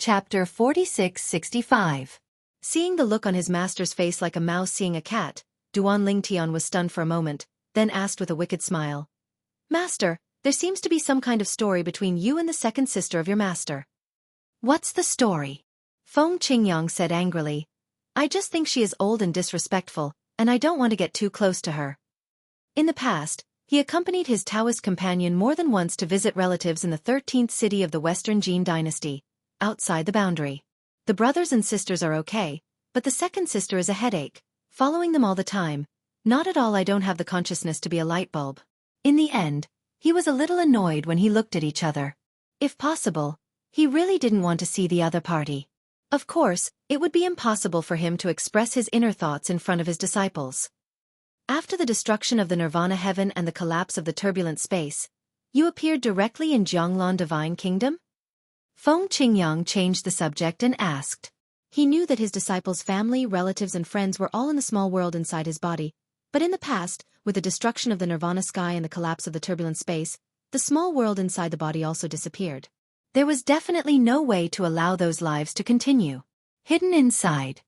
Chapter 46-65. Seeing the look on his master's face like a mouse seeing a cat, Duan Lingtian was stunned for a moment, then asked with a wicked smile. Master, there seems to be some kind of story between you and the second sister of your master. What's the story? Feng Qingyang said angrily. I just think she is old and disrespectful, and I don't want to get too close to her. In the past, he accompanied his Taoist companion more than once to visit relatives in the 13th city of the Western Jin dynasty, outside the boundary. The brothers and sisters are okay, but the second sister is a headache, following them all the time. Not at all. I don't have the consciousness to be a light bulb. In the end, he was a little annoyed when he looked at each other. If possible, he really didn't want to see the other party. Of course, it would be impossible for him to express his inner thoughts in front of his disciples. After the destruction of the Nirvana heaven and the collapse of the turbulent space, you appeared directly in Jianghu divine kingdom? Feng Qingyang changed the subject and asked. He knew that his disciples' family, relatives and friends were all in the small world inside his body, but in the past, with the destruction of the Nirvana sky and the collapse of the turbulent space, the small world inside the body also disappeared. There was definitely no way to allow those lives to continue. Hidden inside.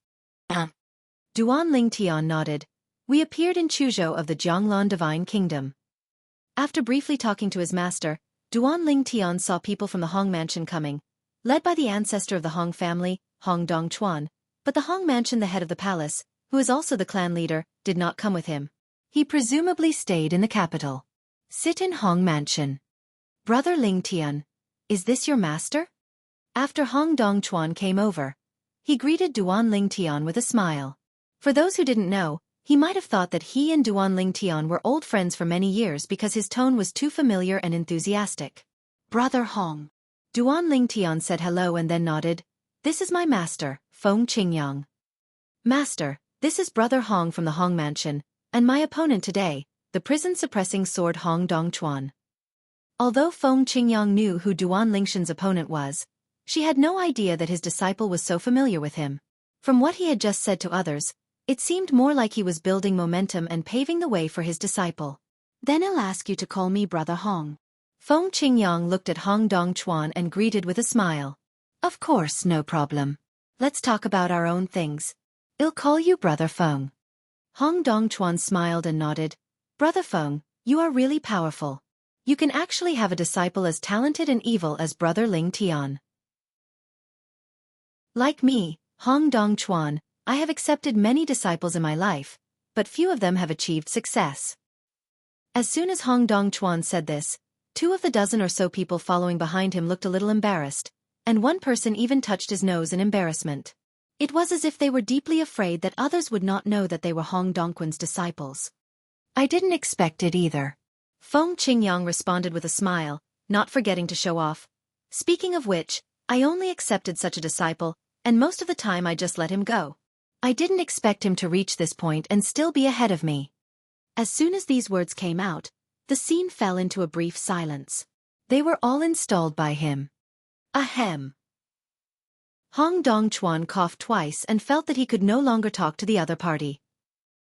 Duan Lingtian nodded. We appeared in Chuzhou of the Jianghu divine kingdom. After briefly talking to his master, Duan Lingtian saw people from the Hong mansion coming, led by the ancestor of the Hong family, Hong Dongchuan, but the Hong mansion, the head of the palace, who is also the clan leader, did not come with him. He presumably stayed in the capital. Sit in Hong mansion. Brother Lingtian, is this your master? After Hong Dongchuan came over, he greeted Duan Lingtian with a smile. For those who didn't know, he might have thought that he and Duan Lingtian were old friends for many years because his tone was too familiar and enthusiastic. Brother Hong. Duan Lingtian said hello and then nodded. This is my master, Feng Qingyang. Master, this is Brother Hong from the Hong mansion, and my opponent today, the prison-suppressing sword Hong Dongchuan. Although Feng Qingyang knew who Duan Lingtian's opponent was, she had no idea that his disciple was so familiar with him. From what he had just said to others, it seemed more like he was building momentum and paving the way for his disciple. Then I'll ask you to call me Brother Hong. Feng Qingyang looked at Hong Dongchuan and greeted with a smile. Of course, no problem. Let's talk about our own things. I'll call you Brother Feng. Hong Dongchuan smiled and nodded. Brother Feng, you are really powerful. You can actually have a disciple as talented and evil as Brother Lingtian. Like me, Hong Dongchuan, I have accepted many disciples in my life, but few of them have achieved success. As soon as Hong Dongchuan said this, 2 of the dozen or so people following behind him looked a little embarrassed, and one person even touched his nose in embarrassment. It was as if they were deeply afraid that others would not know that they were Hong Dongquan's disciples. I didn't expect it either. Feng Qingyang responded with a smile, not forgetting to show off. Speaking of which, I only accepted such a disciple, and most of the time I just let him go. I didn't expect him to reach this point and still be ahead of me. As soon as these words came out, the scene fell into a brief silence. They were all installed by him. Ahem. Hong Dongchuan coughed twice and felt that he could no longer talk to the other party.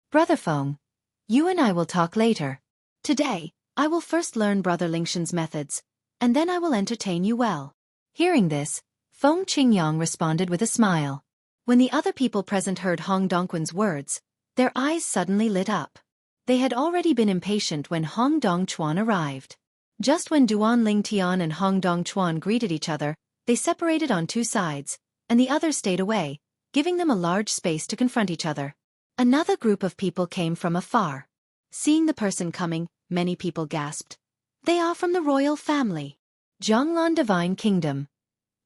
Brother Feng, you and I will talk later. Today, I will first learn Brother Lingtian's methods, and then I will entertain you well. Hearing this, Feng Qingyang responded with a smile. When the other people present heard Hong Dongquan's words, their eyes suddenly lit up. They had already been impatient when Hong Dongchuan arrived. Just when Duan Lingtian and Hong Dongchuan greeted each other, they separated on 2 sides, and the others stayed away, giving them a large space to confront each other. Another group of people came from afar. Seeing the person coming, many people gasped. They are from the royal family. Jianghu divine kingdom.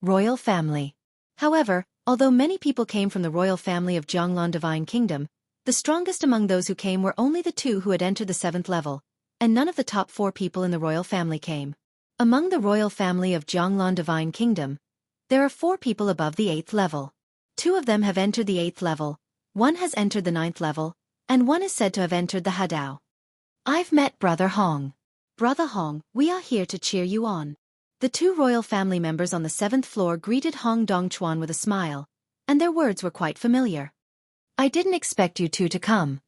Royal family. However, although many people came from the royal family of Jianghu divine kingdom, the strongest among those who came were only the 2 who had entered the 7th level, and none of the top 4 people in the royal family came. Among the royal family of Jianghu divine kingdom, there are 4 people above the 8th level. 2 of them have entered the 8th level, 1 has entered the 9th level, and 1 is said to have entered the Hadao. I've met Brother Hong. Brother Hong, we are here to cheer you on. The 2 royal family members on the 7th floor greeted Hong Dongchuan with a smile, and their words were quite familiar. I didn't expect you 2 to come.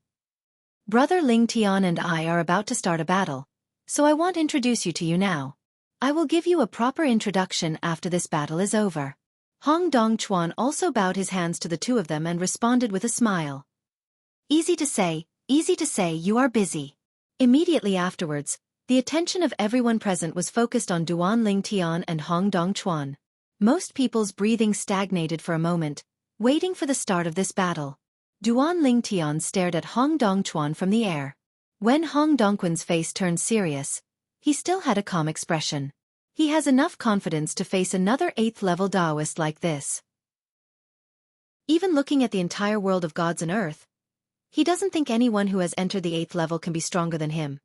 Brother Lingtian and I are about to start a battle, so I want to introduce you to you now. I will give you a proper introduction after this battle is over. Hong Dongchuan also bowed his hands to the two of them and responded with a smile. Easy to say, you are busy. Immediately afterwards, the attention of everyone present was focused on Duan Lingtian and Hong Dongchuan. Most people's breathing stagnated for a moment, waiting for the start of this battle. Duan Lingtian stared at Hong Dongchuan from the air. When Hong Dongquan's face turned serious, he still had a calm expression. He has enough confidence to face another 8th-level Taoist like this. Even looking at the entire world of gods and earth, he doesn't think anyone who has entered the 8th level can be stronger than him.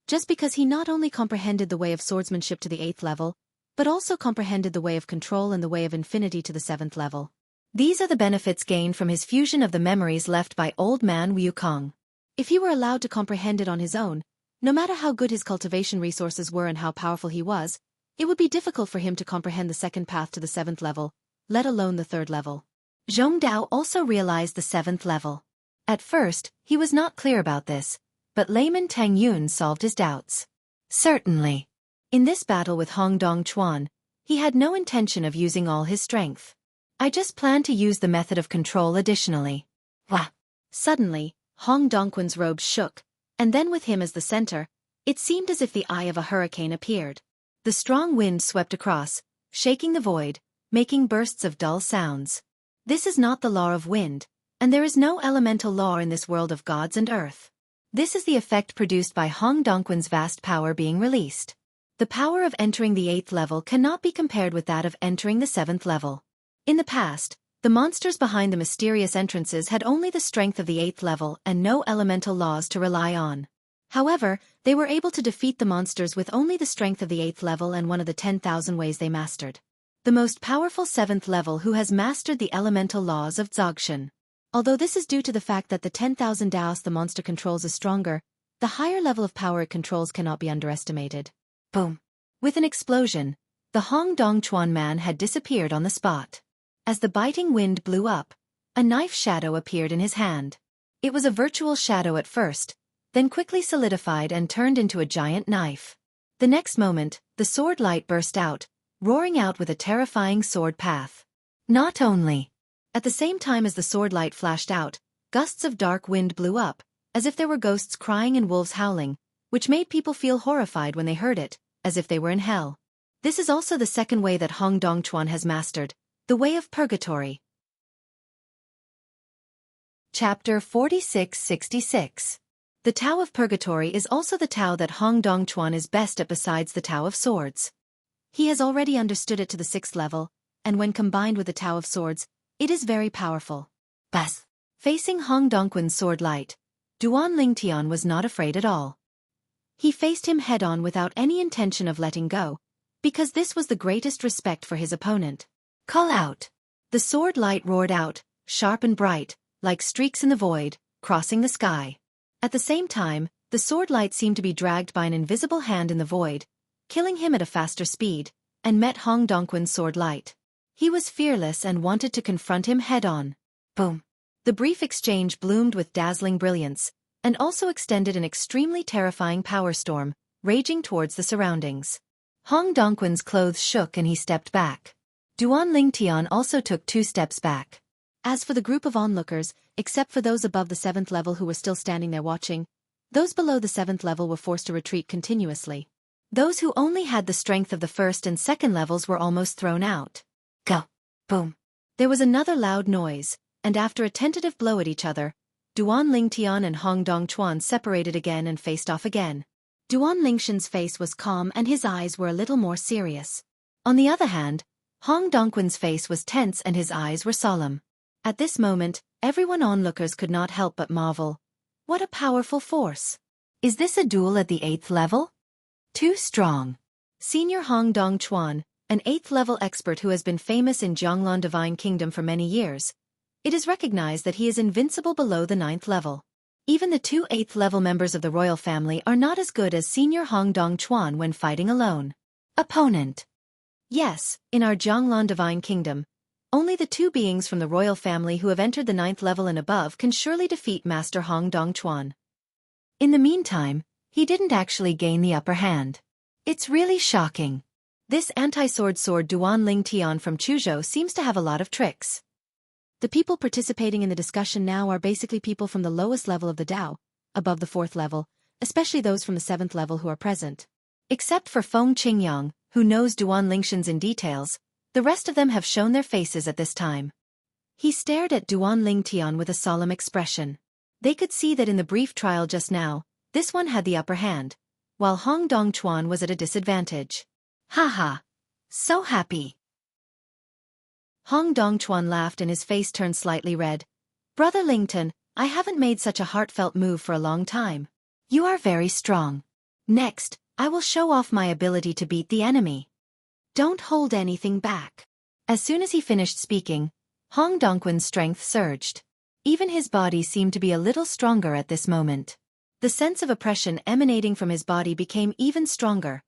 Just because he not only comprehended the way of swordsmanship to the 8th level, but also comprehended the way of control and the way of infinity to the 7th level. These are the benefits gained from his fusion of the memories left by old man Wukong. If he were allowed to comprehend it on his own, no matter how good his cultivation resources were and how powerful he was, it would be difficult for him to comprehend the second path to the 7th level, let alone the 3rd level. Zhong Dao also realized the 7th level. At first, he was not clear about this, but layman Tang Yun solved his doubts. Certainly. In this battle with Hong Dongchuan, he had no intention of using all his strength. I just plan to use the method of control additionally. Wah! Suddenly, Hong Dongquan's robes shook, and then with him as the center, it seemed as if the eye of a hurricane appeared. The strong wind swept across, shaking the void, making bursts of dull sounds. This is not the law of wind, and there is no elemental law in this world of gods and earth. This is the effect produced by Hong Dongquan's vast power being released. The power of entering the 8th level cannot be compared with that of entering the 7th level. In the past, the monsters behind the mysterious entrances had only the strength of the 8th level and no elemental laws to rely on. However, they were able to defeat the monsters with only the strength of the 8th level and one of the 10,000 ways they mastered. The most powerful 7th level who has mastered the elemental laws of Zogshan. Although this is due to the fact that the 10,000 Daos the monster controls is stronger, the higher level of power it controls cannot be underestimated. Boom! With an explosion, the Hong Dongchuan man had disappeared on the spot. As the biting wind blew up, a knife shadow appeared in his hand. It was a virtual shadow at first, then quickly solidified and turned into a giant knife. The next moment, the sword light burst out, roaring out with a terrifying sword path. Not only. At the same time as the sword light flashed out, gusts of dark wind blew up, as if there were ghosts crying and wolves howling, which made people feel horrified when they heard it, as if they were in hell. This is also the second way that Hong Dongchuan has mastered, the way of purgatory. Chapter 4666. The Tao of Purgatory is also the Tao that Hong Dongchuan is best at besides the Tao of Swords. He has already understood it to the 6th level, and when combined with the Tao of Swords, it is very powerful. Bas! Facing Hong Dongquan's sword light, Duan Lingtian was not afraid at all. He faced him head-on without any intention of letting go, because this was the greatest respect for his opponent. Call out! The sword light roared out, sharp and bright, like streaks in the void, crossing the sky. At the same time, the sword light seemed to be dragged by an invisible hand in the void, killing him at a faster speed, and met Hong Dongquan's sword light. He was fearless and wanted to confront him head-on. Boom! The brief exchange bloomed with dazzling brilliance, and also extended an extremely terrifying power storm, raging towards the surroundings. Hong Dongquan's clothes shook and he stepped back. Duan Lingtian also took 2 steps back. As for the group of onlookers, except for those above the 7th level who were still standing there watching, those below the 7th level were forced to retreat continuously. Those who only had the strength of the 1st and 2nd levels were almost thrown out. Go! Boom! There was another loud noise, and after a tentative blow at each other, Duan Lingtian and Hong Dongchuan separated again and faced off again. Duan Lingshan's face was calm and his eyes were a little more serious. On the other hand, Hong Dongquan's face was tense and his eyes were solemn. At this moment, everyone onlookers could not help but marvel. What a powerful force! Is this a duel at the 8th level? Too strong. Senior Hong Dongchuan, an 8th level expert who has been famous in Jianghu Divine Kingdom for many years. It is recognized that he is invincible below the 9th level. Even the 2 8th level members of the royal family are not as good as Senior Hong Dongchuan when fighting alone. Opponent. Yes, in our Jianghu Divine Kingdom, only the 2 beings from the royal family who have entered the 9th level and above can surely defeat Master Hong Dongchuan. In the meantime, he didn't actually gain the upper hand. It's really shocking. This anti-sword sword Duan Tian from Chuzhou seems to have a lot of tricks. The people participating in the discussion now are basically people from the lowest level of the Dao, above the 4th level, especially those from the 7th level who are present. Except for Feng Qingyang, who knows Duan Lingxian's in details, the rest of them have shown their faces at this time. He stared at Duan Tian with a solemn expression. They could see that in the brief trial just now, this one had the upper hand, while Hong Dongchuan was at a disadvantage. Haha. So happy. Hong Dongchuan laughed and his face turned slightly red. Brother Lington, I haven't made such a heartfelt move for a long time. You are very strong. Next, I will show off my ability to beat the enemy. Don't hold anything back. As soon as he finished speaking, Hong Dongquan's strength surged. Even his body seemed to be a little stronger at this moment. The sense of oppression emanating from his body became even stronger,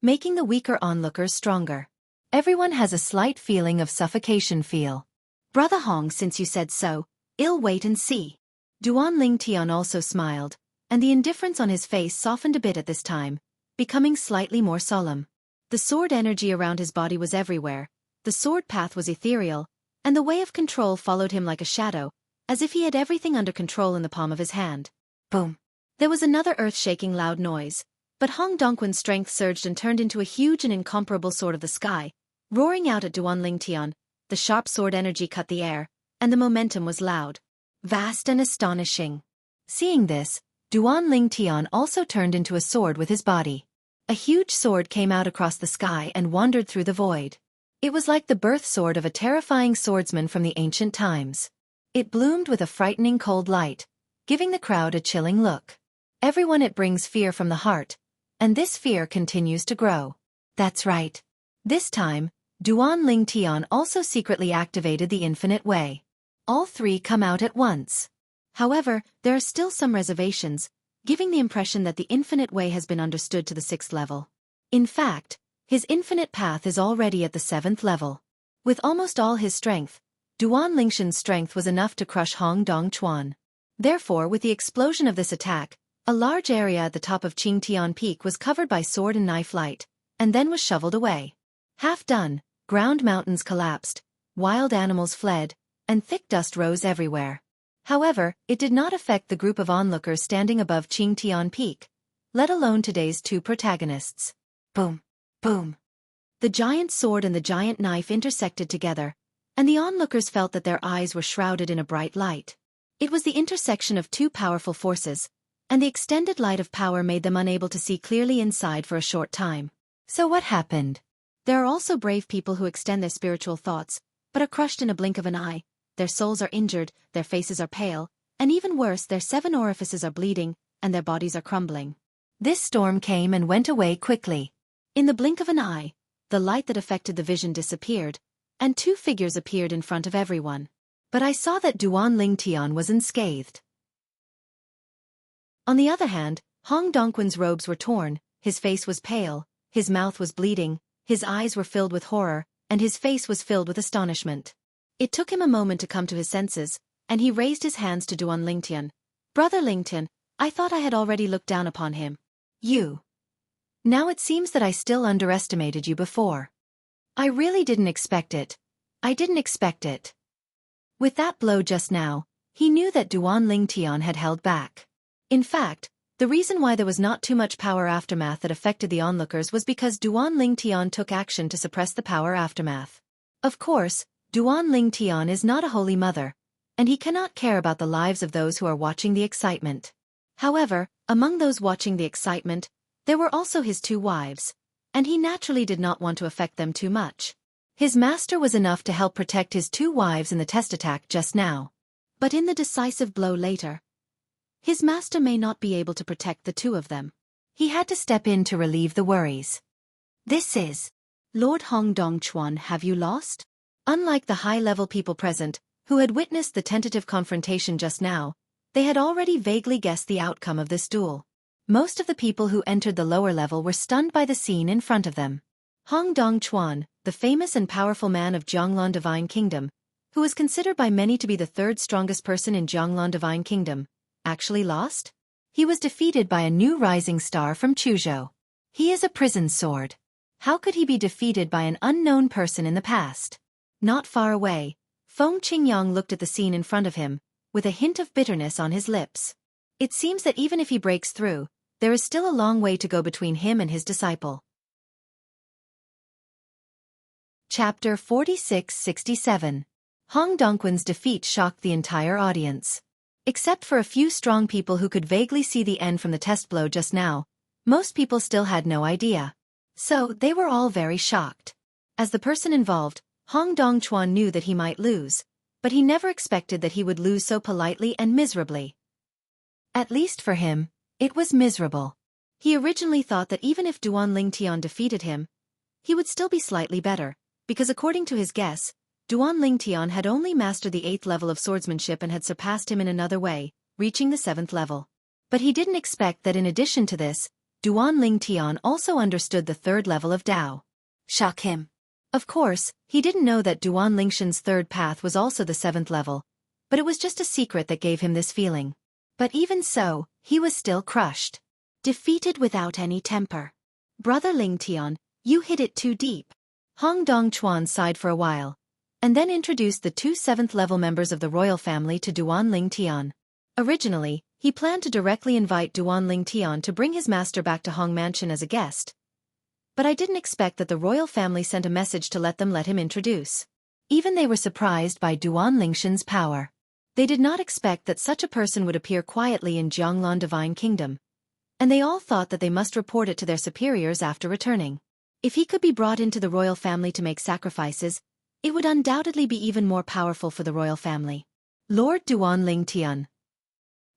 making the weaker onlookers stronger. Everyone has a slight feeling of suffocation feel. Brother Hong, since you said so, I'll wait and see. Duan Tian also smiled, and the indifference on his face softened a bit at this time, becoming slightly more solemn. The sword energy around his body was everywhere, the sword path was ethereal, and the way of control followed him like a shadow, as if he had everything under control in the palm of his hand. Boom. There was another earth-shaking loud noise, but Hong Dongquan's strength surged and turned into a huge and incomparable sword of the sky, roaring out at Duan Tian. The sharp sword energy cut the air, and the momentum was loud, vast and astonishing. Seeing this, Duan Tian also turned into a sword with his body. A huge sword came out across the sky and wandered through the void. It was like the birth sword of a terrifying swordsman from the ancient times. It bloomed with a frightening cold light, giving the crowd a chilling look. Everyone, it brings fear from the heart, and this fear continues to grow. That's right. This time, Duan Tian also secretly activated the infinite way. All three come out at once. However, there are still some reservations, giving the impression that the infinite way has been understood to the 6th level. In fact, his infinite path is already at the 7th level. With almost all his strength, Duan Lingxian's strength was enough to crush Hong Dongchuan. Therefore, with the explosion of this attack, a large area at the top of Qingtian Peak was covered by sword and knife light, and then was shoveled away. Half done, ground mountains collapsed, wild animals fled, and thick dust rose everywhere. However, it did not affect the group of onlookers standing above Qingtian Peak, let alone today's two protagonists. Boom. Boom. The giant sword and the giant knife intersected together, and the onlookers felt that their eyes were shrouded in a bright light. It was the intersection of two powerful forces, and the extended light of power made them unable to see clearly inside for a short time. So what happened? There are also brave people who extend their spiritual thoughts, but are crushed in a blink of an eye. Their souls are injured, their faces are pale, and even worse, their 7 orifices are bleeding, and their bodies are crumbling. This storm came and went away quickly. In the blink of an eye, the light that affected the vision disappeared, and 2 figures appeared in front of everyone. But I saw that Duan Tian was unscathed. On the other hand, Hong Dongquan's robes were torn, his face was pale, his mouth was bleeding, his eyes were filled with horror, and his face was filled with astonishment. It took him a moment to come to his senses, and he raised his hands to Duan Tian. Brother Lingtian, I thought I had already looked down upon him. You. Now it seems that I still underestimated you before. I really didn't expect it. I didn't expect it. With that blow just now, he knew that Duan Tian had held back. In fact, the reason why there was not too much power aftermath that affected the onlookers was because Duan Tian took action to suppress the power aftermath. Of course, Duan Tian is not a holy mother, and he cannot care about the lives of those who are watching the excitement. However, among those watching the excitement, there were also his 2 wives, and he naturally did not want to affect them too much. His master was enough to help protect his 2 wives in the test attack just now. But in the decisive blow later, his master may not be able to protect the 2 of them. He had to step in to relieve the worries. This is Lord Hong Dongchuan, have you lost? Unlike the high-level people present, who had witnessed the tentative confrontation just now, they had already vaguely guessed the outcome of this duel. Most of the people who entered the lower level were stunned by the scene in front of them. Hong Dongchuan, the famous and powerful man of Jianglan Divine Kingdom, who was considered by many to be the 3rd strongest person in Jianglan Divine Kingdom, actually lost? He was defeated by a new rising star from Chuzhou. He is a prison sword. How could he be defeated by an unknown person in the past? Not far away, Feng Qingyang looked at the scene in front of him, with a hint of bitterness on his lips. It seems that even if he breaks through, there is still a long way to go between him and his disciple. Chapter 46-67. Hong Dongquan's defeat shocked the entire audience. Except for a few strong people who could vaguely see the end from the test blow just now, most people still had no idea. So, they were all very shocked. As the person involved, Hong Dongquan knew that he might lose, but he never expected that he would lose so politely and miserably. At least for him, it was miserable. He originally thought that even if Duan Lingtian defeated him, he would still be slightly better, because according to his guess, Duan Lingtian had only mastered the 8th level of swordsmanship and had surpassed him in another way, reaching the 7th level. But he didn't expect that in addition to this, Duan Lingtian also understood the 3rd level of Dao. Shock him. Of course, he didn't know that Duan Lingshan's 3rd path was also the 7th level, but it was just a secret that gave him this feeling. But even so, he was still crushed. Defeated without any temper. Brother Lingtian, you hit it too deep. Hong Dongquan sighed for a while, and then introduced the 2 7th level members of the royal family to Duan Lingtian. Originally, he planned to directly invite Duan Lingtian to bring his master back to Hong Mansion as a guest. But I didn't expect that the royal family sent a message to let him introduce. Even they were surprised by Duan Lingshan's power. They did not expect that such a person would appear quietly in Jianglan Divine Kingdom, and they all thought that they must report it to their superiors after returning. If he could be brought into the royal family to make sacrifices, it would undoubtedly be even more powerful for the royal family. Lord Duan Lingtian.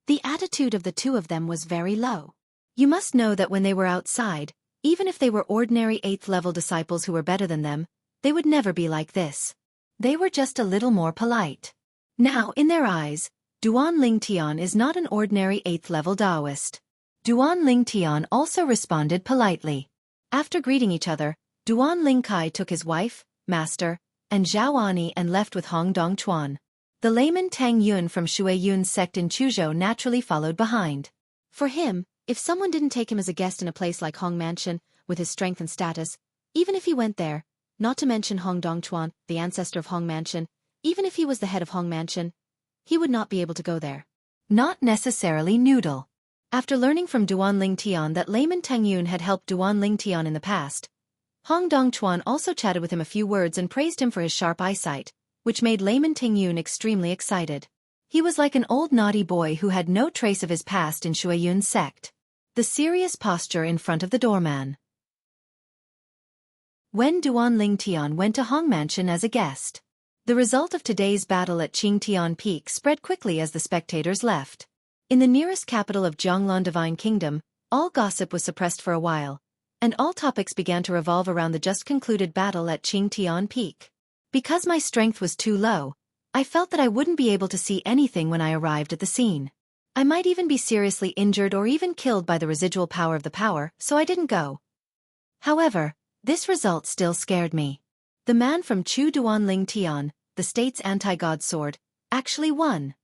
The attitude of the two of them was very low. You must know that when they were outside, even if they were ordinary 8th level disciples who were better than them, they would never be like this. They were just a little more polite. Now, in their eyes, Duan Lingtian is not an ordinary 8th level Taoist. Duan Lingtian also responded politely. After greeting each other, Duan Lingkai took his wife, master, and Zhao Ani and left with Hong Dongquan. The layman Tang Yun from Shui Yun's sect in Chuzhou naturally followed behind. For him, if someone didn't take him as a guest in a place like Hong Mansion, with his strength and status, even if he went there, not to mention Hong Dongquan, the ancestor of Hong Mansion, even if he was the head of Hong Mansion, he would not be able to go there. Not necessarily Noodle. After learning from Duan Lingtian that layman Tang Yun had helped Duan Lingtian in the past, Hong Dongquan also chatted with him a few words and praised him for his sharp eyesight, which made layman Tang Yun extremely excited. He was like an old naughty boy who had no trace of his past in Shui Yun's sect. The serious posture in front of the doorman. When Duan Lingtian went to Hong Mansion as a guest, the result of today's battle at Qingtian Peak spread quickly as the spectators left. In the nearest capital of Jianglan Divine Kingdom, all gossip was suppressed for a while, and all topics began to revolve around the just concluded battle at Qingtian Peak. Because my strength was too low, I felt that I wouldn't be able to see anything when I arrived at the scene. I might even be seriously injured or even killed by the residual power of the power, so I didn't go. However, this result still scared me. The man from Chu Duan Lingtian, the state's anti-god sword, actually won.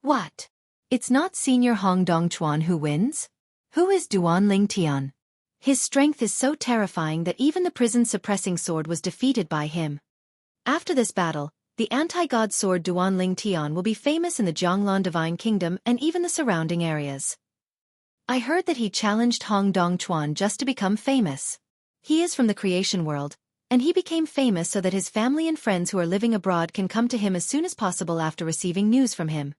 What? It's not Senior Hong Dongquan who wins? Who is Duan Lingtian? His strength is so terrifying that even the prison-suppressing sword was defeated by him. After this battle, the anti-god sword Duan Lingtian will be famous in the Jianglan Divine Kingdom and even the surrounding areas. I heard that he challenged Hong Dongquan just to become famous. He is from the creation world, and he became famous so that his family and friends who are living abroad can come to him as soon as possible after receiving news from him.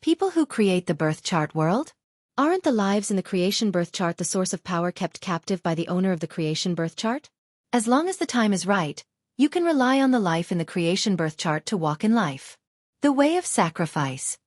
People who create the birth chart world? Aren't the lives in the creation birth chart the source of power kept captive by the owner of the creation birth chart? As long as the time is right, you can rely on the life in the creation birth chart to walk in life. The way of sacrifice.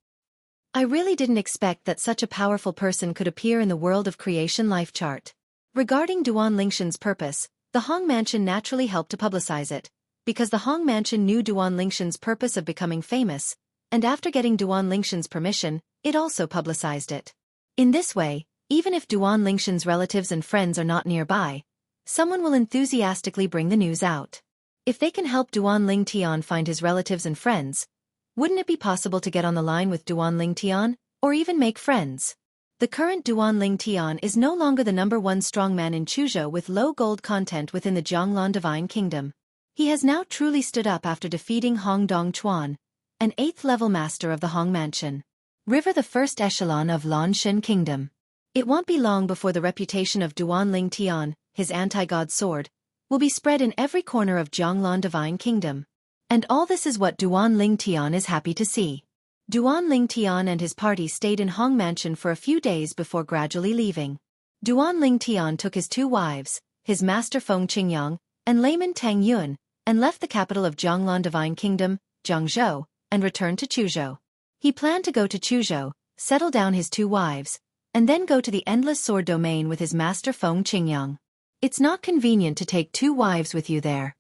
I really didn't expect that such a powerful person could appear in the world of creation life chart. Regarding Duan Lingshan's purpose, the Hong Mansion naturally helped to publicize it, because the Hong Mansion knew Duan Lingshan's purpose of becoming famous, and after getting Duan Lingshan's permission, it also publicized it. In this way, even if Duan Lingshan's relatives and friends are not nearby, someone will enthusiastically bring the news out. If they can help Duan Lingtian find his relatives and friends, wouldn't it be possible to get on the line with Duan Lingtian, or even make friends? The current Duanling Tian is no longer the #1 strongman in Chuzhou with low gold content within the Jianglan Divine Kingdom. He has now truly stood up after defeating Hong Dongchuan, an 8th-level master of the Hong Mansion River, the first echelon of Lanshan Kingdom. It won't be long before the reputation of Duanling Tian, his anti-god sword, will be spread in every corner of Jianglan Divine Kingdom. And all this is what Duanling Tian is happy to see. Duanling Tian and his party stayed in Hong Mansion for a few days before gradually leaving. Duanling Tian took his 2 wives, his master Feng Qingyang, and layman Tang Yun, and left the capital of Jianglan Divine Kingdom, Jiangzhou, and returned to Chuzhou. He planned to go to Chuzhou, settle down his 2 wives, and then go to the Endless Sword domain with his master Feng Qingyang. It's not convenient to take 2 wives with you there.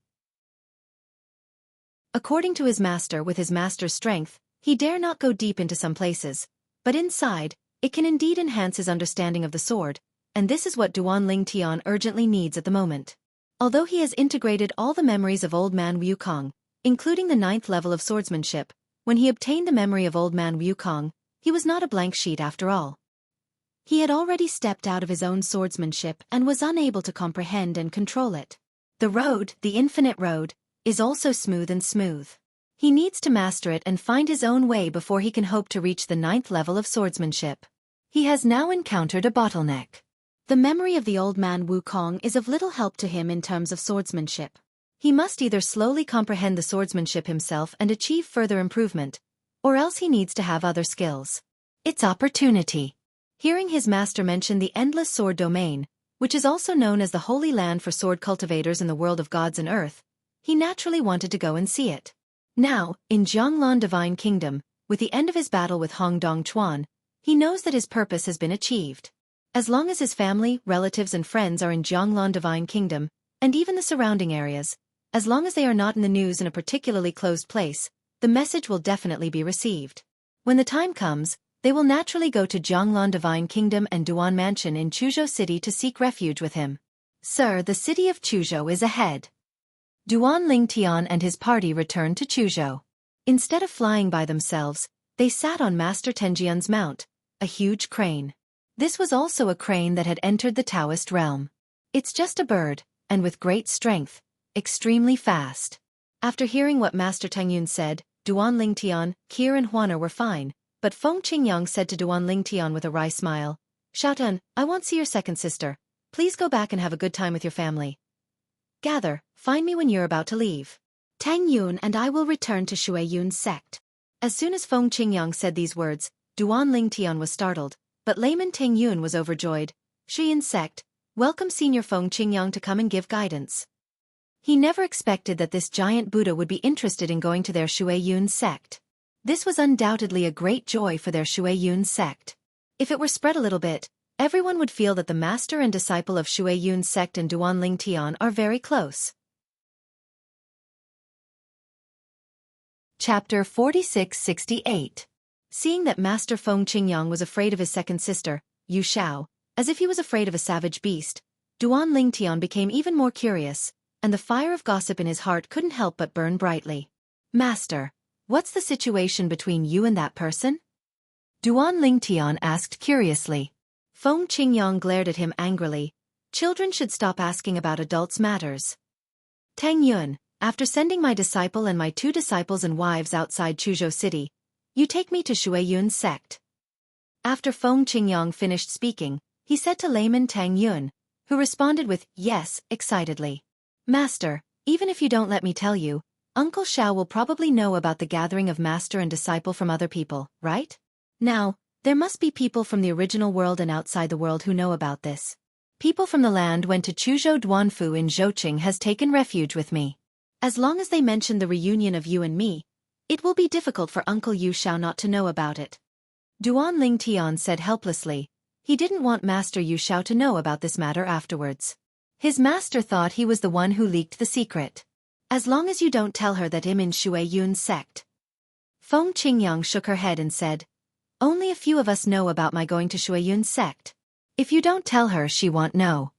According to his master, with his master's strength, he dare not go deep into some places, but inside, it can indeed enhance his understanding of the sword, and this is what Duanling Tian urgently needs at the moment. Although he has integrated all the memories of Old Man Wukong, including the 9th level of swordsmanship, when he obtained the memory of Old Man Wukong, he was not a blank sheet after all. He had already stepped out of his own swordsmanship and was unable to comprehend and control it. The road, the infinite road, is also smooth and smooth. He needs to master it and find his own way before he can hope to reach the 9th level of swordsmanship. He has now encountered a bottleneck. The memory of the Old Man Wukong is of little help to him in terms of swordsmanship. He must either slowly comprehend the swordsmanship himself and achieve further improvement, or else he needs to have other skills. It's opportunity. Hearing his master mention the Endless Sword domain, which is also known as the Holy Land for sword cultivators in the world of gods and earth, he naturally wanted to go and see it. Now, in Jianglan Divine Kingdom, with the end of his battle with Hong Dongchuan, he knows that his purpose has been achieved. As long as his family, relatives and friends are in Jianglan Divine Kingdom, and even the surrounding areas, as long as they are not in the news in a particularly closed place, the message will definitely be received. When the time comes, they will naturally go to Jianglan Divine Kingdom and Duan Mansion in Chuzhou City to seek refuge with him. Sir, the city of Chuzhou is ahead. Duanling Tian and his party returned to Chuzhou. Instead of flying by themselves, they sat on Master Tenjian's mount, a huge crane. This was also a crane that had entered the Taoist realm. It's just a bird, and with great strength, extremely fast. After hearing what Master Tangyun said, Duanling Tian, Kir and Huaner were fine, but Feng Qingyang said to Duanling Tian with a wry smile, "Xiaotun, I won't see your second sister. Please go back and have a good time with your family. Gather, find me when you're about to leave. Tang Yun and I will return to Shui Yun's sect." As soon as Feng Qingyang said these words, Duanling Tian was startled, but layman Tang Yun was overjoyed. Shui Yun's sect, welcome Senior Feng Qingyang to come and give guidance. He never expected that this giant Buddha would be interested in going to their Shui Yun's sect. This was undoubtedly a great joy for their Shui Yun's sect. If it were spread a little bit, everyone would feel that the master and disciple of Shui Yun's sect and Duanling Tian are very close. Chapter 4668. Seeing that Master Feng Qingyang was afraid of his second sister, Yu Xiao, as if he was afraid of a savage beast, Duanling Tian became even more curious, and the fire of gossip in his heart couldn't help but burn brightly. "Master, what's the situation between you and that person?" Duanling Tian asked curiously. Feng Qingyang glared at him angrily. "Children should stop asking about adults' matters. Tang Yun, after sending my disciple and my 2 disciples and wives outside Chuzhou City, you take me to Shui Yun's sect." After Feng Qingyang finished speaking, he said to layman Tang Yun, who responded with, "Yes," excitedly. "Master, even if you don't let me tell you, Uncle Xiao will probably know about the gathering of master and disciple from other people, right? Now, there must be people from the original world and outside the world who know about this. People from the land went to Chuzhou Duanfu in Zhouqing has taken refuge with me. As long as they mention the reunion of you and me, it will be difficult for Uncle Yu Xiao not to know about it." Duanling Tian said helplessly. He didn't want Master Yu Xiao to know about this matter afterwards. His master thought he was the one who leaked the secret. "As long as you don't tell her that I'm in Shui Yun's sect." Feng Qingyang shook her head and said, "Only a few of us know about my going to Shui Yun's sect. If you don't tell her, she won't know.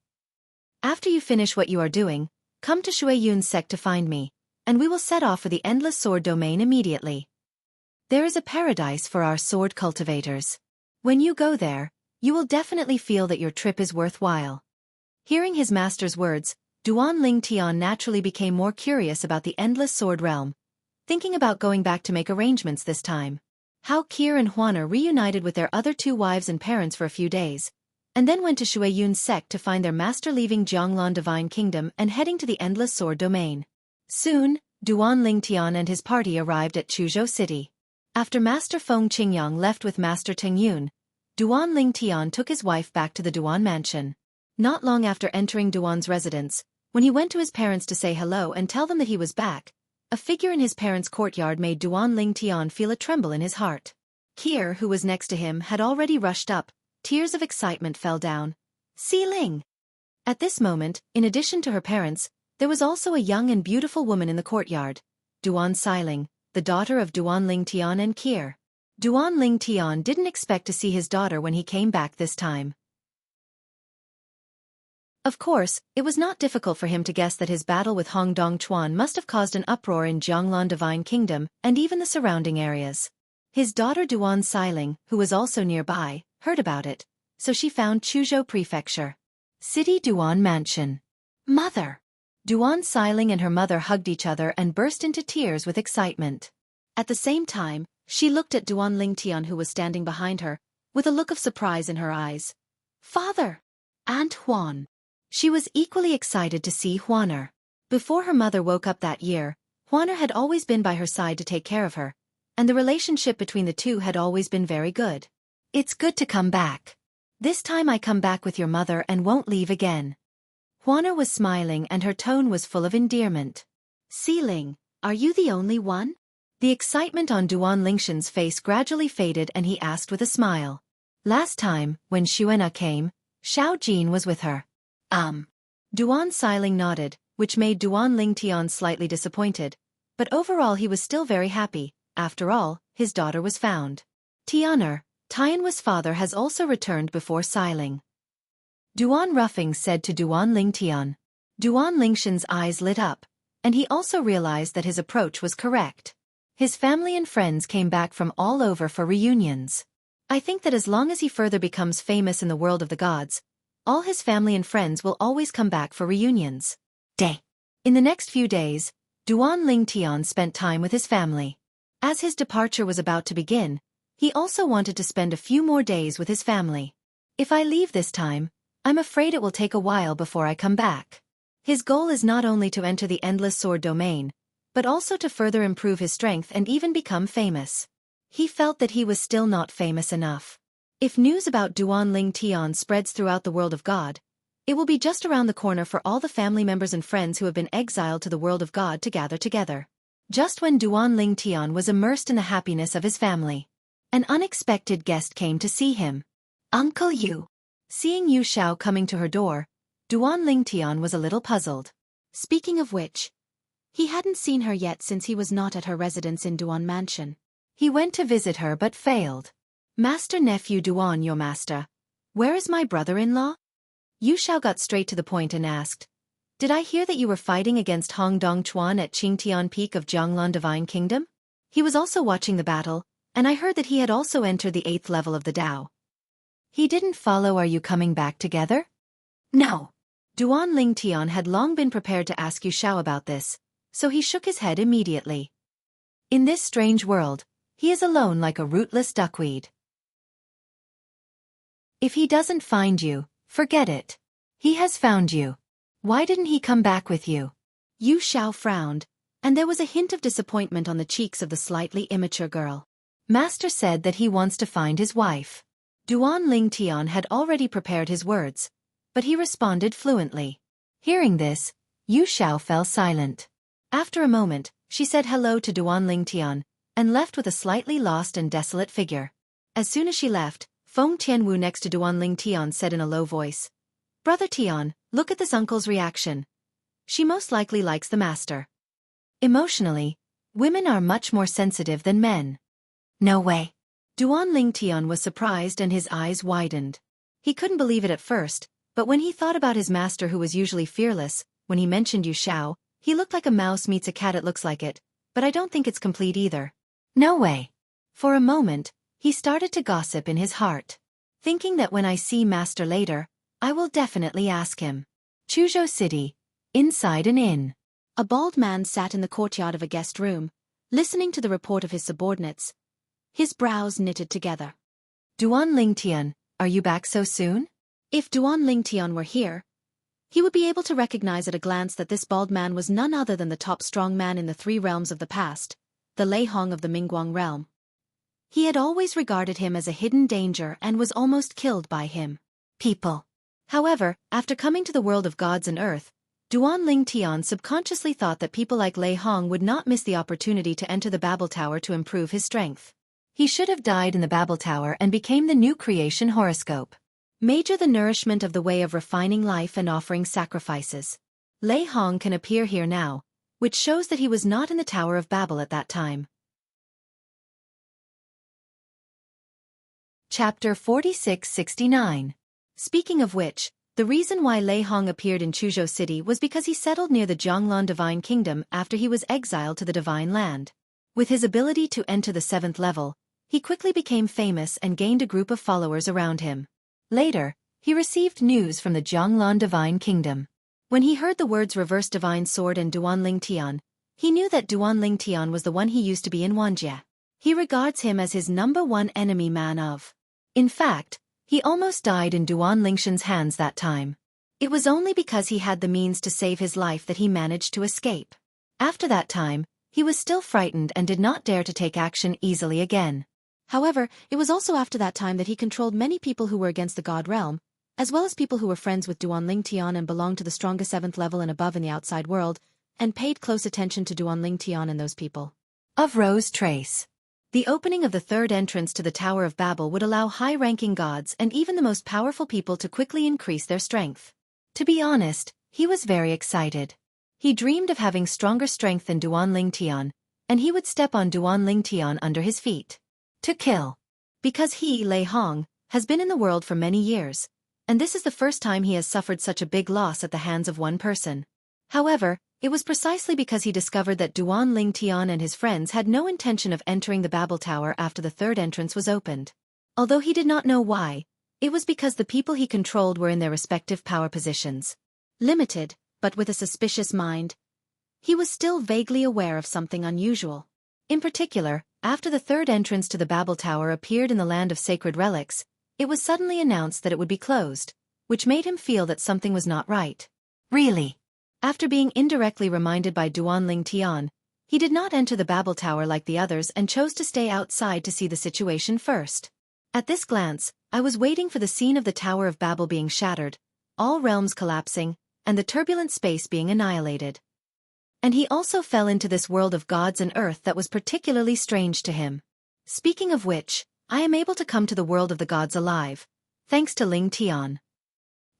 After you finish what you are doing, come to Shui Yun's sect to find me, and we will set off for the Endless Sword domain immediately. There is a paradise for our sword cultivators. When you go there, You will definitely feel that your trip is worthwhile. Hearing his master's words, Duan Ling Tian naturally became more curious about the endless sword realm, thinking about going back to make arrangements this time. How Kier and Huaner reunited with their other two wives and parents for a few days, and then went to Shuiyun's sect to find their master, leaving Jianglan Divine Kingdom and heading to the Endless Sword Domain. Soon, Duan Ling Tian and his party arrived at Chuzhou City. After Master Feng Qingyang left with Master Teng Yun, Duan Ling Tian took his wife back to the Duan mansion. Not long after entering Duan's residence, when he went to his parents to say hello and tell them that he was back, a figure in his parents' courtyard made Duan Ling Tian feel a tremble in his heart. Kier, who was next to him, had already rushed up. Tears of excitement fell down. Si Ling! At this moment, in addition to her parents, there was also a young and beautiful woman in the courtyard, Duan Xiling, the daughter of Duan Ling Tian and Kier. Duan Ling Tian didn't expect to see his daughter when he came back this time. Of course, it was not difficult for him to guess that his battle with Hong Dongchuan must have caused an uproar in Jianglan Divine Kingdom and even the surrounding areas. His daughter Duan Xiling, who was also nearby, heard about it, so she found Chuzhou Prefecture. City Duan Mansion. Mother! Duan Xiling and her mother hugged each other and burst into tears with excitement. At the same time, she looked at Duan Ling Tian, who was standing behind her, with a look of surprise in her eyes. Father! Aunt Huan! She was equally excited to see Huaner. Before her mother woke up that year, Huaner had always been by her side to take care of her, and the relationship between the two had always been very good. It's good to come back. This time I come back with your mother and won't leave again. Huaner was smiling and her tone was full of endearment. Si Ling, are you the only one? The excitement on Duan Lingshan's face gradually faded and he asked with a smile. Last time, when Xuena came, Xiao Jin was with her. Duan Xiling nodded, which made Duan Ling Tian slightly disappointed, but overall he was still very happy. After all, his daughter was found. Tianer, Tianhua's father has also returned before Xiling. Duan Ruffing said to Duan Ling Tian. Duan Lingshan's eyes lit up, and he also realized that his approach was correct. His family and friends came back from all over for reunions. I think that as long as he further becomes famous in the world of the gods, all his family and friends will always come back for reunions. Day. In the next few days, Duan Ling Tian spent time with his family. As his departure was about to begin, he also wanted to spend a few more days with his family. If I leave this time, I'm afraid it will take a while before I come back. His goal is not only to enter the Endless Sword Domain, but also to further improve his strength and even become famous. He felt that he was still not famous enough. If news about Duan Ling Tian spreads throughout the world of God, it will be just around the corner for all the family members and friends who have been exiled to the world of God to gather together. Just when Duan Ling Tian was immersed in the happiness of his family, an unexpected guest came to see him. Uncle Yu. Seeing Yu Xiao coming to her door, Duan Ling Tian was a little puzzled. Speaking of which, he hadn't seen her yet since he was not at her residence in Duan Mansion. He went to visit her but failed. Master Nephew Duan, your master, where is my brother-in-law? Yu Xiao got straight to the point and asked, Did I hear that you were fighting against Hong Dongchuan at Qingtian Peak of Jianglan Divine Kingdom? He was also watching the battle, and I heard that he had also entered the 8th level of the Dao. He didn't follow. Are you coming back together? No. Duan Ling Tian had long been prepared to ask Yu Xiao about this, so he shook his head immediately. In this strange world, he is alone like a rootless duckweed. If he doesn't find you, forget it. He has found you. Why didn't he come back with you? Yu Xiao frowned, and there was a hint of disappointment on the cheeks of the slightly immature girl. Master said that he wants to find his wife. Duan Ling Tian had already prepared his words, but he responded fluently. Hearing this, Yu Xiao fell silent. After a moment, she said hello to Duan Ling Tian, and left with a slightly lost and desolate figure. As soon as she left, Feng Tianwu next to Duan Ling Tian said in a low voice, Brother Tian, look at this uncle's reaction. She most likely likes the master. Emotionally, women are much more sensitive than men. No way. Duan Ling Tian was surprised and his eyes widened. He couldn't believe it at first, but when he thought about his master who was usually fearless, when he mentioned Yu Xiao, he looked like a mouse meets a cat. It looks like it, but I don't think it's complete either. No way. For a moment, he started to gossip in his heart. thinking that when I see Master later, I will definitely ask him. Chuzhou City. Inside an inn. A bald man sat in the courtyard of a guest room, listening to the report of his subordinates, his brows knitted together. Duan Lingtian, are you back so soon? If Duan Lingtian were here, he would be able to recognize at a glance that this bald man was none other than the top strong man in the three realms of the past, the Lei Hong of the Mingguang realm. He had always regarded him as a hidden danger and was almost killed by him. People. However, after coming to the world of gods and earth, Duan Lingtian subconsciously thought that people like Lei Hong would not miss the opportunity to enter the Babel Tower to improve his strength. He should have died in the Babel Tower and became the new creation horoscope. Major the nourishment of the way of refining life and offering sacrifices. Lei Hong can appear here now, which shows that he was not in the Tower of Babel at that time. Chapter 4669. Speaking of which, the reason why Lei Hong appeared in Chuzhou City was because he settled near the Jianghu Divine Kingdom after he was exiled to the Divine Land. With his ability to enter the 7th level, he quickly became famous and gained a group of followers around him. Later, he received news from the Jianghu Divine Kingdom. When he heard the words Reverse Divine Sword and Duan Lingtian, he knew that Duan Lingtian was the one he used to be in Wuxia. He regards him as his #1 enemy man of. In fact, he almost died in Duan Lingtian's hands that time. It was only because he had the means to save his life that he managed to escape. After that time, he was still frightened and did not dare to take action easily again. However, it was also after that time that he controlled many people who were against the God realm, as well as people who were friends with Duan Lingtian and belonged to the strongest 7th level and above in the outside world, and paid close attention to Duan Lingtian and those people. Of Rose Trace. The opening of the 3rd entrance to the Tower of Babel would allow high-ranking gods and even the most powerful people to quickly increase their strength. To be honest, he was very excited. He dreamed of having stronger strength than Duan Lingtian, and he would step on Duan Lingtian under his feet. To kill. Because he, Lei Hong, has been in the world for many years, and this is the first time he has suffered such a big loss at the hands of one person. However, it was precisely because he discovered that Duan Lingtian and his friends had no intention of entering the Babel Tower after the 3rd entrance was opened. Although he did not know why, it was because the people he controlled were in their respective power positions. Limited, but with a suspicious mind, he was still vaguely aware of something unusual. In particular, after the 3rd entrance to the Babel Tower appeared in the land of sacred relics, it was suddenly announced that it would be closed, which made him feel that something was not right. Really? After being indirectly reminded by Duan Lingtian, he did not enter the Babel Tower like the others and chose to stay outside to see the situation first. At this glance, I was waiting for the scene of the Tower of Babel being shattered, all realms collapsing, and the turbulent space being annihilated. And he also fell into this world of gods and earth that was particularly strange to him. Speaking of which, I am able to come to the world of the gods alive, thanks to Lingtian.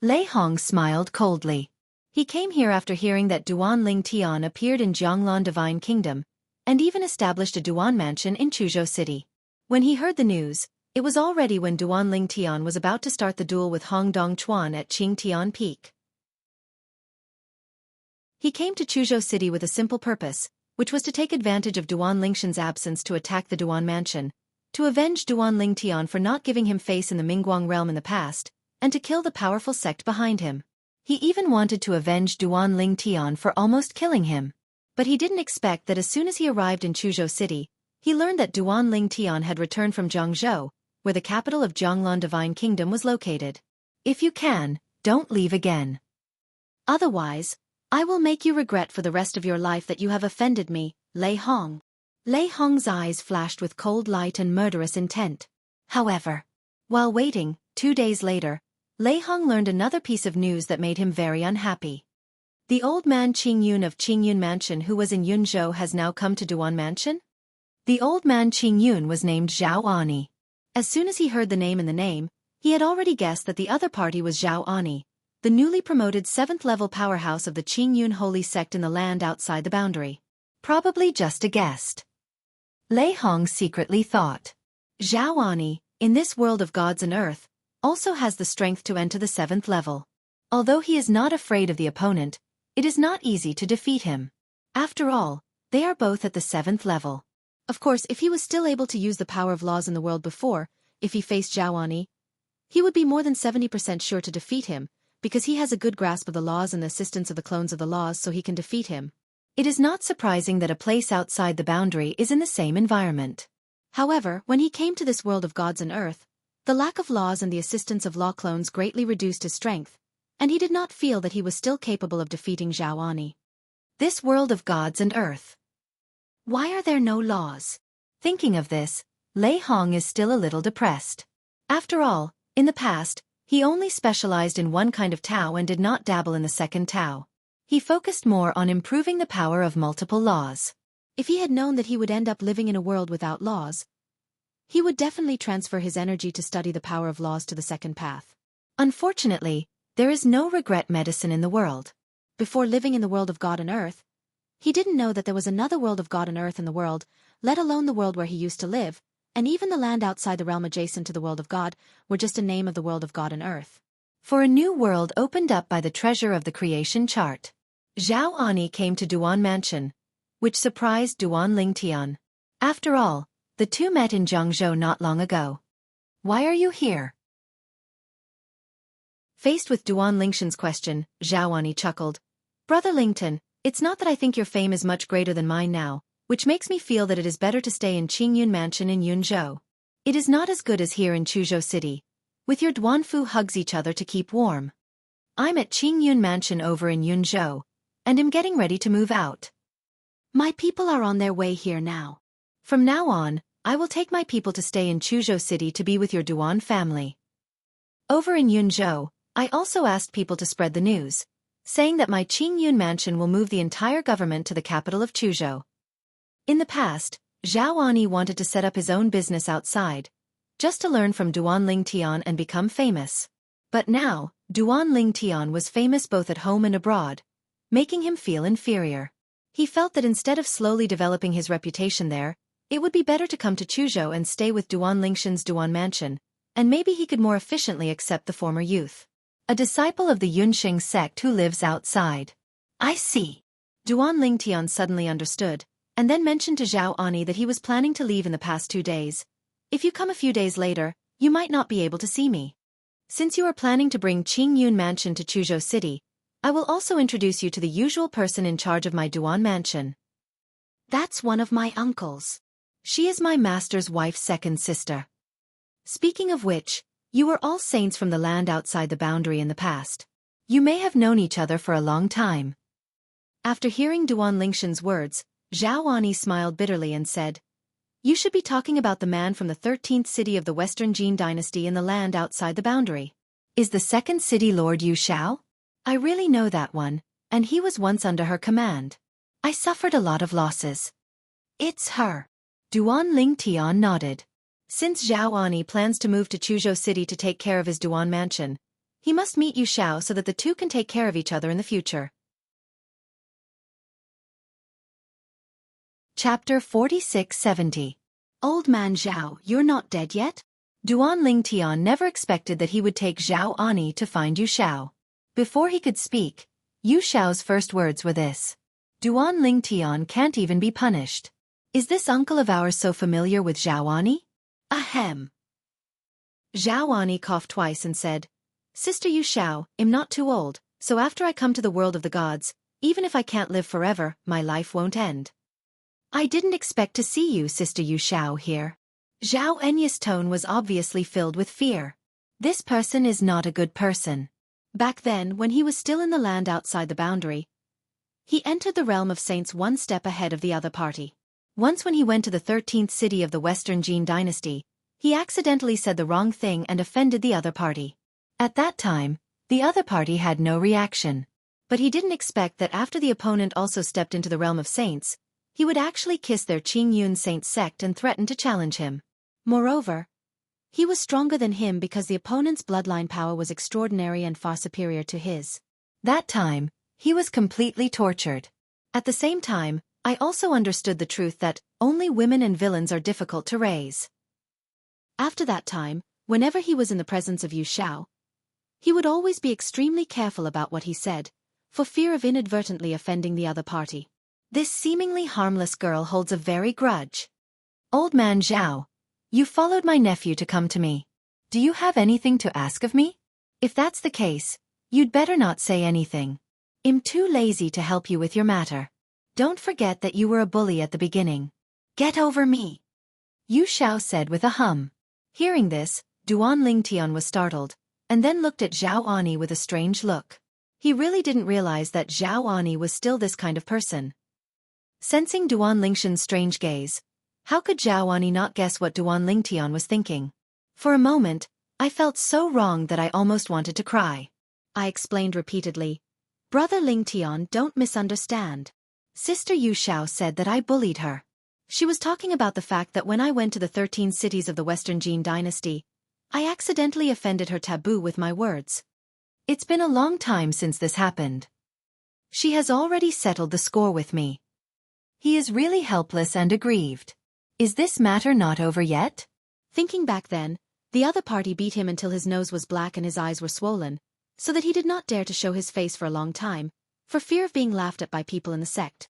Lei Hong smiled coldly. He came here after hearing that Duan Lingtian appeared in Jianghu Divine Kingdom, and even established a Duan mansion in Chuzhou City. When he heard the news, it was already when Duan Lingtian was about to start the duel with Hong Dongchuan at Qingtian Peak. He came to Chuzhou City with a simple purpose, which was to take advantage of Duan Lingtian's absence to attack the Duan mansion, to avenge Duan Lingtian for not giving him face in the Mingguang realm in the past, and to kill the powerful sect behind him. He even wanted to avenge Duan Lingtian for almost killing him. But he didn't expect that as soon as he arrived in Chuzhou City, he learned that Duan Lingtian had returned from Jianghu, where the capital of Jianghu Divine Kingdom was located. If you can, don't leave again. Otherwise, I will make you regret for the rest of your life that you have offended me, Lei Hong. Lei Hong's eyes flashed with cold light and murderous intent. However, while waiting, 2 days later, Lei Hong learned another piece of news that made him very unhappy. The old man Qingyun of Qingyun Mansion who was in Yunzhou has now come to Duan Mansion? The old man Qingyun was named Zhao Ani. As soon as he heard the name and the name, he had already guessed that the other party was Zhao Ani, the newly promoted 7th-level powerhouse of the Qingyun holy sect in the land outside the boundary. Probably just a guest. Lei Hong secretly thought. Zhao Ani, in this world of gods and earth, also has the strength to enter the 7th level. Although he is not afraid of the opponent, it is not easy to defeat him. After all, they are both at the 7th level. Of course, if he was still able to use the power of laws in the world before, if he faced Zhao Ani, he would be more than 70% sure to defeat him, because he has a good grasp of the laws and the assistance of the clones of the laws, so he can defeat him. It is not surprising that a place outside the boundary is in the same environment. However, when he came to this world of gods and earth, the lack of laws and the assistance of law clones greatly reduced his strength, and he did not feel that he was still capable of defeating Xianxia. This world of gods and earth. Why are there no laws? Thinking of this, Lei Hong is still a little depressed. After all, in the past, he only specialized in one kind of Tao and did not dabble in the second Tao. He focused more on improving the power of multiple laws. If he had known that he would end up living in a world without laws, he would definitely transfer his energy to study the power of laws to the second path. Unfortunately, there is no regret medicine in the world. Before living in the world of God and Earth, he didn't know that there was another world of God and Earth in the world, let alone the world where he used to live, and even the land outside the realm adjacent to the world of God were just a name of the world of God and Earth. For a new world opened up by the treasure of the creation chart. Zhao Ani came to Duan Mansion, which surprised Duan Lingtian. After all, the two met in Jianghu not long ago. Why are you here? Faced with Duan Lingtian's question, Zhao Ani chuckled. Brother Lingtian, it's not that I think your fame is much greater than mine now, which makes me feel that it is better to stay in Qingyun Mansion in Yunzhou. It is not as good as here in Chuzhou City, with your Duanfu hugs each other to keep warm. I'm at Qingyun Mansion over in Yunzhou, and am getting ready to move out. My people are on their way here now. From now on, I will take my people to stay in Chuzhou City to be with your Duan family. Over in Yunzhou, I also asked people to spread the news, saying that my Qingyun Mansion will move the entire government to the capital of Chuzhou. In the past, Zhao Ani wanted to set up his own business outside, just to learn from Duan Lingtian and become famous. But now, Duan Lingtian was famous both at home and abroad, making him feel inferior. He felt that instead of slowly developing his reputation there, it would be better to come to Chuzhou and stay with Duan Lingtian's Duan Mansion, and maybe he could more efficiently accept the former youth. A disciple of the Yunxing sect who lives outside. I see. Duan Lingtian suddenly understood, and then mentioned to Zhao Ani that he was planning to leave in the past 2 days. If you come a few days later, you might not be able to see me. Since you are planning to bring Qingyun Mansion to Chuzhou City, I will also introduce you to the usual person in charge of my Duan Mansion. That's one of my uncles. She is my master's wife's second sister. Speaking of which, you were all saints from the land outside the boundary in the past. You may have known each other for a long time. After hearing Duan Lingtian's words, Zhao Ani smiled bitterly and said, You should be talking about the man from the 13th city of the Western Jin dynasty in the land outside the boundary. Is the second city Lord Yu Shao? I really know that one, and he was once under her command. I suffered a lot of losses. It's her. Duan Lingtian nodded. Since Zhao Ani plans to move to Chuzhou City to take care of his Duan Mansion, he must meet Yu Shao so that the two can take care of each other in the future. Chapter 4670. Old man Zhao, you're not dead yet? Duan Lingtian never expected that he would take Zhao Ani to find Yu Shao. Before he could speak, Yu Shao's first words were this. Duan Lingtian can't even be punished. Is this uncle of ours so familiar with Zhao Ani? Ahem. Zhao Ani coughed twice and said, Sister Yu Shao, I'm not too old, so after I come to the world of the gods, even if I can't live forever, my life won't end. I didn't expect to see you, Sister Yu Shao, here. Zhao Enya's tone was obviously filled with fear. This person is not a good person. Back then, when he was still in the land outside the boundary, he entered the realm of saints one step ahead of the other party. Once when he went to the 13th city of the Western Jin dynasty, he accidentally said the wrong thing and offended the other party. At that time, the other party had no reaction. But he didn't expect that after the opponent also stepped into the realm of saints, he would actually kiss their Qingyun saint sect and threaten to challenge him. Moreover, he was stronger than him because the opponent's bloodline power was extraordinary and far superior to his. That time, he was completely tortured. At the same time, I also understood the truth that only women and villains are difficult to raise. After that time, whenever he was in the presence of Yu Shao, he would always be extremely careful about what he said, for fear of inadvertently offending the other party. This seemingly harmless girl holds a very grudge. Old man Zhao, you followed my nephew to come to me. Do you have anything to ask of me? If that's the case, you'd better not say anything. I'm too lazy to help you with your matter. Don't forget that you were a bully at the beginning. Get over me, Yu Xiao said with a hum. Hearing this, Duan Lingtian was startled, and then looked at Zhao Ani with a strange look. He really didn't realize that Zhao Ani was still this kind of person. Sensing Duan Lingshan's strange gaze, how could Zhao Ani not guess what Duan Lingtian was thinking? For a moment, I felt so wrong that I almost wanted to cry. I explained repeatedly. Brother Lingtian, don't misunderstand. Sister Yu Xiao said that I bullied her. She was talking about the fact that when I went to the 13 cities of the Western Jin dynasty, I accidentally offended her taboo with my words. It's been a long time since this happened. She has already settled the score with me. He is really helpless and aggrieved. Is this matter not over yet? Thinking back then, the other party beat him until his nose was black and his eyes were swollen, so that he did not dare to show his face for a long time, for fear of being laughed at by people in the sect.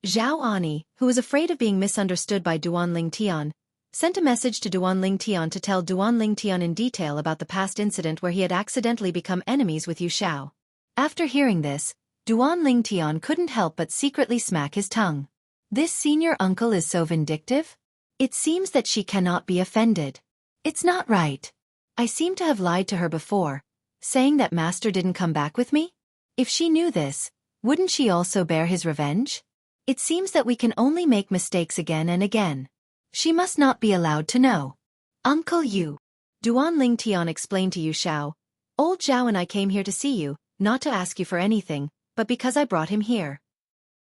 Zhao Ani, who was afraid of being misunderstood by Duan Lingtian, sent a message to Duan Lingtian to tell Duan Lingtian in detail about the past incident where he had accidentally become enemies with Yu Xiao. After hearing this, Duan Lingtian couldn't help but secretly smack his tongue. This senior uncle is so vindictive? It seems that she cannot be offended. It's not right. I seem to have lied to her before, saying that Master didn't come back with me? If she knew this, wouldn't she also bear his revenge? It seems that we can only make mistakes again and again. She must not be allowed to know. Uncle Yu. Duan Lingtian explained to Yu Xiao. Old Zhao and I came here to see you, not to ask you for anything, but because I brought him here.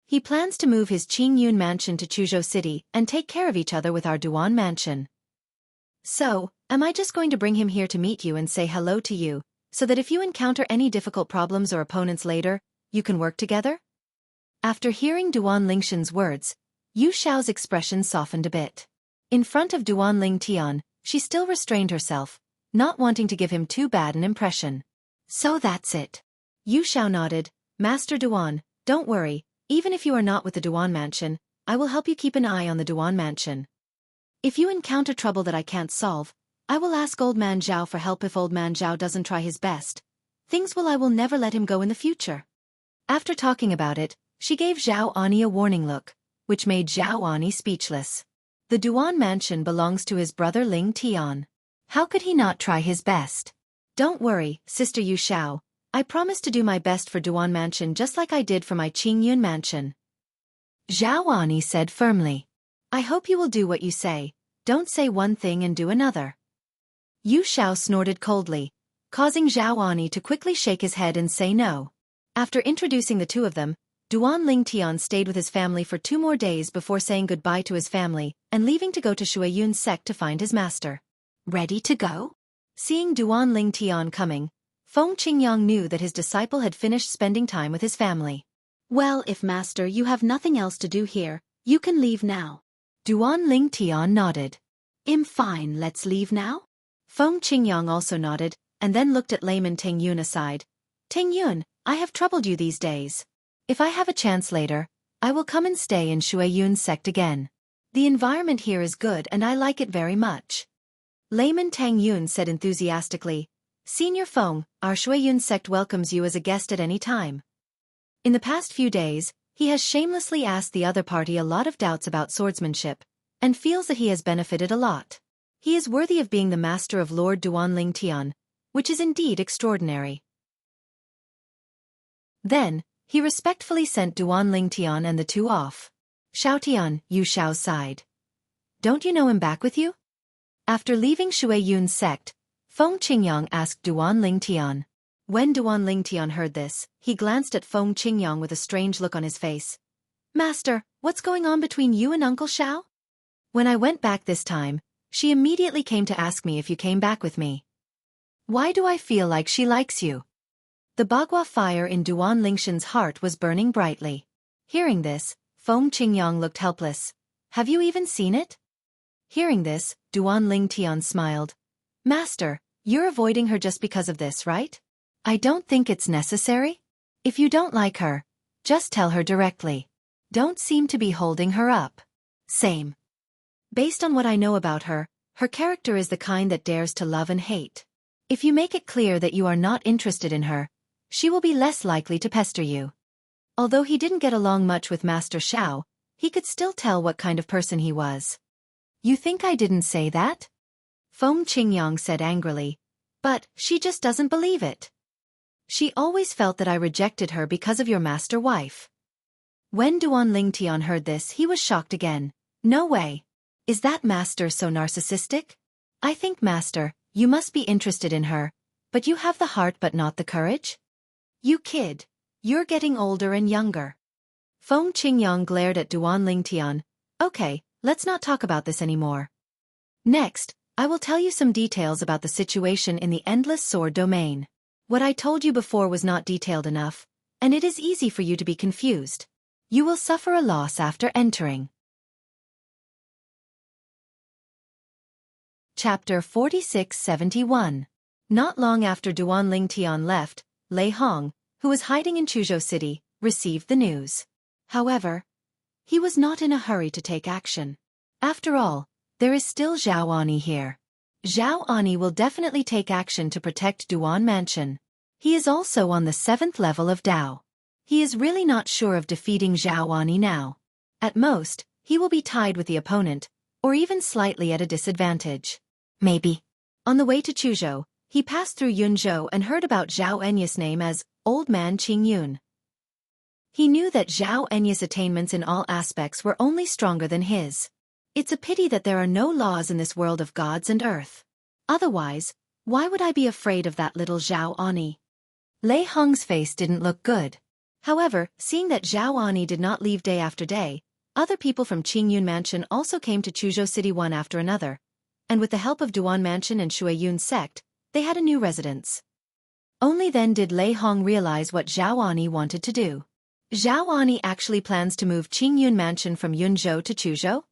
He plans to move his Qingyun mansion to Chuzhou City and take care of each other with our Duan mansion. So, am I just going to bring him here to meet you and say hello to you, so that if you encounter any difficult problems or opponents later, you can work together? After hearing Duan Lingshan's words, Yu Xiao's expression softened a bit. In front of Duan Lingtian, she still restrained herself, not wanting to give him too bad an impression. So that's it. Yu Xiao nodded. Master Duan, don't worry, even if you are not with the Duan mansion, I will help you keep an eye on the Duan mansion. If you encounter trouble that I can't solve, I will ask Old Man Zhao for help if Old Man Zhao doesn't try his best. I will never let him go in the future. After talking about it, she gave Zhao Ani a warning look, which made Zhao Ani speechless. The Duan mansion belongs to his brother Ling Tian. How could he not try his best? Don't worry, Sister Yu Xiao. I promise to do my best for Duan mansion just like I did for my Qingyun mansion. Zhao Ani said firmly. I hope you will do what you say. Don't say one thing and do another. Yu Xiao snorted coldly, causing Zhao Ani to quickly shake his head and say no. After introducing the two of them, Duan Lingtian stayed with his family for 2 more days before saying goodbye to his family and leaving to go to Shuiyun's sect to find his master. Ready to go? Seeing Duan Lingtian coming, Feng Qingyang knew that his disciple had finished spending time with his family. Well, if master you have nothing else to do here, you can leave now. Duan Lingtian nodded. Fine, let's leave now? Feng Qingyang also nodded, and then looked at layman Tengyun aside. Tengyun, I have troubled you these days. If I have a chance later, I will come and stay in Shuiyun's sect again. The environment here is good and I like it very much. Layman Tengyun said enthusiastically. Senior Feng, our Shuiyun sect welcomes you as a guest at any time. In the past few days, he has shamelessly asked the other party a lot of doubts about swordsmanship, and feels that he has benefited a lot. He is worthy of being the master of Lord Duan Lingtian, which is indeed extraordinary. Then, he respectfully sent Duan Lingtian and the two off. Xiaotian, Yu Xiao's side. Don't you know him back with you? After leaving Shuiyun's sect, Feng Qingyang asked Duan Lingtian. When Duan Lingtian heard this, he glanced at Feng Qingyang with a strange look on his face. Master, what's going on between you and Uncle Xiao? When I went back this time, she immediately came to ask me if you came back with me. Why do I feel like she likes you? The Bagua fire in Duan Lingshan's heart was burning brightly. Hearing this, Feng Qingyang looked helpless. Have you even seen it? Hearing this, Duan Lingtian smiled. Master, you're avoiding her just because of this, right? I don't think it's necessary. If you don't like her, just tell her directly. Don't seem to be holding her up. Same. Based on what I know about her, Her character is the kind that dares to love and hate. If you make it clear that you are not interested in her, she will be less likely to pester you. Although he didn't get along much with Master Xiao, he could still tell what kind of person he was. You think I didn't say that? Feng Qingyang said angrily. But she just doesn't believe it. She always felt that I rejected her because of your master wife. When Duan Lingtian heard this, he was shocked again. No way. Is that master so narcissistic? I think, master, you must be interested in her, but you have the heart but not the courage? You kid. You're getting older and younger. Feng Qingyang glared at Duan Lingtian. Okay, let's not talk about this anymore. Next, I will tell you some details about the situation in the Endless Sword domain. What I told you before was not detailed enough, and it is easy for you to be confused. You will suffer a loss after entering. Chapter 4671. Not long after Duan Lingtian left, Lei Hong, who was hiding in Chuzhou City, received the news. However, he was not in a hurry to take action. After all, there is still Zhao Ani here. Zhao Ani will definitely take action to protect Duan Mansion. He is also on the 7th level of Dao. He is really not sure of defeating Zhao Ani now. At most, he will be tied with the opponent, or even slightly at a disadvantage. Maybe. On the way to Chuzhou, he passed through Yunzhou and heard about Zhao Enya's name as Old Man Qing Yun. He knew that Zhao Enya's attainments in all aspects were only stronger than his. It's a pity that there are no laws in this world of gods and earth. Otherwise, why would I be afraid of that little Zhao Ani? Lei Hong's face didn't look good. However, seeing that Zhao Ani did not leave day after day, other people from Qingyun Mansion also came to Chuzhou City one after another, and with the help of Duan Mansion and Shuiyun sect, they had a new residence. Only then did Lei Hong realize what Zhao Ani wanted to do. Zhao Ani actually plans to move Qingyun Mansion from Yunzhou to Chuzhou?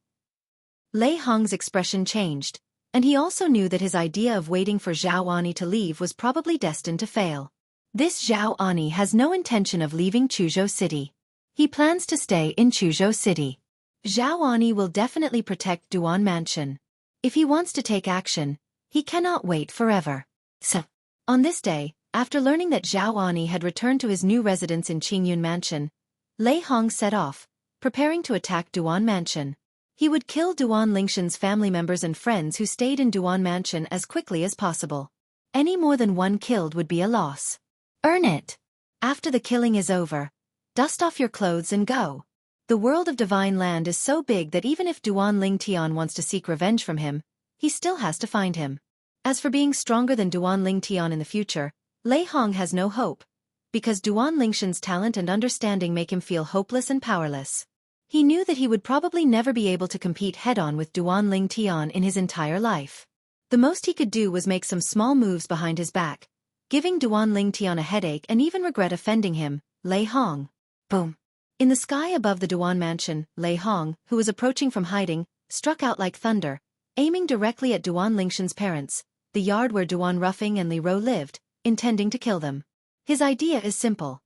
Lei Hong's expression changed, and he also knew that his idea of waiting for Zhao Ani to leave was probably destined to fail. This Zhao Ani has no intention of leaving Chuzhou City. He plans to stay in Chuzhou City. Zhao Ani will definitely protect Duan Mansion. If he wants to take action, he cannot wait forever. So, on this day, after learning that Zhao Ani had returned to his new residence in Qingyun Mansion, Lei Hong set off, preparing to attack Duan Mansion. He would kill Duan Lingshan's family members and friends who stayed in Duan Mansion as quickly as possible. Any more than one killed would be a loss. Earn it. After the killing is over, dust off your clothes and go. The world of Divine Land is so big that even if Duan Lingtian wants to seek revenge from him, he still has to find him. As for being stronger than Duan Lingtian in the future, Lei Hong has no hope, because Duan Lingshan's talent and understanding make him feel hopeless and powerless. He knew that he would probably never be able to compete head-on with Duan Lingtian in his entire life. The most he could do was make some small moves behind his back, giving Duan Lingtian a headache and even regret offending him. Lei Hong. Boom. In the sky above the Duan Mansion, Lei Hong, who was approaching from hiding, struck out like thunder, aiming directly at Duan Lingshan's parents, the yard where Duan Ruffing and Li Ro lived, intending to kill them. His idea is simple.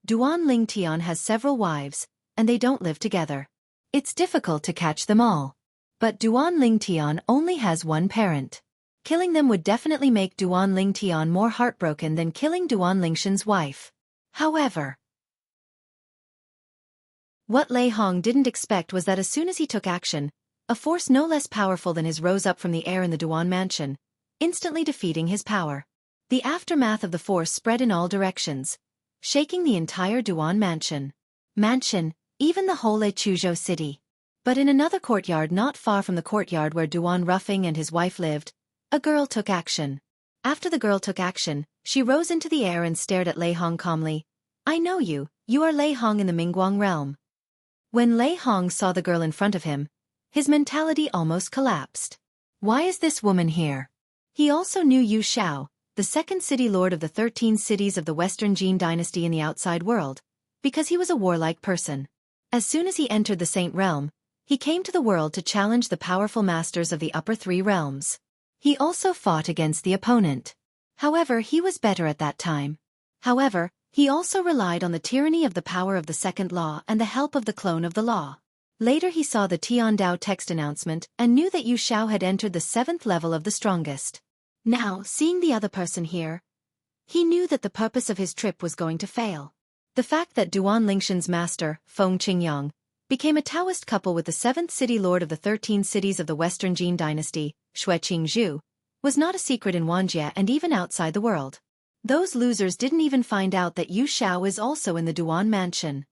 Duan Lingtian has several wives, and they don't live together. It's difficult to catch them all. But Duan Lingtian only has one parent. Killing them would definitely make Duan Lingtian more heartbroken than killing Duan Lingshan's wife. However, what Lei Hong didn't expect was that as soon as he took action, a force no less powerful than his rose up from the air in the Duan Mansion, instantly defeating his power. The aftermath of the force spread in all directions, shaking the entire Duan Mansion. Even the whole Chuzhou City. But in another courtyard not far from the courtyard where Duan Ruffing and his wife lived, a girl took action. After the girl took action, she rose into the air and stared at Lei Hong calmly. I know you, you are Lei Hong in the Mingguang realm. When Lei Hong saw the girl in front of him, his mentality almost collapsed. Why is this woman here? He also knew Yu Xiao, the second city lord of the 13 cities of the Western Jin dynasty in the outside world, because he was a warlike person. As soon as he entered the Saint Realm, he came to the world to challenge the powerful masters of the upper 3 realms. He also fought against the opponent. However, he was better at that time. However, he also relied on the tyranny of the power of the second law and the help of the clone of the law. Later he saw the Tiandao text announcement and knew that Yu Xiao had entered the 7th level of the strongest. Now, seeing the other person here, he knew that the purpose of his trip was going to fail. The fact that Duan Lingshan's master, Feng Qingyang, became a Taoist couple with the 7th city lord of the 13 cities of the Western Jin dynasty, Shui Qingzhu, was not a secret in Wanjie and even outside the world. Those losers didn't even find out that Yu Xiao is also in the Duan mansion.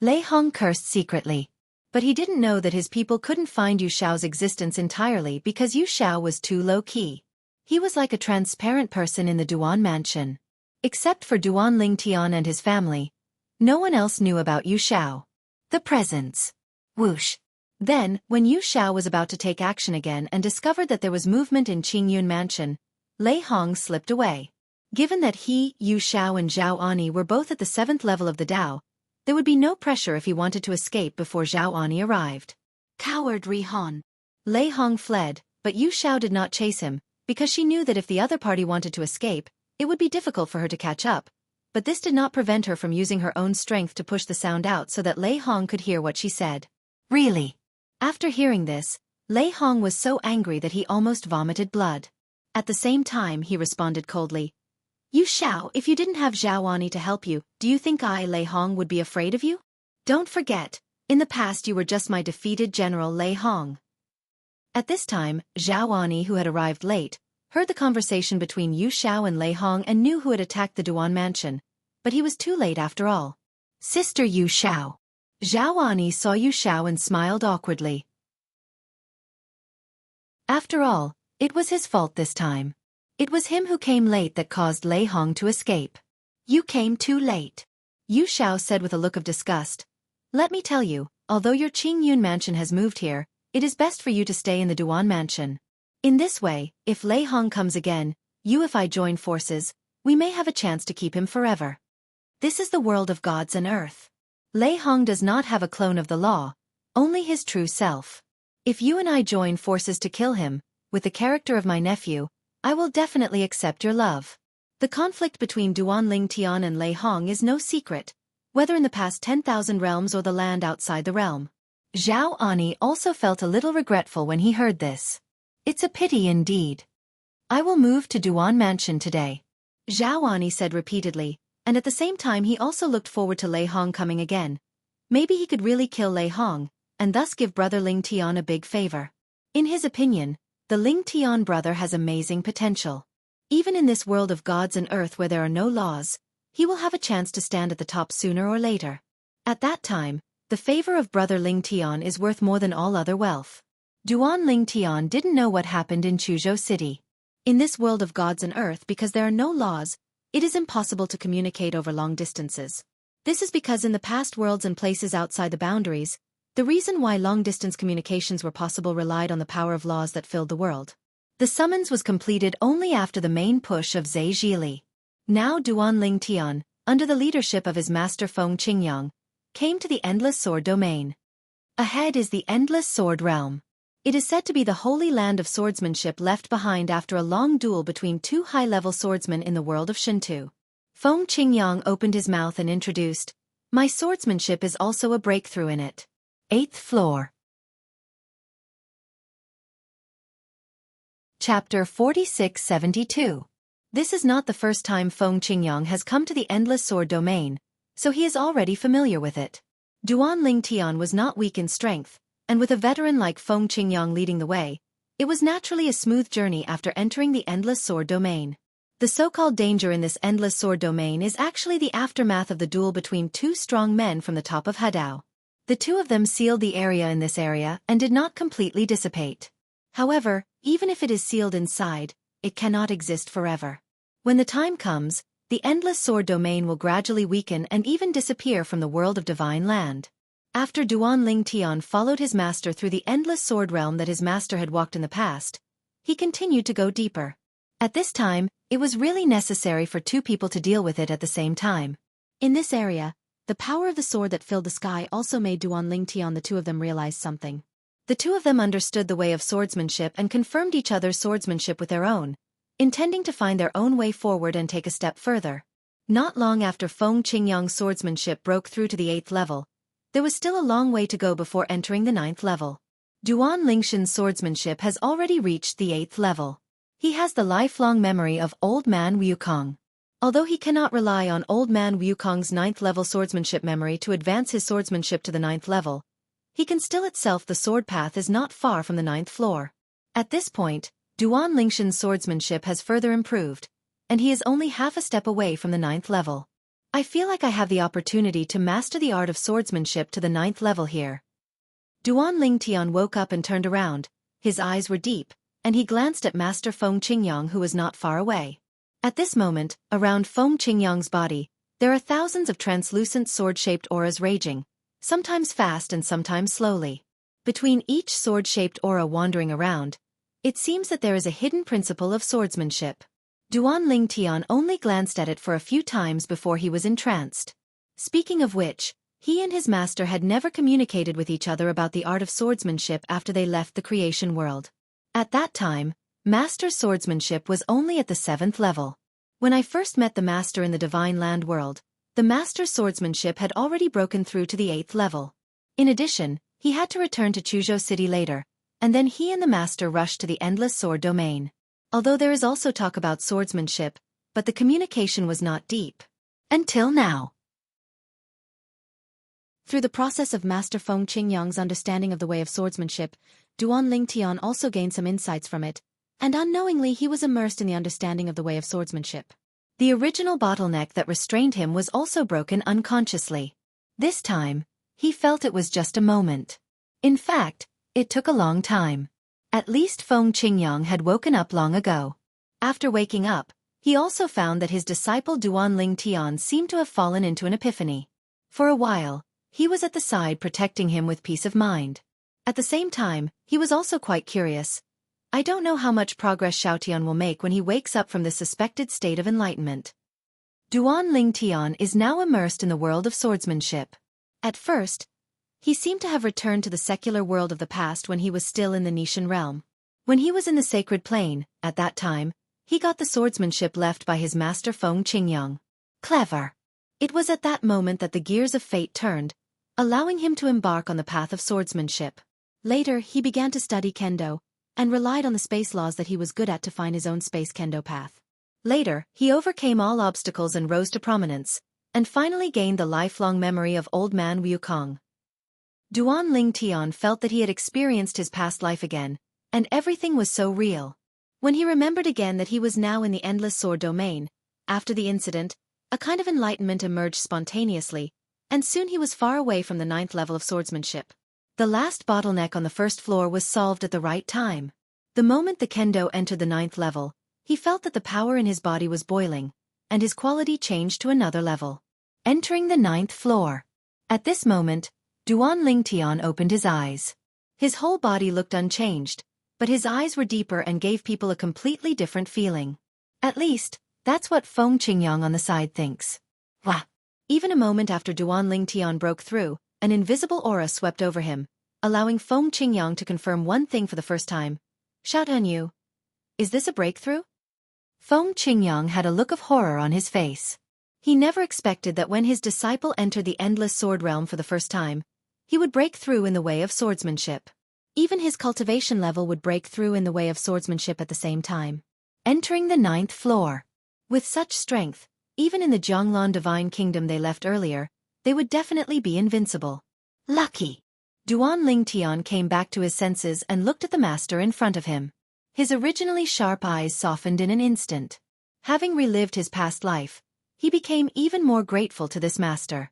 Lei Hong cursed secretly. But he didn't know that his people couldn't find Yu Xiao's existence entirely because Yu Xiao was too low-key. He was like a transparent person in the Duan mansion. Except for Duan Lingtian and his family, no one else knew about Yu Xiao. The presence. Whoosh. Then, when Yu Xiao was about to take action again and discovered that there was movement in Qingyun mansion, Lei Hong slipped away. Given that he, Yu Xiao and Zhao Ani were both at the 7th level of the Dao, there would be no pressure if he wanted to escape before Zhao Ani arrived. Coward Rihan. Lei Hong fled, but Yu Xiao did not chase him, because she knew that if the other party wanted to escape, it would be difficult for her to catch up. But this did not prevent her from using her own strength to push the sound out so that Lei Hong could hear what she said. Really? After hearing this, Lei Hong was so angry that he almost vomited blood. At the same time, he responded coldly. Yu Xiao, if you didn't have Zhao Ani to help you, do you think I, Lei Hong, would be afraid of you? Don't forget, in the past you were just my defeated general Lei Hong. At this time, Zhao Ani, who had arrived late, heard the conversation between Yu Xiao and Lei Hong and knew who had attacked the Duan mansion. But he was too late after all. Sister Yu Xiao. Zhao Ani saw Yu Xiao and smiled awkwardly. After all, it was his fault this time. It was him who came late that caused Lei Hong to escape. You came too late. Yu Xiao said with a look of disgust. Let me tell you, although your Qingyun mansion has moved here, it is best for you to stay in the Duan mansion. In this way, if Lei Hong comes again, if I join forces, we may have a chance to keep him forever. This is the world of gods and earth. Lei Hong does not have a clone of the law, only his true self. If you and I join forces to kill him, with the character of my nephew, I will definitely accept your love. The conflict between Duan Lingtian and Lei Hong is no secret, whether in the past 10,000 realms or the land outside the realm. Zhao Ani also felt a little regretful when he heard this. It's a pity indeed. I will move to Duan Mansion today. Zhao Ani said repeatedly, and at the same time he also looked forward to Lei Hong coming again. Maybe he could really kill Lei Hong, and thus give brother Lingtian a big favor. In his opinion, the Lingtian brother has amazing potential. Even in this world of gods and earth where there are no laws, he will have a chance to stand at the top sooner or later. At that time, the favor of brother Lingtian is worth more than all other wealth. Duan Lingtian didn't know what happened in Chuzhou City. In this world of gods and earth, because there are no laws, it is impossible to communicate over long distances. This is because in the past worlds and places outside the boundaries, the reason why long-distance communications were possible relied on the power of laws that filled the world. The summons was completed only after the main push of Zhe Zhili. Now Duan Lingtian, under the leadership of his master Feng Qingyang, came to the Endless Sword domain. Ahead is the Endless Sword realm. It is said to be the holy land of swordsmanship left behind after a long duel between two high-level swordsmen in the world of Shintu. Feng Qingyang opened his mouth and introduced, "My swordsmanship is also a breakthrough in it." 8th floor. Chapter 4672. This is not the first time Feng Qingyang has come to the Endless Sword domain, so he is already familiar with it. Duan Lingtian was not weak in strength, and with a veteran like Feng Qingyang leading the way, it was naturally a smooth journey after entering the Endless Sword domain. The so-called danger in this Endless Sword domain is actually the aftermath of the duel between two strong men from the top of Hadao. The two of them sealed the area in this area and did not completely dissipate. However, even if it is sealed inside, it cannot exist forever. When the time comes, the Endless Sword domain will gradually weaken and even disappear from the world of Divine Land. After Duan Lingtian followed his master through the Endless Sword realm that his master had walked in the past, he continued to go deeper. At this time, it was really necessary for two people to deal with it at the same time. In this area, the power of the sword that filled the sky also made Duan Lingtian the two of them realize something. The two of them understood the way of swordsmanship and confirmed each other's swordsmanship with their own, intending to find their own way forward and take a step further. Not long after Feng Qingyang's swordsmanship broke through to the 8th level, there was still a long way to go before entering the 9th level. Duan Lingshan's swordsmanship has already reached the 8th level. He has the lifelong memory of Old Man Wukong. Although he cannot rely on Old Man Wukong's 9th level swordsmanship memory to advance his swordsmanship to the 9th level, he can still itself. The sword path is not far from the 9th floor. At this point, Duan Lingshan's swordsmanship has further improved, and he is only half a step away from the 9th level. I feel like I have the opportunity to master the art of swordsmanship to the 9th level here. Duan Lingtian woke up and turned around. His eyes were deep, and he glanced at Master Feng Qingyang, who was not far away. At this moment, around Feng Qingyang's body, there are thousands of translucent sword-shaped auras raging, sometimes fast and sometimes slowly. Between each sword-shaped aura wandering around, it seems that there is a hidden principle of swordsmanship. Duan Lingtian only glanced at it for a few times before he was entranced. Speaking of which, he and his master had never communicated with each other about the art of swordsmanship after they left the creation world. At that time, Master's swordsmanship was only at the 7th level. When I first met the Master in the Divine Land world, the Master's swordsmanship had already broken through to the 8th level. In addition, he had to return to Chuzhou City later, and then he and the Master rushed to the Endless Sword domain. Although there is also talk about swordsmanship, but the communication was not deep. Until now. Through the process of Master Feng Qingyang's understanding of the way of swordsmanship, Duan Lingtian also gained some insights from it, and unknowingly he was immersed in the understanding of the way of swordsmanship. The original bottleneck that restrained him was also broken unconsciously. This time, he felt it was just a moment. In fact, it took a long time. At least Feng Qingyang had woken up long ago. After waking up, he also found that his disciple Duan Lingtian seemed to have fallen into an epiphany. For a while, he was at the side protecting him with peace of mind. At the same time, he was also quite curious. I don't know how much progress Xiaotian will make when he wakes up from this suspected state of enlightenment. Duan Lingtian is now immersed in the world of swordsmanship. At first, he seemed to have returned to the secular world of the past when he was still in the Nishan realm. When he was in the sacred plane, at that time, he got the swordsmanship left by his master Feng Qingyang. Clever. It was at that moment that the gears of fate turned, allowing him to embark on the path of swordsmanship. Later, he began to study kendo, and relied on the space laws that he was good at to find his own space kendo path. Later, he overcame all obstacles and rose to prominence, and finally gained the lifelong memory of Old Man Wukong. Duan Lingtian felt that he had experienced his past life again, and everything was so real. When he remembered again that he was now in the Endless Sword domain, after the incident, a kind of enlightenment emerged spontaneously, and soon he was far away from the 9th level of swordsmanship. The last bottleneck on the 1st floor was solved at the right time. The moment the kendo entered the 9th level, he felt that the power in his body was boiling, and his quality changed to another level. Entering the 9th floor. At this moment, Duan Lingtian opened his eyes. His whole body looked unchanged, but his eyes were deeper and gave people a completely different feeling. At least, that's what Feng Qingyang on the side thinks. Wah! Even a moment after Duan Lingtian broke through, an invisible aura swept over him, allowing Feng Qingyang to confirm one thing for the first time. Xiaotian, is this a breakthrough? Feng Qingyang had a look of horror on his face. He never expected that when his disciple entered the Endless Sword realm for the first time, he would break through in the way of swordsmanship. Even his cultivation level would break through in the way of swordsmanship at the same time. Entering the 9th floor. With such strength, even in the Jianghu Divine Kingdom they left earlier, they would definitely be invincible. Lucky! Duan Lingtian came back to his senses and looked at the master in front of him. His originally sharp eyes softened in an instant. Having relived his past life, he became even more grateful to this master.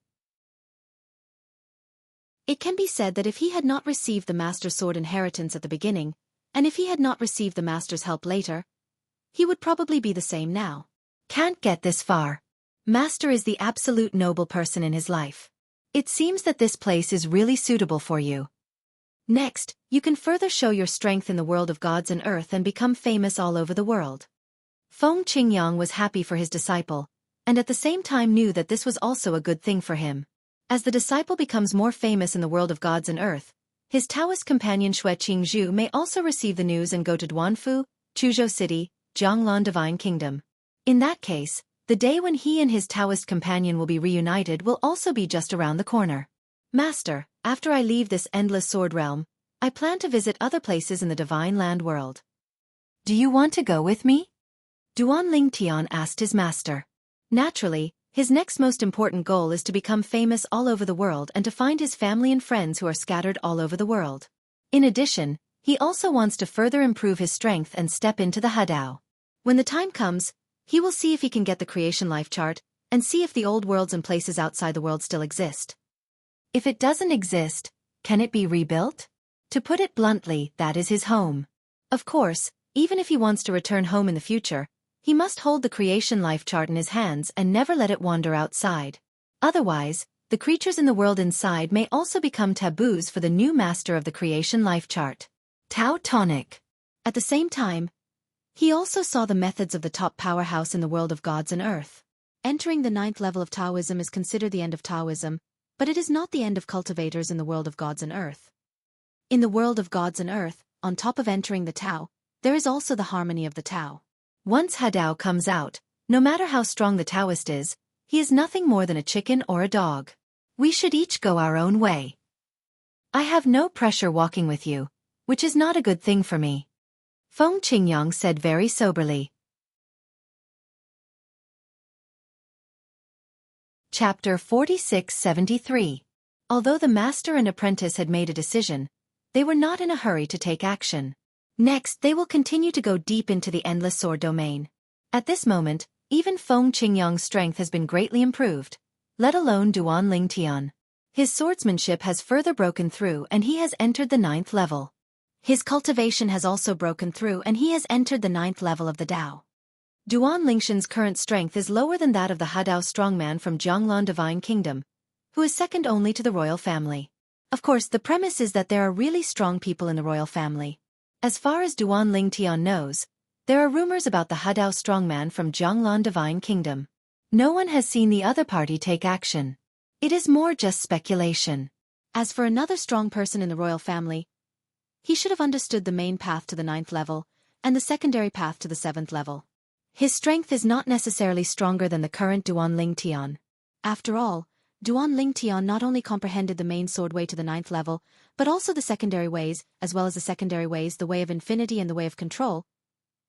It can be said that if he had not received the master's sword inheritance at the beginning, and if he had not received the master's help later, he would probably be the same now. Can't get this far. Master is the absolute noble person in his life. It seems that this place is really suitable for you. Next, you can further show your strength in the world of gods and earth and become famous all over the world. Feng Qingyang was happy for his disciple, and at the same time knew that this was also a good thing for him. As the disciple becomes more famous in the world of gods and earth, his Taoist companion Xue Qingzhu may also receive the news and go to Duanfu, Chuzhou City, Jianghu Divine Kingdom. In that case, the day when he and his Taoist companion will be reunited will also be just around the corner. Master, after I leave this endless sword realm, I plan to visit other places in the divine land world. Do you want to go with me? Duan Tian asked his master. Naturally, his next most important goal is to become famous all over the world and to find his family and friends who are scattered all over the world. In addition, he also wants to further improve his strength and step into the Hadao. When the time comes, he will see if he can get the creation life chart and see if the old worlds and places outside the world still exist. If it doesn't exist, can it be rebuilt? To put it bluntly, that is his home. Of course, even if he wants to return home in the future, he must hold the creation life chart in his hands and never let it wander outside. Otherwise, the creatures in the world inside may also become taboos for the new master of the creation life chart. Tao Tonic. At the same time, he also saw the methods of the top powerhouse in the world of gods and earth. Entering the 9th level of Taoism is considered the end of Taoism, but it is not the end of cultivators in the world of gods and earth. In the world of gods and earth, on top of entering the Tao, there is also the harmony of the Tao. Once Hadao comes out, no matter how strong the Taoist is, he is nothing more than a chicken or a dog. We should each go our own way. I have no pressure walking with you, which is not a good thing for me. Feng Qingyang said very soberly. Chapter 4673. Although the master and apprentice had made a decision, they were not in a hurry to take action. Next, they will continue to go deep into the endless sword domain. At this moment, even Feng Qingyang's strength has been greatly improved, let alone Duan Tian. His swordsmanship has further broken through and he has entered the 9th level. His cultivation has also broken through and he has entered the 9th level of the Dao. Duan Lingshan's current strength is lower than that of the Hadao strongman from Jianghu Divine Kingdom, who is second only to the royal family. Of course, the premise is that there are really strong people in the royal family. As far as Duan Tian knows, there are rumors about the Hadao strongman from Jianghu Divine Kingdom. No one has seen the other party take action. It is more just speculation. As for another strong person in the royal family, he should have understood the main path to the 9th level, and the secondary path to the 7th level. His strength is not necessarily stronger than the current Duan Tian. After all, Duan Tian not only comprehended the main sword way to the 9th level, but also the secondary ways, as well as the secondary ways, the way of infinity and the way of control.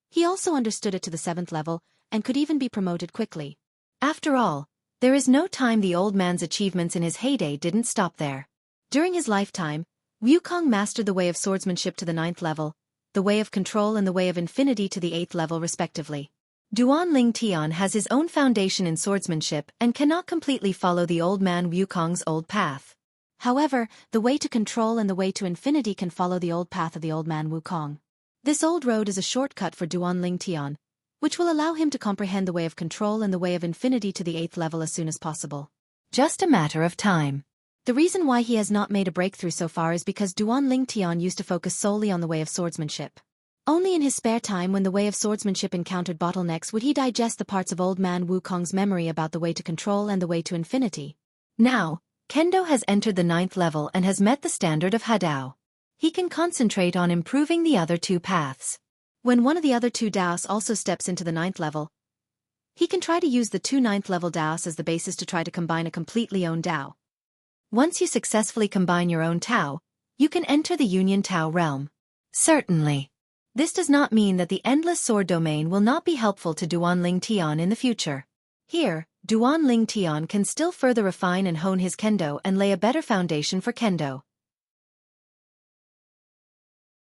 He also understood it to the 7th level, and could even be promoted quickly. After all, there is no time the old man's achievements in his heyday didn't stop there. During his lifetime, Wukong mastered the way of swordsmanship to the 9th level, the way of control and the way of infinity to the 8th level respectively. Duan Tian has his own foundation in swordsmanship and cannot completely follow the old man Wukong's old path. However, the way to control and the way to infinity can follow the old path of the old man Wukong. This old road is a shortcut for Duan Tian, which will allow him to comprehend the way of control and the way of infinity to the 8th level as soon as possible. Just a matter of time. The reason why he has not made a breakthrough so far is because Duan Tian used to focus solely on the way of swordsmanship. Only in his spare time when the way of swordsmanship encountered bottlenecks would he digest the parts of old man Wukong's memory about the way to control and the way to infinity. Now, Kendo has entered the 9th level and has met the standard of Hadao. He can concentrate on improving the other two paths. When one of the other two Daos also steps into the 9th level, he can try to use the two 9th level Daos as the basis to try to combine a completely own Dao. Once you successfully combine your own Tao, you can enter the Union Tao realm. Certainly. This does not mean that the endless sword domain will not be helpful to Duan Tian in the future. Here, Duan Tian can still further refine and hone his kendo and lay a better foundation for kendo.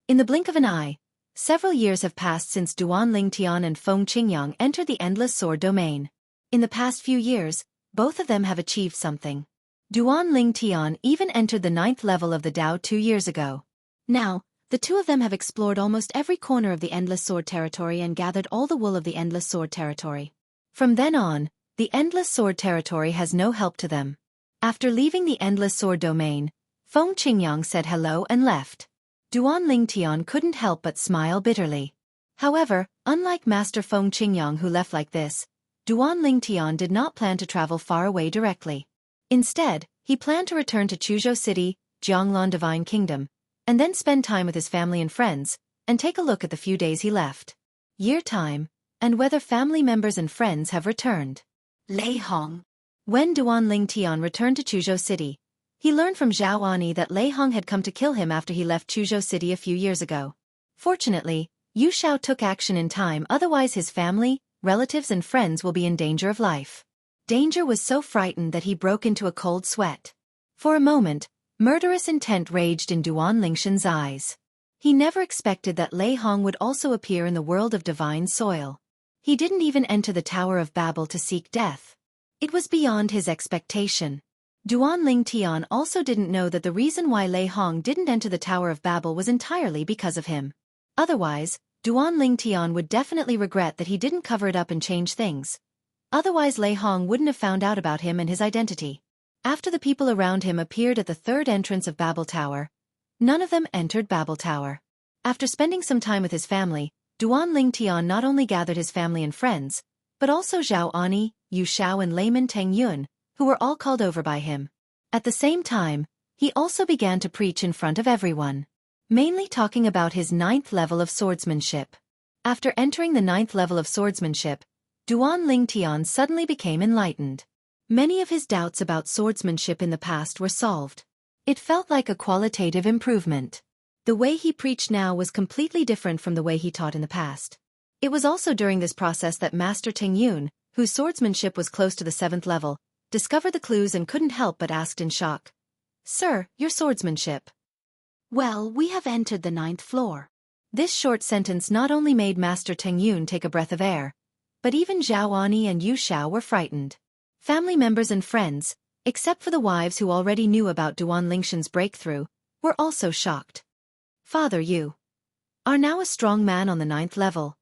In the blink of an eye, several years have passed since Duan Tian and Feng Qingyang entered the endless sword domain. In the past few years, both of them have achieved something. Duan Tian even entered the 9th level of the Dao 2 years ago. Now, the two of them have explored almost every corner of the Endless Sword territory and gathered all the wool of the Endless Sword territory. From then on, the Endless Sword territory has no help to them. After leaving the Endless Sword domain, Feng Qingyang said hello and left. Duan Tian couldn't help but smile bitterly. However, unlike Master Feng Qingyang who left like this, Duan Tian did not plan to travel far away directly. Instead, he planned to return to Chuzhou City, Jianghu Divine Kingdom, and then spend time with his family and friends, and take a look at the few days he left. Year time, and whether family members and friends have returned. Lei Hong. When Duan Tian returned to Chuzhou City, He learned from Zhao Ani that Lei Hong had come to kill him after he left Chuzhou City a few years ago. Fortunately, Yu Xiao took action in time, otherwise his family, relatives and friends will be in danger of life. Danger was so frightened that he broke into a cold sweat. For a moment, murderous intent raged in Duan Lingshan's eyes. He never expected that Lei Hong would also appear in the world of divine soil. He didn't even enter the Tower of Babel to seek death. It was beyond his expectation. Duan Lingtian also didn't know that the reason why Lei Hong didn't enter the Tower of Babel was entirely because of him. Otherwise, Duan Lingtian would definitely regret that he didn't cover it up and change things. Otherwise Lei Hong wouldn't have found out about him and his identity. After the people around him appeared at the third entrance of Babel Tower, none of them entered Babel Tower. After spending some time with his family, Duan Lingtian not only gathered his family and friends, but also Zhao Ani, Yu Xiao and Layman Teng Yun, who were all called over by him. At the same time, he also began to preach in front of everyone, mainly talking about his 9th level of swordsmanship. After entering the 9th level of swordsmanship, Duan Lingtian suddenly became enlightened. Many of his doubts about swordsmanship in the past were solved. It felt like a qualitative improvement. The way he preached now was completely different from the way he taught in the past. It was also during this process that Master Teng Yun, whose swordsmanship was close to the 7th level, discovered the clues and couldn't help but asked in shock, "Sir, your swordsmanship." "Well, we have entered the 9th floor." This short sentence not only made Master Teng Yun take a breath of air, but even Zhao Ani and Yu Xiao were frightened. Family members and friends, except for the wives who already knew about Duan Lingshan's breakthrough, were also shocked. "Father, you are now a strong man on the 9th level."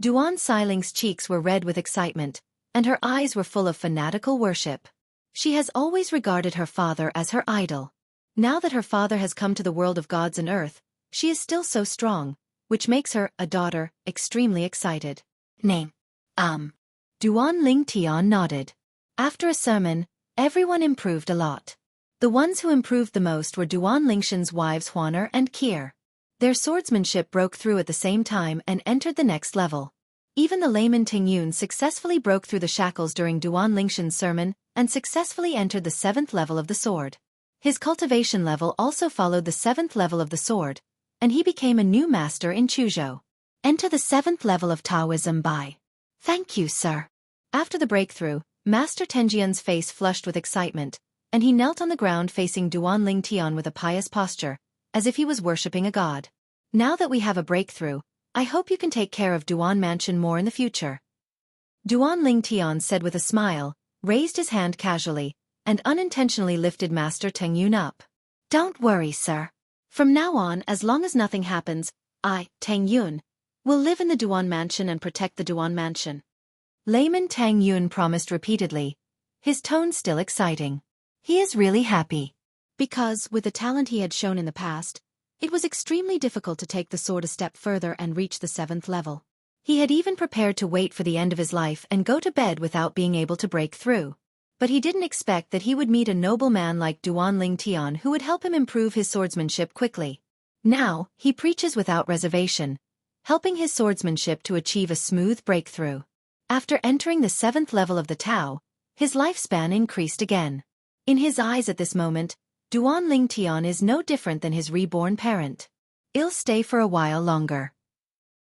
Duan Siling's cheeks were red with excitement, and her eyes were full of fanatical worship. She has always regarded her father as her idol. Now that her father has come to the world of gods and earth, she is still so strong, which makes her, a daughter, extremely excited. "Name. Duan Lingtian nodded. After a sermon, everyone improved a lot. The ones who improved the most were Duan Lingshan's wives Huaner and Kier. Their swordsmanship broke through at the same time and entered the next level. Even the layman Ting Yun successfully broke through the shackles during Duan Lingshan's sermon and successfully entered the 7th level of the sword. His cultivation level also followed the 7th level of the sword, and he became a new master in Chuzhou. "Enter the 7th level of Taoism by." "Thank you, sir." After the breakthrough, Master Tenjian's face flushed with excitement, and he knelt on the ground facing Duan Lingtian with a pious posture, as if he was worshipping a god. "Now that we have a breakthrough, I hope you can take care of Duan Mansion more in the future." Duan Lingtian said with a smile, raised his hand casually, and unintentionally lifted Master Teng Yun up. "Don't worry, sir. From now on, as long as nothing happens, I, Teng Yun, will live in the Duan Mansion and protect the Duan Mansion." Layman Teng Yun promised repeatedly, his tone still exciting. He is really happy. Because, with the talent he had shown in the past, it was extremely difficult to take the sword a step further and reach the 7th level. He had even prepared to wait for the end of his life and go to bed without being able to break through. But he didn't expect that he would meet a noble man like Duan Lingtian who would help him improve his swordsmanship quickly. Now, he preaches without reservation, helping his swordsmanship to achieve a smooth breakthrough. After entering the 7th level of the Tao, his lifespan increased again. In his eyes at this moment, Duan Lingtian is no different than his reborn parent. He'll stay for a while longer.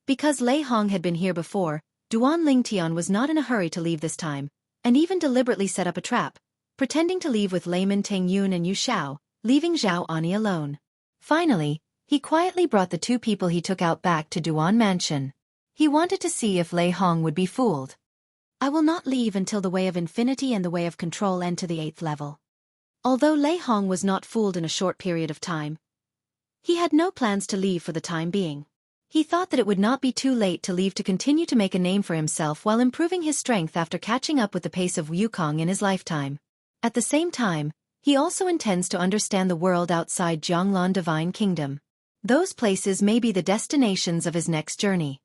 Because Lei Hong had been here before, Duan Lingtian was not in a hurry to leave this time, and even deliberately set up a trap, pretending to leave with Layman Teng Yun and Yu Xiao, leaving Zhao Ani alone. Finally, he quietly brought the 2 people he took out back to Duan Mansion. He wanted to see if Lei Hong would be fooled. "I will not leave until the Way of Infinity and the Way of Control enter the 8th level." Although Lei Hong was not fooled in a short period of time, he had no plans to leave for the time being. He thought that it would not be too late to leave to continue to make a name for himself while improving his strength after catching up with the pace of Wukong in his lifetime. At the same time, he also intends to understand the world outside Jianglan Divine Kingdom. Those places may be the destinations of his next journey.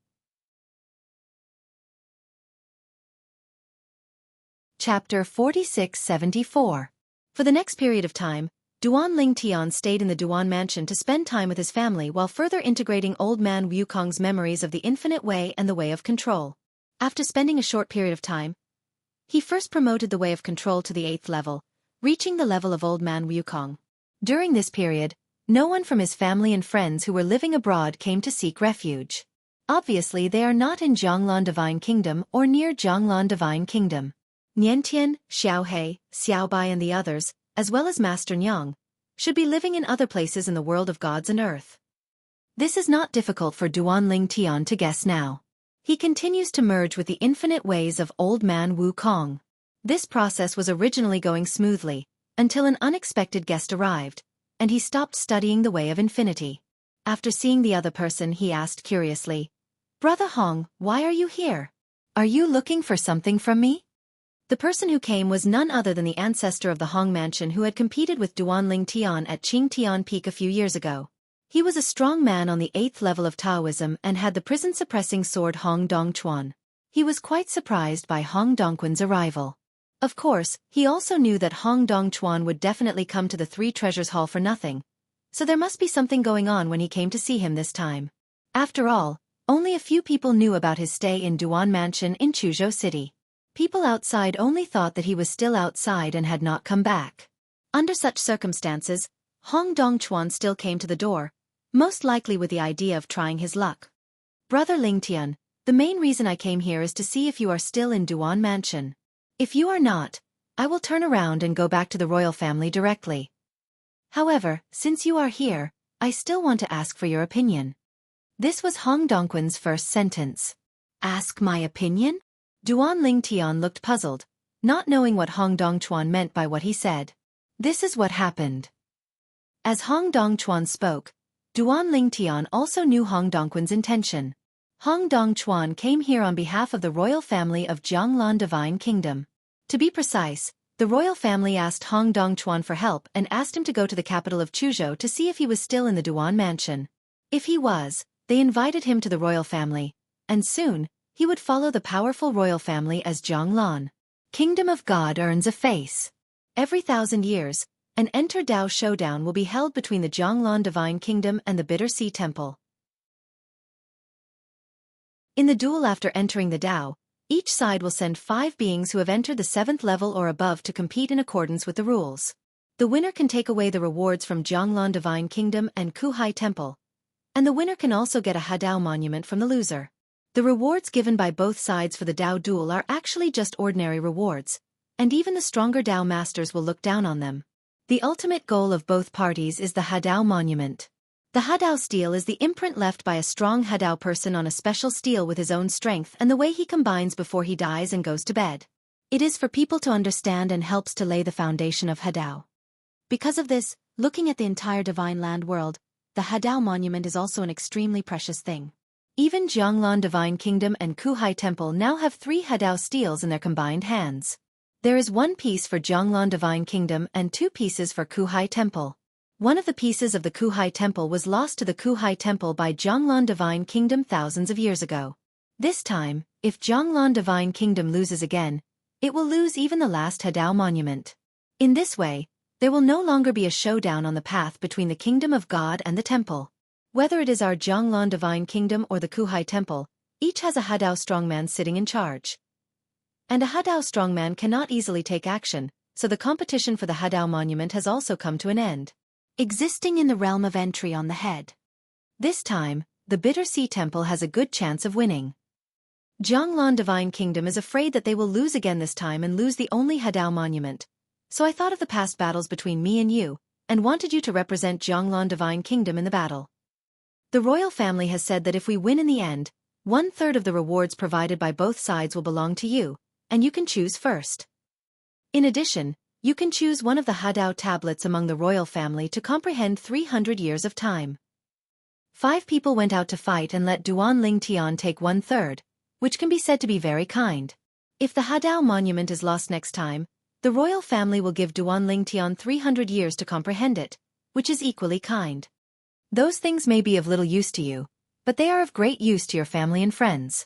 Chapter 46-74. For the next period of time, Duan Lingtian stayed in the Duan Mansion to spend time with his family while further integrating old man Wukong's memories of the Infinite Way and the Way of Control. After spending a short period of time, He first promoted the way of control to the 8th level, reaching the level of Old Man Wukong. During this period, no one from his family and friends who were living abroad came to seek refuge. Obviously they are not in Zhonglan Divine Kingdom or near Zhonglan Divine Kingdom. Niantian, Xiaohe, Xiaobai and the others, as well as Master Nyang, should be living in other places in the world of gods and earth. This is not difficult for Duanling Tian to guess now. He continues to merge with the infinite ways of Old Man Wukong. This process was originally going smoothly, until an unexpected guest arrived, and he stopped studying the way of infinity. After seeing the other person, he asked curiously, "Brother Hong, why are you here? Are you looking for something from me?" The person who came was none other than the ancestor of the Hong mansion who had competed with Duanling Tian at Qingtian Peak a few years ago. He was a strong man on the 8th level of Taoism and had the prison-suppressing sword Hong Dongquan. He was quite surprised by Hong Dongquan's arrival. Of course, he also knew that Hong Dongquan would definitely come to the Three Treasures Hall for nothing, so there must be something going on when he came to see him this time. After all, only a few people knew about his stay in Duan Mansion in Chuzhou City. People outside only thought that he was still outside and had not come back. Under such circumstances, Hong Dongquan still came to the door, most likely with the idea of trying his luck. "Brother Lingtian, the main reason I came here is to see if you are still in Duan Mansion. If you are not, I will turn around and go back to the royal family directly. However, since you are here, I still want to ask for your opinion." This was Hong Dongquan's first sentence. Ask my opinion? Duan Lingtian looked puzzled, not knowing what Hong Dongquan meant by what he said. This is what happened. As Hong Dongquan spoke, Duan Lingtian also knew Hong Dongquan's intention. Hong Dongquan came here on behalf of the royal family of Zhonglan Divine Kingdom. To be precise, the royal family asked Hong Dongquan for help and asked him to go to the capital of Chuzhou to see if he was still in the Duan Mansion. If he was, they invited him to the royal family, and soon, he would follow the powerful royal family as Zhonglan. Kingdom of God earns a face. Every 1,000 years, an Enter Dao showdown will be held between the Zhonglan Divine Kingdom and the Bitter Sea Temple. In the duel after entering the Dao, each side will send 5 beings who have entered the 7th level or above to compete in accordance with the rules. The winner can take away the rewards from Zhonglan Divine Kingdom and Kuhai Temple, and the winner can also get a Hadao monument from the loser. The rewards given by both sides for the Dao duel are actually just ordinary rewards, and even the stronger Dao masters will look down on them. The ultimate goal of both parties is the Hadao monument. The Hadao steel is the imprint left by a strong Hadao person on a special steel with his own strength and the way he combines before he dies and goes to bed. It is for people to understand and helps to lay the foundation of Hadao. Because of this, looking at the entire Divine Land world, the Hadao monument is also an extremely precious thing. Even Zhonglan Divine Kingdom and Kuhai Temple now have 3 Hadao steels in their combined hands. There is 1 piece for Zhonglan Divine Kingdom and 2 pieces for Kuhai Temple. One of the pieces of the Kuhai Temple was lost to the Kuhai Temple by Zhonglan Divine Kingdom thousands of years ago. This time, if Zhonglan Divine Kingdom loses again, it will lose even the last Hadao monument. In this way, there will no longer be a showdown on the path between the Kingdom of God and the Temple. Whether it is our Zhonglan Divine Kingdom or the Kuhai Temple, each has a Hadao strongman sitting in charge. And a Hadao strongman cannot easily take action, so the competition for the Hadao monument has also come to an end. Existing in the realm of entry on the head. This time, the Bitter Sea Temple has a good chance of winning. Zhonglan Divine Kingdom is afraid that they will lose again this time and lose the only Hadao monument. So I thought of the past battles between me and you, and wanted you to represent Zhonglan Divine Kingdom in the battle. The royal family has said that if we win in the end, 1/3 of the rewards provided by both sides will belong to you, and you can choose first. In addition, you can choose one of the Hadao tablets among the royal family to comprehend 300 years of time. 5 people went out to fight and let Duan Lingtian take 1/3, which can be said to be very kind. If the Hadao monument is lost next time, the royal family will give Duan Lingtian 300 years to comprehend it, which is equally kind. Those things may be of little use to you, but they are of great use to your family and friends.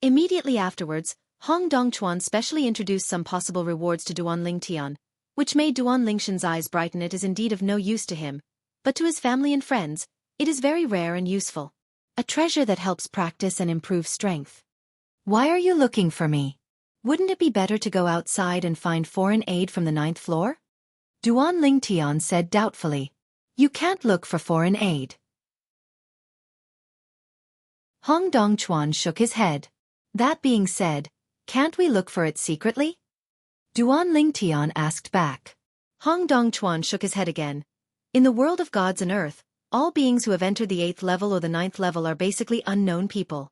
Immediately afterwards, Hong Dongquan specially introduced some possible rewards to Duan Lingtian, which made Duan Lingshan's eyes brighten. It is indeed of no use to him, but to his family and friends, it is very rare and useful. A treasure that helps practice and improve strength. Why are you looking for me? Wouldn't it be better to go outside and find foreign aid from the 9th floor? Duan Lingtian said doubtfully. You can't look for foreign aid. Hong Dongchuan shook his head. That being said, can't we look for it secretly? Duan Lingtian asked back. Hong Dongchuan shook his head again. In the world of gods and earth, all beings who have entered the 8th level or the 9th level are basically unknown people.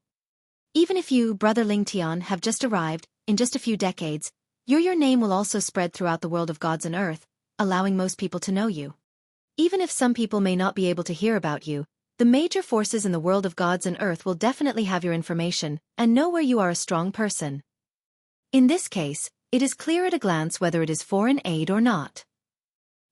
Even if you, Brother Lingtian, have just arrived, in just a few decades, your name will also spread throughout the world of gods and earth, allowing most people to know you. Even if some people may not be able to hear about you, the major forces in the world of gods and earth will definitely have your information and know where you are a strong person. In this case, it is clear at a glance whether it is foreign aid or not.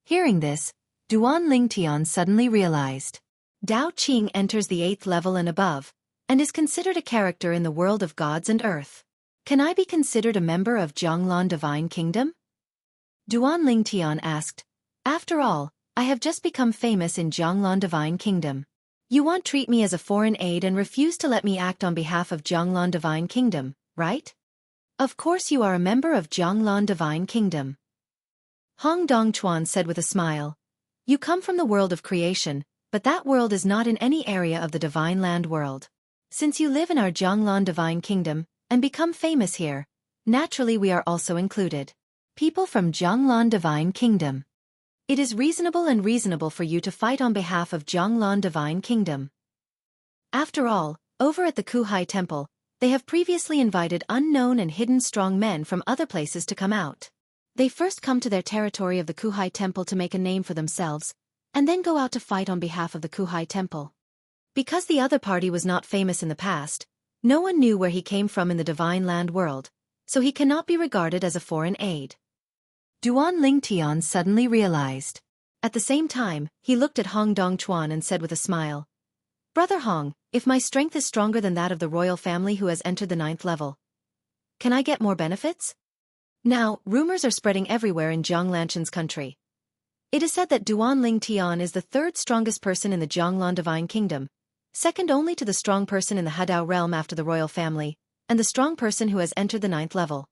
Hearing this, Duan Lingtian suddenly realized. Dao Qing enters the 8th level and above, and is considered a character in the world of gods and earth. Can I be considered a member of Jianglan Divine Kingdom? Duan Lingtian asked. After all, I have just become famous in Jianglan Divine Kingdom. You won't treat me as a foreign aid and refuse to let me act on behalf of Jianglan Divine Kingdom, right? Of course you are a member of Jianglan Divine Kingdom. Hong Dongchuan said with a smile. You come from the world of creation, but that world is not in any area of the Divine Land world. Since you live in our Jianglan Divine Kingdom, and become famous here, naturally we are also included. People from Jianglan Divine Kingdom. It is reasonable for you to fight on behalf of Jianglan Divine Kingdom. After all, over at the Kuhai Temple, they have previously invited unknown and hidden strong men from other places to come out. They first come to their territory of the Kuhai Temple to make a name for themselves, and then go out to fight on behalf of the Kuhai Temple. Because the other party was not famous in the past, no one knew where he came from in the Divine Land world, so he cannot be regarded as a foreign aid. Duan Lingtian suddenly realized. At the same time, he looked at Hong Dongchuan and said with a smile, Brother Hong, if my strength is stronger than that of the royal family who has entered the 9th level, can I get more benefits? Now, rumors are spreading everywhere in Jianglanshan's country. It is said that Duan Lingtian is the 3rd strongest person in the Jianglan Divine Kingdom, second only to the strong person in the Hadao realm after the royal family, and the strong person who has entered the 9th level.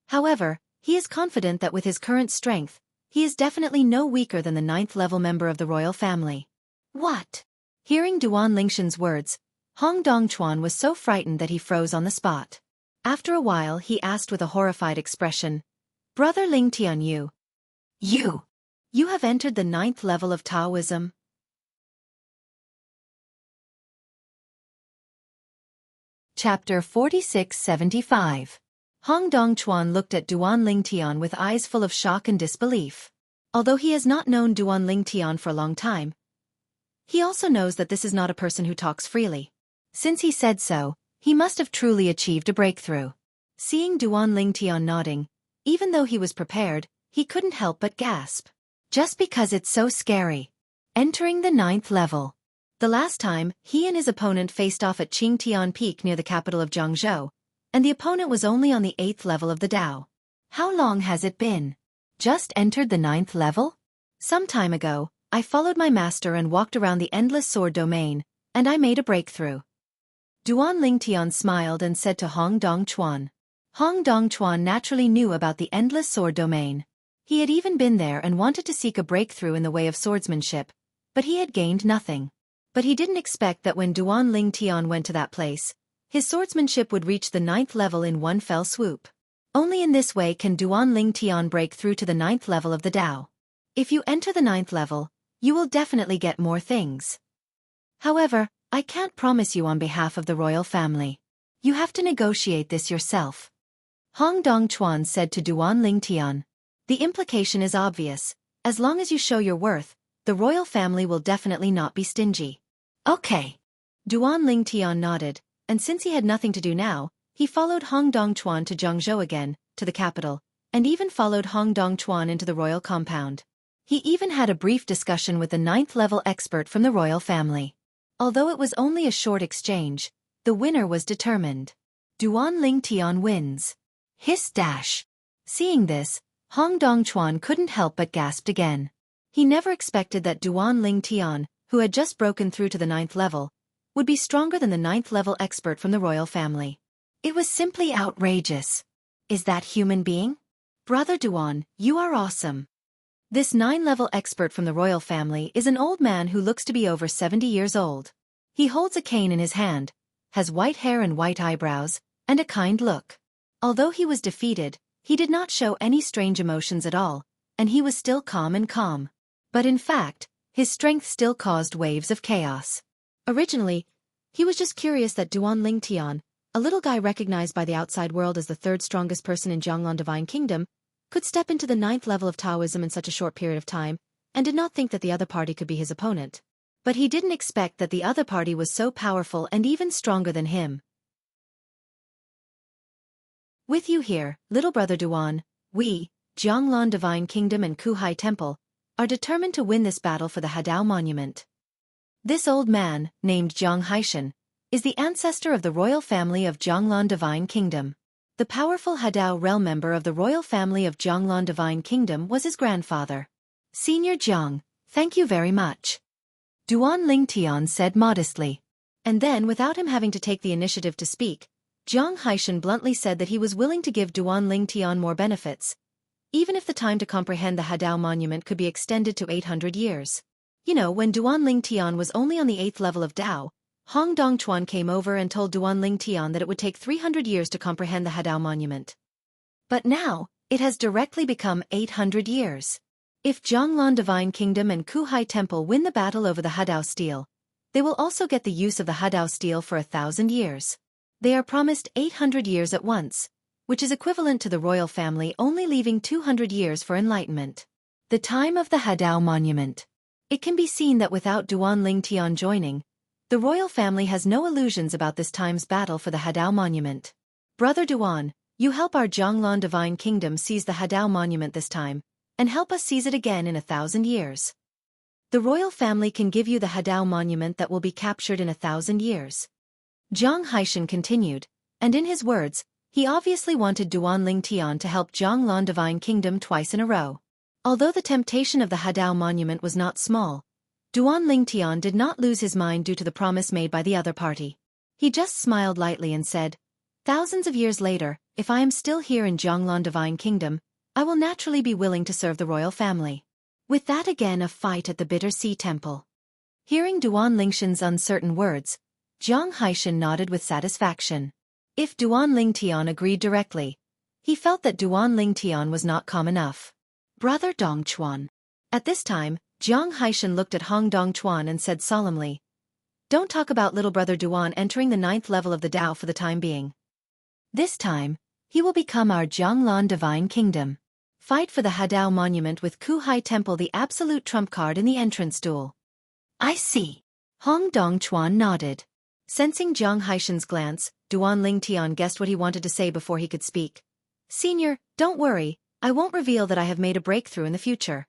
However, he is confident that with his current strength, he is definitely no weaker than the 9th level member of the royal family. What? Hearing Duan Lingshan's words, Hong Dongchuan was so frightened that he froze on the spot. After a while he asked with a horrified expression, Brother Lingtian, you have entered the 9th level of Taoism? Chapter 4675. Hong Dongchuan looked at Duan Lingtian with eyes full of shock and disbelief. Although he has not known Duan Lingtian for a long time, he also knows that this is not a person who talks freely. Since he said so, he must have truly achieved a breakthrough. Seeing Duan Lingtian nodding, even though he was prepared, he couldn't help but gasp. Just because it's so scary. Entering the 9th level. The last time, he and his opponent faced off at Qingtian Peak near the capital of Jianghu, and the opponent was only on the 8th level of the Dao. How long has it been? Just entered the 9th level? Some time ago, I followed my master and walked around the endless sword domain, and I made a breakthrough. Duan Lingtian smiled and said to Hong Dongchuan. Hong Dongchuan naturally knew about the endless sword domain. He had even been there and wanted to seek a breakthrough in the way of swordsmanship, but he had gained nothing. But he didn't expect that when Duan Lingtian went to that place, his swordsmanship would reach the 9th level in one fell swoop. Only in this way can Duan Lingtian break through to the 9th level of the Dao. If you enter the 9th level, you will definitely get more things. However, I can't promise you on behalf of the royal family. You have to negotiate this yourself. Hong Dongchuan said to Duan Lingtian. The implication is obvious. As long as you show your worth, the royal family will definitely not be stingy. Okay. Duan Lingtian nodded, and since he had nothing to do now, he followed Hong Dongchuan to Jianghu again, to the capital, and even followed Hong Dongchuan into the royal compound. He even had a brief discussion with the 9th level expert from the royal family. Although it was only a short exchange, the winner was determined. Duan Lingtian wins. Hiss dash. Seeing this, Hong Dongchuan couldn't help but gasp again. He never expected that Duan Lingtian, who had just broken through to the 9th level, would be stronger than the 9th level expert from the royal family. It was simply outrageous. Is that human being? Brother Duan, you are awesome. This 9-level expert from the royal family is an old man who looks to be over 70 years old. He holds a cane in his hand, has white hair and white eyebrows, and a kind look. Although he was defeated, he did not show any strange emotions at all, and he was still calm. But in fact, his strength still caused waves of chaos. Originally, he was just curious that Duan Lingtian, a little guy recognized by the outside world as the third strongest person in Jianglan Divine Kingdom, could step into the 9th level of Taoism in such a short period of time, and did not think that the other party could be his opponent. But he didn't expect that the other party was so powerful and even stronger than him. With you here, little brother Duan, we, Jianglan Divine Kingdom and Kuhai Temple, are determined to win this battle for the Hadao Monument. This old man, named Xianxia, is the ancestor of the royal family of Jianglan Divine Kingdom. The powerful Hadao realm member of the royal family of Jianglan Divine Kingdom was his grandfather. Senior Jiang, thank you very much. Duan Lingtian said modestly. And then, without him having to take the initiative to speak, Jiang Haishan bluntly said that he was willing to give Duan Lingtian more benefits, even if the time to comprehend the Hadao monument could be extended to 800 years. You know, when Duan Lingtian was only on the 8th level of Dao, Hong Dongchuan came over and told Duan Lingtian that it would take 300 years to comprehend the Hadao monument. But now, it has directly become 800 years. If Jianglan Divine Kingdom and Kuhai Temple win the battle over the Hadao steel, they will also get the use of the Hadao steel for 1,000 years. They are promised 800 years at once, which is equivalent to the royal family only leaving 200 years for enlightenment. The time of the Hadao monument. It can be seen that without Duan Lingtian joining, the royal family has no illusions about this time's battle for the Hadao monument. Brother Duan, you help our Jianglan Divine Kingdom seize the Hadao monument this time, and help us seize it again in 1,000 years. The royal family can give you the Hadao monument that will be captured in 1,000 years. Jiang Haishan continued, and in his words, he obviously wanted Duan Lingtian to help Jianglan Divine Kingdom twice in a row. Although the temptation of the Hadao monument was not small, Duan Lingtian did not lose his mind due to the promise made by the other party. He just smiled lightly and said, "Thousands of years later, if I am still here in Jianglan Divine Kingdom, I will naturally be willing to serve the royal family." With that again a fight at the Bitter Sea Temple. Hearing Duan Lingshan's uncertain words, Jiang Haishan nodded with satisfaction. If Duan Lingtian agreed directly, he felt that Duan Lingtian was not calm enough. Brother Dongchuan. At this time, Jiang Haishan looked at Hong Dongchuan and said solemnly, "Don't talk about little brother Duan entering the 9th level of the Dao for the time being. This time, he will become our Jianglan Divine Kingdom. Fight for the Hadao monument with Kuhai Temple, the absolute trump card in the entrance duel." "I see." Hong Dongchuan nodded. Sensing Jiang Haishan's glance, Duan Lingtian guessed what he wanted to say before he could speak. "Senior, don't worry, I won't reveal that I have made a breakthrough in the future."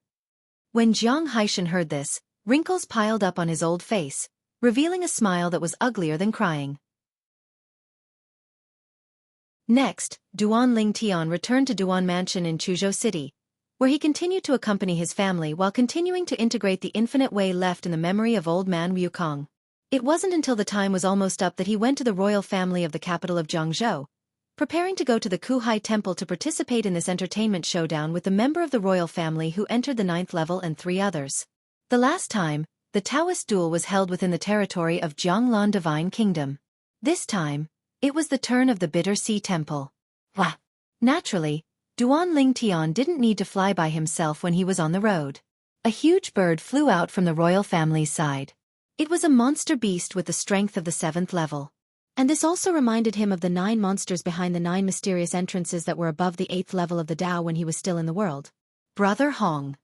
When Jiang Haishan heard this, wrinkles piled up on his old face, revealing a smile that was uglier than crying. Next, Duan Lingtian returned to Duan Mansion in Chuzhou City, where he continued to accompany his family while continuing to integrate the infinite way left in the memory of old man Wukong. It wasn't until the time was almost up that he went to the royal family of the capital of Jianghu, preparing to go to the Kuhai Temple to participate in this entertainment showdown with the member of the royal family who entered the 9th level and 3 others. The last time, the Taoist duel was held within the territory of Jianglan Divine Kingdom. This time, it was the turn of the Bitter Sea Temple. Wah! Naturally, Duan Lingtian didn't need to fly by himself when he was on the road. A huge bird flew out from the royal family's side. It was a monster beast with the strength of the 7th level. And this also reminded him of the 9 monsters behind the 9 mysterious entrances that were above the 8th level of the Dao when he was still in the world. Brother Hong.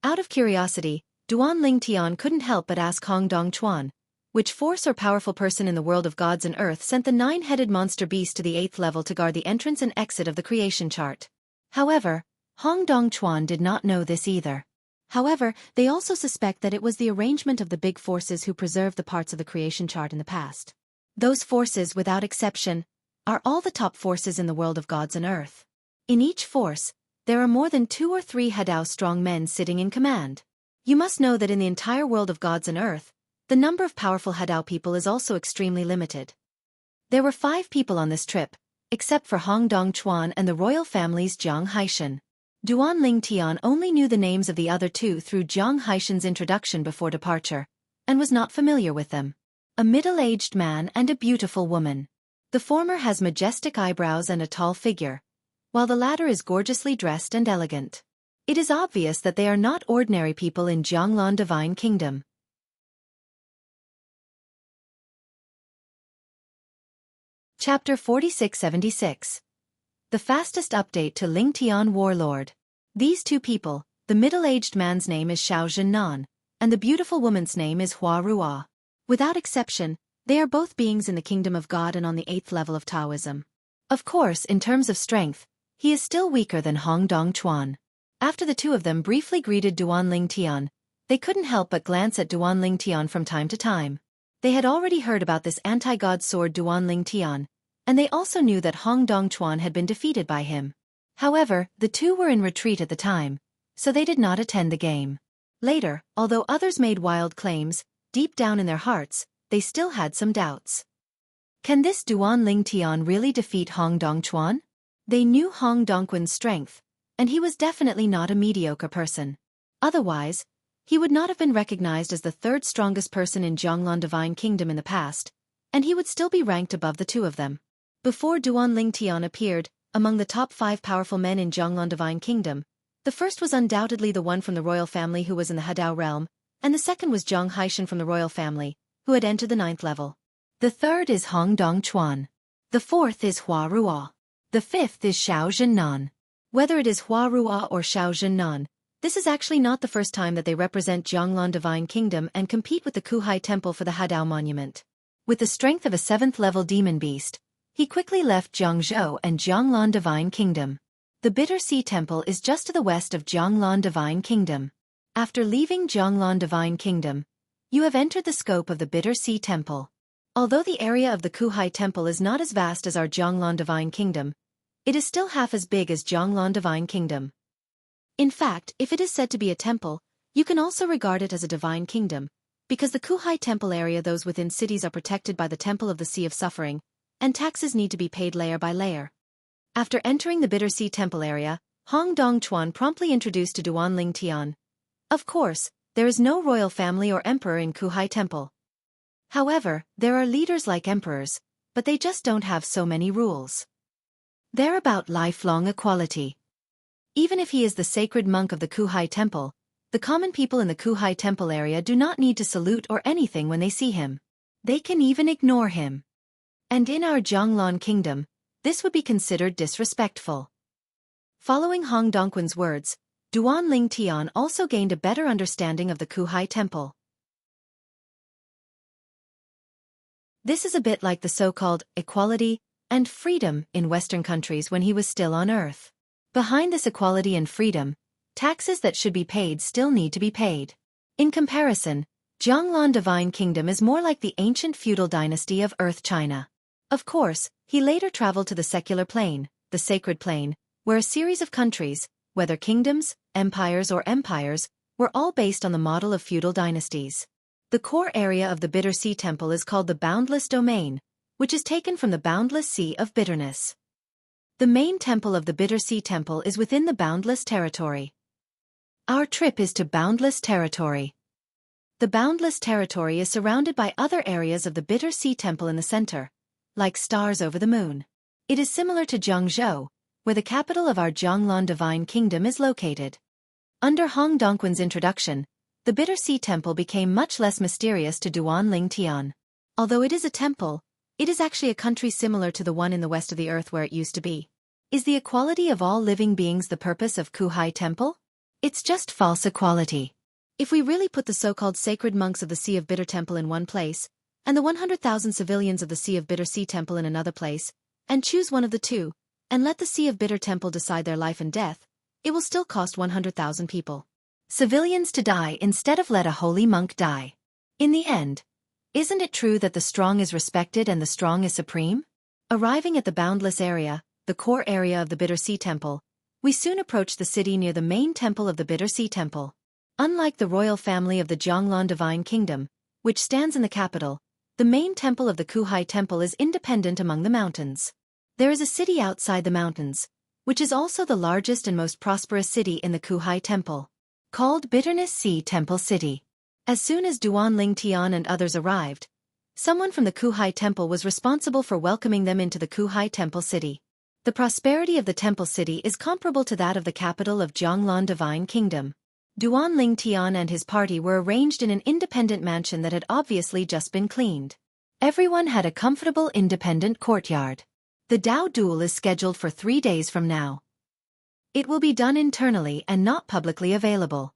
Out of curiosity, Duan Lingtian couldn't help but ask Hong Dongchuan, which force or powerful person in the world of gods and earth sent the 9-headed monster beast to the 8th level to guard the entrance and exit of the creation chart. However, Hong Dongchuan did not know this either. However, they also suspect that it was the arrangement of the big forces who preserved the parts of the creation chart in the past. Those forces, without exception, are all the top forces in the world of gods and earth. In each force, there are more than 2 or 3 Hadao strong men sitting in command. You must know that in the entire world of gods and earth, the number of powerful Hadao people is also extremely limited. There were 5 people on this trip, except for Hong Dongchuan and the royal family's Jiang Haishan. Duan Lingtian only knew the names of the other two through Jiang Haishan's introduction before departure, and was not familiar with them. A middle-aged man and a beautiful woman. The former has majestic eyebrows and a tall figure, while the latter is gorgeously dressed and elegant. It is obvious that they are not ordinary people in Jianglan Divine Kingdom. Chapter 4676. The fastest update to Lingtian Warlord. These two people, the middle-aged man's name is Xiao Zhennan, and the beautiful woman's name is Hua Ruo. Without exception, they are both beings in the kingdom of God and on the 8th level of Taoism. Of course, in terms of strength, he is still weaker than Hong Dongchuan. After the two of them briefly greeted Duan Lingtian, they couldn't help but glance at Duan Lingtian from time to time. They had already heard about this anti-god sword Duan Lingtian, and they also knew that Hong Dongchuan had been defeated by him. However, the two were in retreat at the time, so they did not attend the game. Later, although others made wild claims, deep down in their hearts, they still had some doubts. Can this Duan Lingtian really defeat Hong Dongchuan? They knew Hong Dongquan's strength, and he was definitely not a mediocre person. Otherwise, he would not have been recognized as the third strongest person in Jianglan Divine Kingdom in the past, and he would still be ranked above the two of them. Before Duan Lingtian appeared, among the top 5 powerful men in Jianglan Divine Kingdom, the first was undoubtedly the one from the royal family who was in the Hadao realm, and the second was Jiang Haishan from the royal family, who had entered the 9th level. The third is Hong Dongchuan. The fourth is Hua Ruo. The fifth is Xiao Zhennan. Whether it is Hua Ruo or Xiao Zhennan, this is actually not the first time that they represent Jianglan Divine Kingdom and compete with the Kuhai Temple for the Hadao Monument. With the strength of a 7th-level demon beast, he quickly left Jiangzhou and Jianglan Divine Kingdom. The Bitter Sea Temple is just to the west of Jianglan Divine Kingdom. After leaving Jianglan Divine Kingdom, you have entered the scope of the Bitter Sea Temple. Although the area of the Kuhai Temple is not as vast as our Jianglan Divine Kingdom, it is still half as big as Jianglan Divine Kingdom. In fact, if it is said to be a temple, you can also regard it as a divine kingdom, because the Kuhai Temple area, those within cities are protected by the Temple of the Sea of Suffering, and taxes need to be paid layer by layer. After entering the Bitter Sea Temple area, Hong Dongchuan promptly introduced to Duan Lingtian. Of course, there is no royal family or emperor in Kuhai Temple. However, there are leaders like emperors, but they just don't have so many rules. They're about lifelong equality. Even if he is the sacred monk of the Kuhai Temple, the common people in the Kuhai Temple area do not need to salute or anything when they see him. They can even ignore him. And in our Jianglan Kingdom, this would be considered disrespectful. Following Hong Dongquan's words, Duan Lingtian also gained a better understanding of the Kuhai Temple. This is a bit like the so-called equality and freedom in Western countries when he was still on Earth. Behind this equality and freedom, taxes that should be paid still need to be paid. In comparison, Jianglan Divine Kingdom is more like the ancient feudal dynasty of Earth China. Of course, he later traveled to the secular plane, the sacred plane, where a series of countries, whether kingdoms, empires or empires, were all based on the model of feudal dynasties. The core area of the Bitter Sea Temple is called the Boundless Domain, which is taken from the boundless sea of bitterness. The main temple of the Bitter Sea Temple is within the Boundless Territory. Our trip is to Boundless Territory. The Boundless Territory is surrounded by other areas of the Bitter Sea Temple in the center, like stars over the moon. It is similar to Jiangzhou, where the capital of our Jianglan Divine Kingdom is located. Under Hong Dongquan's introduction, the Bitter Sea Temple became much less mysterious to Duan Lingtian. Although it is a temple, it is actually a country similar to the one in the west of the earth where it used to be. Is the equality of all living beings the purpose of Kuhai Temple? It's just false equality. If we really put the so-called sacred monks of the Sea of Bitter Temple in one place, and the 100,000 civilians of the Sea of Bitter Sea Temple in another place, and choose one of the two, and let the Sea of Bitter Temple decide their life and death, it will still cost 100,000 people. Civilians to die instead of let a holy monk die. In the end, isn't it true that the strong is respected and the strong is supreme? Arriving at the boundless area, the core area of the Bitter Sea Temple, we soon approached the city near the main temple of the Bitter Sea Temple. Unlike the royal family of the Jianglan Divine Kingdom, which stands in the capital, the main temple of the Kuhai Temple is independent among the mountains. There is a city outside the mountains, which is also the largest and most prosperous city in the Kuhai Temple, called Bitterness Sea Temple City. As soon as Duan Ling Tian and others arrived, someone from the Kuhai Temple was responsible for welcoming them into the Kuhai Temple City. The prosperity of the Temple City is comparable to that of the capital of Jianglan Divine Kingdom. Duan Ling Tian and his party were arranged in an independent mansion that had obviously just been cleaned. Everyone had a comfortable independent courtyard. The Dao duel is scheduled for 3 days from now. It will be done internally and not publicly available.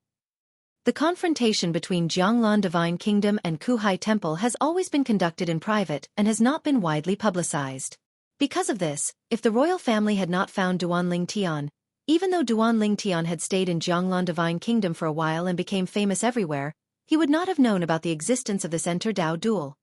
The confrontation between Jianglan Divine Kingdom and Kuhai Temple has always been conducted in private and has not been widely publicized. Because of this, if the royal family had not found Duan Ling Tian, even though Duan Ling Tian had stayed in Jianglan Divine Kingdom for a while and became famous everywhere, he would not have known about the existence of this Enter-Dao duel.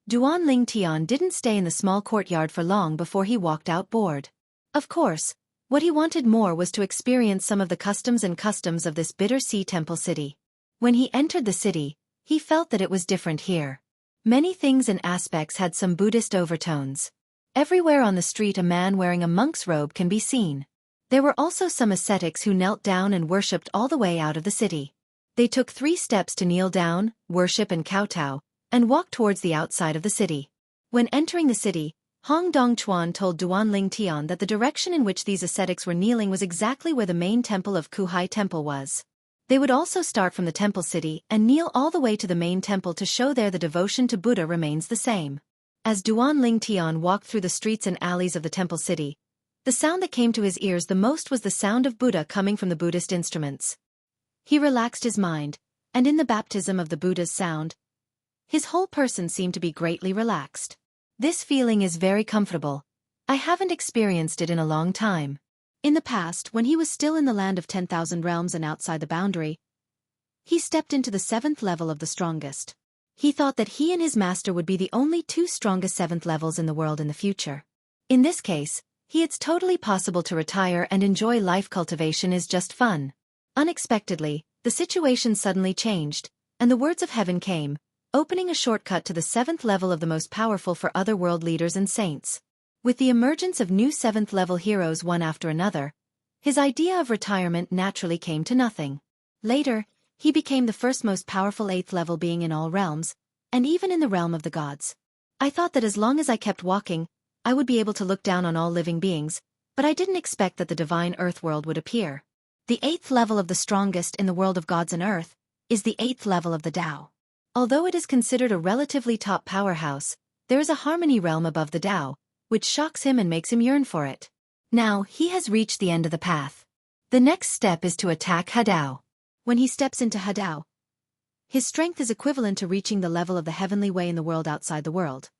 Duan Ling Tian didn't stay in the small courtyard for long before he walked out bored. Of course, what he wanted more was to experience some of the customs of this Bitter Sea Temple City. When he entered the city, he felt that it was different here. Many things and aspects had some Buddhist overtones. Everywhere on the street a man wearing a monk's robe can be seen. There were also some ascetics who knelt down and worshipped all the way out of the city. They took 3 steps to kneel down, worship and kowtow, and walked towards the outside of the city. When entering the city, Hong Dongchuan told Duan Ling Tian that the direction in which these ascetics were kneeling was exactly where the main temple of Kuhai Temple was. They would also start from the temple city and kneel all the way to the main temple to show there the devotion to Buddha remains the same. As Duan Ling Tian walked through the streets and alleys of the temple city, the sound that came to his ears the most was the sound of Buddha coming from the Buddhist instruments. He relaxed his mind, and in the baptism of the Buddha's sound, his whole person seemed to be greatly relaxed. This feeling is very comfortable. I haven't experienced it in a long time. In the past, when he was still in the land of 10,000 realms and outside the boundary, he stepped into the 7th level of the strongest. He thought that he and his master would be the only 2 strongest 7th levels in the world in the future. In this case, it's totally possible to retire and enjoy life. Cultivation is just fun. Unexpectedly, the situation suddenly changed, and the words of heaven came, opening a shortcut to the 7th level of the most powerful for other world leaders and saints. With the emergence of new 7th level heroes one after another, his idea of retirement naturally came to nothing. Later, he became the first most powerful 8th level being in all realms, and even in the realm of the gods. I thought that as long as I kept walking, I would be able to look down on all living beings, but I didn't expect that the divine earth world would appear. The 8th level of the strongest in the world of gods and earth is the 8th level of the Tao. Although it is considered a relatively top powerhouse, there is a harmony realm above the Tao, which shocks him and makes him yearn for it. Now he has reached the end of the path. The next step is to attack Hadao. When he steps into Hadao, his strength is equivalent to reaching the level of the heavenly way in the world outside the world.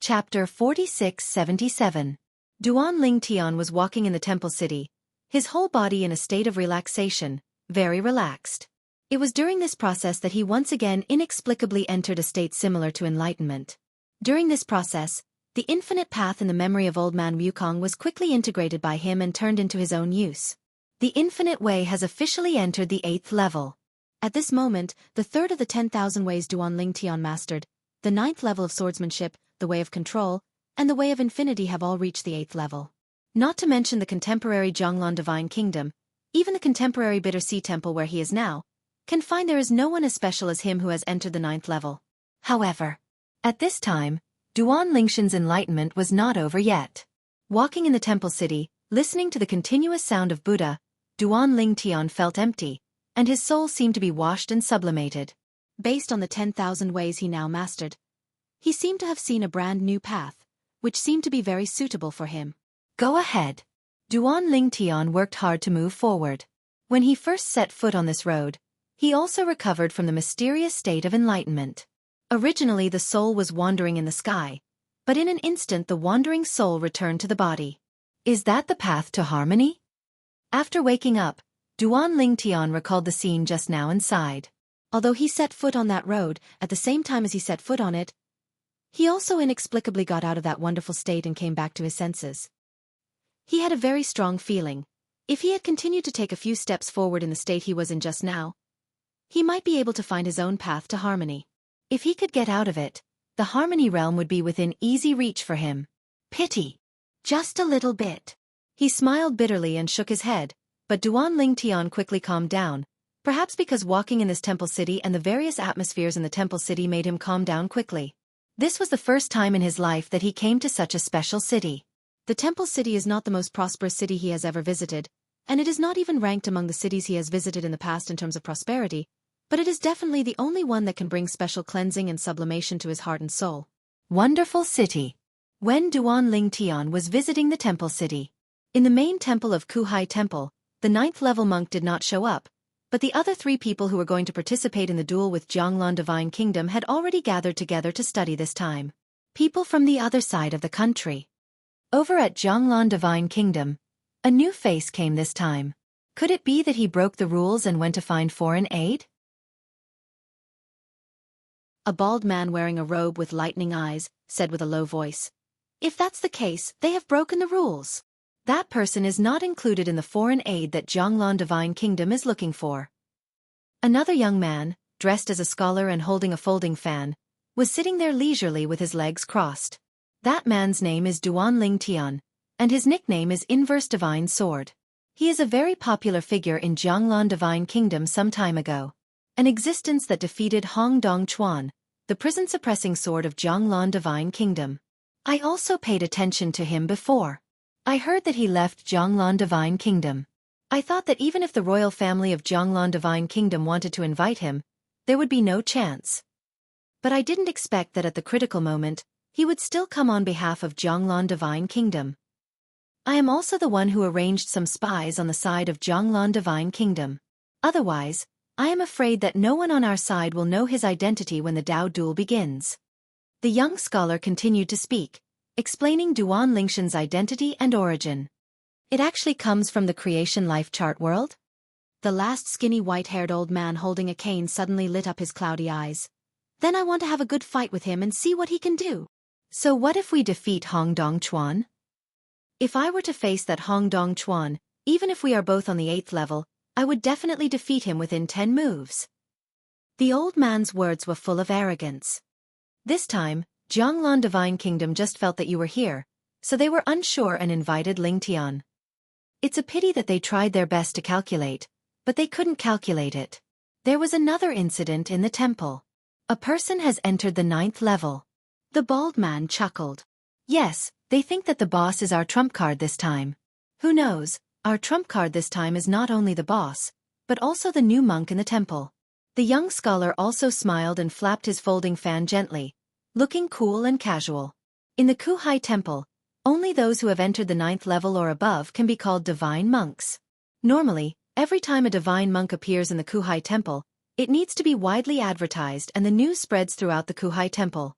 Chapter 4677. Duan Ling Tian was walking in the temple city, his whole body in a state of relaxation, very relaxed. It was during this process that he once again inexplicably entered a state similar to enlightenment. During this process, the infinite path in the memory of old man Wukong was quickly integrated by him and turned into his own use. The infinite way has officially entered the 8th level. At this moment, the 3rd of the 10,000 ways Duan Ling Tian mastered, the 9th level of swordsmanship, the way of control, and the way of infinity have all reached the 8th level. Not to mention the contemporary Jianglan Divine Kingdom, even the contemporary Bitter Sea Temple where he is now, can find there is no one as special as him who has entered the 9th level. However, at this time, Duan Lingshan's enlightenment was not over yet. Walking in the temple city, listening to the continuous sound of Buddha, Duan Ling Tian felt empty, and his soul seemed to be washed and sublimated. Based on the 10,000 ways he now mastered, he seemed to have seen a brand new path, which seemed to be very suitable for him. Go ahead. Duan Ling Tian worked hard to move forward. When he first set foot on this road, he also recovered from the mysterious state of enlightenment. Originally the soul was wandering in the sky, but in an instant the wandering soul returned to the body. Is that the path to harmony? After waking up, Duan Ling Tian recalled the scene just now and sighed. Although he set foot on that road, at the same time as he set foot on it, he also inexplicably got out of that wonderful state and came back to his senses. He had a very strong feeling. If he had continued to take a few steps forward in the state he was in just now, he might be able to find his own path to harmony. If he could get out of it, the harmony realm would be within easy reach for him. Pity. Just a little bit. He smiled bitterly and shook his head, but Duan Lingtian quickly calmed down, perhaps because walking in this temple city and the various atmospheres in the temple city made him calm down quickly. This was the first time in his life that he came to such a special city. The temple city is not the most prosperous city he has ever visited, and it is not even ranked among the cities he has visited in the past in terms of prosperity, but it is definitely the only one that can bring special cleansing and sublimation to his heart and soul. Wonderful city. When Duan Lingtian was visiting the temple city, in the main temple of Kuhai Temple, the 9th level monk did not show up, but the other 3 people who were going to participate in the duel with Jianglan Divine Kingdom had already gathered together to study this time. People from the other side of the country. Over at Jianglan Divine Kingdom, a new face came this time. Could it be that he broke the rules and went to find foreign aid? A bald man wearing a robe with lightning eyes said with a low voice, "If that's the case, they have broken the rules. That person is not included in the foreign aid that Jianglan Divine Kingdom is looking for." Another young man, dressed as a scholar and holding a folding fan, was sitting there leisurely with his legs crossed. That man's name is Duan Lingtian, and his nickname is Inverse Divine Sword. He is a very popular figure in Jianglan Divine Kingdom some time ago. An existence that defeated Hong Dong Chuan, the prison-suppressing sword of Jianglan Divine Kingdom. I also paid attention to him before. I heard that he left Jianglan Divine Kingdom. I thought that even if the royal family of Jianglan Divine Kingdom wanted to invite him, there would be no chance. But I didn't expect that at the critical moment, he would still come on behalf of Jianglan Divine Kingdom. I am also the one who arranged some spies on the side of Jianglan Divine Kingdom. Otherwise, I am afraid that no one on our side will know his identity when the Dao duel begins. The young scholar continued to speak, explaining Duan Lingshan's identity and origin. It actually comes from the creation life chart world? The last skinny white-haired old man holding a cane suddenly lit up his cloudy eyes. Then I want to have a good fight with him and see what he can do. So what if we defeat Hong Dong Chuan? If I were to face that Hong Dong Chuan, even if we are both on the 8th level, I would definitely defeat him within 10 moves. The old man's words were full of arrogance. This time, Jianglan Divine Kingdom just felt that you were here, so they were unsure and invited Lingtian. It's a pity that they tried their best to calculate, but they couldn't calculate it. There was another incident in the temple. A person has entered the 9th level. The bald man chuckled. Yes, they think that the boss is our trump card this time. Who knows, our trump card this time is not only the boss, but also the new monk in the temple. The young scholar also smiled and flapped his folding fan gently, looking cool and casual. In the Kuhai Temple, only those who have entered the 9th level or above can be called divine monks. Normally, every time a divine monk appears in the Kuhai Temple, it needs to be widely advertised and the news spreads throughout the Kuhai Temple.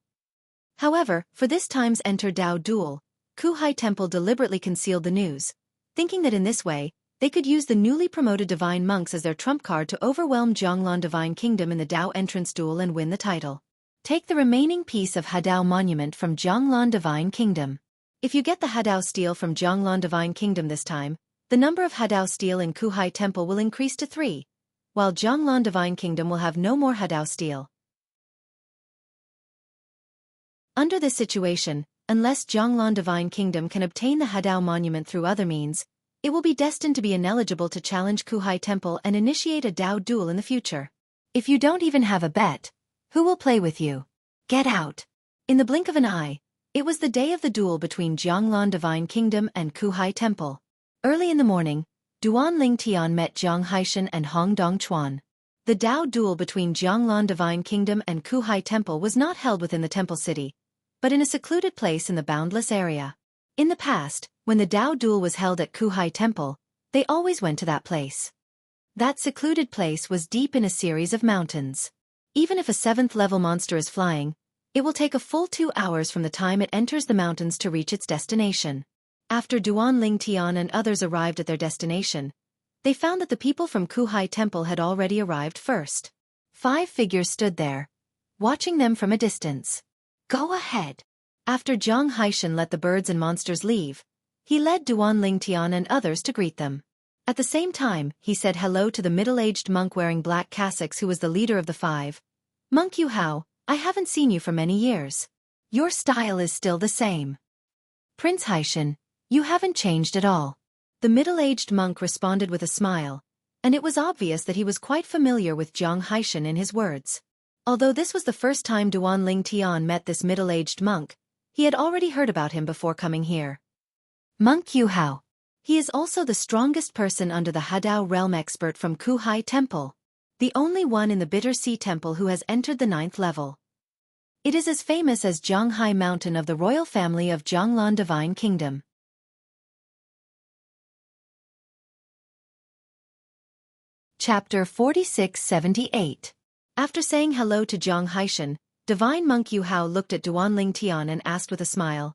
However, for this time's Enter Dao duel, Kuhai Temple deliberately concealed the news, thinking that in this way, they could use the newly promoted divine monks as their trump card to overwhelm Jianglan Divine Kingdom in the Dao entrance duel and win the title. Take the remaining piece of Hadao monument from Jianglan Divine Kingdom. If you get the Hadao steel from Jianglan Divine Kingdom this time, the number of Hadao steel in Kuhai Temple will increase to 3, while Jianglan Divine Kingdom will have no more Hadao steel. Under this situation, unless Jianglan Divine Kingdom can obtain the Hadao monument through other means, it will be destined to be ineligible to challenge Kuhai Temple and initiate a Dao duel in the future. If you don't even have a bet, who will play with you? Get out. In the blink of an eye, it was the day of the duel between Jianglan Divine Kingdom and Kuhai Temple. Early in the morning, Duan Lingtian met Jiang Haishan and Hong Dong Chuan. The Dao duel between Jianglan Divine Kingdom and Kuhai Temple was not held within the temple city, but in a secluded place in the boundless area. In the past, when the Dao duel was held at Kuhai Temple, they always went to that place. That secluded place was deep in a series of mountains. Even if a 7th level monster is flying, it will take a full 2 hours from the time it enters the mountains to reach its destination. After Duan Lingtian and others arrived at their destination, they found that the people from Kuhai Temple had already arrived first. 5 figures stood there, watching them from a distance. Go ahead. After Jiang Haishan let the birds and monsters leave, he led Duan Lingtian and others to greet them. At the same time, he said hello to the middle-aged monk wearing black cassocks who was the leader of the five. "Monk Yu Hao, I haven't seen you for many years. Your style is still the same. Prince Haishan, you haven't changed at all." The middle-aged monk responded with a smile, and it was obvious that he was quite familiar with Jiang Haishan in his words. Although this was the first time Duan Ling Tian met this middle-aged monk, he had already heard about him before coming here. Monk Yu Hao. He is also the strongest person under the Hadao realm, expert from Kuhai Temple. The only one in the Bitter Sea Temple who has entered the 9th level. It is as famous as Jianghai Mountain of the royal family of Jianglan Divine Kingdom. Chapter 4678. After saying hello to Jiang Haishan, Divine Monk Yu Hao looked at Duan Ling Tian and asked with a smile.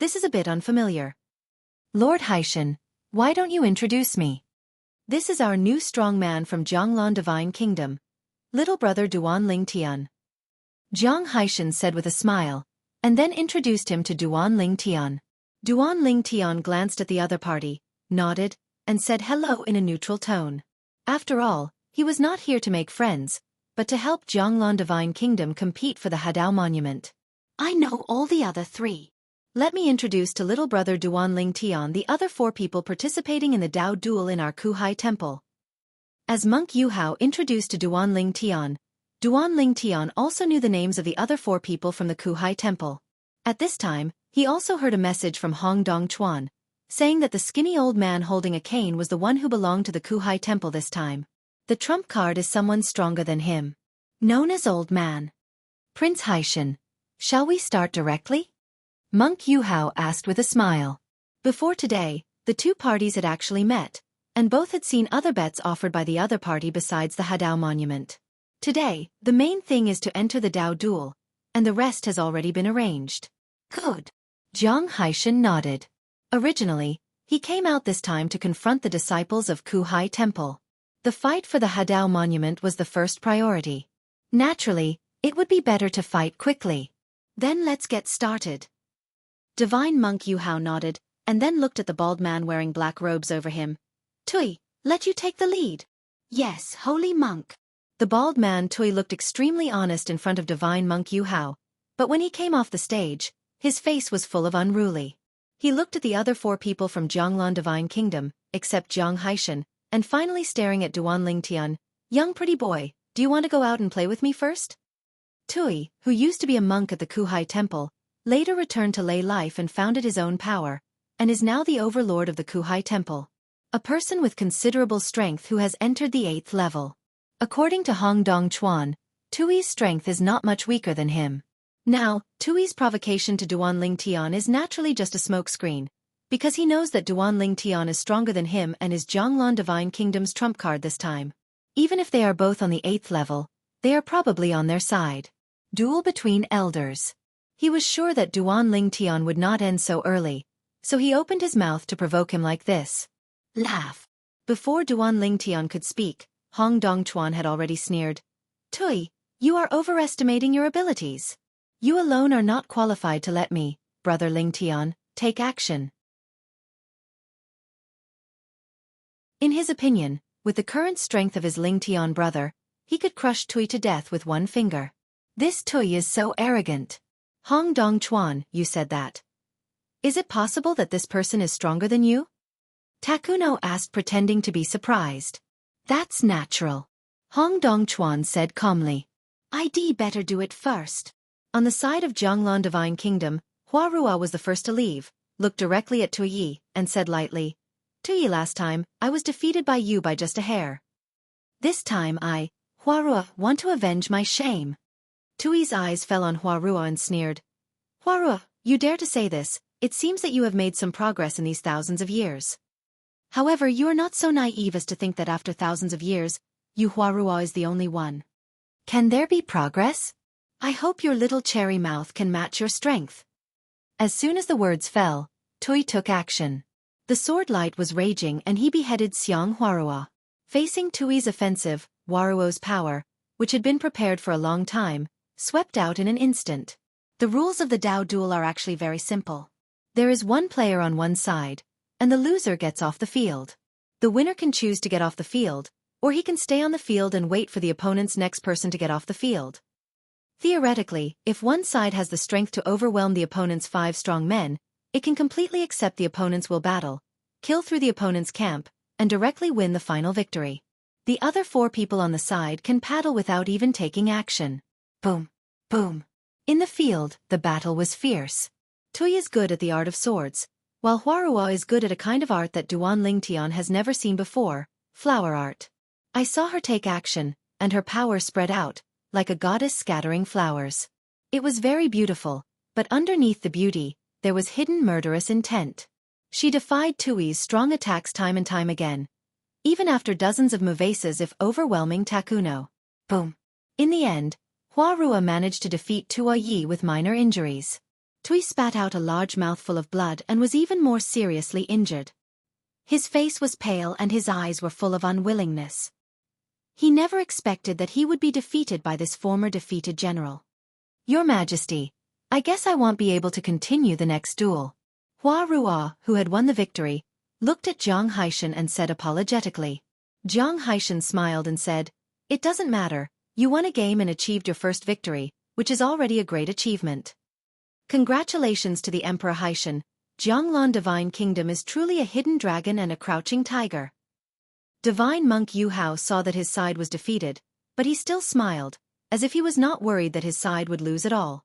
"This is a bit unfamiliar. Lord Haishan, why don't you introduce me? This is our new strong man from Jianglan Divine Kingdom, little brother Duan Ling Tian." Jiang Haishan said with a smile, and then introduced him to Duan Ling Tian. Duan Ling Tian glanced at the other party, nodded, and said hello in a neutral tone. After all, he was not here to make friends, but to help Jianglan Divine Kingdom compete for the Hadao Monument. "I know all the other three. Let me introduce to little brother Duan Ling Tian the other 4 people participating in the Dao duel in our Kuhai Temple." As Monk Yu Hao introduced to Duan Ling Tian also knew the names of the other 4 people from the Kuhai Temple. At this time, he also heard a message from Hong Dong Chuan, saying that the skinny old man holding a cane was the one who belonged to the Kuhai Temple this time. The trump card is someone stronger than him, known as Old Man. "Prince Haishan, shall we start directly?" Monk Yu Hao asked with a smile. Before today, the 2 parties had actually met, and both had seen other bets offered by the other party besides the Hadao Monument. Today, the main thing is to enter the Dao duel, and the rest has already been arranged. Good. Jiang Haishan nodded. Originally, he came out this time to confront the disciples of Kuhai Temple. The fight for the Hadao Monument was the first priority. Naturally, it would be better to fight quickly. Then let's get started. Divine Monk Yu Hao nodded, and then looked at the bald man wearing black robes over him. "Tui, let you take the lead." "Yes, holy monk." The bald man Tui looked extremely honest in front of Divine Monk Yu Hao, but when he came off the stage, his face was full of unruly. He looked at the other 4 people from Jianglan Divine Kingdom, except Jiang Haishan, and finally staring at Duan Ling Tian. "Young pretty boy, do you want to go out and play with me first?" Tui, who used to be a monk at the Kuhai Temple, later returned to lay life and founded his own power, and is now the overlord of the Kuhai Temple. A person with considerable strength who has entered the 8th level. According to Hong Dong Chuan, Tui's strength is not much weaker than him. Now, Tui's provocation to Duan Ling Tian is naturally just a smokescreen, because he knows that Duan Ling Tian is stronger than him and is Jianglan Divine Kingdom's trump card this time. Even if they are both on the 8th level, they are probably on their side. Duel between elders. He was sure that Duan Ling Tian would not end so early, so he opened his mouth to provoke him like this. Laugh. Before Duan Ling Tian could speak, Hong Dong Chuan had already sneered. "Tui, you are overestimating your abilities. You alone are not qualified to let me, brother Ling Tian, take action." In his opinion, with the current strength of his Ling Tian brother, he could crush Tui to death with one finger. This Tui is so arrogant. "Hong Dong Chuan, you said that. Is it possible that this person is stronger than you?" Takuno asked, pretending to be surprised. "That's natural," Hong Dong Chuan said calmly. "I'd better do it first." On the side of Jianglan Divine Kingdom, Huarua was the first to leave, looked directly at Tuyi, and said lightly, "Tuyi, last time, I was defeated by you by just a hair. This time I, Huarua, want to avenge my shame." Tui's eyes fell on Huarua and sneered. "Huarua, you dare to say this? It seems that you have made some progress in these thousands of years. However, you are not so naive as to think that after thousands of years, you Huarua is the only one. Can there be progress? I hope your little cherry mouth can match your strength." As soon as the words fell, Tui took action. The sword light was raging and he beheaded Xiang Huarua. Facing Tui's offensive, Huarua's power, which had been prepared for a long time, swept out in an instant. The rules of the Dao duel are actually very simple. There is one player on one side, and the loser gets off the field. The winner can choose to get off the field, or he can stay on the field and wait for the opponent's next person to get off the field. Theoretically, if one side has the strength to overwhelm the opponent's 5 strong men, it can completely accept the opponent's will battle, kill through the opponent's camp, and directly win the final victory. The other 4 people on the side can paddle without even taking action. Boom. Boom. In the field, the battle was fierce. Tui is good at the art of swords, while Huarua is good at a kind of art that Duan Lingtian has never seen before, flower art. I saw her take action, and her power spread out, like a goddess scattering flowers. It was very beautiful, but underneath the beauty, there was hidden murderous intent. She defied Tui's strong attacks time and time again, even after dozens of moveses if overwhelming Takuno. Boom. In the end, Huarua managed to defeat Tua Yi with minor injuries. Tui spat out a large mouthful of blood and was even more seriously injured. His face was pale and his eyes were full of unwillingness. He never expected that he would be defeated by this former defeated general. Your Majesty, I guess I won't be able to continue the next duel. Huarua, who had won the victory, looked at Jiang Haishan and said apologetically. Jiang Haishan smiled and said, "It doesn't matter, you won a game and achieved your first victory, which is already a great achievement. Congratulations to the Emperor Haishan. Jianglan Divine Kingdom is truly a hidden dragon and a crouching tiger." Divine Monk Yu Hao saw that his side was defeated, but he still smiled, as if he was not worried that his side would lose at all.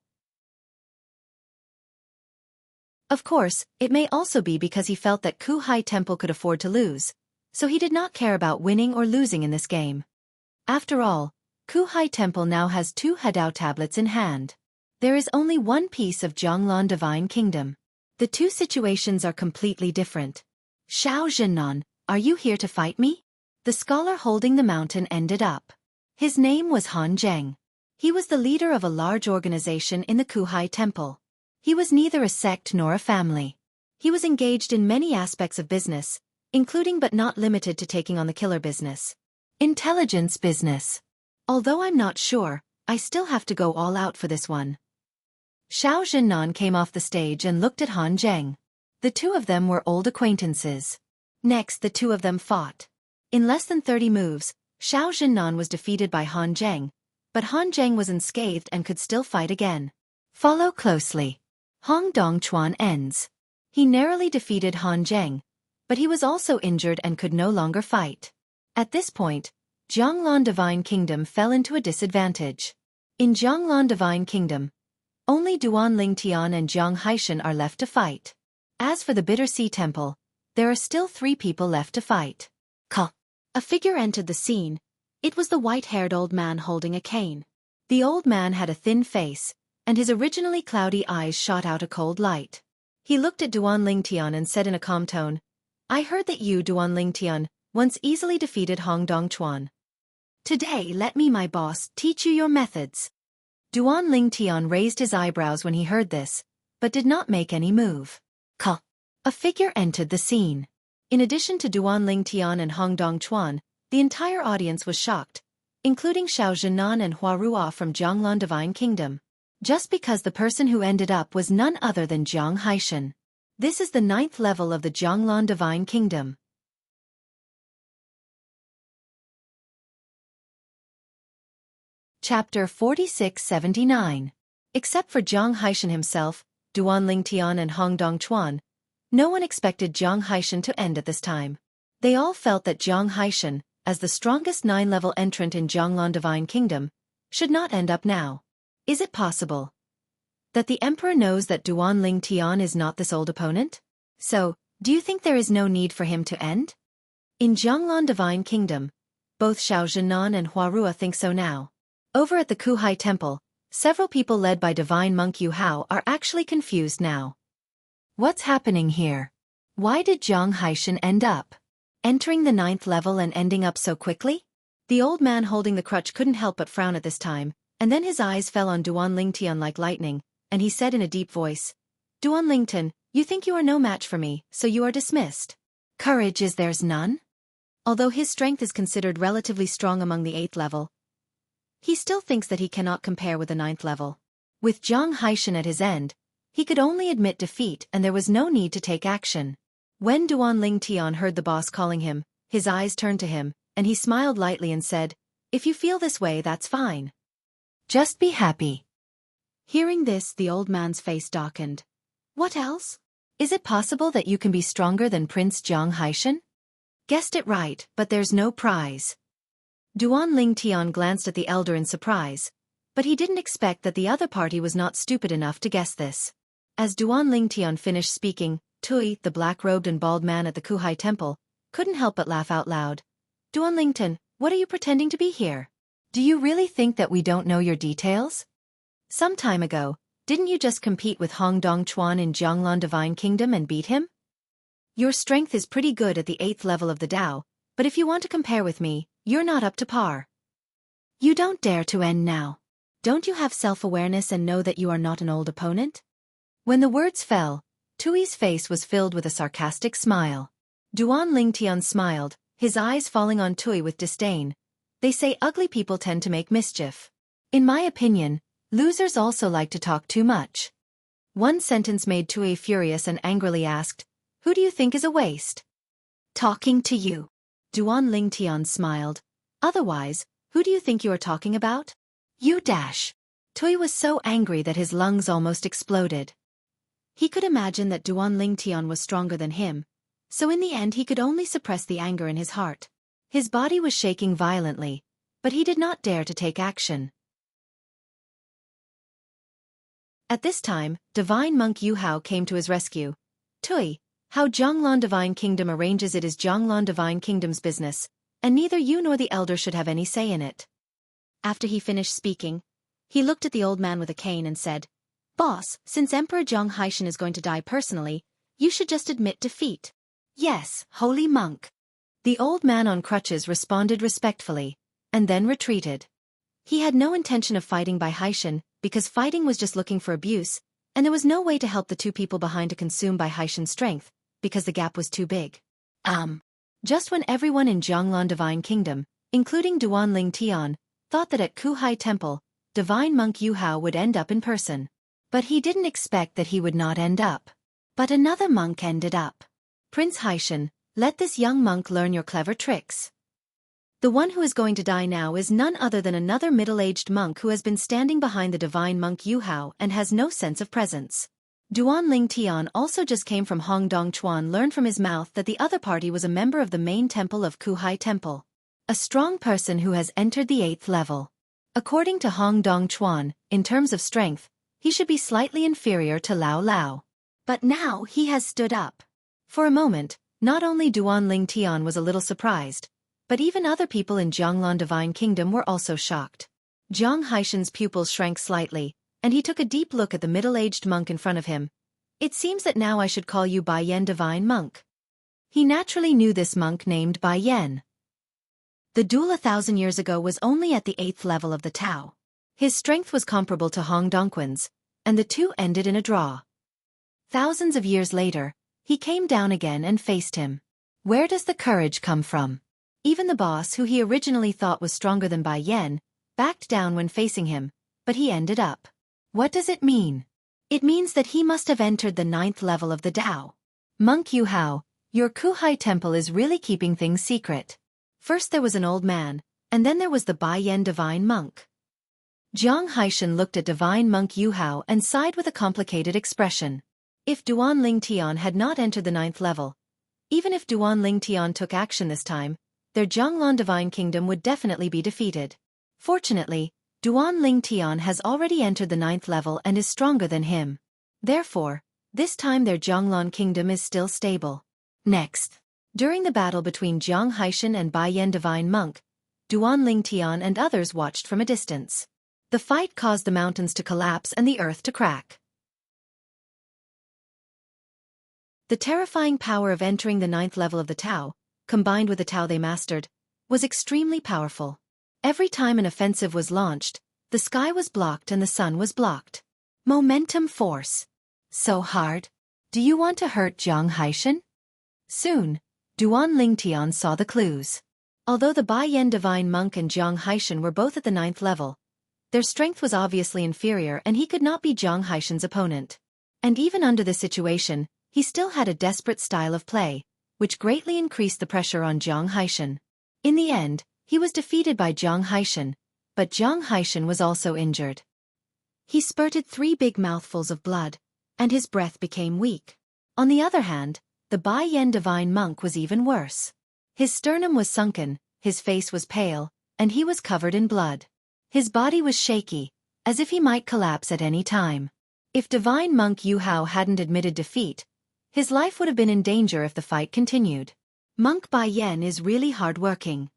Of course, it may also be because he felt that Kuhai Temple could afford to lose, so he did not care about winning or losing in this game. After all, Kuhai Temple now has 2 Hadao tablets in hand. There is only one piece of Jianglan Divine Kingdom. The 2 situations are completely different. Xiao Zhennan, are you here to fight me? The scholar holding the mountain ended up. His name was Han Zheng. He was the leader of a large organization in the Kuhai Temple. He was neither a sect nor a family. He was engaged in many aspects of business, including but not limited to taking on the killer business. Intelligence business. Although I'm not sure, I still have to go all out for this one. Xiao Zhennan came off the stage and looked at Han Zheng. The 2 of them were old acquaintances. Next, the 2 of them fought. In less than 30 moves, Xiao Zhennan was defeated by Han Zheng, but Han Zheng was unscathed and could still fight again. Follow closely. Hong Dongchuan ends. He narrowly defeated Han Zheng, but he was also injured and could no longer fight. At this point, Jianglan Divine Kingdom fell into a disadvantage. In Jianglan Divine Kingdom, only Duan Lingtian and Jiang Haishan are left to fight. As for the Bitter Sea Temple, there are still 3 people left to fight. Ka. A figure entered the scene. It was the white-haired old man holding a cane. The old man had a thin face, and his originally cloudy eyes shot out a cold light. He looked at Duan Lingtian and said in a calm tone, "I heard that you, Duan Lingtian, once easily defeated Hong Dongchuan. Today let me, my boss, teach you your methods." Duan Lingtian raised his eyebrows when he heard this, but did not make any move. Ka. A figure entered the scene. In addition to Duan Lingtian and Hong Dongchuan, the entire audience was shocked, including Xiao Zhennan and Huarua from Jianglan Divine Kingdom. Just because the person who ended up was none other than Jiang Haishan. This is the 9th level of the Jianglan Divine Kingdom. Chapter 4679. Except for Jiang Haishan himself, Duan Lingtian and Hong Dongchuan, no one expected Jiang Haishan to end at this time. They all felt that Jiang Haishan, as the strongest 9-level entrant in Jianglan Divine Kingdom, should not end up now. Is it possible that the Emperor knows that Duan Lingtian is not this old opponent? So, do you think there is no need for him to end? In Jianglan Divine Kingdom, both Xiao Zhennan and Huarua think so now. Over at the Kuhai Temple, several people led by Divine Monk Yu Hao are actually confused now. What's happening here? Why did Jiang Haishan end up entering the 9th level and ending up so quickly? The old man holding the crutch couldn't help but frown at this time, and then his eyes fell on Duan Lingtian like lightning, and he said in a deep voice, "Duan Lingtian, you think you are no match for me, so you are dismissed. Courage is there's none?" Although his strength is considered relatively strong among the 8th level, he still thinks that he cannot compare with the 9th level. With Jiang Haishan at his end, he could only admit defeat and there was no need to take action. When Duan Lingtian heard the boss calling him, his eyes turned to him, and he smiled lightly and said, "If you feel this way, that's fine. Just be happy." Hearing this, the old man's face darkened. "What else? Is it possible that you can be stronger than Prince Jianghu? Guessed it right, but there's no prize." Duan Lingtian glanced at the elder in surprise, but he didn't expect that the other party was not stupid enough to guess this. As Duan Lingtian finished speaking, Tui, the black-robed and bald man at the Kuhai temple, couldn't help but laugh out loud. "Duan Lingtian, what are you pretending to be here? Do you really think that we don't know your details? Some time ago, didn't you just compete with Hong Dongchuan in Jianglan Divine Kingdom and beat him? Your strength is pretty good at the 8th level of the Tao, but if you want to compare with me, you're not up to par. You don't dare to end now. Don't you have self-awareness and know that you are not an old opponent?" When the words fell, Tui's face was filled with a sarcastic smile. Duan Lingtian smiled, his eyes falling on Tui with disdain. "They say ugly people tend to make mischief. In my opinion, losers also like to talk too much." One sentence made Tui furious and angrily asked, "Who do you think is a waste?" "Talking to you." Duan Lingtian smiled. "Otherwise, who do you think you are talking about? You dash." Tui was so angry that his lungs almost exploded. He could imagine that Duan Lingtian was stronger than him, so in the end he could only suppress the anger in his heart. His body was shaking violently, but he did not dare to take action. At this time, Divine Monk Yuhao came to his rescue. "Tui, how Jianglan Divine Kingdom arranges it is Jianglan Divine Kingdom's business, and neither you nor the elder should have any say in it." After he finished speaking, he looked at the old man with a cane and said, "Boss, since Emperor Jianghu is going to die personally, you should just admit defeat." "Yes, holy monk." The old man on crutches responded respectfully, and then retreated. He had no intention of fighting by Haishan, because fighting was just looking for abuse, and there was no way to help the two people behind to consume by Haishan's strength, because the gap was too big. Just when everyone in Jianglan Divine Kingdom, including Duan Lingtian, thought that at Kuhai Temple, Divine Monk Yuhao would end up in person. But he didn't expect that he would not end up. But another monk ended up. "Prince Haishan, let this young monk learn your clever tricks." The one who is going to die now is none other than another middle-aged monk who has been standing behind the Divine Monk Yuhao and has no sense of presence. Duan Lingtian also just came from Hong Dongchuan, learned from his mouth that the other party was a member of the main temple of Kuhai Temple. A strong person who has entered the 8th level. According to Hong Dongchuan, in terms of strength, he should be slightly inferior to Lao Lao. But now he has stood up. For a moment, not only Duan Lingtian was a little surprised, but even other people in Jianglan Divine Kingdom were also shocked. Jiang Haishan's pupils shrank slightly, and he took a deep look at the middle-aged monk in front of him. "It seems that now I should call you Bai Yan Divine Monk." He naturally knew this monk named Bai Yan. The duel 1,000 years ago was only at the 8th level of the Tao. His strength was comparable to Hong Dongquan's, and the two ended in a draw. Thousands of years later, he came down again and faced him. Where does the courage come from? Even the boss, who he originally thought was stronger than Bai Yan, backed down when facing him, but he ended up. What does it mean? It means that he must have entered the 9th level of the Tao. Monk Yuhao, your Kuhai temple is really keeping things secret. First there was an old man, and then there was the Bai Yan Divine Monk. Jiang Haishan looked at Divine Monk Yuhao and sighed with a complicated expression. If Duan Lingtian had not entered the 9th level, even if Duan Lingtian took action this time, their Jianglan Divine Kingdom would definitely be defeated. Fortunately, Duan Lingtian has already entered the 9th level and is stronger than him. Therefore, this time their Jianglan Kingdom is still stable. Next, during the battle between Jiang Haishan and Bai Yan Divine Monk, Duan Lingtian and others watched from a distance. The fight caused the mountains to collapse and the earth to crack. The terrifying power of entering the 9th level of the Tao, combined with the Tao they mastered, was extremely powerful. Every time an offensive was launched, the sky was blocked and the sun was blocked. Momentum force. So hard. Do you want to hurt Jiang Haishan? Soon, Duan Lingtian saw the clues. Although the Bai Yan Divine Monk and Jiang Haishan were both at the 9th level, their strength was obviously inferior and he could not be Jiang Haishan's opponent. And even under this situation, he still had a desperate style of play, which greatly increased the pressure on Jiang Haishan. In the end, he was defeated by Jiang Haishan, but Jiang Haishan was also injured. He spurted 3 big mouthfuls of blood, and his breath became weak. On the other hand, the Bai Yan divine monk was even worse. His sternum was sunken, his face was pale, and he was covered in blood. His body was shaky, as if he might collapse at any time. If divine monk Yu Hao hadn't admitted defeat, his life would have been in danger if the fight continued. Monk Bai Yan is really hard-working.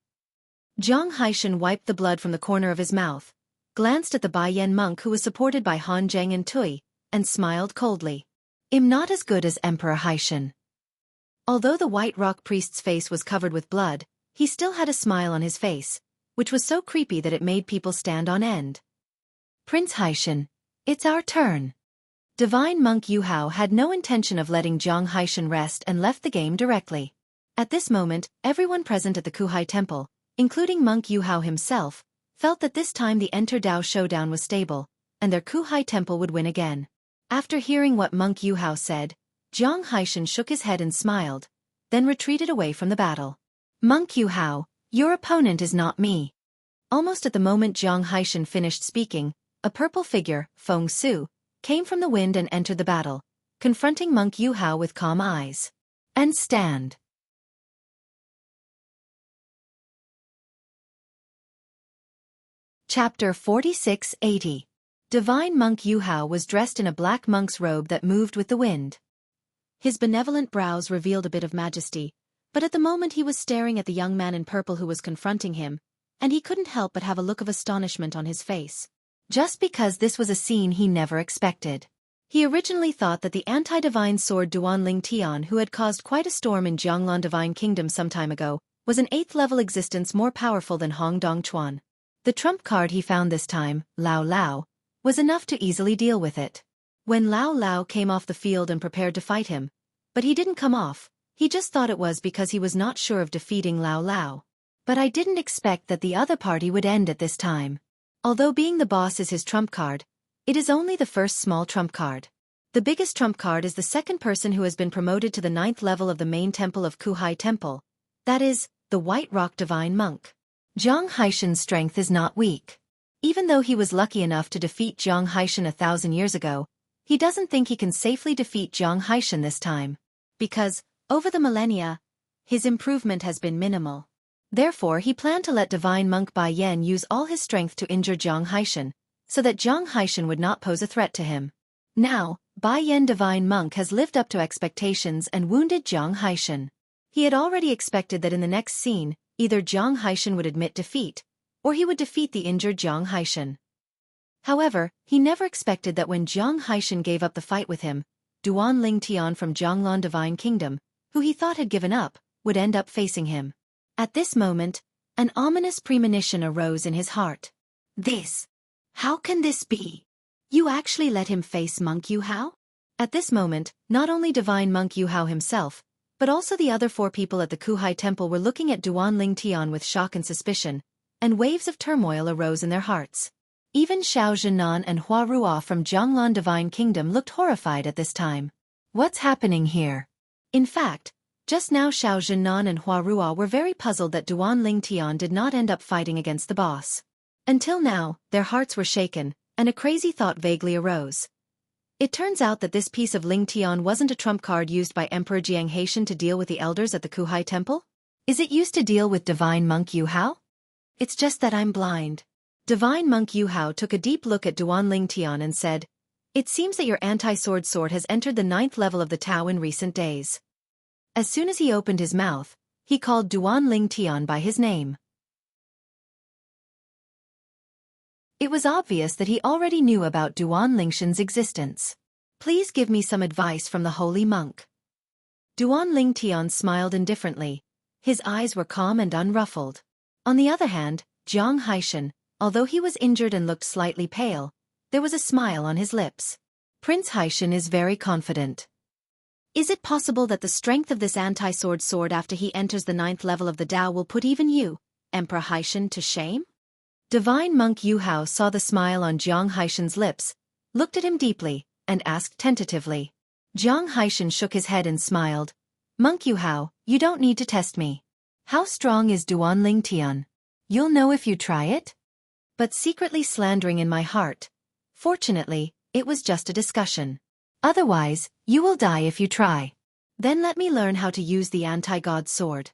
Jiang Haishan wiped the blood from the corner of his mouth, glanced at the Bai Yan monk who was supported by Han Zheng and Tui, and smiled coldly. "I'm not as good as Emperor Haishan." Although the White Rock priest's face was covered with blood, he still had a smile on his face, which was so creepy that it made people stand on end. "Prince Haishan, it's our turn." Divine monk Yu Hao had no intention of letting Jiang Haishan rest and left the game directly. At this moment, everyone present at the Kuhai Temple, including monk Yu Hao himself, felt that this time the Enter Dao showdown was stable, and their Kuhai Temple would win again. After hearing what monk Yu Hao said, Jiang Haishan shook his head and smiled, then retreated away from the battle. "Monk Yu Hao, your opponent is not me." Almost at the moment Jiang Haishan finished speaking, a purple figure, Feng Su, came from the wind and entered the battle, confronting monk Yu Hao with calm eyes. "And stand." Chapter 4680. Divine monk Yu Hao was dressed in a black monk's robe that moved with the wind. His benevolent brows revealed a bit of majesty, but at the moment he was staring at the young man in purple who was confronting him, and he couldn't help but have a look of astonishment on his face. Just because this was a scene he never expected. He originally thought that the anti-divine sword Duanling Tian, who had caused quite a storm in Jianglan Divine Kingdom some time ago, was an 8th-level existence more powerful than Hong Dong Chuan. The trump card he found this time, Lao Lao, was enough to easily deal with it. When Lao Lao came off the field and prepared to fight him, but he didn't come off, he just thought it was because he was not sure of defeating Lao Lao. "But I didn't expect that the other party would end at this time." Although being the boss is his trump card, it is only the first small trump card. The biggest trump card is the second person who has been promoted to the 9th level of the main temple of Kuhai Temple, that is, the White Rock Divine Monk. Jiang Haishan's strength is not weak. Even though he was lucky enough to defeat Jiang Haishan 1,000 years ago, he doesn't think he can safely defeat Jiang Haishan this time. Because, over the millennia, his improvement has been minimal. Therefore he planned to let Divine Monk Bai Yan use all his strength to injure Jiang Haishan, so that Jiang Haishan would not pose a threat to him. Now, Bai Yan Divine Monk has lived up to expectations and wounded Jiang Haishan. He had already expected that in the next scene, either Jiang Haishan would admit defeat, or he would defeat the injured Jiang Haishan. However, he never expected that when Jiang Haishan gave up the fight with him, Duanling Tian from Jianglan Divine Kingdom, who he thought had given up, would end up facing him. At this moment, an ominous premonition arose in his heart. How can this be? You actually let him face Monk Yu Hao? At this moment, not only Divine Monk Yu Hao himself, but also the other 4 people at the Kuhai Temple were looking at Duanling Tian with shock and suspicion, and waves of turmoil arose in their hearts. Even Xiao Zhenan and Hua Ruo from Jianglan Divine Kingdom looked horrified at this time. What's happening here? In fact, just now Xiao Zhenan and Hua Ruo were very puzzled that Duanling Tian did not end up fighting against the boss. Until now, their hearts were shaken, and a crazy thought vaguely arose. It turns out that this piece of Ling Tian wasn't a trump card used by Emperor Jiang Haishan to deal with the elders at the Kuhai Temple? Is it used to deal with Divine Monk Yu Hao? It's just that I'm blind. Divine Monk Yu Hao took a deep look at Duanling Tian and said, "It seems that your anti-sword sword has entered the 9th level of the Tao in recent days." As soon as he opened his mouth, he called Duanling Tian by his name. It was obvious that he already knew about Duanling Tian's existence. "Please give me some advice from the holy monk." Duanling Tian smiled indifferently. His eyes were calm and unruffled. On the other hand, Jiang Haishan, although he was injured and looked slightly pale, there was a smile on his lips. Prince Haishan is very confident. Is it possible that the strength of this anti-sword sword after he enters the 9th level of the Tao will put even you, Emperor Haishan, to shame? Divine Monk Yu Hao saw the smile on Jiang Haishan's lips, looked at him deeply, and asked tentatively. Jiang Haishan shook his head and smiled. "Monk Yu Hao, You don't need to test me. How strong is Duan Ling Tian? You'll know if you try it? But secretly slandering in my heart. Fortunately, it was just a discussion. Otherwise, you will die if you try. Then let me learn how to use the anti-god sword.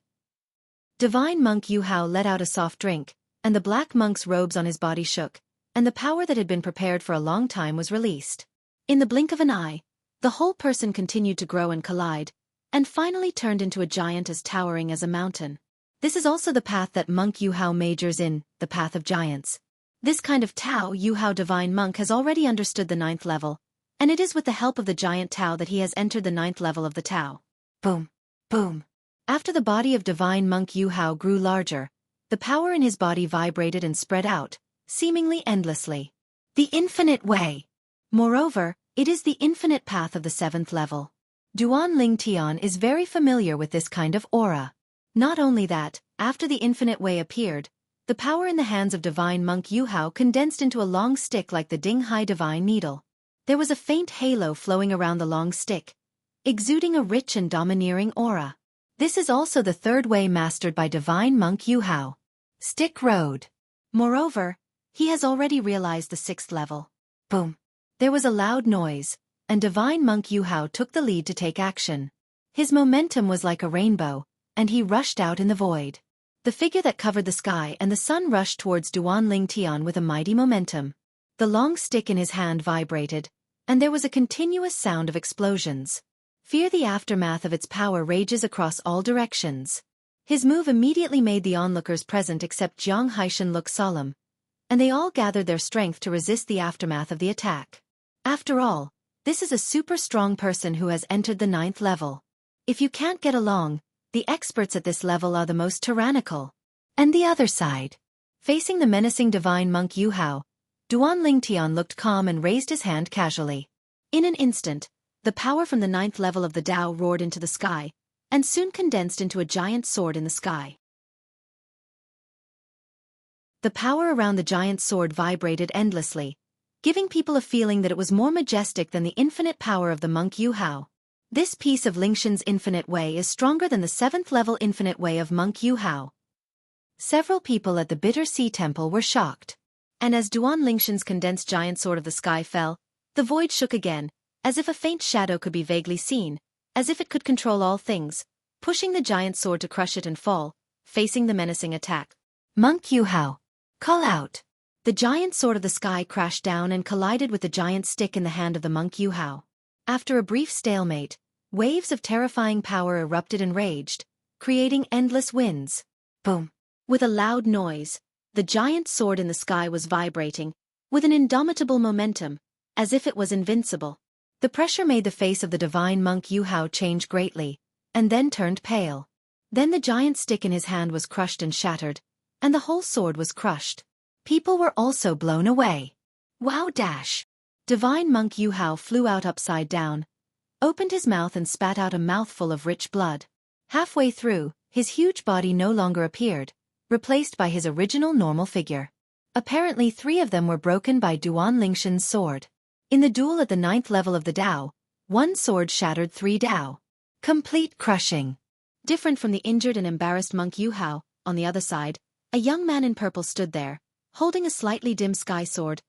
Divine monk Yu Hao let out a soft drink, and the black monk's robes on his body shook, and the power that had been prepared for a long time was released. In the blink of an eye, the whole person continued to grow and collide, and finally turned into a giant as towering as a mountain. This is also the path that monk Yu Hao majors in, the path of giants. This kind of Tao Yu Hao divine monk has already understood the 9th level, and it is with the help of the giant Tao that he has entered the 9th level of the Tao. Boom. Boom. After the body of divine monk Yu Hao grew larger, the power in his body vibrated and spread out, seemingly endlessly. The infinite way. Moreover, it is the infinite path of the 7th level. Duan Ling Tian is very familiar with this kind of aura. Not only that, after the infinite way appeared, the power in the hands of divine monk Yu Hao condensed into a long stick like the Ding Hai divine needle. There was a faint halo flowing around the long stick, exuding a rich and domineering aura. This is also the 3rd way mastered by divine monk Yu Hao. Stick Road. Moreover, he has already realized the 6th level. Boom. There was a loud noise, and divine monk Yu Hao took the lead to take action. His momentum was like a rainbow, and he rushed out in the void. The figure that covered the sky and the sun rushed towards Duan Ling Tian with a mighty momentum. The long stick in his hand vibrated, and there was a continuous sound of explosions. Fear the aftermath of its power rages across all directions. His move immediately made the onlookers present except Xianxia look solemn, and they all gathered their strength to resist the aftermath of the attack. After all, this is a super strong person who has entered the 9th level. If you can't get along, the experts at this level are the most tyrannical. And the other side. Facing the menacing divine monk Yu Hao, Duan Ling Tian looked calm and raised his hand casually. In an instant, the power from the 9th level of the Tao roared into the sky, and soon condensed into a giant sword in the sky. The power around the giant sword vibrated endlessly, giving people a feeling that it was more majestic than the infinite power of the monk Yu Hao. This piece of Lingshan's infinite way is stronger than the 7th level infinite way of monk Yu Hao. Several people at the Bitter Sea Temple were shocked. And as Duan Lingshan's condensed giant sword of the sky fell, the void shook again, as if a faint shadow could be vaguely seen, as if it could control all things, pushing the giant sword to crush it and fall, facing the menacing attack. Monk Yu Hao. Call out. The giant sword of the sky crashed down and collided with the giant stick in the hand of the monk Yu Hao. After a brief stalemate, waves of terrifying power erupted and raged, creating endless winds. Boom. With a loud noise, the giant sword in the sky was vibrating, with an indomitable momentum, as if it was invincible. The pressure made the face of the divine monk Yu Hao change greatly, and then turned pale. Then the giant stick in his hand was crushed and shattered, and the whole sword was crushed. People were also blown away. Wow dash! Divine monk Yu Hao flew out upside down, opened his mouth and spat out a mouthful of rich blood. Halfway through, his huge body no longer appeared, replaced by his original normal figure. Apparently 3 of them were broken by Duan Lingshan's sword. In the duel at the 9th level of the Tao, 1 sword shattered 3 Tao. Complete crushing. Different from the injured and embarrassed monk Yu Hao, on the other side, a young man in purple stood there, holding a slightly dim sky sword,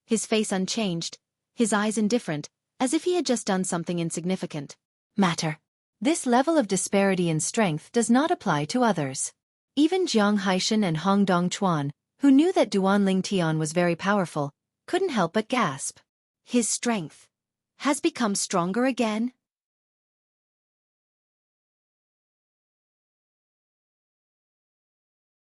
his face unchanged, his eyes indifferent, as if he had just done something insignificant. Matter. This level of disparity in strength does not apply to others. Even Jianghu and Hong Dongchuan, who knew that Duan Ling Tian was very powerful, couldn't help but gasp. His strength has become stronger again?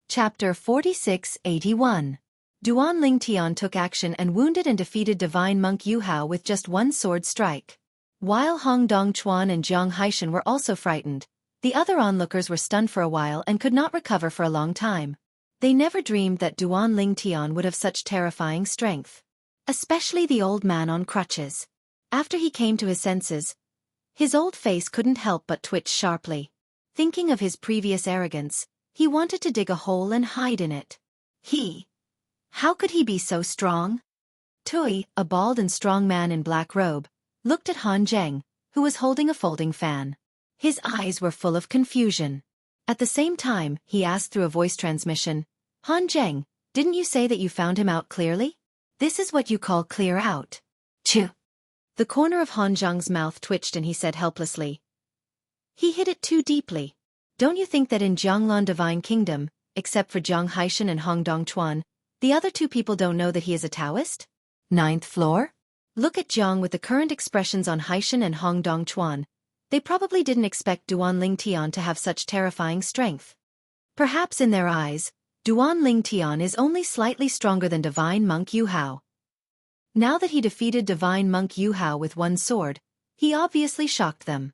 Chapter 46-81. Duan Ling Tian took action and wounded and defeated divine monk Yu Hao with just 1 sword strike. While Hong Dongchuan and Jianghu were also frightened, the other onlookers were stunned for a while and could not recover for a long time. They never dreamed that Duan Ling Tian would have such terrifying strength. Especially the old man on crutches. After he came to his senses, his old face couldn't help but twitch sharply. Thinking of his previous arrogance, he wanted to dig a hole and hide in it. How could he be so strong? Tui, a bald and strong man in black robe, looked at Han Zheng, who was holding a folding fan. His eyes were full of confusion. At the same time, he asked through a voice transmission, Han Zheng, didn't you say that you found him out clearly? This is what you call clear out. Chew. The corner of Han Zheng's mouth twitched and he said helplessly. He hit it too deeply. Don't you think that in Jianglan Divine Kingdom, except for Jiang Haishan and Hong Dongchuan, the other two people don't know that he is a Taoist? Ninth floor? Look at Jiang with the current expressions on Haishan and Hong Dongchuan. They probably didn't expect Duan Lingtian to have such terrifying strength. Perhaps in their eyes, Duan Lingtian is only slightly stronger than Divine Monk Yu Hao. Now that he defeated Divine Monk Yu Hao with one sword, he obviously shocked them.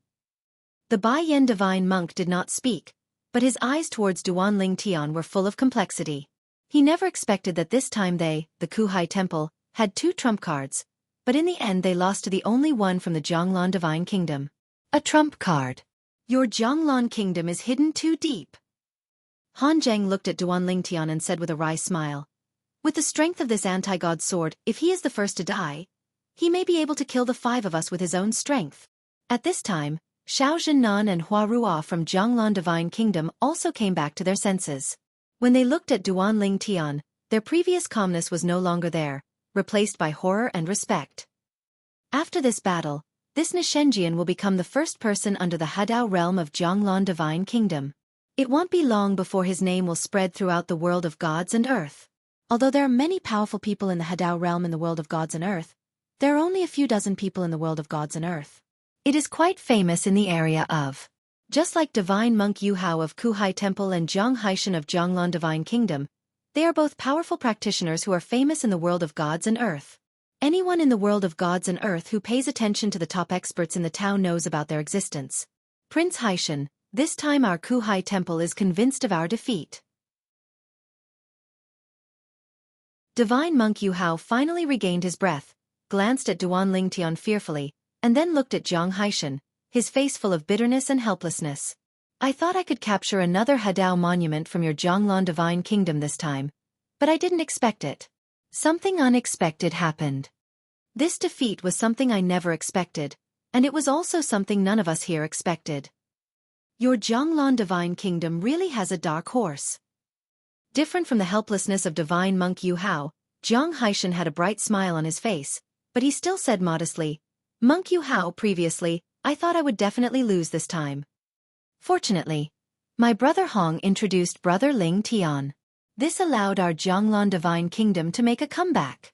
The Bai Yen Divine Monk did not speak, but his eyes towards Duan Lingtian were full of complexity. He never expected that this time they, the Kuhai Temple, had two trump cards, but in the end they lost to the only one from the Jianglan Divine Kingdom. A trump card. Your Jianglan Kingdom is hidden too deep. Han Zheng looked at Duan Lingtian and said with a wry smile, with the strength of this anti-god sword, if he is the first to die, he may be able to kill the five of us with his own strength. At this time, Xiao Zhennan and Hua Ruo from Jianglan Divine Kingdom also came back to their senses. When they looked at Duan Lingtian, their previous calmness was no longer there, replaced by horror and respect. After this battle, this Nishenjian will become the first person under the Hadao realm of Jianglan Divine Kingdom. It won't be long before his name will spread throughout the world of gods and earth. Although there are many powerful people in the Hadao realm in the world of gods and earth, there are only a few dozen people in the world of gods and earth. It is quite famous in the area of. Just like Divine Monk Yu Hao of Kuhai Temple and Jiang Haishan of Jianglan Divine Kingdom, they are both powerful practitioners who are famous in the world of gods and earth. Anyone in the world of gods and earth who pays attention to the top experts in the town knows about their existence. Prince Haishan, this time our Kuhai Temple is convinced of our defeat. Divine Monk Yu Hao finally regained his breath, glanced at Duan Lingtian fearfully, and then looked at Jiang Haishan, his face full of bitterness and helplessness. I thought I could capture another Hadao monument from your Jianglan Divine Kingdom this time, but I didn't expect it. Something unexpected happened. This defeat was something I never expected, and it was also something none of us here expected. Your Jianglan Divine Kingdom really has a dark horse. Different from the helplessness of Divine Monk Yu Hao, Jiang Haishan had a bright smile on his face, but he still said modestly, Monk Yu Hao previously, I thought I would definitely lose this time. Fortunately, my brother Hong introduced Brother Ling Tian. This allowed our Jianglan Divine Kingdom to make a comeback.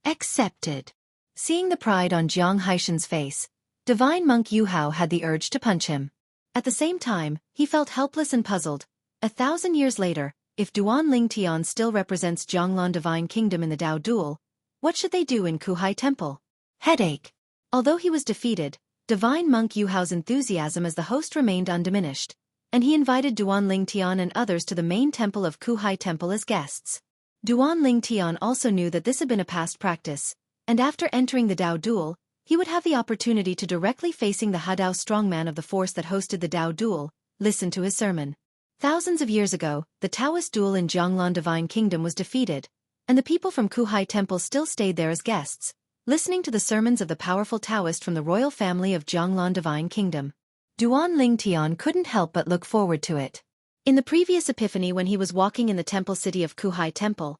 Accepted. Seeing the pride on Jiang Haishan's face, Divine Monk Yu Hao had the urge to punch him. At the same time, he felt helpless and puzzled. 1,000 years later, if Duan Lingtian still represents Jianglan Divine Kingdom in the Dao Duel, what should they do in Kuhai Temple? Headache. Although he was defeated, Divine Monk Yu Hao's enthusiasm as the host remained undiminished, and he invited Duan Lingtian and others to the main temple of Kuhai Temple as guests. Duan Lingtian also knew that this had been a past practice, and after entering the Dao Duel, he would have the opportunity to directly facing the Hadao strongman of the force that hosted the Dao Duel, listen to his sermon. Thousands of years ago, the Taoist duel in Jianglan Divine Kingdom was defeated, and the people from Kuhai Temple still stayed there as guests, listening to the sermons of the powerful Taoist from the royal family of Jianglan Divine Kingdom. Duan Lingtian couldn't help but look forward to it. In the previous epiphany when he was walking in the temple city of Kuhai Temple,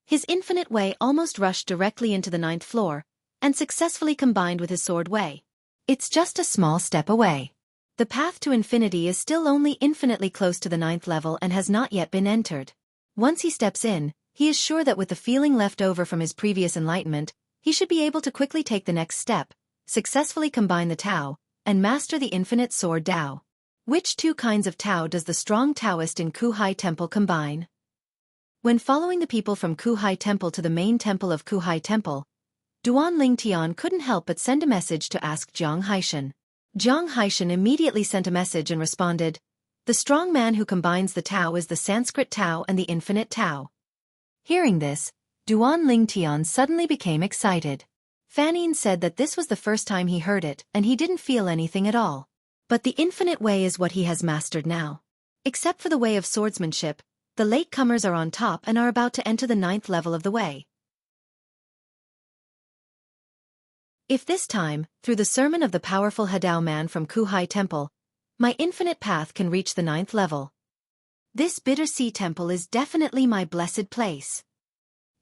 his infinite way almost rushed directly into the 9th floor, and successfully combined with his sword way. It's just a small step away. The path to infinity is still only infinitely close to the 9th level and has not yet been entered. Once he steps in, he is sure that with the feeling left over from his previous enlightenment, he should be able to quickly take the next step, successfully combine the Tao, and master the infinite sword Tao. Which two kinds of Tao does the strong Taoist in Kuhai Temple combine? When following the people from Kuhai Temple to the main temple of Kuhai Temple, Duan Lingtian couldn't help but send a message to ask Jiang Haishan. Jiang Haishan immediately sent a message and responded, the strong man who combines the Tao is the Sanskrit Tao and the infinite Tao. Hearing this, Duan Lingtian suddenly became excited. Fanning said that this was the first time he heard it and he didn't feel anything at all. But the infinite way is what he has mastered now. Except for the way of swordsmanship, the latecomers are on top and are about to enter the 9th level of the way. If this time, through the sermon of the powerful Hadao man from Kuhai Temple, My infinite path can reach the 9th level. This bitter sea temple is definitely my blessed place.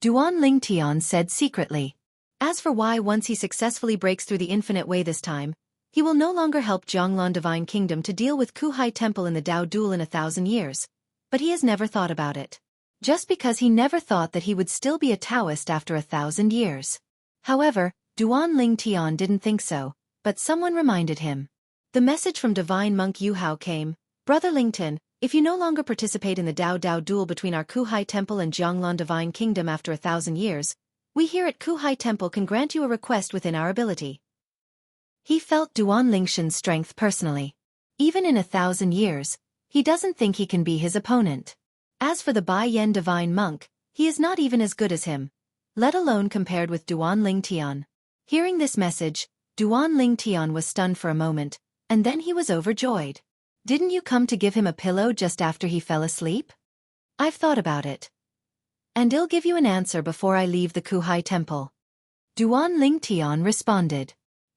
Duan Lingtian said secretly. As for why once he successfully breaks through the infinite way this time, he will no longer help Jianglan Divine Kingdom to deal with Kuhai Temple in the Dao duel in 1,000 years, but he has never thought about it. Just because he never thought that he would still be a Taoist after 1,000 years. However, Duan Lingtian didn't think so, but someone reminded him. The message from Divine Monk Yu Hao came, Brother Lington, if you no longer participate in the Dao duel between our Kuhai Temple and Jianglan Divine Kingdom after 1,000 years, we here at Kuhai Temple can grant you a request within our ability. He felt Duan Lingshan's strength personally. Even in 1,000 years, he doesn't think he can be his opponent. As for the Bai Yan Divine Monk, he is not even as good as him, let alone compared with Duan Lingtian. Hearing this message, Duan Lingtian was stunned for a moment, and then he was overjoyed. Didn't you come to give him a pillow just after he fell asleep? I've thought about it. And I'll give you an answer before I leave the Kuhai Temple. Duan Lingtian responded.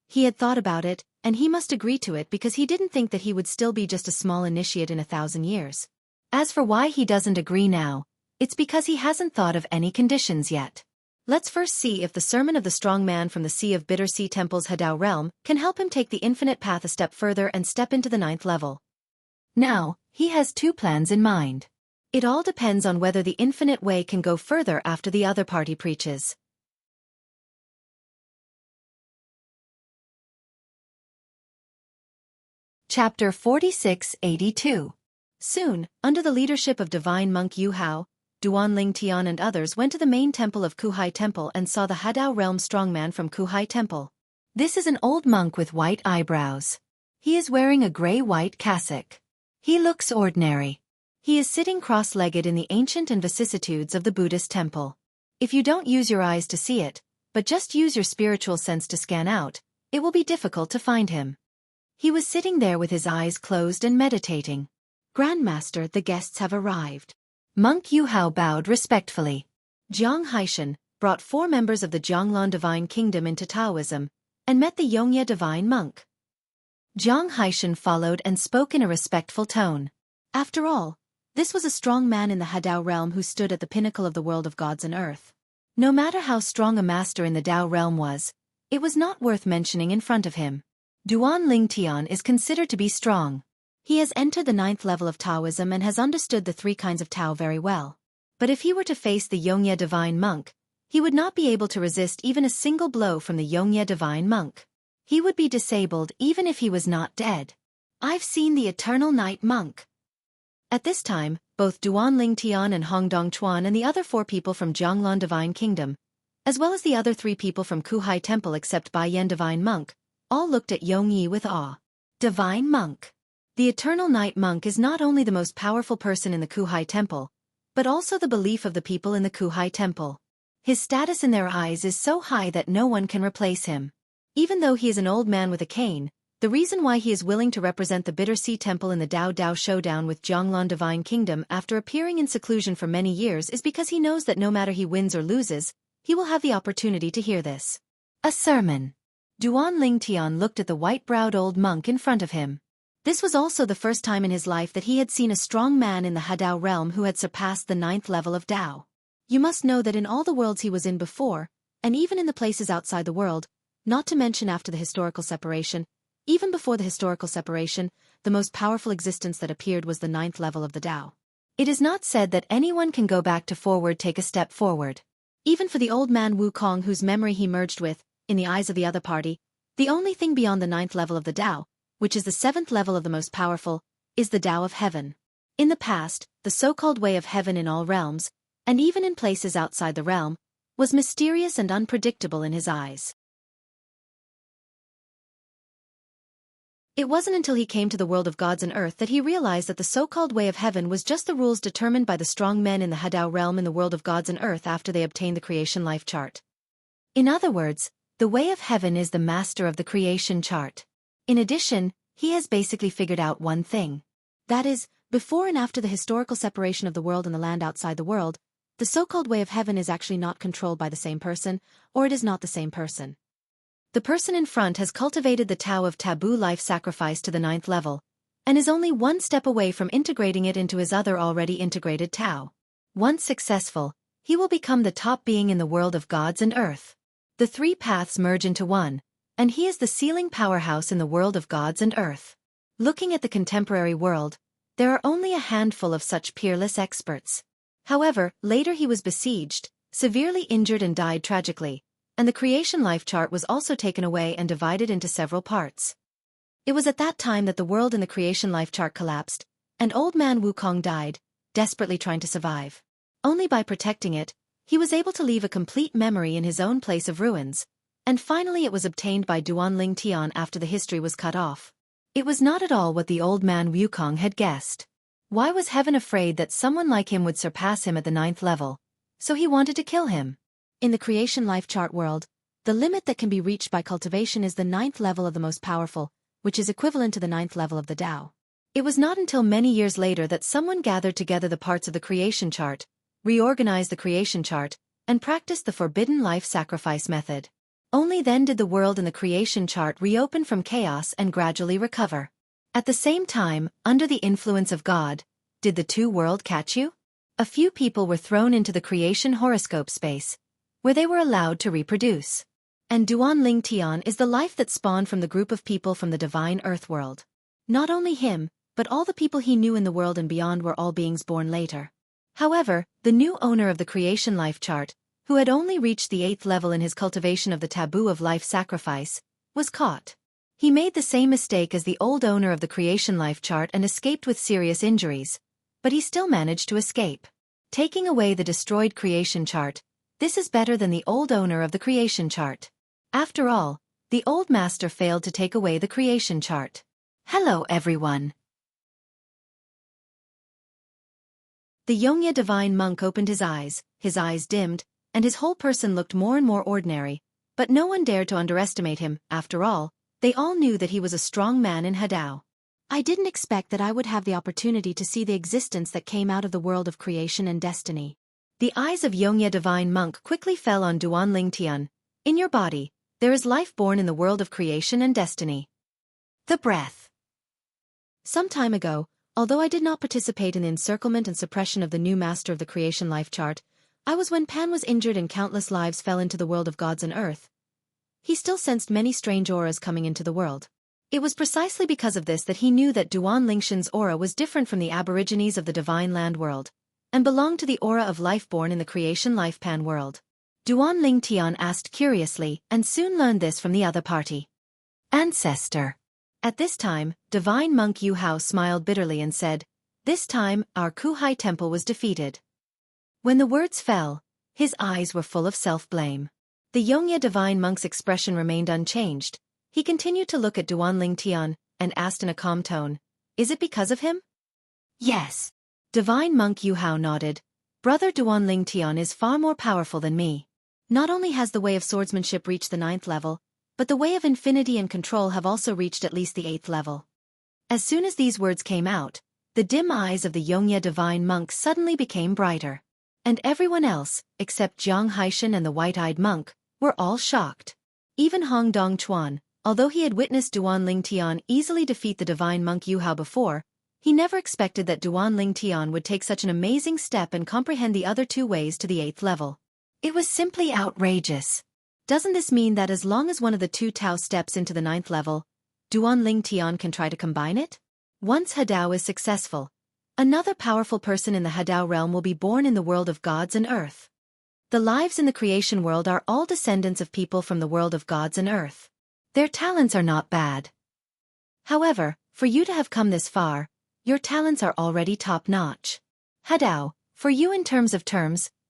He had thought about it, and he must agree to it because he didn't think that he would still be just a small initiate in 1,000 years. As for why he doesn't agree now, it's because he hasn't thought of any conditions yet. Let's first see if the sermon of the strong man from the Sea of Bitter Sea Temple's Hadao realm can help him take the infinite path a step further and step into the 9th level. Now, he has 2 plans in mind. It all depends on whether the infinite way can go further after the other party preaches. Chapter 4682. Soon, under the leadership of Divine Monk Yu Hao, Duan Lingtian and others went to the main temple of Kuhai Temple and saw the Hadao realm strongman from Kuhai Temple. This is an old monk with white eyebrows. He is wearing a gray-white cassock. He looks ordinary. He is sitting cross-legged in the ancient and vicissitudes of the Buddhist temple. If you don't use your eyes to see it, but just use your spiritual sense to scan out, it will be difficult to find him. He was sitting there with his eyes closed and meditating. Grandmaster, the guests have arrived. Monk Yu Hao bowed respectfully. Jiang Haishan brought 4 members of the Jianglan Divine Kingdom into Taoism, and met the Xianxia Divine Monk. Jiang Haishan followed and spoke in a respectful tone. After all, this was a strong man in the Hadao realm who stood at the pinnacle of the world of gods and earth. No matter how strong a master in the Dao realm was, it was not worth mentioning in front of him. Duan Lingtian is considered to be strong. He has entered the 9th level of Taoism and has understood the 3 kinds of Tao very well. But if he were to face the Xianxia Divine Monk, he would not be able to resist even a single blow from the Xianxia Divine Monk. He would be disabled even if he was not dead. I've seen the Eternal Night Monk. At this time, both Duan Lingtian and Hong Dongchuan and the other 4 people from Jianglan Divine Kingdom, as well as the other 3 people from Kuhai Temple except Bai Yan Divine Monk, all looked at Yongyi with awe. Divine Monk. The Eternal Night Monk is not only the most powerful person in the Kuhai Temple, but also the belief of the people in the Kuhai Temple. His status in their eyes is so high that no one can replace him. Even though he is an old man with a cane, the reason why he is willing to represent the Bitter Sea Temple in the Dao showdown with Jianglan Divine Kingdom after appearing in seclusion for many years is because he knows that no matter he wins or loses, he will have the opportunity to hear this. A sermon. Duan Lingtian looked at the white-browed old monk in front of him. This was also the first time in his life that he had seen a strong man in the Hadao realm who had surpassed the 9th level of Dao. You must know that in all the worlds he was in before, and even in the places outside the world, not to mention after the historical separation, even before the historical separation, the most powerful existence that appeared was the 9th level of the Dao. It is not said that anyone can go back to forward take a step forward. Even for the old man Wukong whose memory he merged with, in the eyes of the other party, the only thing beyond the 9th level of the Dao, which is the 7th level of the most powerful, is the Dao of Heaven. In the past, the so-called way of heaven in all realms, and even in places outside the realm, was mysterious and unpredictable in his eyes. It wasn't until he came to the world of gods and earth that he realized that the so-called way of heaven was just the rules determined by the strong men in the Hadao realm in the world of gods and earth after they obtained the creation life chart. In other words, the way of heaven is the master of the creation chart. In addition, he has basically figured out one thing. That is, before and after the historical separation of the world and the land outside the world, the so-called way of heaven is actually not controlled by the same person, or it is not the same person. The person in front has cultivated the Tao of taboo life sacrifice to the 9th level, and is only one step away from integrating it into his other already integrated Tao. Once successful, he will become the top being in the world of gods and earth. The three paths merge into one, and he is the sealing powerhouse in the world of gods and earth. Looking at the contemporary world, there are only a handful of such peerless experts. However, later he was besieged, severely injured and died tragically, and the creation life chart was also taken away and divided into several parts. It was at that time that the world in the creation life chart collapsed, and old man Wukong died, desperately trying to survive. Only by protecting it, he was able to leave a complete memory in his own place of ruins, and finally it was obtained by Duanling Tian after the history was cut off. It was not at all what the old man Wukong had guessed. Why was heaven afraid that someone like him would surpass him at the 9th level? So he wanted to kill him. In the creation life chart world, the limit that can be reached by cultivation is the 9th level of the most powerful, which is equivalent to the 9th level of the Tao. It was not until many years later that someone gathered together the parts of the creation chart, reorganized the creation chart, and practiced the forbidden life sacrifice method. Only then did the world in the creation chart reopen from chaos and gradually recover. At the same time, under the influence of God, did the two world catch you? A few people were thrown into the creation horoscope space, where they were allowed to reproduce. And Duanling Tian is the life that spawned from the group of people from the divine earth world. Not only him, but all the people he knew in the world and beyond were all beings born later. However, the new owner of the creation life chart, who had only reached the 8th level in his cultivation of the taboo of life sacrifice, was caught. He made the same mistake as the old owner of the creation life chart and escaped with serious injuries, but he still managed to escape. Taking away the destroyed creation chart, this is better than the old owner of the creation chart. After all, the old master failed to take away the creation chart. Hello everyone. The Xianxia divine monk opened his eyes dimmed, and his whole person looked more and more ordinary, but no one dared to underestimate him. After all, they all knew that he was a strong man in Hadao. I didn't expect that I would have the opportunity to see the existence that came out of the world of creation and destiny. The eyes of Xianxia divine monk quickly fell on Duanling Tian. In your body, there is life born in the world of creation and destiny. The breath. Some time ago, although I did not participate in the encirclement and suppression of the new master of the creation life chart, I was when Pan was injured and countless lives fell into the world of gods and earth. He still sensed many strange auras coming into the world. It was precisely because of this that he knew that Duanling Shen's aura was different from the aborigines of the divine land world, and belonged to the aura of life born in the creation life Pan world. Duanling Tian asked curiously, and soon learned this from the other party. Ancestor. At this time, divine monk Yu Hao smiled bitterly and said, "This time, our Kuhai temple was defeated." When the words fell, his eyes were full of self-blame. The Xianxia divine monk's expression remained unchanged. He continued to look at Duanling Tian, and asked in a calm tone, "Is it because of him?" "Yes." Divine monk Yu Hao nodded. "Brother Duanling Tian is far more powerful than me. Not only has the way of swordsmanship reached the 9th level, but the way of infinity and control have also reached at least the 8th level." As soon as these words came out, the dim eyes of the Xianxia divine monk suddenly became brighter. And everyone else, except Jianghu and the white-eyed monk, were all shocked. Even Hong Dong Chuan, although he had witnessed Duanling Tian easily defeat the divine monk Yu Hao before, he never expected that Duanling Tian would take such an amazing step and comprehend the other two ways to the 8th level. It was simply outrageous. Doesn't this mean that as long as one of the two Tao steps into the 9th level, Duanling Tian can try to combine it? Once Hadao is successful, another powerful person in the Hadao realm will be born in the world of gods and earth. The lives in the creation world are all descendants of people from the world of gods and earth. Their talents are not bad. However, for you to have come this far, your talents are already top-notch. Hadao, for you in terms,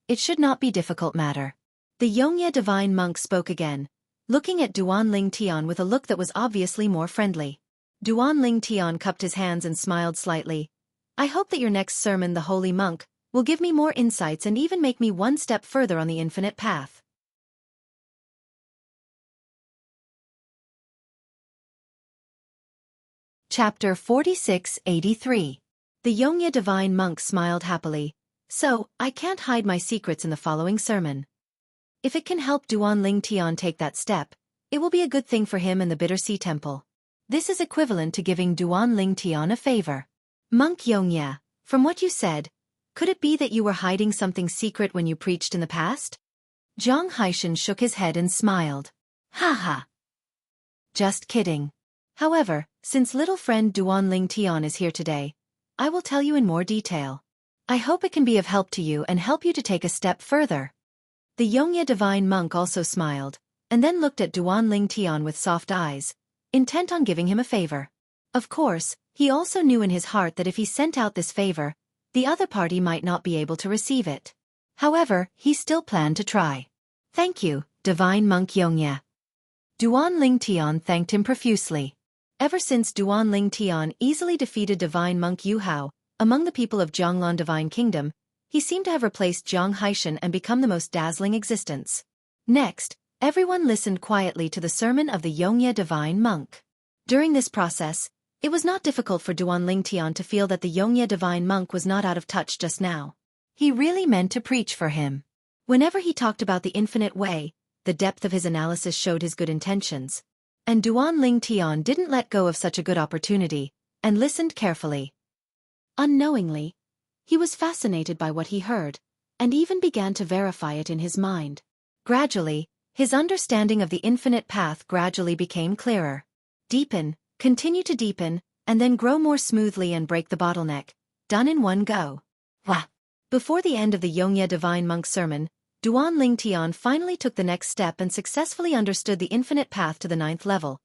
it should not be difficult matter. The Xianxia divine monk spoke again, looking at Duanling Tian with a look that was obviously more friendly. Duanling Tian cupped his hands and smiled slightly. "I hope that your next sermon, the holy monk, will give me more insights and even make me one step further on the infinite path." Chapter 4683. The Xianxia divine monk smiled happily. "So, I can't hide my secrets in the following sermon. If it can help Duanling Tian take that step, it will be a good thing for him and the Bitter Sea Temple. This is equivalent to giving Duan Lingtian a favor. Monk Xianxia, from what you said, could it be that you were hiding something secret when you preached in the past? Jiang Haishan shook his head and smiled. Ha ha. Just kidding. However, since little friend Duan Lingtian is here today, I will tell you in more detail. I hope it can be of help to you and help you to take a step further. The Xianxia divine monk also smiled, and then looked at Duan Lingtian with soft eyes, intent on giving him a favor. Of course, he also knew in his heart that if he sent out this favor, the other party might not be able to receive it. However, he still planned to try. Thank you, divine monk Xianxia. Duan Lingtian thanked him profusely. Ever since Duan Lingtian easily defeated divine monk Yu Hao, among the people of Jianglan Divine Kingdom, he seemed to have replaced Jiang Haishan and become the most dazzling existence. Next, everyone listened quietly to the sermon of the Xianxia divine monk. During this process, it was not difficult for Duan Lingtian to feel that the Xianxia divine monk was not out of touch just now. He really meant to preach for him. Whenever he talked about the infinite way, the depth of his analysis showed his good intentions. And Duan Lingtian didn't let go of such a good opportunity, and listened carefully. Unknowingly, he was fascinated by what he heard, and even began to verify it in his mind. Gradually, his understanding of the infinite path gradually became clearer. Deepen, continue to deepen, and then grow more smoothly and break the bottleneck, done in one go. Wah! Before the end of the Xianxia divine monk sermon, Duan Lingtian finally took the next step and successfully understood the infinite path to the 9th level,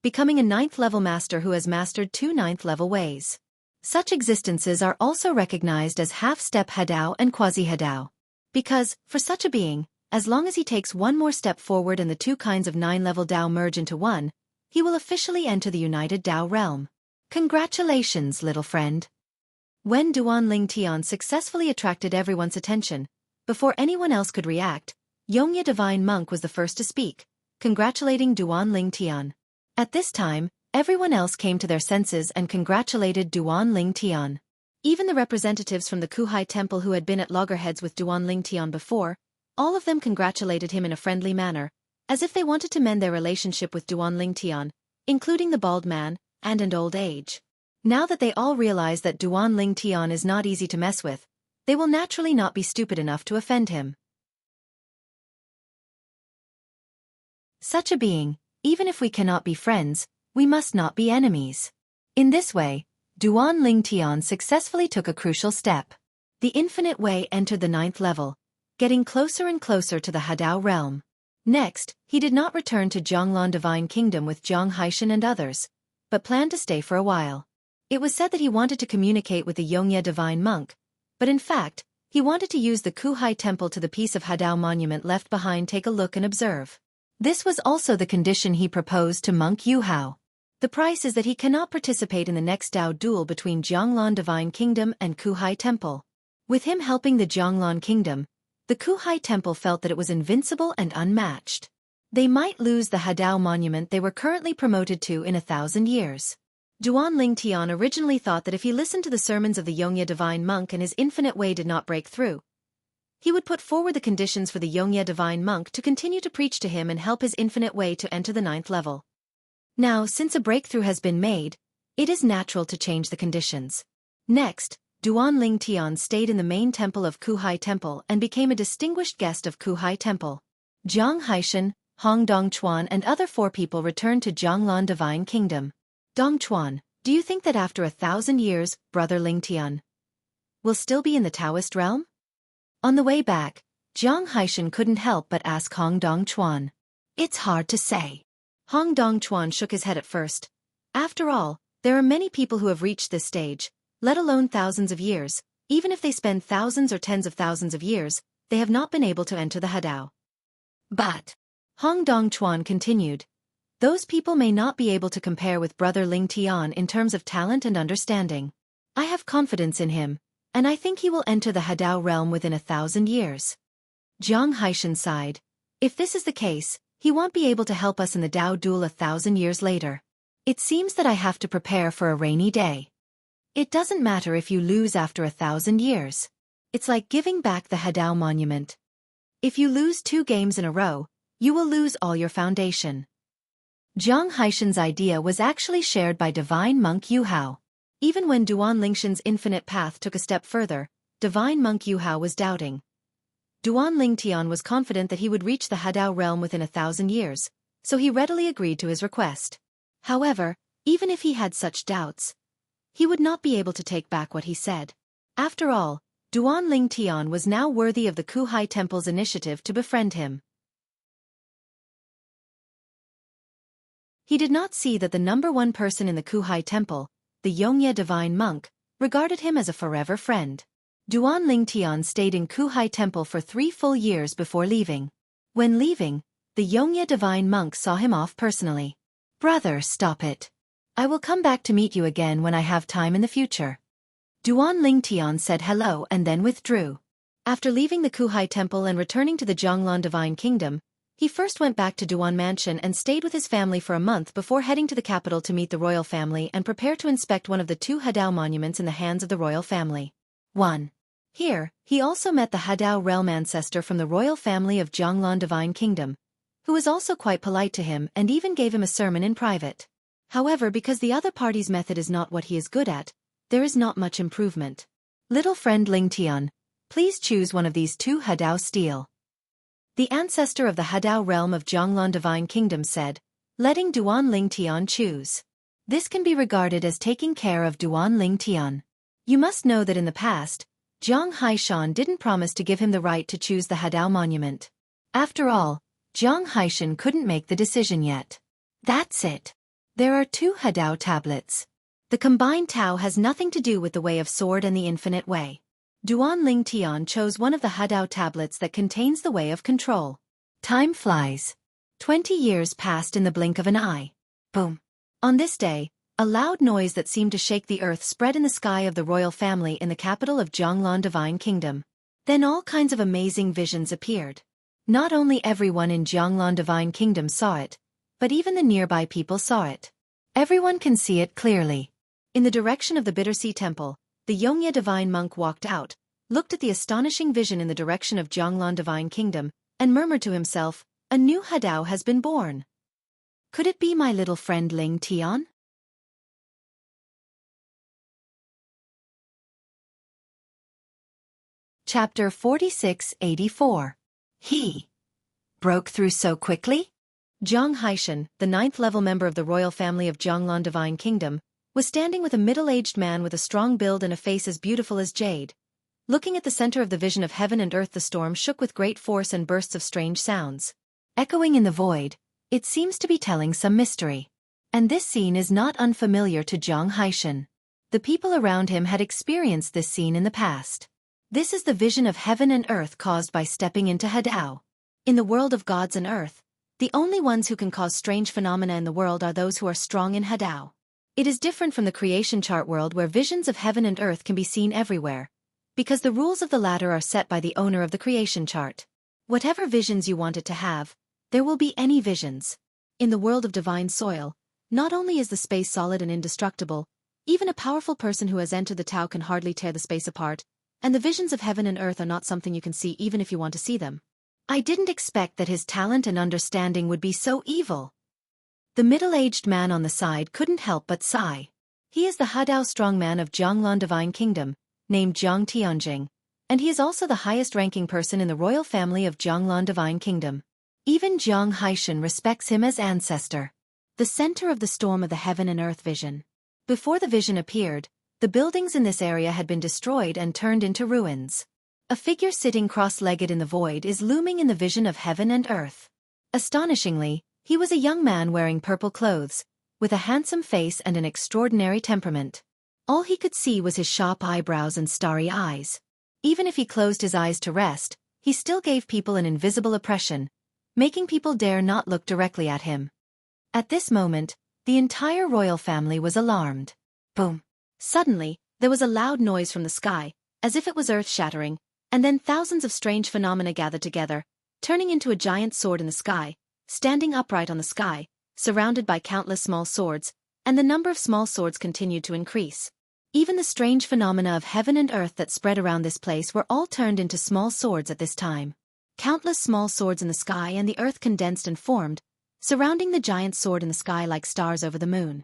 becoming a 9th level master who has mastered 2 9th level ways. Such existences are also recognized as half-step Hadao and quasi-Hadao. Because, for such a being, as long as he takes one more step forward and the 2 kinds of 9-level Dao merge into one, he will officially enter the united Dao realm. Congratulations, little friend. When Duan Lingtian successfully attracted everyone's attention, before anyone else could react, Xianxia divine monk was the first to speak, congratulating Duan Lingtian. At this time, everyone else came to their senses and congratulated Duan Lingtian. Even the representatives from the Kuhai temple who had been at loggerheads with Duan Lingtian before, all of them congratulated him in a friendly manner, as if they wanted to mend their relationship with Duan Lingtian, including the bald man, and an old age. Now that they all realize that Duan Lingtian is not easy to mess with, they will naturally not be stupid enough to offend him. Such a being, even if we cannot be friends, we must not be enemies. In this way, Duan Lingtian successfully took a crucial step. The infinite way entered the 9th level, getting closer and closer to the Hadao realm. Next, he did not return to Jianglan Divine Kingdom with Jiang Haishan and others, but planned to stay for a while. It was said that he wanted to communicate with the Xianxia divine monk, but in fact, he wanted to use the Kuhai temple to the piece of Hadao monument left behind take a look and observe. This was also the condition he proposed to monk Yu Hao. The price is that he cannot participate in the next Dao duel between Jianglan Divine Kingdom and Kuhai Temple. With him helping the Jianglan Kingdom, the Kuhai Temple felt that it was invincible and unmatched. They might lose the Hadao monument they were currently promoted to in 1,000 years. Duan Lingtian originally thought that if he listened to the sermons of the Xianxia divine monk and his infinite way did not break through, he would put forward the conditions for the Xianxia divine monk to continue to preach to him and help his infinite way to enter the 9th level. Now, since a breakthrough has been made, it is natural to change the conditions. Next, Duan Lingtian stayed in the main temple of Kuhai Temple and became a distinguished guest of Kuhai Temple. Jiang Haishan, Hong Dongchuan and other 4 people returned to Jianglan Divine Kingdom. Dongchuan, do you think that after 1,000 years, Brother Lingtian will still be in the Taoist realm? On the way back, Jiang Haishan couldn't help but ask Hong Dongchuan. It's hard to say. Hong Dongchuan shook his head at first. After all, there are many people who have reached this stage, let alone thousands of years. Even if they spend thousands or tens of thousands of years, they have not been able to enter the Hadao. But, Hong Dongchuan continued, those people may not be able to compare with Brother Lingtian in terms of talent and understanding. I have confidence in him, and I think he will enter the Hadao realm within 1,000 years. Jiang Haishan sighed. If this is the case, he won't be able to help us in the Dao duel 1,000 years later. It seems that I have to prepare for a rainy day. It doesn't matter if you lose after 1,000 years. It's like giving back the Hadao monument. If you lose 2 games in a row, you will lose all your foundation. Jiang Haishan's idea was actually shared by divine monk Yu Hao. Even when Duan Lingshan's infinite path took a step further, divine monk Yu Hao was doubting. Duan Lingtian was confident that he would reach the Hadao realm within 1,000 years, so he readily agreed to his request. However, even if he had such doubts, he would not be able to take back what he said. After all, Duan Lingtian was now worthy of the Kuhai Temple's initiative to befriend him. He did not see that the number one person in the Kuhai Temple, the Yongye divine monk, regarded him as a forever friend. Duan Lingtian stayed in Kuhai Temple for 3 full years before leaving. When leaving, the Yongye divine monk saw him off personally. "Brother, stop it. I will come back to meet you again when I have time in the future." Duan Lingtian said hello and then withdrew. After leaving the Kuhai Temple and returning to the Zhonglan Divine Kingdom, he first went back to Duan Mansion and stayed with his family for a month before heading to the capital to meet the royal family and prepare to inspect one of the 2 Hadao monuments in the hands of the royal family. 1. Here, he also met the Hadao realm ancestor from the royal family of Zhonglan Divine Kingdom, who was also quite polite to him and even gave him a sermon in private. However, because the other party's method is not what he is good at, there is not much improvement. "Little friend Lingtian, please choose one of these 2 Hadao steel." The ancestor of the Hadao realm of Zhonglan Divine Kingdom said, letting Duan Lingtian choose. This can be regarded as taking care of Duan Lingtian. You must know that in the past, Jiang Haishan didn't promise to give him the right to choose the Hadao monument. After all, Jiang Haishan couldn't make the decision yet. That's it. There are 2 Hadao tablets. The combined Tao has nothing to do with the Way of Sword and the Infinite Way. Duan Lingtian chose one of the Hadao tablets that contains the Way of Control. Time flies. 20 years passed in the blink of an eye. Boom. On this day, a loud noise that seemed to shake the earth spread in the sky of the royal family in the capital of Zhonglan Divine Kingdom. Then all kinds of amazing visions appeared. Not only everyone in Zhonglan Divine Kingdom saw it, but even the nearby people saw it. Everyone can see it clearly. In the direction of the Bittersea Temple, the Yongye divine monk walked out, looked at the astonishing vision in the direction of Zhonglan Divine Kingdom, and murmured to himself, "A new Hadao has been born. Could it be my little friend Ling Tian?" Chapter 4684. He broke through so quickly? Jiang Haishan, the 9th-level member of the royal family of Zhonglan Divine Kingdom, was standing with a middle-aged man with a strong build and a face as beautiful as jade. Looking at the center of the vision of heaven and earth, the storm shook with great force and bursts of strange sounds. Echoing in the void, it seems to be telling some mystery. And this scene is not unfamiliar to Jiang Haishan. The people around him had experienced this scene in the past. This is the vision of heaven and earth caused by stepping into Hadao. In the world of gods and earth, the only ones who can cause strange phenomena in the world are those who are strong in Hadao. It is different from the creation chart world where visions of heaven and earth can be seen everywhere, because the rules of the latter are set by the owner of the creation chart. Whatever visions you want it to have, there will be any visions. In the world of divine soil, not only is the space solid and indestructible, even a powerful person who has entered the Tao can hardly tear the space apart, and the visions of heaven and earth are not something you can see even if you want to see them. I didn't expect that his talent and understanding would be so evil. The middle-aged man on the side couldn't help but sigh. He is the Hadao strongman of Zhonglan Divine Kingdom, named Zhang Tianjing, and he is also the highest-ranking person in the royal family of Zhonglan Divine Kingdom. Even Jiang Haishan respects him as ancestor. The center of the storm of the heaven and earth vision. Before the vision appeared, the buildings in this area had been destroyed and turned into ruins. A figure sitting cross-legged in the void is looming in the vision of heaven and earth. Astonishingly, he was a young man wearing purple clothes, with a handsome face and an extraordinary temperament. All he could see was his sharp eyebrows and starry eyes. Even if he closed his eyes to rest, he still gave people an invisible oppression, making people dare not look directly at him. At this moment, the entire royal family was alarmed. Boom! Suddenly, there was a loud noise from the sky, as if it was earth-shattering, and then thousands of strange phenomena gathered together, turning into a giant sword in the sky, standing upright on the sky, surrounded by countless small swords, and the number of small swords continued to increase. Even the strange phenomena of heaven and earth that spread around this place were all turned into small swords at this time. Countless small swords in the sky and the earth condensed and formed, surrounding the giant sword in the sky like stars over the moon.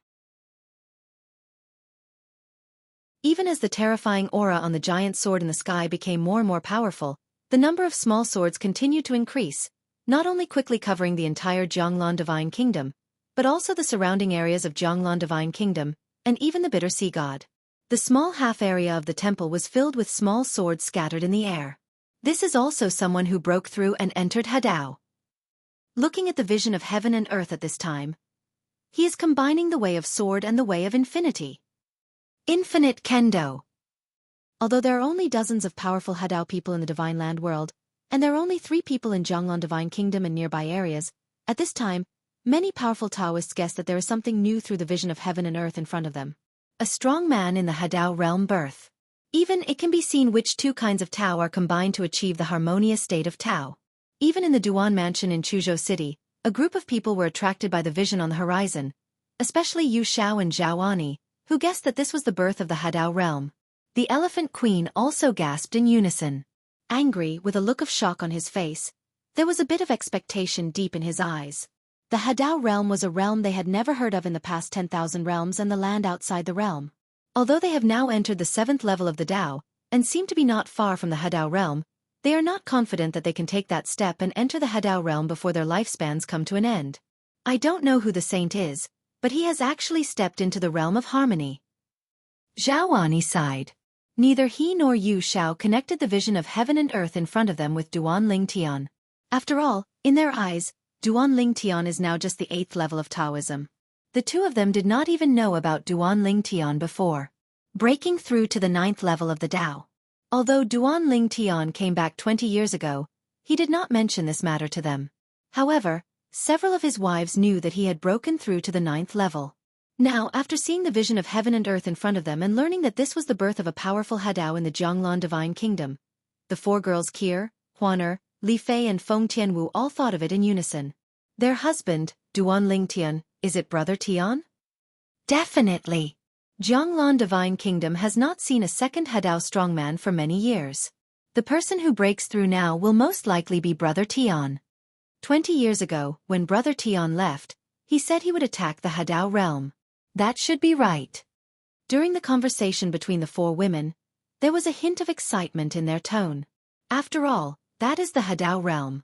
Even as the terrifying aura on the giant sword in the sky became more and more powerful, the number of small swords continued to increase, not only quickly covering the entire Jianglan Divine Kingdom, but also the surrounding areas of Jianglan Divine Kingdom, and even the Bitter Sea God. The small half area of the temple was filled with small swords scattered in the air. This is also someone who broke through and entered Hadao. Looking at the vision of heaven and earth at this time, he is combining the way of sword and the way of infinity. Infinite Kendo. Although there are only dozens of powerful Hadao people in the Divine Land world, and there are only 3 people in Jianglan Divine Kingdom and nearby areas, at this time, many powerful Taoists guess that there is something new through the vision of heaven and earth in front of them. A strong man in the Hadao realm birth. Even it can be seen which 2 kinds of Tao are combined to achieve the harmonious state of Tao. Even in the Duan Mansion in Chuzhou City, a group of people were attracted by the vision on the horizon, especially Yu Xiao and Zhao Ani, who guessed that this was the birth of the Hadao realm. The Elephant Queen also gasped in unison. Angry, with a look of shock on his face, there was a bit of expectation deep in his eyes. The Hadao realm was a realm they had never heard of in the past 10,000 realms and the land outside the realm. Although they have now entered the 7th level of the Dao, and seem to be not far from the Hadao realm, they are not confident that they can take that step and enter the Hadao realm before their lifespans come to an end. I don't know who the saint is, but he has actually stepped into the realm of harmony. Zhao Ani sighed. Neither he nor Yu Xiao connected the vision of heaven and earth in front of them with Duan Ling Tian. After all, in their eyes, Duan Ling Tian is now just the 8th level of Taoism. The 2 of them did not even know about Duan Ling Tian before. Breaking through to the 9th level of the Dao. Although Duan Ling Tian came back 20 years ago, he did not mention this matter to them. However, several of his wives knew that he had broken through to the 9th level. Now, after seeing the vision of heaven and earth in front of them and learning that this was the birth of a powerful Hadao in the Jianglan Divine Kingdom, the 4 girls Kier, Huaner, Li Fei and Feng Tianwu all thought of it in unison. Their husband, Duan Ling Tian, is it Brother Tian? Definitely. Jianglan Divine Kingdom has not seen a second Hadao strongman for many years. The person who breaks through now will most likely be Brother Tian. 20 years ago, when Brother Tian left, he said he would attack the Hadao realm. That should be right. During the conversation between the 4 women, there was a hint of excitement in their tone. After all, that is the Hadao realm.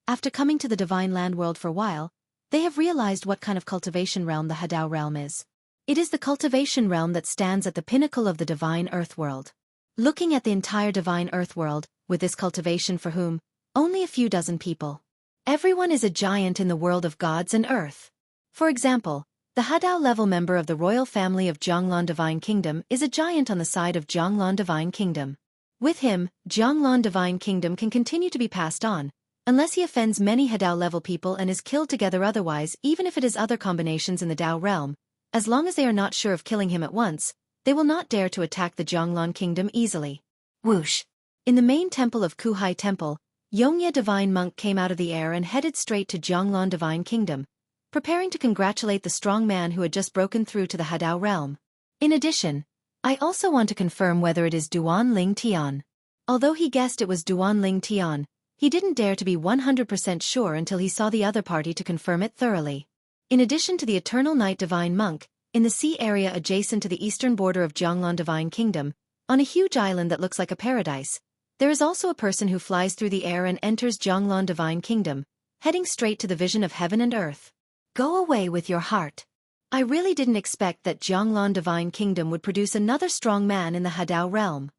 After coming to the Divine Land world for a while, they have realized what kind of cultivation realm the Hadao realm is. It is the cultivation realm that stands at the pinnacle of the Divine Earth world. Looking at the entire Divine Earth world, with this cultivation for whom, only a few dozen people. Everyone is a giant in the world of gods and earth. For example, the Hadao level member of the royal family of Jianglan Divine Kingdom is a giant on the side of Jianglan Divine Kingdom. With him, Jianglan Divine Kingdom can continue to be passed on, unless he offends many Hadao level people and is killed together otherwise even if it is other combinations in the Dao realm, as long as they are not sure of killing him at once, they will not dare to attack the Jianglan Kingdom easily. Whoosh! In the main temple of Kuhai Temple, Xianxia Divine Monk came out of the air and headed straight to Jianglan Divine Kingdom, preparing to congratulate the strong man who had just broken through to the Hadao realm. In addition, I also want to confirm whether it is Duan Ling Tian. Although he guessed it was Duan Ling Tian, he didn't dare to be 100% sure until he saw the other party to confirm it thoroughly. In addition to the Eternal Night Divine Monk, in the sea area adjacent to the eastern border of Jianglan Divine Kingdom, on a huge island that looks like a paradise, there is also a person who flies through the air and enters Jianglan Divine Kingdom, heading straight to the vision of heaven and earth. Go away with your heart. I really didn't expect that Jianglan Divine Kingdom would produce another strong man in the Hadao realm.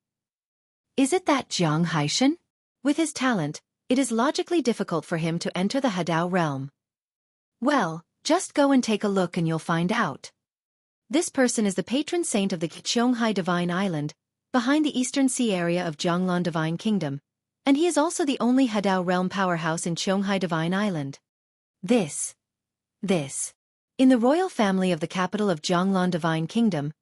Is it that Jiang Haishan? With his talent, it is logically difficult for him to enter the Hadao realm. Well, just go and take a look and you'll find out. This person is the patron saint of the Xianxia Divine Island, behind the eastern sea area of Jianglan Divine Kingdom, and he is also the only Hadao realm powerhouse in Xianxia Divine Island. This. In the royal family of the capital of Jianglan Divine Kingdom,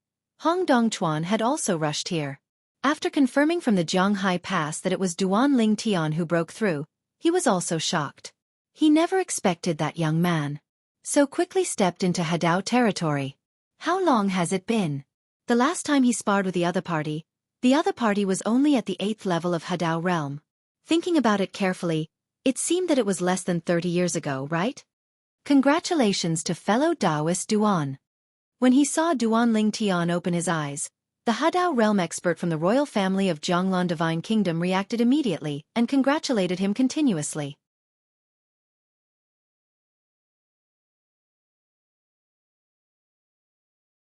Hong Dongchuan had also rushed here. After confirming from the Jianghai Pass that it was Duan Ling Tian who broke through, he was also shocked. He never expected that young man so quickly stepped into Hadao territory. How long has it been? The last time he sparred with the other party was only at the 8th level of Hadao realm. Thinking about it carefully, It seemed that it was less than 30 years ago, right? Congratulations to fellow Taoist Duan. When he saw Duan Lingtian open his eyes, the Hadao realm expert from the royal family of Jianglan Divine Kingdom reacted immediately and congratulated him continuously.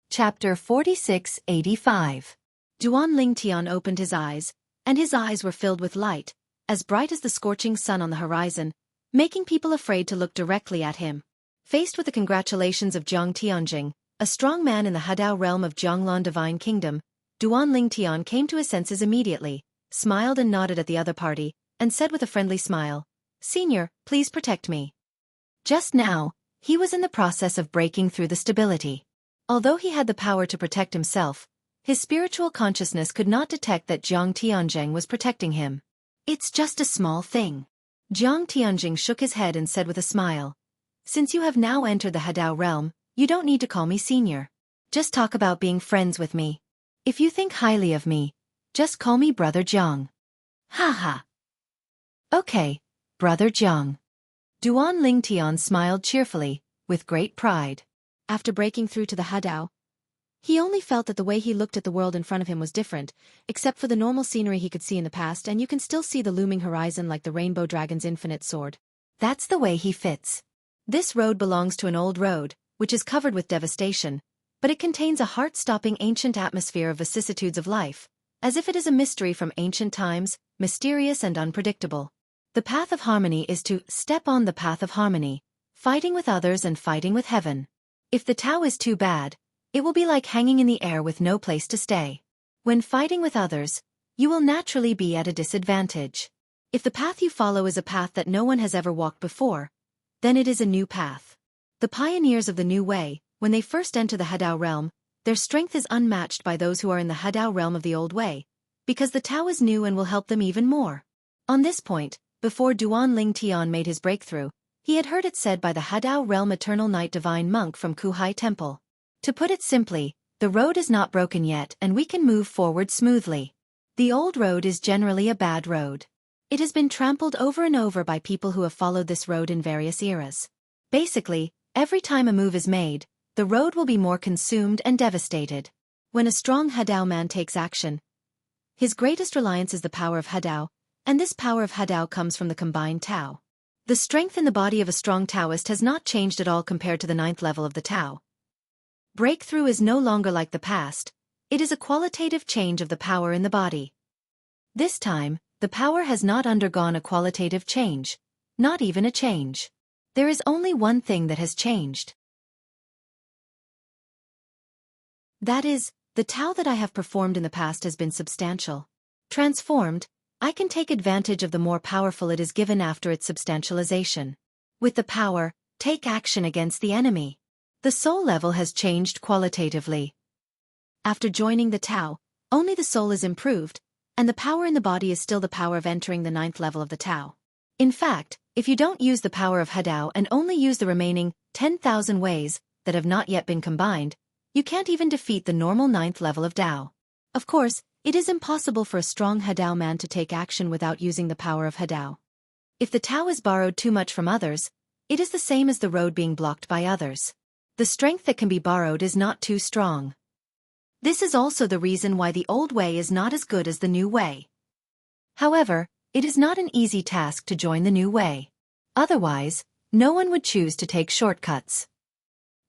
Chapter 4685. Duan Lingtian opened his eyes, and his eyes were filled with light, as bright as the scorching sun on the horizon, making people afraid to look directly at him. Faced with the congratulations of Jiang Tianjing, a strong man in the Hadao realm of Jianglan Divine Kingdom, Duan Lingtian came to his senses immediately, smiled and nodded at the other party, and said with a friendly smile, "Senior, please protect me." Just now, he was in the process of breaking through the stability. Although he had the power to protect himself, his spiritual consciousness could not detect that Jiang Tianjing was protecting him. "It's just a small thing." Jiang Tianjing shook his head and said with a smile, "Since you have now entered the Hadao realm, you don't need to call me senior. Just talk about being friends with me. If you think highly of me, just call me Brother Jiang." "Ha. Okay, Brother Jiang." Duan Lingtian smiled cheerfully, with great pride. After breaking through to the Hadao, he only felt that the way he looked at the world in front of him was different, except for the normal scenery he could see in the past, and you can still see the looming horizon like the rainbow dragon's infinite sword. That's the way he fits. This road belongs to an old road, which is covered with devastation, but it contains a heart-stopping ancient atmosphere of vicissitudes of life, as if it is a mystery from ancient times, mysterious and unpredictable. The path of harmony is to step on the path of harmony, fighting with others and fighting with heaven. If the Tao is too bad, it will be like hanging in the air with no place to stay. When fighting with others, you will naturally be at a disadvantage. If the path you follow is a path that no one has ever walked before, then it is a new path. The pioneers of the new way, when they first enter the Hadao realm, their strength is unmatched by those who are in the Hadao realm of the old way, because the Tao is new and will help them even more. On this point, before Duan Lingtian made his breakthrough, he had heard it said by the Hadao realm eternal knight divine monk from Kuhai Temple. To put it simply, the road is not broken yet and we can move forward smoothly. The old road is generally a bad road. It has been trampled over and over by people who have followed this road in various eras. Basically, every time a move is made, the road will be more consumed and devastated. When a strong Hadao man takes action, his greatest reliance is the power of Hadao, and this power of Hadao comes from the combined Tao. The strength in the body of a strong Taoist has not changed at all compared to the 9th level of the Tao. Breakthrough is no longer like the past, it is a qualitative change of the power in the body. This time, the power has not undergone a qualitative change, not even a change. There is only one thing that has changed. That is, the Tao that I have performed in the past has been substantial. Transformed, I can take advantage of the more powerful it is given after its substantialization. With the power, take action against the enemy. The soul level has changed qualitatively. After joining the Tao, only the soul is improved, and the power in the body is still the power of entering the 9th level of the Tao. In fact, if you don't use the power of Hadao and only use the remaining 10,000 ways that have not yet been combined, you can't even defeat the normal 9th level of Tao. Of course, it is impossible for a strong Hadao man to take action without using the power of Hadao. If the Tao is borrowed too much from others, it is the same as the road being blocked by others. The strength that can be borrowed is not too strong. This is also the reason why the old way is not as good as the new way. However, it is not an easy task to join the new way. Otherwise, no one would choose to take shortcuts.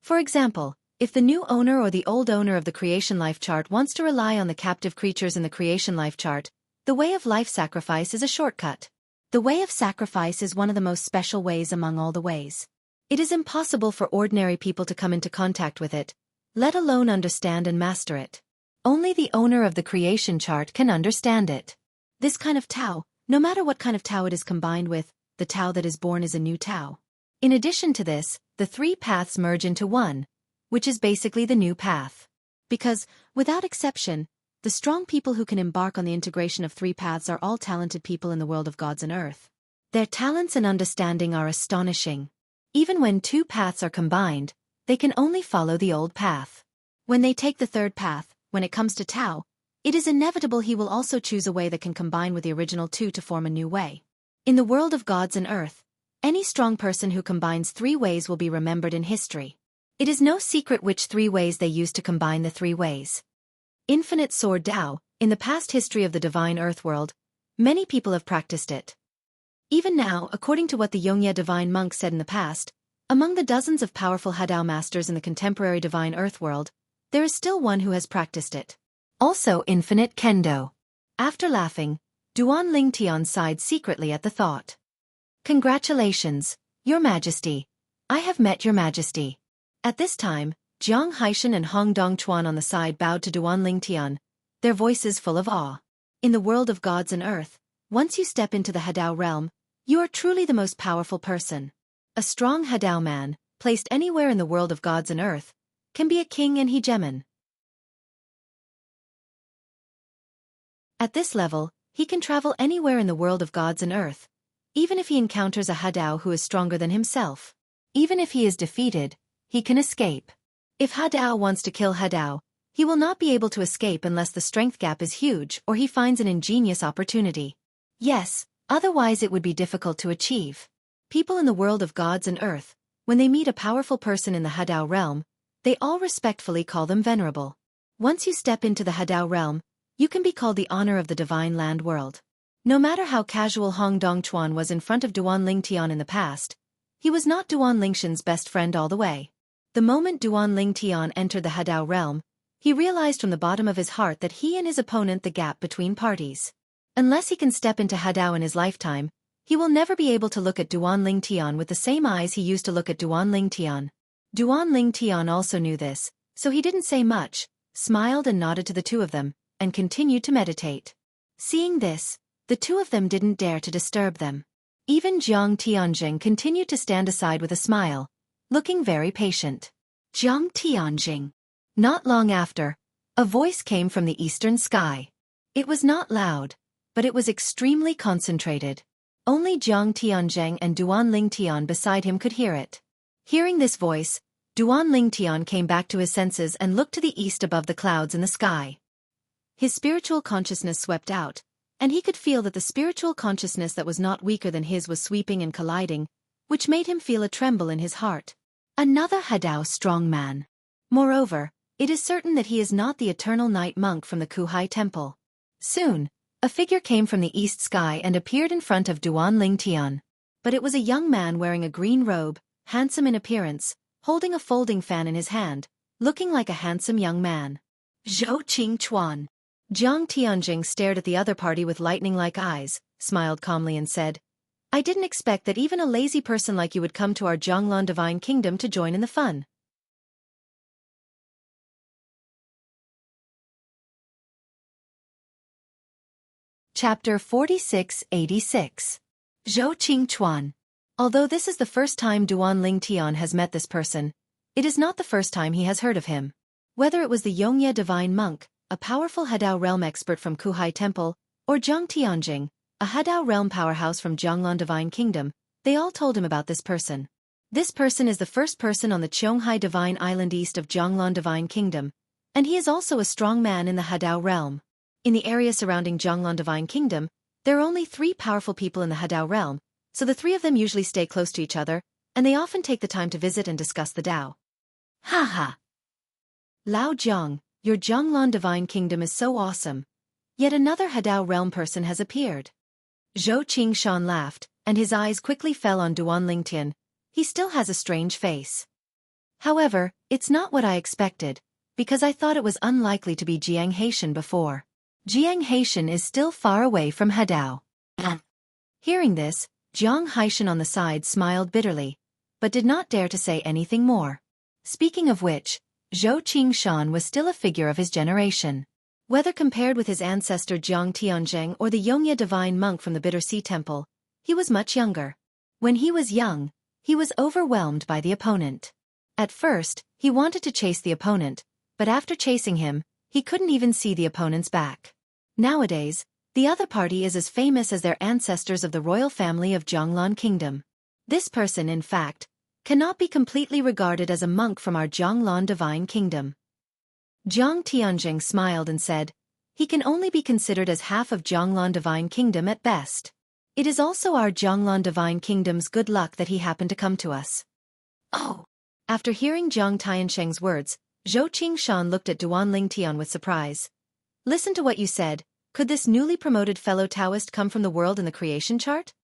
For example, if the new owner or the old owner of the creation life chart wants to rely on the captive creatures in the creation life chart, the way of life sacrifice is a shortcut. The way of sacrifice is one of the most special ways among all the ways. It is impossible for ordinary people to come into contact with it, let alone understand and master it. Only the owner of the creation chart can understand it. This kind of Tao, no matter what kind of Tao it is combined with, the Tao that is born is a new Tao. In addition to this, the 3 paths merge into one, which is basically the new path. Because, without exception, the strong people who can embark on the integration of 3 paths are all talented people in the world of gods and earth. Their talents and understanding are astonishing. Even when 2 paths are combined, they can only follow the old path. When they take the 3rd path, when it comes to Tao, it is inevitable he will also choose a way that can combine with the original 2 to form a new way. In the world of gods and earth, any strong person who combines 3 ways will be remembered in history. It is no secret which 3 ways they used to combine the 3 ways. Infinite sword Tao, in the past history of the divine earth world, many people have practiced it. Even now, according to what the Xianxia divine monk said in the past, among the dozens of powerful Hadao masters in the contemporary divine earth world, there is still one who has practiced it. Also infinite kendo. After laughing, Duan Lingtian sighed secretly at the thought. Congratulations, Your Majesty. I have met Your Majesty. At this time, Jiang Haishan and Hong Dongchuan on the side bowed to Duan Lingtian, their voices full of awe. In the world of gods and earth, once you step into the Hadao realm, you are truly the most powerful person. A strong Hadao man, placed anywhere in the world of gods and earth, can be a king and hegemon. At this level, he can travel anywhere in the world of gods and earth, even if he encounters a Hadao who is stronger than himself. Even if he is defeated, he can escape. If Hadao wants to kill Hadao, he will not be able to escape unless the strength gap is huge or he finds an ingenious opportunity. Yes, otherwise it would be difficult to achieve. People in the world of gods and earth, when they meet a powerful person in the Hadao realm, they all respectfully call them venerable. Once you step into the Hadao realm, you can be called the honor of the divine land world. No matter how casual Hong Dongchuan was in front of Duan Lingtian in the past, he was not Duan Lingshan's best friend all the way. The moment Duan Lingtian entered the Hadao realm, he realized from the bottom of his heart that he and his opponent the gap between parties. Unless he can step into Hadao in his lifetime, he will never be able to look at Duan Lingtian with the same eyes he used to look at Duan Lingtian. Duan Lingtian also knew this, so he didn't say much, smiled and nodded to the 2 of them, and continued to meditate. Seeing this, the 2 of them didn't dare to disturb them. Even Jiang Tianjing continued to stand aside with a smile, looking very patient. Jiang Tianjing. Not long after, a voice came from the eastern sky. It was not loud, but it was extremely concentrated. Only Jiang Tianjing and Duan Lingtian beside him could hear it. Hearing this voice, Duan Lingtian came back to his senses and looked to the east above the clouds in the sky. His spiritual consciousness swept out, and he could feel that the spiritual consciousness that was not weaker than his was sweeping and colliding, which made him feel a tremble in his heart. Another Hadao strong man. Moreover, it is certain that he is not the eternal night monk from the Kuhai temple. Soon, a figure came from the east sky and appeared in front of Duan Lingtian. But it was a young man wearing a green robe, handsome in appearance, holding a folding fan in his hand, looking like a handsome young man. Zhou Qingchuan. Jiang Tianjing stared at the other party with lightning-like eyes, smiled calmly and said, I didn't expect that even a lazy person like you would come to our Zhonglan divine kingdom to join in the fun. Chapter 4686. Zhou Qingchuan. Although this is the first time Duan Lingtian has met this person, it is not the first time he has heard of him. Whether it was the Xianxia divine monk, a powerful Hadao realm expert from Kuhai temple, or Jiang Tianjing, a Hadao realm powerhouse from Zhonglan divine kingdom, they all told him about this person. This person is the first person on the Qionghai divine island east of Zhonglan divine kingdom, and he is also a strong man in the Hadao realm. In the area surrounding Zhonglan divine kingdom, there are only 3 powerful people in the Hadao realm, so the 3 of them usually stay close to each other, and they often take the time to visit and discuss the Dao. Ha ha! Lao Jiang, your Zhonglan divine kingdom is so awesome. Yet another Hadao realm person has appeared. Zhou Qingshan laughed, and his eyes quickly fell on Duan Lingtian. He still has a strange face. However, it's not what I expected, because I thought it was unlikely to be Jianghu before. Jianghu is still far away from Hadao. Hearing this, Jiang Haishan on the side smiled bitterly, but did not dare to say anything more. Speaking of which, Zhou Qingshan was still a figure of his generation. Whether compared with his ancestor Jiang Tianjing or the Xianxia divine monk from the Bitter Sea Temple, he was much younger. When he was young, he was overwhelmed by the opponent. At first, he wanted to chase the opponent, but after chasing him, he couldn't even see the opponent's back. Nowadays, the other party is as famous as their ancestors of the royal family of Zhonglan Kingdom. This person, in fact, cannot be completely regarded as a monk from our Zhonglan divine kingdom. Jiang Tianjing smiled and said, he can only be considered as half of Zhonglan divine kingdom at best. It is also our Jianglan Divine Kingdom's good luck that he happened to come to us. Oh. After hearing Jiang Tiansheng's words, Zhou Qingshan looked at Duan Lingtian with surprise. Listen to what you said. Could this newly promoted fellow Taoist come from the world in the creation chart?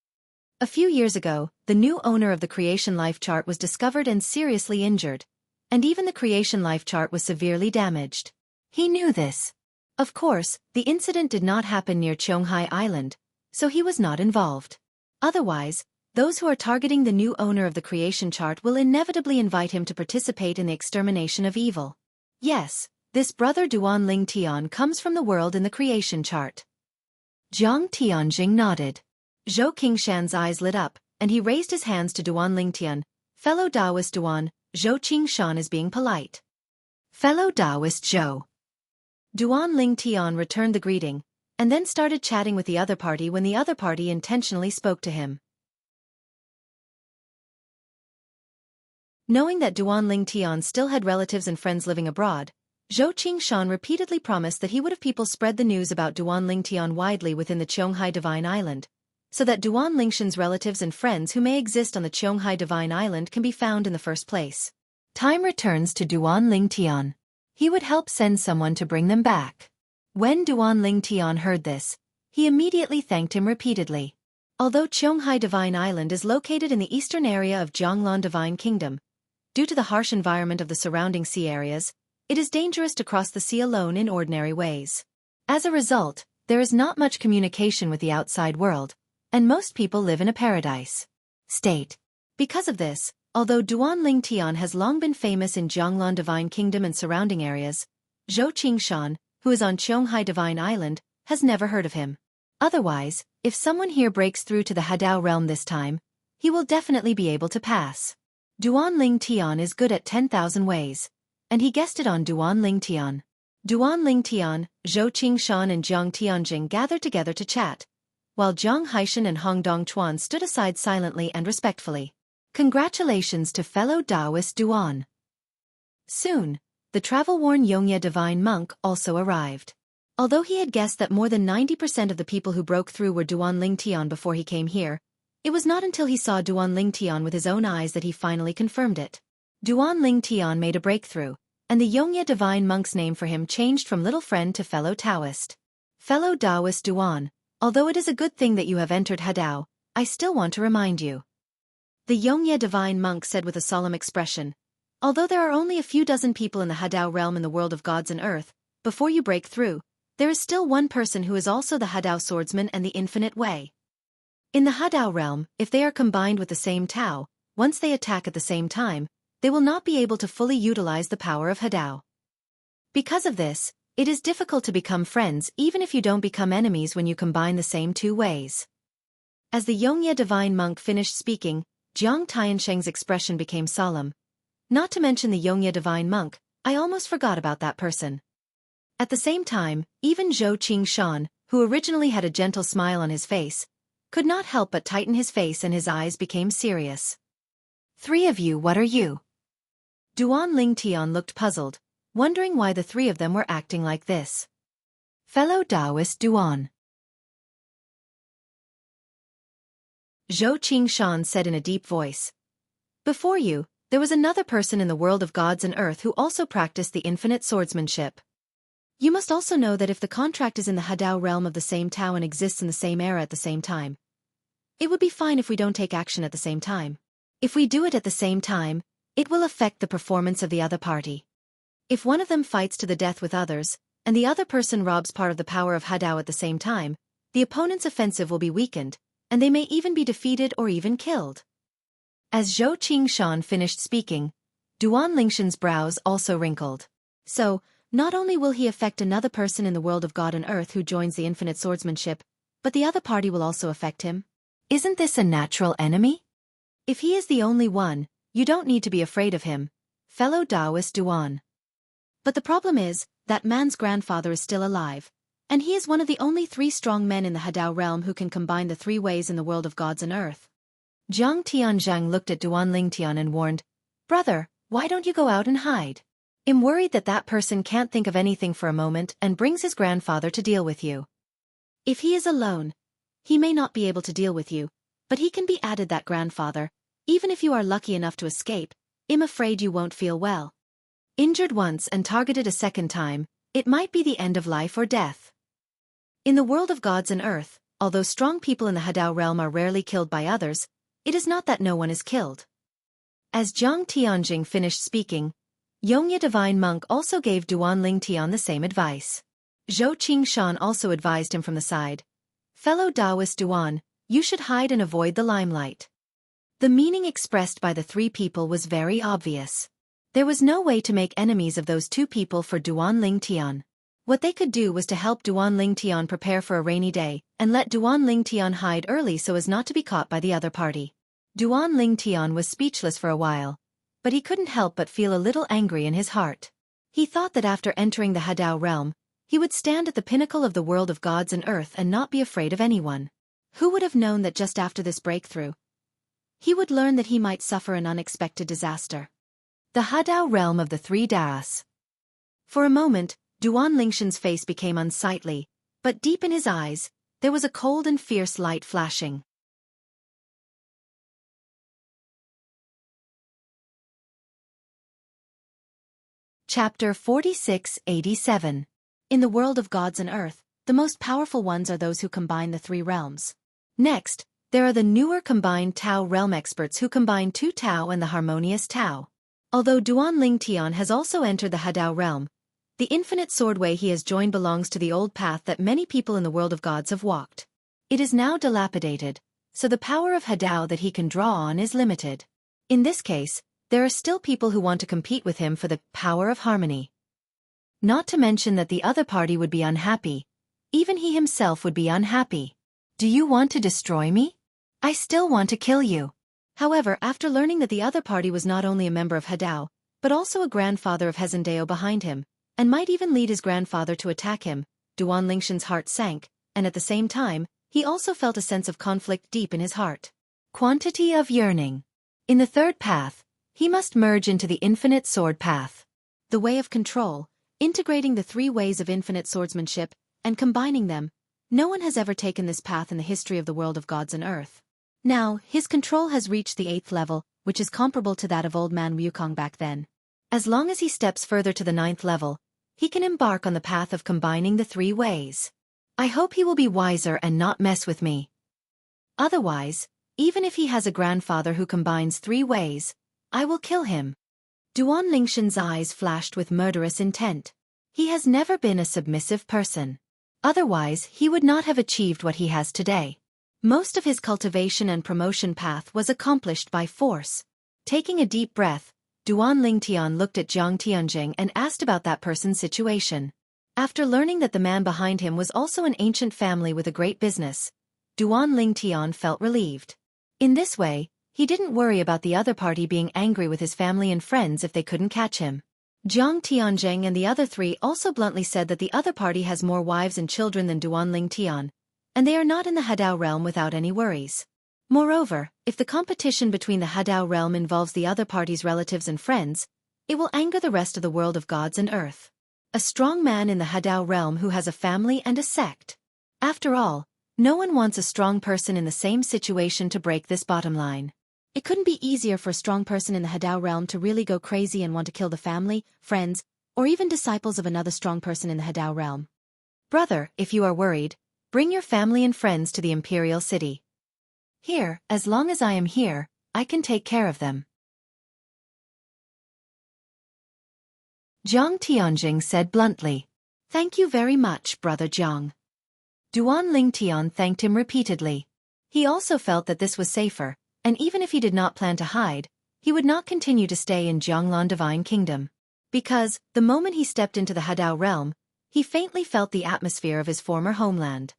A few years ago, the new owner of the creation life chart was discovered and seriously injured. And even the creation life chart was severely damaged. He knew this. Of course, the incident did not happen near Qianghai Island, so he was not involved. Otherwise, those who are targeting the new owner of the creation chart will inevitably invite him to participate in the extermination of evil. Yes, this brother Duan Lingtian comes from the world in the creation chart. Jiang Tianjing nodded. Zhou Qingshan's eyes lit up, and he raised his hands to Duan Lingtian. Fellow Taoist Duan, Zhou Qingshan is being polite. Fellow Taoist Zhou. Duan Lingtian returned the greeting, and then started chatting with the other party when the other party intentionally spoke to him. Knowing that Duan Lingtian still had relatives and friends living abroad, Zhou Qingshan repeatedly promised that he would have people spread the news about Duan Lingtian widely within the Qianghai Divine Island, so that Duan Lingshan's relatives and friends who may exist on the Qianghai Divine Island can be found in the first place. Time returns to Duan Lingtian. He would help send someone to bring them back. When Duan Lingtian heard this, he immediately thanked him repeatedly. Although Qianghai Divine Island is located in the eastern area of Jianglan Divine Kingdom, due to the harsh environment of the surrounding sea areas, it is dangerous to cross the sea alone in ordinary ways. As a result, there is not much communication with the outside world, and most people live in a paradise state. Because of this, although Duan Lingtian has long been famous in Jianglan Divine Kingdom and surrounding areas, Zhou Qingshan, who is on Qianghai Divine Island, has never heard of him. Otherwise, if someone here breaks through to the Hadao realm this time, he will definitely be able to pass. Duan Lingtian is good at 10,000 ways, and he guessed it on Duan Lingtian. Duan Lingtian, Zhou Qingshan and Jiang Tianjing gathered together to chat, while Jiang Haishan and Hong Dongchuan stood aside silently and respectfully. Congratulations to fellow Taoist Duan. Soon, the travel-worn Xianxia divine monk also arrived. Although he had guessed that more than 90% of the people who broke through were Duan Lingtian before he came here, it was not until he saw Duan Lingtian with his own eyes that he finally confirmed it. Duan Lingtian made a breakthrough, and the Xianxia divine monk's name for him changed from little friend to fellow Taoist. Fellow Taoist Duan, although it is a good thing that you have entered Hadao, I still want to remind you. The Xianxia divine monk said with a solemn expression, although there are only a few dozen people in the Hadao realm in the world of gods and earth, before you break through, there is still one person who is also the Hadao swordsman and the infinite way. In the Hadao realm, if they are combined with the same Tao, once they attack at the same time, they will not be able to fully utilize the power of Hadao. Because of this, it is difficult to become friends even if you don't become enemies when you combine the same two ways. As the Xianxia divine monk finished speaking, Jiang Tiansheng's expression became solemn. Not to mention the Xianxia divine monk, I almost forgot about that person. At the same time, even Zhou Qingshan, who originally had a gentle smile on his face, could not help but tighten his face and his eyes became serious. Three of you, what are you? Duan Lingtian looked puzzled, wondering why the three of them were acting like this. Fellow Taoist Duan. Zhou Qingshan said in a deep voice. Before you, there was another person in the world of gods and earth who also practiced the infinite swordsmanship. You must also know that if the contract is in the Hadao realm of the same Tao and exists in the same era at the same time, it would be fine if we don't take action at the same time. If we do it at the same time, it will affect the performance of the other party. If one of them fights to the death with others, and the other person robs part of the power of Hadao at the same time, the opponent's offensive will be weakened, and they may even be defeated or even killed. As Zhou Qingshan finished speaking, Duan Lingshan's brows also wrinkled. So, not only will he affect another person in the world of God and earth who joins the infinite swordsmanship, but the other party will also affect him. Isn't this a natural enemy? If he is the only one, you don't need to be afraid of him, fellow Taoist Duan. But the problem is, that man's grandfather is still alive, and he is one of the only three strong men in the Hadao realm who can combine the three ways in the world of gods and earth. Jiang Tianzhang looked at Duan Lingtian and warned, Brother, why don't you go out and hide? I'm worried that that person can't think of anything for a moment and brings his grandfather to deal with you. If he is alone, He may not be able to deal with you, but he can be added that grandfather. Even if you are lucky enough to escape, I'm afraid you won't feel well. Injured once and targeted a second time, it might be the end of life or death. In the world of gods and earth, although strong people in the Hadao realm are rarely killed by others, it is not that no one is killed. As Jiang Tianjing finished speaking, Yongye Divine Monk also gave Duan Ling Tian the same advice. Zhou Qingshan also advised him from the side. Fellow Taoist Duan, you should hide and avoid the limelight. The meaning expressed by the three people was very obvious. There was no way to make enemies of those two people for Duan Ling Tian. What they could do was to help Duan Ling Tian prepare for a rainy day, and let Duan Ling Tian hide early so as not to be caught by the other party. Duan Ling Tian was speechless for a while, but he couldn't help but feel a little angry in his heart. He thought that after entering the Hadao realm, he would stand at the pinnacle of the world of gods and earth and not be afraid of anyone. Who would have known that just after this breakthrough, he would learn that he might suffer an unexpected disaster. The Hadao realm of the three Das. For a moment, Duan Lingshan's face became unsightly, but deep in his eyes, there was a cold and fierce light flashing. Chapter 46-87. In the world of gods and earth, the most powerful ones are those who combine the three realms. Next, there are the newer combined Tao realm experts who combine two Tao and the harmonious Tao. Although Duan Ling Tian has also entered the Hadao realm, the infinite sword way he has joined belongs to the old path that many people in the world of gods have walked. It is now dilapidated, so the power of Hadao that he can draw on is limited. In this case, there are still people who want to compete with him for the power of harmony. Not to mention that the other party would be unhappy. Even he himself would be unhappy. Do you want to destroy me? I still want to kill you. However, after learning that the other party was not only a member of Hadao, but also a grandfather of Hezendao behind him, and might even lead his grandfather to attack him, Duan Lingshan's heart sank, and at the same time, he also felt a sense of conflict deep in his heart. Quantity of yearning. In the third path, he must merge into the infinite sword path. The way of control, integrating the three ways of infinite swordsmanship, and combining them. No one has ever taken this path in the history of the world of gods and earth. Now, his control has reached the 8th level, which is comparable to that of old man Wukong back then. As long as he steps further to the 9th level, he can embark on the path of combining the three ways. I hope he will be wiser and not mess with me. Otherwise, even if he has a grandfather who combines three ways, I will kill him. Duan Lingshan's eyes flashed with murderous intent. He has never been a submissive person. Otherwise, he would not have achieved what he has today. Most of his cultivation and promotion path was accomplished by force. Taking a deep breath, Duan Ling Tian looked at Jiang Tianjing and asked about that person's situation. After learning that the man behind him was also an ancient family with a great business, Duan Ling Tian felt relieved. In this way, he didn't worry about the other party being angry with his family and friends if they couldn't catch him. Jiang Tianjing and the other three also bluntly said that the other party has more wives and children than Duan Ling Tian, and they are not in the Hadao realm without any worries. Moreover, if the competition between the Hadao realm involves the other party's relatives and friends, it will anger the rest of the world of gods and earth. A strong man in the Hadao realm who has a family and a sect. After all, no one wants a strong person in the same situation to break this bottom line. It couldn't be easier for a strong person in the Hadao realm to really go crazy and want to kill the family, friends, or even disciples of another strong person in the Hadao realm. Brother, if you are worried, bring your family and friends to the imperial city. Here, as long as I am here, I can take care of them. Jiang Tianjing said bluntly. Thank you very much, Brother Jiang. Duan Ling Tian thanked him repeatedly. He also felt that this was safer, and even if he did not plan to hide, he would not continue to stay in Jianglan Divine Kingdom. Because, the moment he stepped into the Hadao realm, he faintly felt the atmosphere of his former homeland.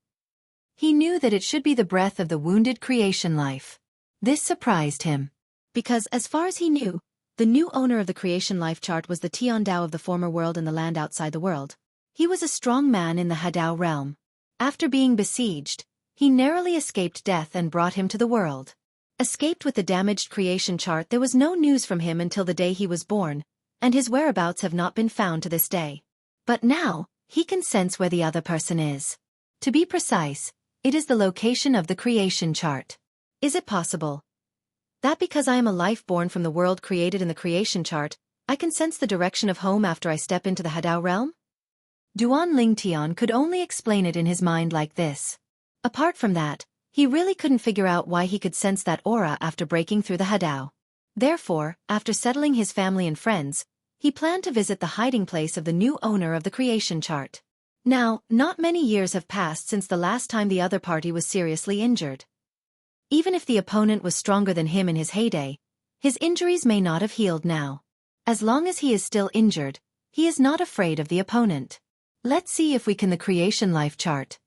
He knew that it should be the breath of the wounded creation life. This surprised him. Because, as far as he knew, the new owner of the creation life chart was the Tian Dao of the former world and the land outside the world. He was a strong man in the Hadao realm. After being besieged, he narrowly escaped death and brought him to the world. Escaped with the damaged creation chart, there was no news from him until the day he was born, and his whereabouts have not been found to this day. But now, he can sense where the other person is. To be precise, It is the location of the creation chart. Is it possible that because I am a life born from the world created in the creation chart, I can sense the direction of home after I step into the Hadao realm? Duan Lingtian could only explain it in his mind like this. Apart from that, he really couldn't figure out why he could sense that aura after breaking through the Hadao. Therefore, after settling his family and friends, he planned to visit the hiding place of the new owner of the creation chart. Now, not many years have passed since the last time the other party was seriously injured. Even if the opponent was stronger than him in his heyday, his injuries may not have healed now. As long as he is still injured, he is not afraid of the opponent. Let's see if we can the creation life chart.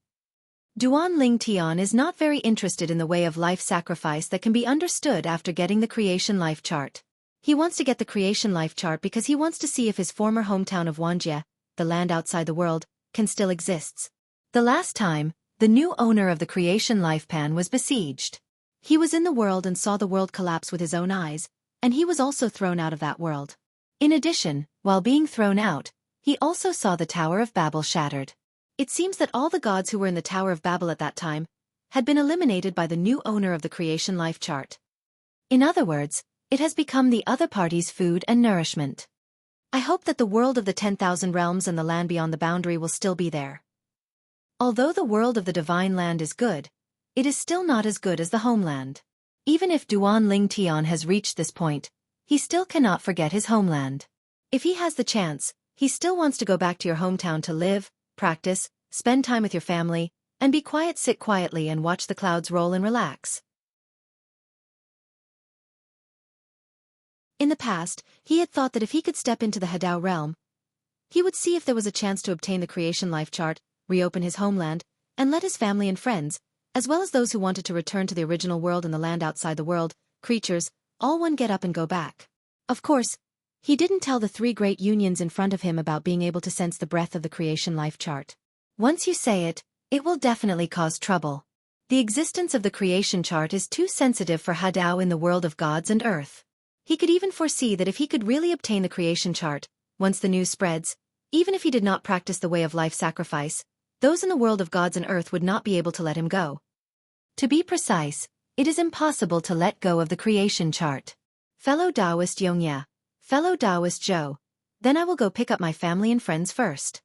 Duan Lingtian is not very interested in the way of life sacrifice that can be understood after getting the creation life chart. He wants to get the creation life chart because he wants to see if his former hometown of Wuxia, the land outside the world, can still exists. The last time, the new owner of the creation life pan was besieged. He was in the world and saw the world collapse with his own eyes, and he was also thrown out of that world. In addition, while being thrown out, he also saw the Tower of Babel shattered. It seems that all the gods who were in the Tower of Babel at that time had been eliminated by the new owner of the creation life chart. In other words, it has become the other party's food and nourishment. I hope that the world of the 10,000 realms and the land beyond the boundary will still be there. Although the world of the divine land is good, it is still not as good as the homeland. Even if Duan Lingtian has reached this point, he still cannot forget his homeland. If he has the chance, he still wants to go back to your hometown to live, practice, spend time with your family, and be quiet, sit quietly and watch the clouds roll and relax. In the past, he had thought that if he could step into the Hadao realm, he would see if there was a chance to obtain the creation life chart, reopen his homeland, and let his family and friends, as well as those who wanted to return to the original world and the land outside the world, creatures, all one get up and go back. Of course, he didn't tell the three great unions in front of him about being able to sense the breath of the creation life chart. Once you say it, it will definitely cause trouble. The existence of the creation chart is too sensitive for Hadao in the world of gods and earth. He could even foresee that if he could really obtain the creation chart, once the news spreads, even if he did not practice the way of life sacrifice, those in the world of gods and earth would not be able to let him go. To be precise, it is impossible to let go of the creation chart. Fellow Taoist Xianxia, fellow Taoist Zhou, then I will go pick up my family and friends first.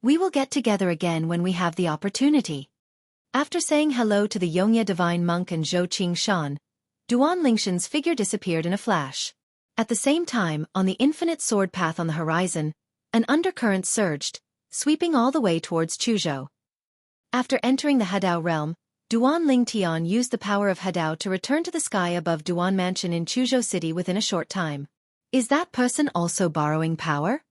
We will get together again when we have the opportunity. After saying hello to the Xianxia divine monk and Zhou Qingshan, Duan Lingshan's figure disappeared in a flash. At the same time, on the infinite sword path on the horizon, an undercurrent surged, sweeping all the way towards Chuzhou. After entering the Hadao realm, Duan Lingtian used the power of Hadao to return to the sky above Duan Mansion in Chuzhou City within a short time. Is that person also borrowing power?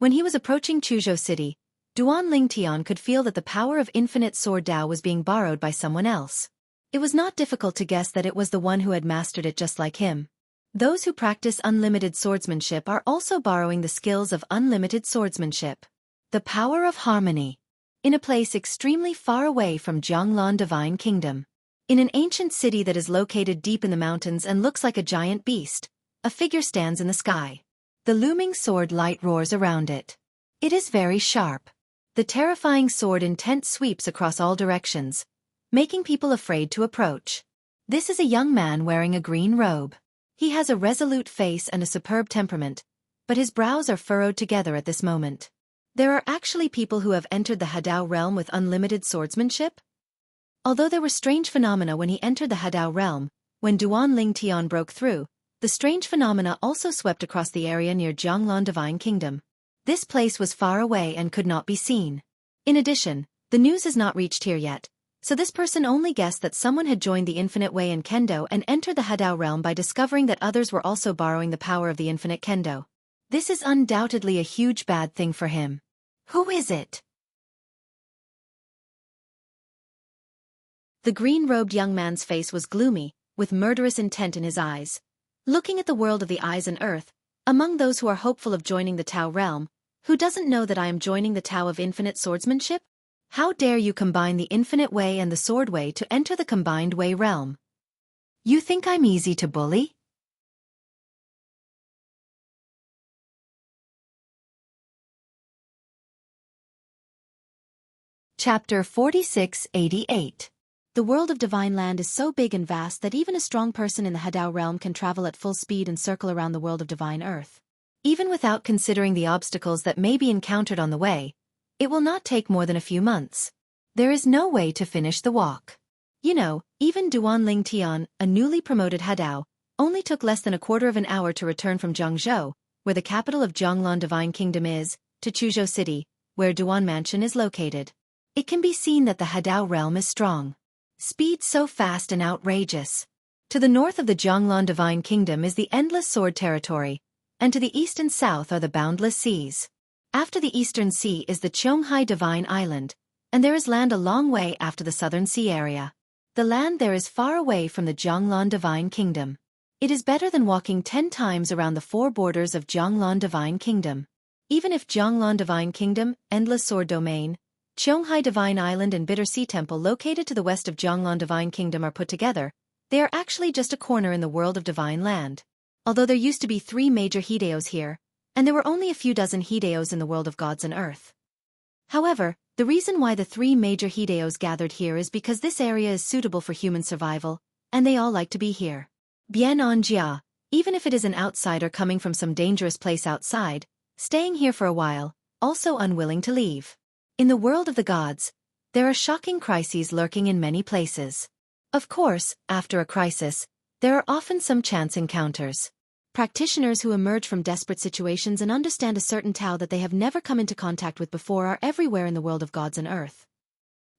When he was approaching Chuzhou City, Duan Lingtian could feel that the power of infinite sword Dao was being borrowed by someone else. It was not difficult to guess that it was the one who had mastered it just like him. Those who practice unlimited swordsmanship are also borrowing the skills of unlimited swordsmanship. The power of harmony. In a place extremely far away from Jianghu Divine Kingdom. In an ancient city that is located deep in the mountains and looks like a giant beast, a figure stands in the sky. The looming sword light roars around it. It is very sharp. The terrifying sword intent sweeps across all directions, making people afraid to approach. This is a young man wearing a green robe. He has a resolute face and a superb temperament, but his brows are furrowed together at this moment. There are actually people who have entered the Hadao realm with unlimited swordsmanship? Although there were strange phenomena when he entered the Hadao realm, when Duan Lingtian broke through, the strange phenomena also swept across the area near Jianghu Divine Kingdom. This place was far away and could not be seen. In addition, the news has not reached here yet, so this person only guessed that someone had joined the Infinite Way in Kendo and entered the Hadao realm by discovering that others were also borrowing the power of the Infinite Kendo. This is undoubtedly a huge bad thing for him. Who is it? The green-robed young man's face was gloomy, with murderous intent in his eyes. Looking at the world of the eyes and earth, among those who are hopeful of joining the Tao realm, who doesn't know that I am joining the Tao of infinite swordsmanship? How dare you combine the Infinite Way and the Sword Way to enter the Combined Way realm? You think I'm easy to bully? Chapter 4688. The world of Divine Land is so big and vast that even a strong person in the Hadao realm can travel at full speed and circle around the world of Divine Earth. Even without considering the obstacles that may be encountered on the way, it will not take more than a few months. There is no way to finish the walk. You know, even Duan Ling Tian, a newly promoted Hadao, only took less than a quarter of an hour to return from Jianghu, where the capital of Jianglan Divine Kingdom is, to Chuzhou City, where Duan Mansion is located. It can be seen that the Hadao realm is strong. Speed so fast and outrageous. To the north of the Jianglan Divine Kingdom is the endless sword territory, and to the east and south are the boundless seas. After the eastern sea is the Qionghai Divine Island, and there is land a long way after the southern sea area. The land there is far away from the Jianglan Divine Kingdom. It is better than walking 10 times around the four borders of Jianglan Divine Kingdom. Even if Jianglan Divine Kingdom, Endless Sword Domain, Qionghai Divine Island and Bitter Sea Temple located to the west of Jianglan Divine Kingdom are put together, they are actually just a corner in the world of Divine Land. Although there used to be 3 major Hideos here, and there were only a few dozen Hideos in the world of gods and earth. However, the reason why the 3 major Hideos gathered here is because this area is suitable for human survival, and they all like to be here. Bien on Jia, even if it is an outsider coming from some dangerous place outside, staying here for a while, also unwilling to leave. In the world of the gods, there are shocking crises lurking in many places. Of course, after a crisis, there are often some chance encounters. Practitioners who emerge from desperate situations and understand a certain Tao that they have never come into contact with before are everywhere in the world of gods and earth.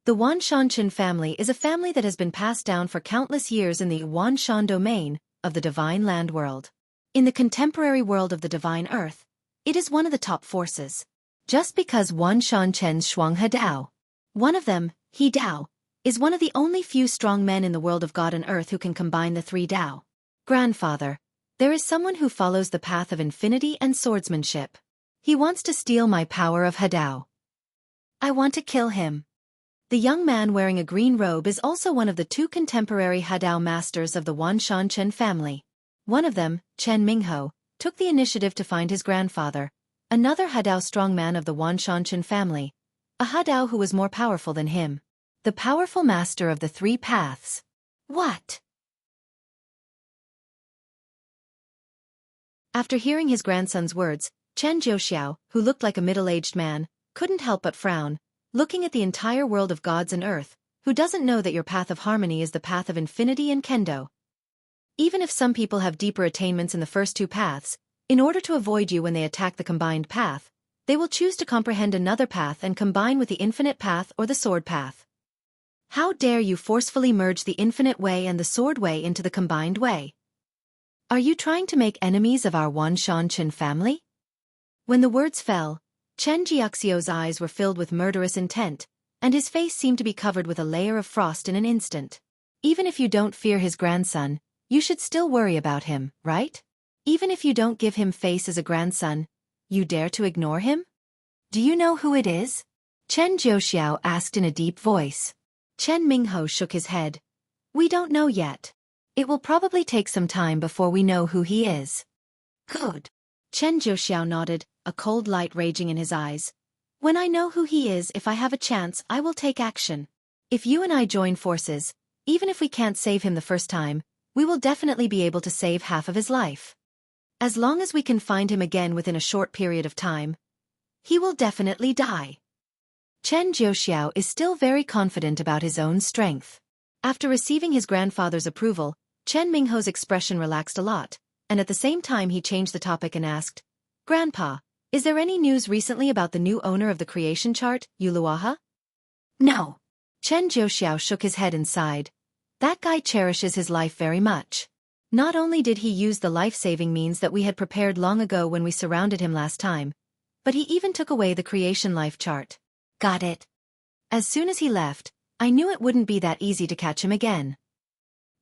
The Wanshan family is a family that has been passed down for countless years in the Wanshan domain of the Divine Land world. In the contemporary world of the Divine Earth, it is one of the top forces. Just because Wanshan Chen's Shuang Hadao, one of them, He Dao, is one of the only few strong men in the world of God and Earth who can combine the 3 Dao. Grandfather, there is someone who follows the path of infinity and swordsmanship. He wants to steal my power of Hadao. I want to kill him. The young man wearing a green robe is also one of the 2 contemporary Hadao masters of the Wanshan Chen family. One of them, Chen Mingho, took the initiative to find his grandfather, another Hadao strongman of the Wanshan Chen family, a Hadao who was more powerful than him. The powerful master of the 3 paths. What? After hearing his grandson's words, Chen Jiuxiao, who looked like a middle-aged man, couldn't help but frown, looking at the entire world of gods and earth. Who doesn't know that your path of harmony is the path of infinity and kendo? Even if some people have deeper attainments in the first 2 paths, in order to avoid you when they attack the combined path, they will choose to comprehend another path and combine with the infinite path or the sword path. How dare you forcefully merge the infinite way and the sword way into the combined way? Are you trying to make enemies of our Wanshan Chen family? When the words fell, Chen Jiaxiu's eyes were filled with murderous intent, and his face seemed to be covered with a layer of frost in an instant. Even if you don't fear his grandson, you should still worry about him, right? Even if you don't give him face as a grandson, you dare to ignore him? Do you know who it is? Chen Jiuxiao asked in a deep voice. Chen Mingho shook his head. We don't know yet. It will probably take some time before we know who he is. Good. Chen Jiuxiao nodded, a cold light raging in his eyes. When I know who he is, if I have a chance, I will take action. If you and I join forces, even if we can't save him the first time, we will definitely be able to save half of his life. As long as we can find him again within a short period of time, he will definitely die. Chen Jiuxiao is still very confident about his own strength. After receiving his grandfather's approval, Chen Mingho's expression relaxed a lot, and at the same time he changed the topic and asked, Grandpa, is there any news recently about the new owner of the creation chart, Yuluaha? No. Chen Jiuxiao shook his head and sighed. That guy cherishes his life very much. Not only did he use the life-saving means that we had prepared long ago when we surrounded him last time, but he even took away the creation life chart. Got it. As soon as he left, I knew it wouldn't be that easy to catch him again.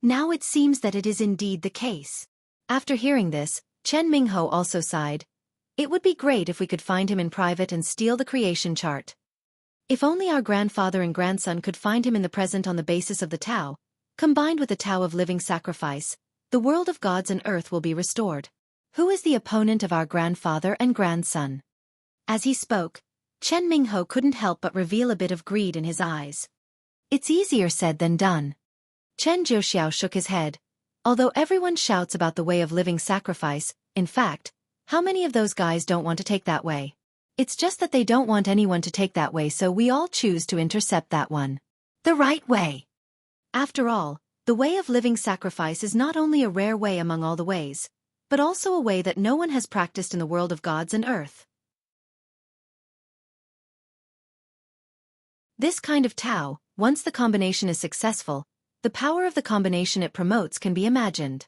Now it seems that it is indeed the case. After hearing this, Chen Mingho also sighed. It would be great if we could find him in private and steal the creation chart. If only our grandfather and grandson could find him in the present on the basis of the Tao, combined with the Tao of living sacrifice, the world of gods and earth will be restored. Who is the opponent of our grandfather and grandson? As he spoke, Chen Mingho couldn't help but reveal a bit of greed in his eyes. It's easier said than done. Chen Jiuxiao shook his head. Although everyone shouts about the way of living sacrifice, in fact, how many of those guys don't want to take that way? It's just that they don't want anyone to take that way, so we all choose to intercept that one. The right way. After all, the way of living sacrifice is not only a rare way among all the ways, but also a way that no one has practiced in the world of gods and earth. This kind of Tao, once the combination is successful, the power of the combination it promotes can be imagined.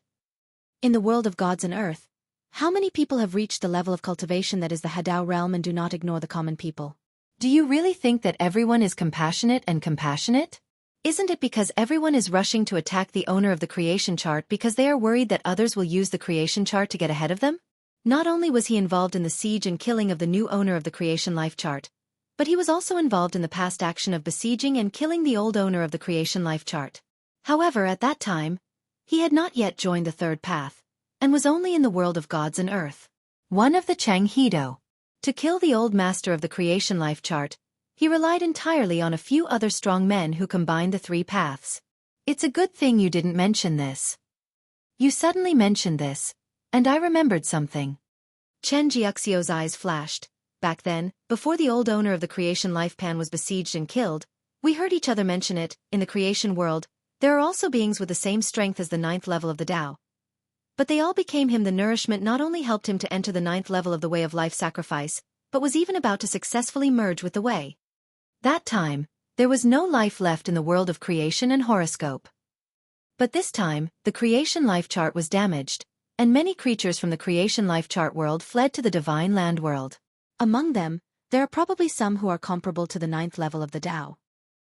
In the world of gods and earth, how many people have reached the level of cultivation that is the Hadao realm and do not ignore the common people? Do you really think that everyone is compassionate and compassionate? Isn't it because everyone is rushing to attack the owner of the creation chart because they are worried that others will use the creation chart to get ahead of them? Not only was he involved in the siege and killing of the new owner of the creation life chart, but he was also involved in the past action of besieging and killing the old owner of the creation life chart. However, at that time, he had not yet joined the third path, and was only in the world of gods and earth. One of the Jianghu. To kill the old master of the creation life chart, he relied entirely on a few other strong men who combined the three paths. It's a good thing you didn't mention this. You suddenly mentioned this, and I remembered something. Chen Jiuxiao's eyes flashed. Back then, before the old owner of the creation life pan was besieged and killed, we heard each other mention it. In the creation world, there are also beings with the same strength as the 9th level of the Tao. But they all became him. The nourishment not only helped him to enter the 9th level of the way of life sacrifice, but was even about to successfully merge with the way. That time, there was no life left in the world of creation and horoscope. But this time, the creation life chart was damaged, and many creatures from the creation life chart world fled to the divine land world. Among them, there are probably some who are comparable to the 9th level of the Tao.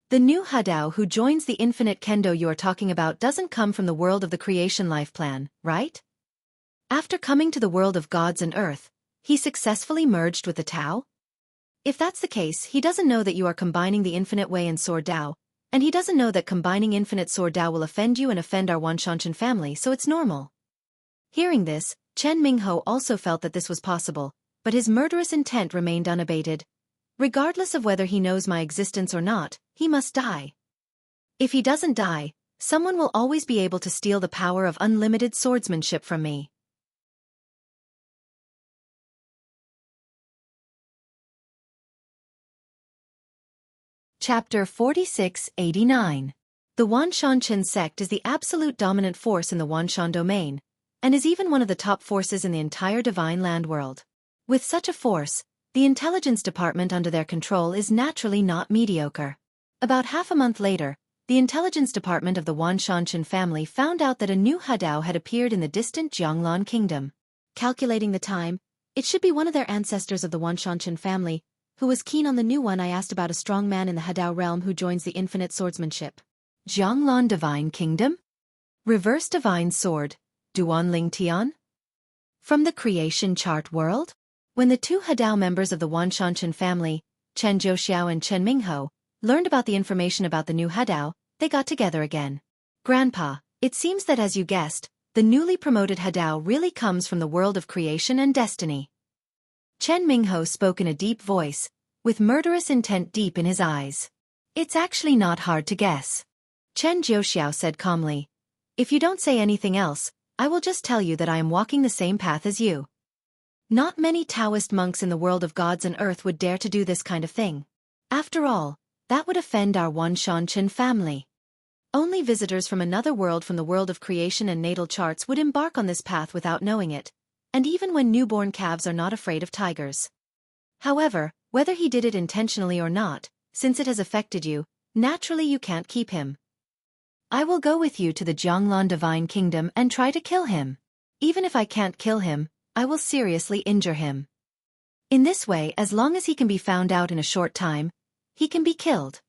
The new Hadao who joins the infinite kendo you are talking about doesn't come from the world of the creation life plan, right? After coming to the world of gods and earth, he successfully merged with the Tao? If that's the case, he doesn't know that you are combining the infinite way and sword Tao, and he doesn't know that combining infinite sword Tao will offend you and offend our Xianxia family, so it's normal. Hearing this, Chen Mingho also felt that this was possible, but his murderous intent remained unabated. Regardless of whether he knows my existence or not, he must die. If he doesn't die, someone will always be able to steal the power of unlimited swordsmanship from me. Chapter 4689. The Xianxia sect is the absolute dominant force in the Xianxia domain, and is even one of the top forces in the entire divine land world. With such a force, the intelligence department under their control is naturally not mediocre. About half a month later, the intelligence department of the Xianxia family found out that a new Hadao had appeared in the distant Jianghu kingdom. Calculating the time, it should be one of their ancestors of the Xianxia family, who was keen on the new one. I asked about a strong man in the Hadao realm who joins the infinite swordsmanship. Jianghu Divine Kingdom? Reverse Divine Sword, Duanling Tian? From the creation chart world? When the two Hadao members of the Xianxia family, Chen Jiuxiao and Chen Mingho, learned about the information about the new Hadao, they got together again. Grandpa, it seems that as you guessed, the newly promoted Hadao really comes from the world of creation and destiny. Chen Mingho spoke in a deep voice, with murderous intent deep in his eyes. It's actually not hard to guess. Chen Jiuxiao said calmly. If you don't say anything else, I will just tell you that I am walking the same path as you. Not many Taoist monks in the world of gods and earth would dare to do this kind of thing. After all, that would offend our Xianxia family. Only visitors from another world, from the world of creation and natal charts, would embark on this path without knowing it, and even when newborn calves are not afraid of tigers. However, whether he did it intentionally or not, since it has affected you, naturally you can't keep him. I will go with you to the Jianghu Divine Kingdom and try to kill him. Even if I can't kill him, I will seriously injure him. In this way, as long as he can be found out in a short time, he can be killed.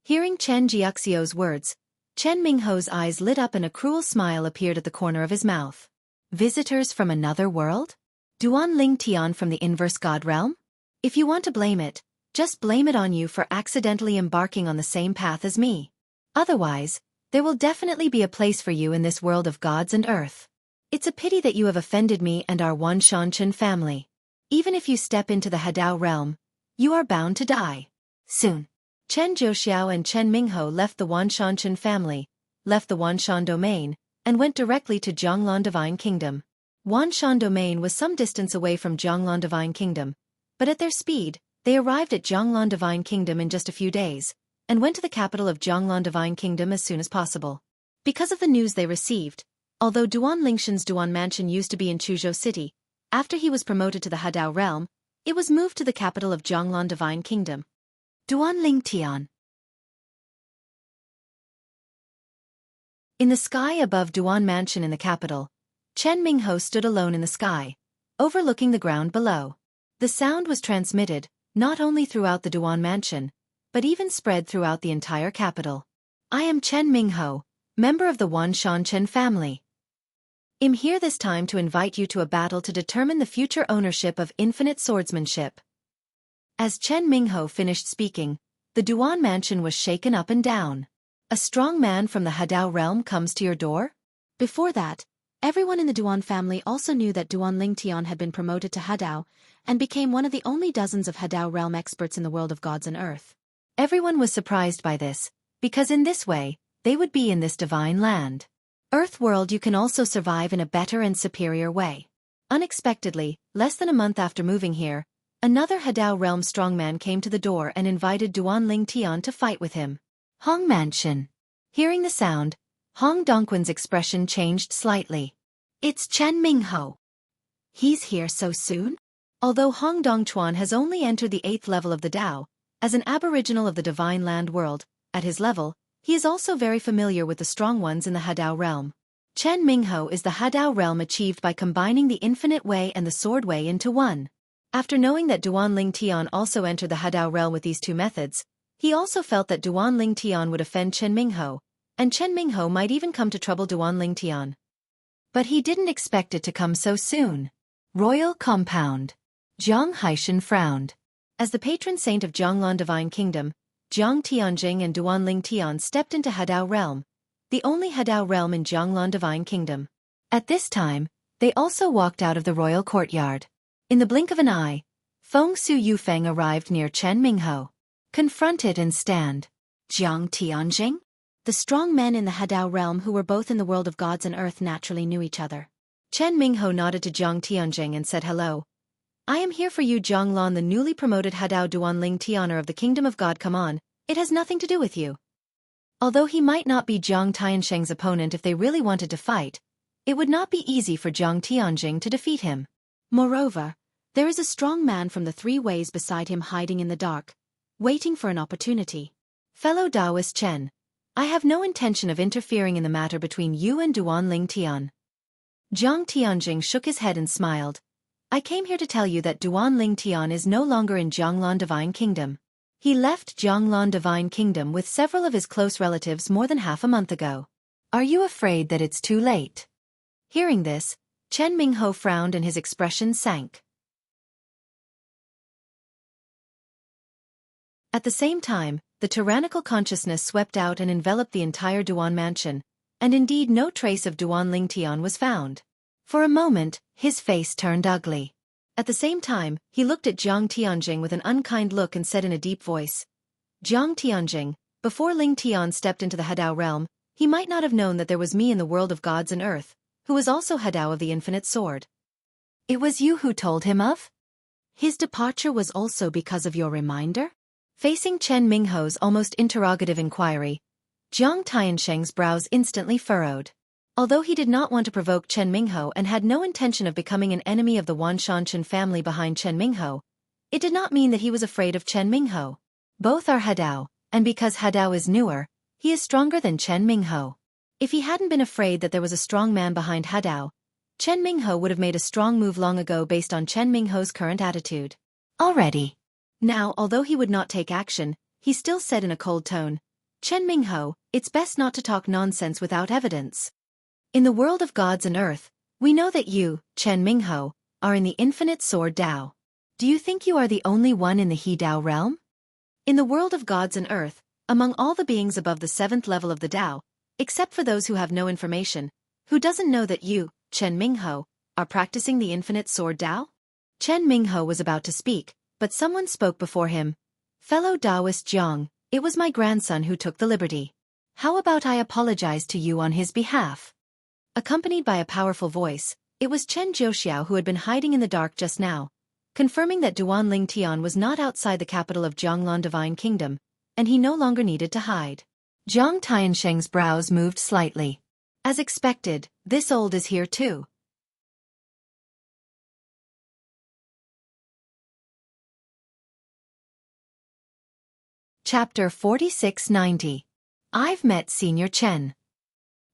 Hearing Chen Jiuxiao's words, Chen Mingho's eyes lit up and a cruel smile appeared at the corner of his mouth. Visitors from another world? Duanling Tian from the inverse god realm? If you want to blame it, just blame it on you for accidentally embarking on the same path as me. Otherwise, there will definitely be a place for you in this world of gods and earth. It's a pity that you have offended me and our Xianxia family. Even if you step into the Hadao realm, You are bound to die. Soon. Chen Zhouxiao and Chen Mingho left the Wanshan Chen family, left the Wanshan domain, and went directly to Jianglan Divine Kingdom. Wanshan domain was some distance away from Jianglan Divine Kingdom, but at their speed, they arrived at Jianglan Divine Kingdom in just a few days, and went to the capital of Jianglan Divine Kingdom as soon as possible. Because of the news they received, although Duan Lingshan's Duan Mansion used to be in Chuzhou City, after he was promoted to the Hadao realm, it was moved to the capital of Jianglan Divine Kingdom. Duan Ling Tian. In the sky above Duan Mansion in the capital, Chen Mingho stood alone in the sky, overlooking the ground below. The sound was transmitted, not only throughout the Duan Mansion, but even spread throughout the entire capital. I am Chen Mingho, member of the Wanshan Chen family. I'm here this time to invite you to a battle to determine the future ownership of infinite swordsmanship. As Chen Mingho finished speaking, the Duan Mansion was shaken up and down. A strong man from the Hadao realm comes to your door? Before that, everyone in the Duan family also knew that Duan Lingtian had been promoted to Hadao, and became one of the only dozens of Hadao realm experts in the world of gods and earth. Everyone was surprised by this, because in this way, they would be in this divine land. Earth world you can also survive in a better and superior way. Unexpectedly, less than a month after moving here, another Hadao realm strongman came to the door and invited Duan Lingtian to fight with him. Hong Mansion. Hearing the sound, Hong Dongquan's expression changed slightly. It's Chen Mingho. He's here so soon? Although Hong Dongquan has only entered the 8th level of the Dao, as an aboriginal of the Divine Land world, at his level, he is also very familiar with the strong ones in the Hadao realm. Chen Mingho is the Hadao realm achieved by combining the Infinite Way and the Sword Way into one. After knowing that Duan Lingtian also entered the Hadao realm with these two methods, he also felt that Duan Lingtian would offend Chen Mingho, and Chen Mingho might even come to trouble Duan Lingtian. But he didn't expect it to come so soon. Royal Compound. Jiang Haishan frowned. As the patron saint of Jianglan Divine Kingdom, Jiang Tianjing and Duan Lingtian stepped into Hadao realm, the only Hadao realm in Jianglan Divine Kingdom. At this time, they also walked out of the royal courtyard. In the blink of an eye, Feng Su Yufeng arrived near Chen Mingho. Confront it and stand. Jiang Tianjing? The strong men in the Hadao realm who were both in the world of gods and earth naturally knew each other. Chen Mingho nodded to Jiang Tianjing and said hello. I am here for you Jianglan, the newly promoted Hadao Duan Ling Tianer of the Kingdom of God. Come on, it has nothing to do with you. Although he might not be Jiang Tiansheng's opponent if they really wanted to fight, it would not be easy for Jiang Tianjing to defeat him. Moreover, there is a strong man from the 3 ways beside him hiding in the dark, waiting for an opportunity. Fellow Taoist Chen, I have no intention of interfering in the matter between you and Duan Ling Tian. Jiang Tianjing shook his head and smiled. I came here to tell you that Duan Ling Tian is no longer in Jianglan Divine Kingdom. He left Jianglan Divine Kingdom with several of his close relatives more than half a month ago. Are you afraid that it's too late? Hearing this, Chen Mingho frowned and his expression sank. At the same time, the tyrannical consciousness swept out and enveloped the entire Duan Mansion, and indeed no trace of Duan Lingtian was found. For a moment, his face turned ugly. At the same time, he looked at Jiang Tianjing with an unkind look and said in a deep voice, Jiang Tianjing, before Ling Tian stepped into the Hadao realm, he might not have known that there was me in the world of gods and earth, who was also Hadao of the Infinite Sword. It was you who told him of? His departure was also because of your reminder? Facing Chen Mingho's almost interrogative inquiry, Jiang Tiansheng's brows instantly furrowed. Although he did not want to provoke Chen Mingho and had no intention of becoming an enemy of the Wanshan Chen family behind Chen Mingho, it did not mean that he was afraid of Chen Mingho. Both are Hadao, and because Hadao is newer, he is stronger than Chen Mingho. If he hadn't been afraid that there was a strong man behind Hadao, Chen Mingho would have made a strong move long ago based on Chen Mingho's current attitude. Already. Now, although he would not take action, he still said in a cold tone, Chen Mingho, it's best not to talk nonsense without evidence. In the world of gods and earth, we know that you, Chen Mingho, are in the Infinite Sword Dao. Do you think you are the only one in the He Dao realm? In the world of gods and earth, among all the beings above the 7th level of the Dao, except for those who have no information, who doesn't know that you, Chen Mingho, are practicing the Infinite Sword Dao? Chen Mingho was about to speak, but someone spoke before him. Fellow Taoist Jiang, it was my grandson who took the liberty. How about I apologize to you on his behalf? Accompanied by a powerful voice, it was Chen Jiuxiao who had been hiding in the dark just now, confirming that Duanling Tian was not outside the capital of Jianglan Divine Kingdom, and he no longer needed to hide. Jiang Tiansheng's brows moved slightly. As expected, this old is here too. Chapter 4690. I've met Senior Chen.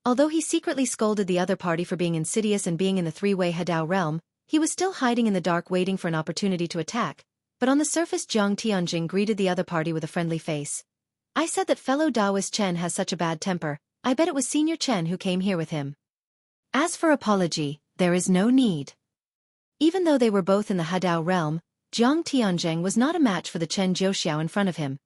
Although he secretly scolded the other party for being insidious and being in the three-way Hadao realm, he was still hiding in the dark waiting for an opportunity to attack, but on the surface Jiang Tianjing greeted the other party with a friendly face. I said that fellow Taoist Chen has such a bad temper, I bet it was Senior Chen who came here with him. As for apology, there is no need. Even though they were both in the Hadao realm, Jiang Tianjing was not a match for the Chen Jiuxiao in front of him,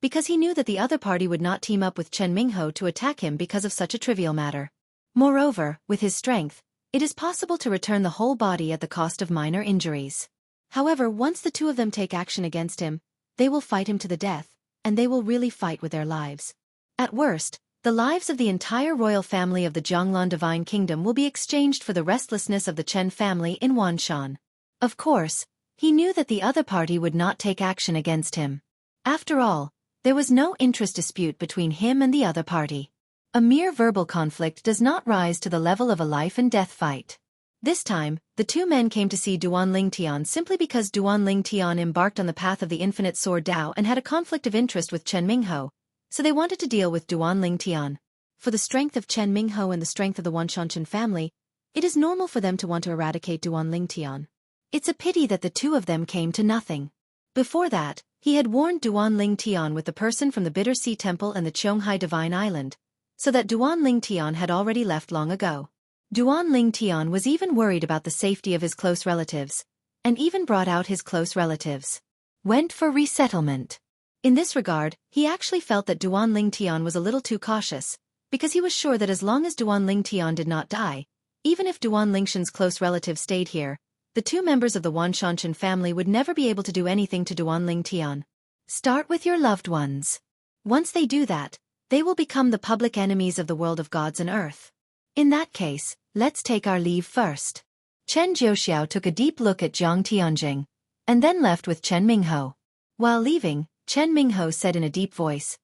because he knew that the other party would not team up with Chen Mingho to attack him because of such a trivial matter. Moreover, with his strength, it is possible to return the whole body at the cost of minor injuries. However, once the two of them take action against him, they will fight him to the death, and they will really fight with their lives. At worst, the lives of the entire royal family of the Jianglan Divine Kingdom will be exchanged for the restlessness of the Chen family in Wanshan. Of course, he knew that the other party would not take action against him. After all, there was no interest dispute between him and the other party. A mere verbal conflict does not rise to the level of a life-and-death fight. This time, the two men came to see Duanling Tian simply because Duanling Tian embarked on the path of the infinite sword Dao and had a conflict of interest with Chen Mingho, so they wanted to deal with Duanling Tian. For the strength of Chen Mingho and the strength of the Wanshan family, it is normal for them to want to eradicate Duanling Tian. It's a pity that the two of them came to nothing. Before that, he had warned Duanling Tian with the person from the Bitter Sea Temple and the Qionghai Divine Island, so that Duanling Tian had already left long ago. Duanling Tian was even worried about the safety of his close relatives, and even brought out his close relatives. Went for resettlement. In this regard, he actually felt that Duanling Tian was a little too cautious, because he was sure that as long as Duanling Tian did not die, even if Duanling Shen's close relatives stayed here, the two members of the Wanshan family would never be able to do anything to Duanling Tian. Start with your loved ones. Once they do that, they will become the public enemies of the world of gods and earth. In that case, let's take our leave first. Chen Jiuxiao took a deep look at Jiang Tianjing, and then left with Chen Mingho. While leaving, Chen Mingho said in a deep voice,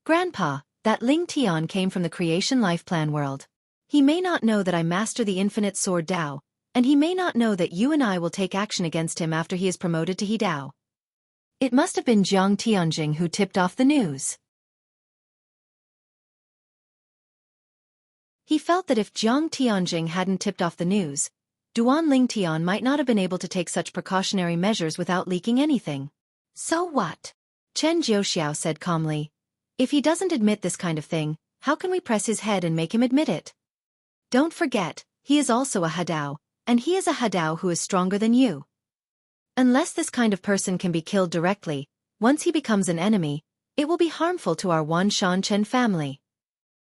"Grandpa, that Ling Tian came from the creation life plan world. He may not know that I master the infinite sword Dao, and he may not know that you and I will take action against him after he is promoted to He Dao." It must have been Jiang Tianjing who tipped off the news. He felt that if Jiang Tianjing hadn't tipped off the news, Duanling Tian might not have been able to take such precautionary measures without leaking anything. So what? Chen Jiuxiao said calmly. If he doesn't admit this kind of thing, how can we press his head and make him admit it? Don't forget, he is also a Hadao, and he is a Hadao who is stronger than you. Unless this kind of person can be killed directly, once he becomes an enemy, it will be harmful to our Wanshan Chen family.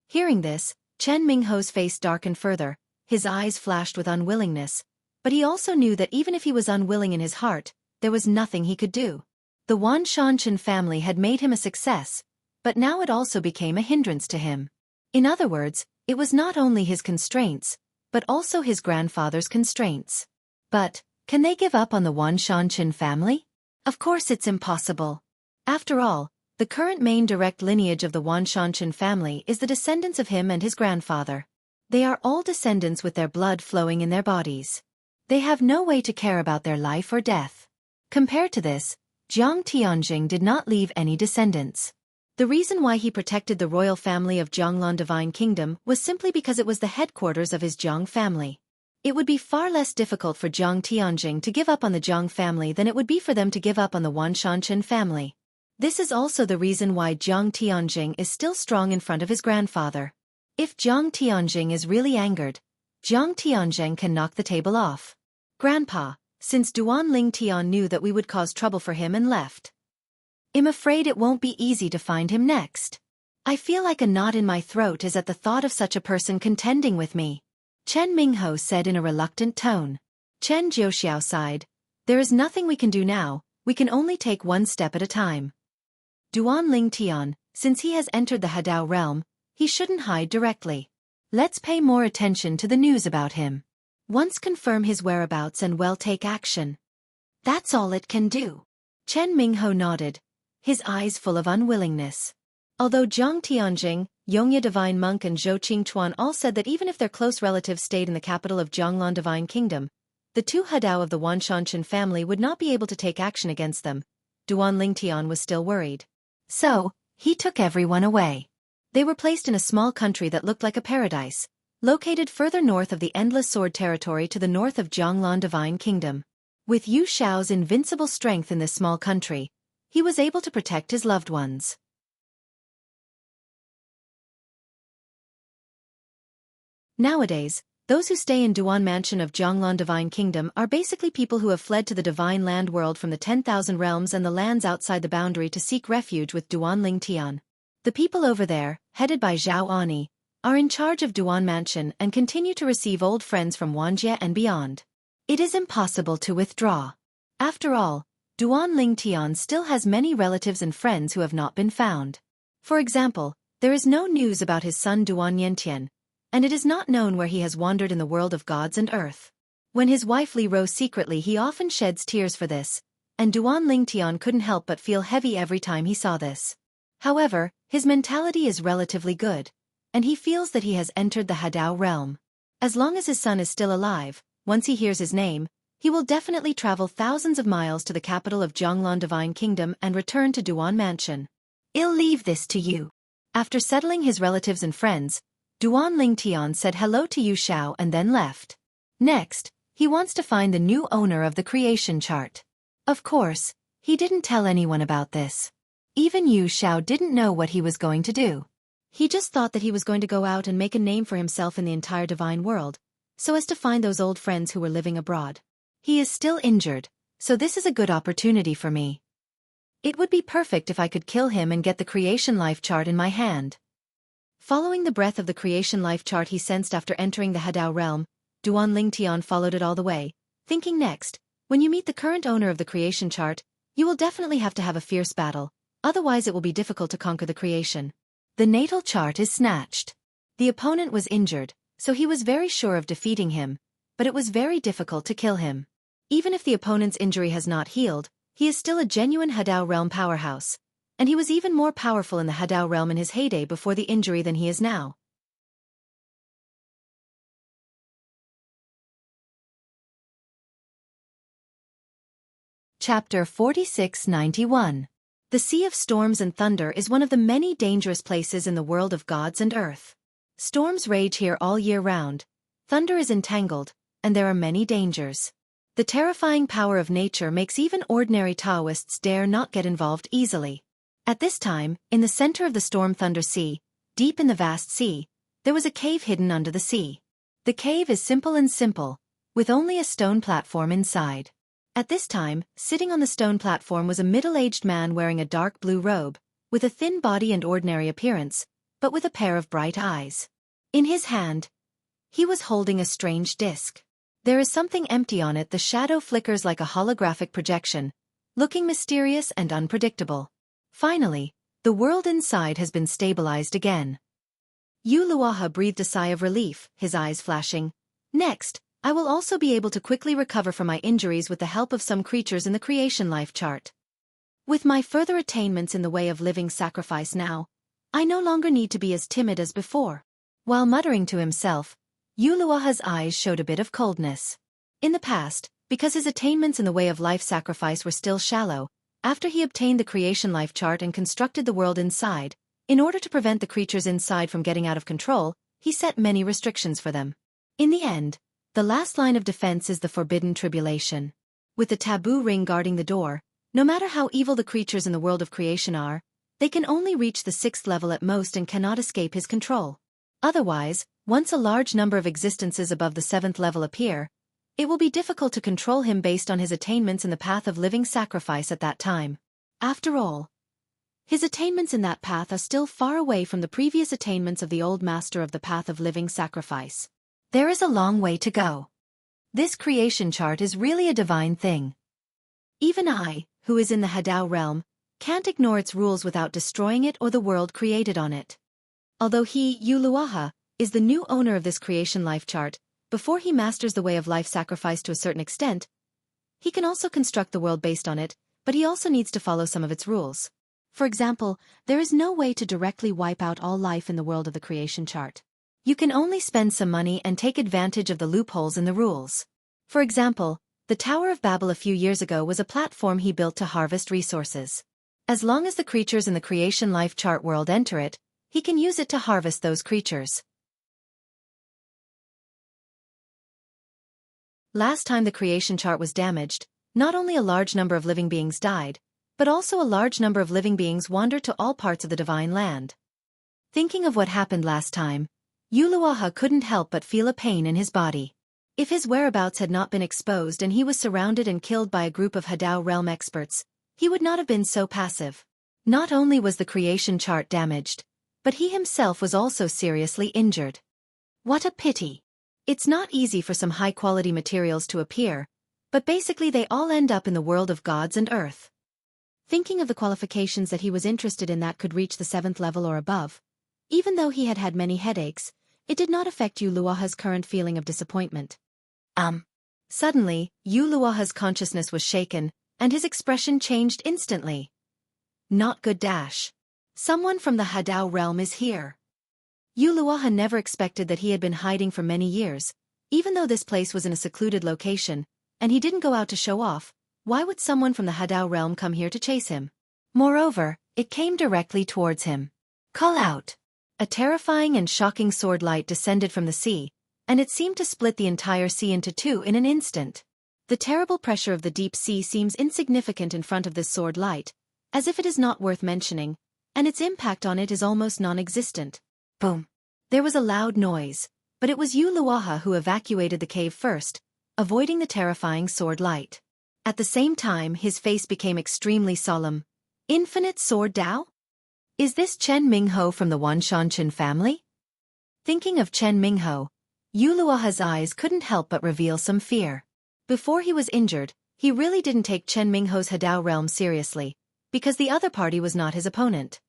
Hearing this, Chen Mingho's face darkened further, his eyes flashed with unwillingness, but he also knew that even if he was unwilling in his heart, there was nothing he could do. The Wanshan Chen family had made him a success, but now it also became a hindrance to him. In other words, it was not only his constraints, but also his grandfather's constraints. But, can they give up on the Wanshan Chen family? Of course it's impossible. After all, the current main direct lineage of the Wanshan Chen family is the descendants of him and his grandfather. They are all descendants with their blood flowing in their bodies. They have no way to care about their life or death. Compared to this, Jiang Tianjing did not leave any descendants. The reason why he protected the royal family of Jianglan Divine Kingdom was simply because it was the headquarters of his Jiang family. It would be far less difficult for Jiang Tianjing to give up on the Jiang family than it would be for them to give up on the Wanshan Chen family. This is also the reason why Jiang Tianjing is still strong in front of his grandfather. If Jiang Tianjing is really angered, Jiang Tianjing can knock the table off. Grandpa, since Duanling Tian knew that we would cause trouble for him and left, I'm afraid it won't be easy to find him next. I feel like a knot in my throat is at the thought of such a person contending with me. Chen Mingho said in a reluctant tone. Chen Jiuxiao sighed. There is nothing we can do now, We can only take one step at a time. Duan Ling Tian, since he has entered the Hadao realm, he shouldn't hide directly. Let's pay more attention to the news about him. Once confirm his whereabouts and take action. That's all it can do. Chen Mingho nodded, his eyes full of unwillingness. Although Zhang Tianjing, Yongya Divine Monk and Zhou Qingchuan all said that even if their close relatives stayed in the capital of Jianglan Divine Kingdom, the two Hadao of the Wanshanshan family would not be able to take action against them, Duan Lingtian was still worried. So, he took everyone away. They were placed in a small country that looked like a paradise, located further north of the Endless Sword territory to the north of Jianglan Divine Kingdom. With Yu Shao's invincible strength in this small country, he was able to protect his loved ones. Nowadays, those who stay in Duan Mansion of Jianglan Divine Kingdom are basically people who have fled to the Divine Land world from the 10,000 realms and the lands outside the boundary to seek refuge with Duan Ling Tian. The people over there, headed by Zhao Ani, are in charge of Duan Mansion and continue to receive old friends from Wanjie and beyond. It is impossible to withdraw. After all, Duan Ling Tian still has many relatives and friends who have not been found. For example, there is no news about his son Duan Yantian, and it is not known where he has wandered in the world of gods and earth. When his wife Li rose secretly, he often sheds tears for this, and Duan Ling Tian couldn't help but feel heavy every time he saw this. However, his mentality is relatively good, and he feels that he has entered the Hadao realm. As long as his son is still alive, once he hears his name, he will definitely travel thousands of miles to the capital of Jianglan Divine Kingdom and return to Duan Mansion. I'll leave this to you. After settling his relatives and friends, Duan Ling Tian said hello to Yu Shao and then left. Next, he wants to find the new owner of the creation chart. Of course, he didn't tell anyone about this. Even Yu Shao didn't know what he was going to do. He just thought that he was going to go out and make a name for himself in the entire divine world, so as to find those old friends who were living abroad. He is still injured, so this is a good opportunity for me. It would be perfect if I could kill him and get the creation life chart in my hand. Following the breath of the creation life chart he sensed after entering the Hadao realm, Duan Ling Tian followed it all the way, thinking next, when you meet the current owner of the creation chart, you will definitely have to have a fierce battle, otherwise it will be difficult to conquer the creation. The natal chart is snatched. The opponent was injured, so he was very sure of defeating him, but it was very difficult to kill him. Even if the opponent's injury has not healed, he is still a genuine Hadao realm powerhouse, and he was even more powerful in the Hadao realm in his heyday before the injury than he is now. Chapter 4691. The Sea of Storms and Thunder is one of the many dangerous places in the world of gods and earth. Storms rage here all year round, thunder is entangled, and there are many dangers. The terrifying power of nature makes even ordinary Taoists dare not get involved easily. At this time, in the center of the Storm Thunder Sea, deep in the vast sea, there was a cave hidden under the sea. The cave is simple, with only a stone platform inside. At this time, sitting on the stone platform was a middle-aged man wearing a dark blue robe, with a thin body and ordinary appearance, but with a pair of bright eyes. In his hand, he was holding a strange disc. There is something empty on it. The shadow flickers like a holographic projection, looking mysterious and unpredictable. Finally, the world inside has been stabilized again. Yu Luaha breathed a sigh of relief, his eyes flashing. Next, I will also be able to quickly recover from my injuries with the help of some creatures in the creation life chart. With my further attainments in the way of living sacrifice now, I no longer need to be as timid as before. While muttering to himself, Yu Luaha's eyes showed a bit of coldness. In the past, because his attainments in the way of life sacrifice were still shallow, after he obtained the creation life chart and constructed the world inside, in order to prevent the creatures inside from getting out of control, he set many restrictions for them. In the end, the last line of defense is the forbidden tribulation. With the taboo ring guarding the door, no matter how evil the creatures in the world of creation are, they can only reach the 6th level at most and cannot escape his control. Otherwise, once a large number of existences above the 7th level appear, it will be difficult to control him based on his attainments in the path of living sacrifice at that time. After all, his attainments in that path are still far away from the previous attainments of the old master of the path of living sacrifice. There is a long way to go. This creation chart is really a divine thing. Even I, who is in the Hadao realm, can't ignore its rules without destroying it or the world created on it. Although he, Yu Luoha, is the new owner of this creation life chart, before he masters the way of life sacrifice to a certain extent, he can also construct the world based on it, but he also needs to follow some of its rules. For example, there is no way to directly wipe out all life in the world of the creation chart. You can only spend some money and take advantage of the loopholes in the rules. For example, the Tower of Babel a few years ago was a platform he built to harvest resources. As long as the creatures in the creation life chart world enter it, he can use it to harvest those creatures. Last time the creation chart was damaged, not only a large number of living beings died, but also a large number of living beings wandered to all parts of the divine land. Thinking of what happened last time, Yu Luoha couldn't help but feel a pain in his body. If his whereabouts had not been exposed and he was surrounded and killed by a group of Hadao realm experts, he would not have been so passive. Not only was the creation chart damaged, but he himself was also seriously injured. What a pity. It's not easy for some high-quality materials to appear, but basically they all end up in the world of gods and earth. Thinking of the qualifications that he was interested in that could reach the 7th level or above, even though he had had many headaches, it did not affect Yu Luoha's current feeling of disappointment. Suddenly, Yu Luoha's consciousness was shaken, and his expression changed instantly. Not good dash. Someone from the Hadao realm is here. Yu Luoha never expected that he had been hiding for many years, even though this place was in a secluded location, and he didn't go out to show off. Why would someone from the Hadao realm come here to chase him? Moreover, it came directly towards him. Call out! A terrifying and shocking sword light descended from the sea, and it seemed to split the entire sea into two in an instant. The terrible pressure of the deep sea seems insignificant in front of this sword light, as if it is not worth mentioning, and its impact on it is almost non-existent. Boom! There was a loud noise, but it was Yu Luoha who evacuated the cave first, avoiding the terrifying sword light. At the same time, his face became extremely solemn. Infinite Sword Dao? Is this Chen Mingho from the Wanshanchen family? Thinking of Chen Mingho, Yu Luoha's eyes couldn't help but reveal some fear. Before he was injured, he really didn't take Chen Mingho's Hadao realm seriously, because the other party was not his opponent.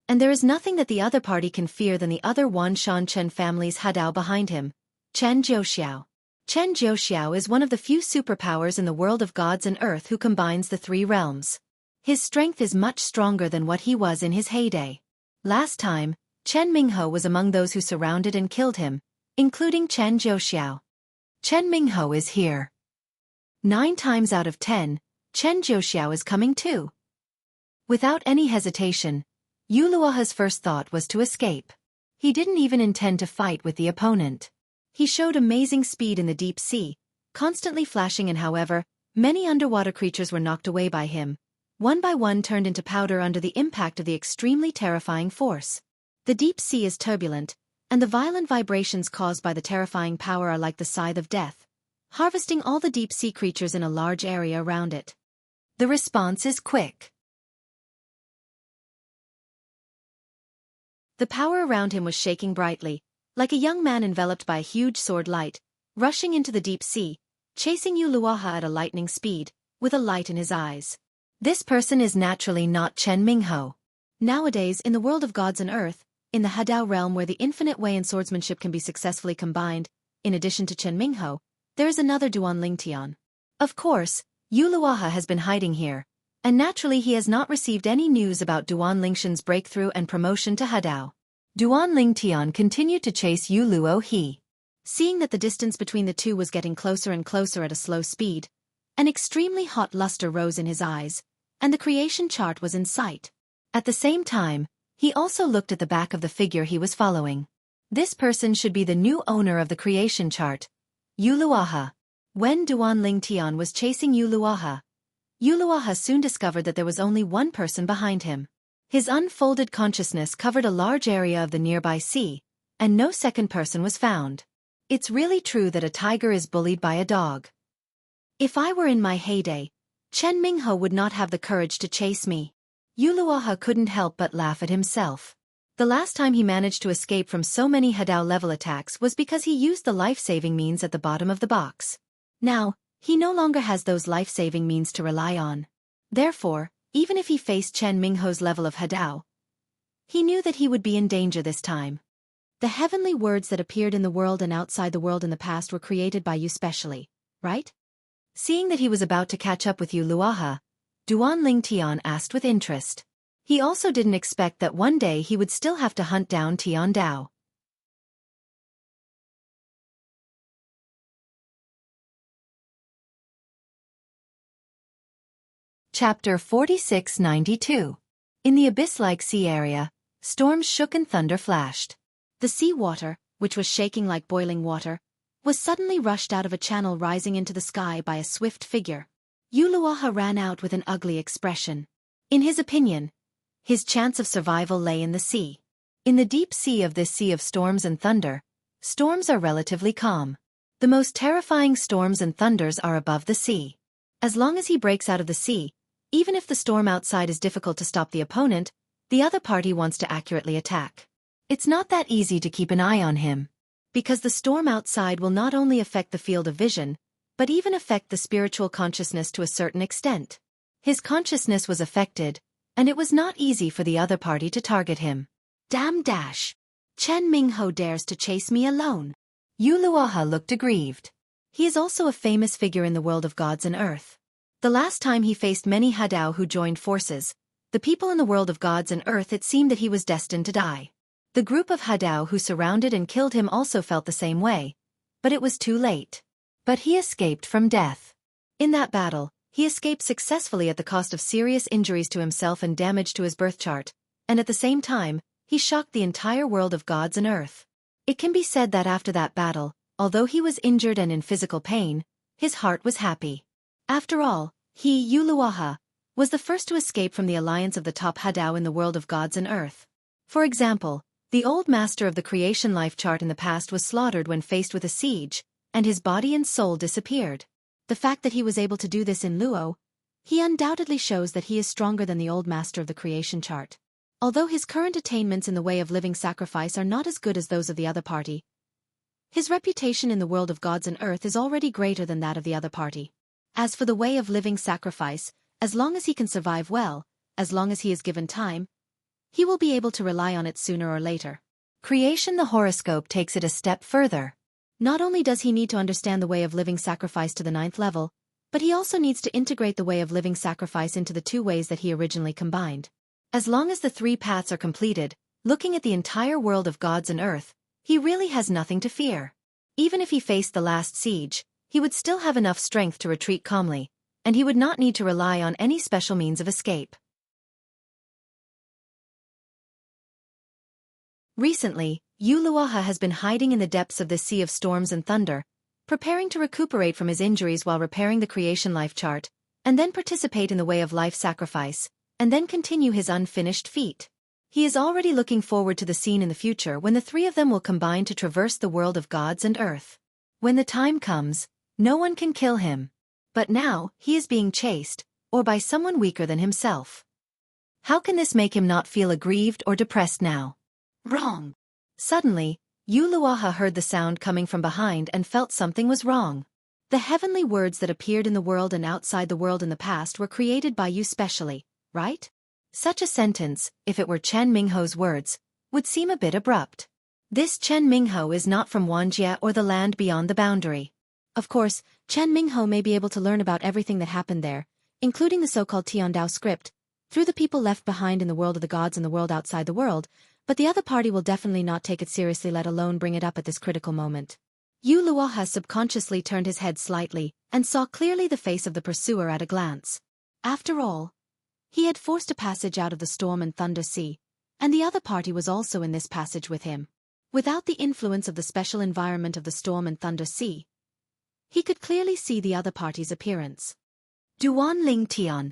And there is nothing that the other party can fear than the other Wanshanchen family's Hadao behind him, Chen Jiuxiao. Chen Jiuxiao is one of the few superpowers in the world of gods and earth who combines the three realms. His strength is much stronger than what he was in his heyday. Last time, Chen Mingho was among those who surrounded and killed him, including Chen Jiuxiao. Chen Mingho is here. 9 times out of 10, Chen Jiuxiao is coming too. Without any hesitation, Yu Luoha's first thought was to escape. He didn't even intend to fight with the opponent. He showed amazing speed in the deep sea, constantly flashing, and however, many underwater creatures were knocked away by him, one by one turned into powder under the impact of the extremely terrifying force. The deep sea is turbulent, and the violent vibrations caused by the terrifying power are like the scythe of death, harvesting all the deep sea creatures in a large area around it. The response is quick. The power around him was shaking brightly, like a young man enveloped by a huge sword light, rushing into the deep sea, chasing Yu Luoha at a lightning speed, with a light in his eyes. This person is naturally not Chen Mingho. Nowadays, in the world of gods and earth, in the Hadao realm where the infinite way and swordsmanship can be successfully combined, in addition to Chen Mingho, there is another Duan Lingtian. Of course, Yu Luoha has been hiding here, and naturally he has not received any news about Duan Lingshan's breakthrough and promotion to Hadao. Duan Lingtian continued to chase Yu Luohe. Seeing that the distance between the two was getting closer and closer at a slow speed, an extremely hot luster rose in his eyes, and the creation chart was in sight. At the same time, he also looked at the back of the figure he was following. This person should be the new owner of the creation chart, Yu Luoha. When Duan Lingtian was chasing Yu Luoha soon discovered that there was only one person behind him. His unfolded consciousness covered a large area of the nearby sea, and no second person was found. It's really true that a tiger is bullied by a dog. If I were in my heyday, Chen Mingho would not have the courage to chase me. Yu Luoha couldn't help but laugh at himself. The last time he managed to escape from so many Hadao-level attacks was because he used the life-saving means at the bottom of the box. Now, he no longer has those life-saving means to rely on. Therefore, even if he faced Chen Mingho's level of Hadao, he knew that he would be in danger this time. The heavenly words that appeared in the world and outside the world in the past were created by you specially, right? Seeing that he was about to catch up with you Luaha, Duan Ling Tian asked with interest. He also didn't expect that one day he would still have to hunt down Tian Dao. Chapter 4692. In the abyss-like sea area, storms shook and thunder flashed. The sea water, which was shaking like boiling water, was suddenly rushed out of a channel rising into the sky by a swift figure. Yu Luaha ran out with an ugly expression. In his opinion, his chance of survival lay in the sea. In the deep sea of this sea of storms and thunder, storms are relatively calm. The most terrifying storms and thunders are above the sea. As long as he breaks out of the sea, even if the storm outside is difficult to stop the opponent, the other party wants to accurately attack. It's not that easy to keep an eye on him, because the storm outside will not only affect the field of vision, but even affect the spiritual consciousness to a certain extent. His consciousness was affected, and it was not easy for the other party to target him. Damn dash! Chen Mingho dares to chase me alone. Yu Luaha looked aggrieved. He is also a famous figure in the world of gods and earth. The last time he faced many Hadao who joined forces, the people in the world of gods and earth, it seemed that he was destined to die. The group of Hadao who surrounded and killed him also felt the same way, but it was too late. But he escaped from death. In that battle, he escaped successfully at the cost of serious injuries to himself and damage to his birth chart, and at the same time, he shocked the entire world of gods and earth. It can be said that after that battle, although he was injured and in physical pain, his heart was happy. After all, he, Yu Luaha, was the first to escape from the alliance of the top Hadao in the world of gods and earth. For example, the old master of the creation life chart in the past was slaughtered when faced with a siege, and his body and soul disappeared. The fact that he was able to do this in Luo, he undoubtedly shows that he is stronger than the old master of the creation chart. Although his current attainments in the way of living sacrifice are not as good as those of the other party, his reputation in the world of gods and earth is already greater than that of the other party. As for the way of living sacrifice, as long as he can survive well, as long as he is given time, he will be able to rely on it sooner or later. Creation the horoscope takes it a step further. Not only does he need to understand the way of living sacrifice to the 9th level, but he also needs to integrate the way of living sacrifice into the 2 ways that he originally combined. As long as the 3 paths are completed, looking at the entire world of gods and earth, he really has nothing to fear. Even if he faced the last siege, he would still have enough strength to retreat calmly, and he would not need to rely on any special means of escape. Recently, Yu Luaha has been hiding in the depths of this sea of storms and thunder, preparing to recuperate from his injuries while repairing the creation life chart, and then participate in the way of life sacrifice, and then continue his unfinished feat. He is already looking forward to the scene in the future when the 3 of them will combine to traverse the world of gods and earth. When the time comes, no one can kill him. But now, he is being chased, or by someone weaker than himself. How can this make him not feel aggrieved or depressed now? Wrong. Suddenly, Yu Luaha heard the sound coming from behind and felt something was wrong. The heavenly words that appeared in the world and outside the world in the past were created by you specially, right? Such a sentence, if it were Chen Mingho's words, would seem a bit abrupt. This Chen Mingho is not from Wuxia or the land beyond the boundary. Of course, Chen Mingho may be able to learn about everything that happened there, including the so-called Tiandao script, through the people left behind in the world of the gods and the world outside the world, but the other party will definitely not take it seriously, let alone bring it up at this critical moment. Yu Luaha subconsciously turned his head slightly and saw clearly the face of the pursuer at a glance. After all, he had forced a passage out of the storm and thunder sea, and the other party was also in this passage with him. Without the influence of the special environment of the storm and thunder sea, he could clearly see the other party's appearance. Duan Ling Tian.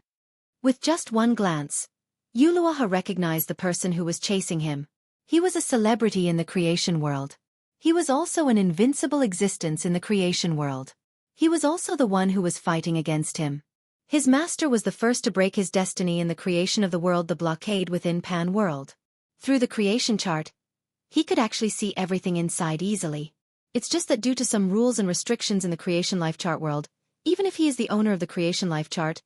With just one glance, Yu Luaha recognized the person who was chasing him. He was a celebrity in the creation world. He was also an invincible existence in the creation world. He was also the one who was fighting against him. His master was the first to break his destiny in the creation of the world, the blockade within Pan World. Through the creation chart, he could actually see everything inside easily. It's just that due to some rules and restrictions in the creation life chart world, even if he is the owner of the creation life chart,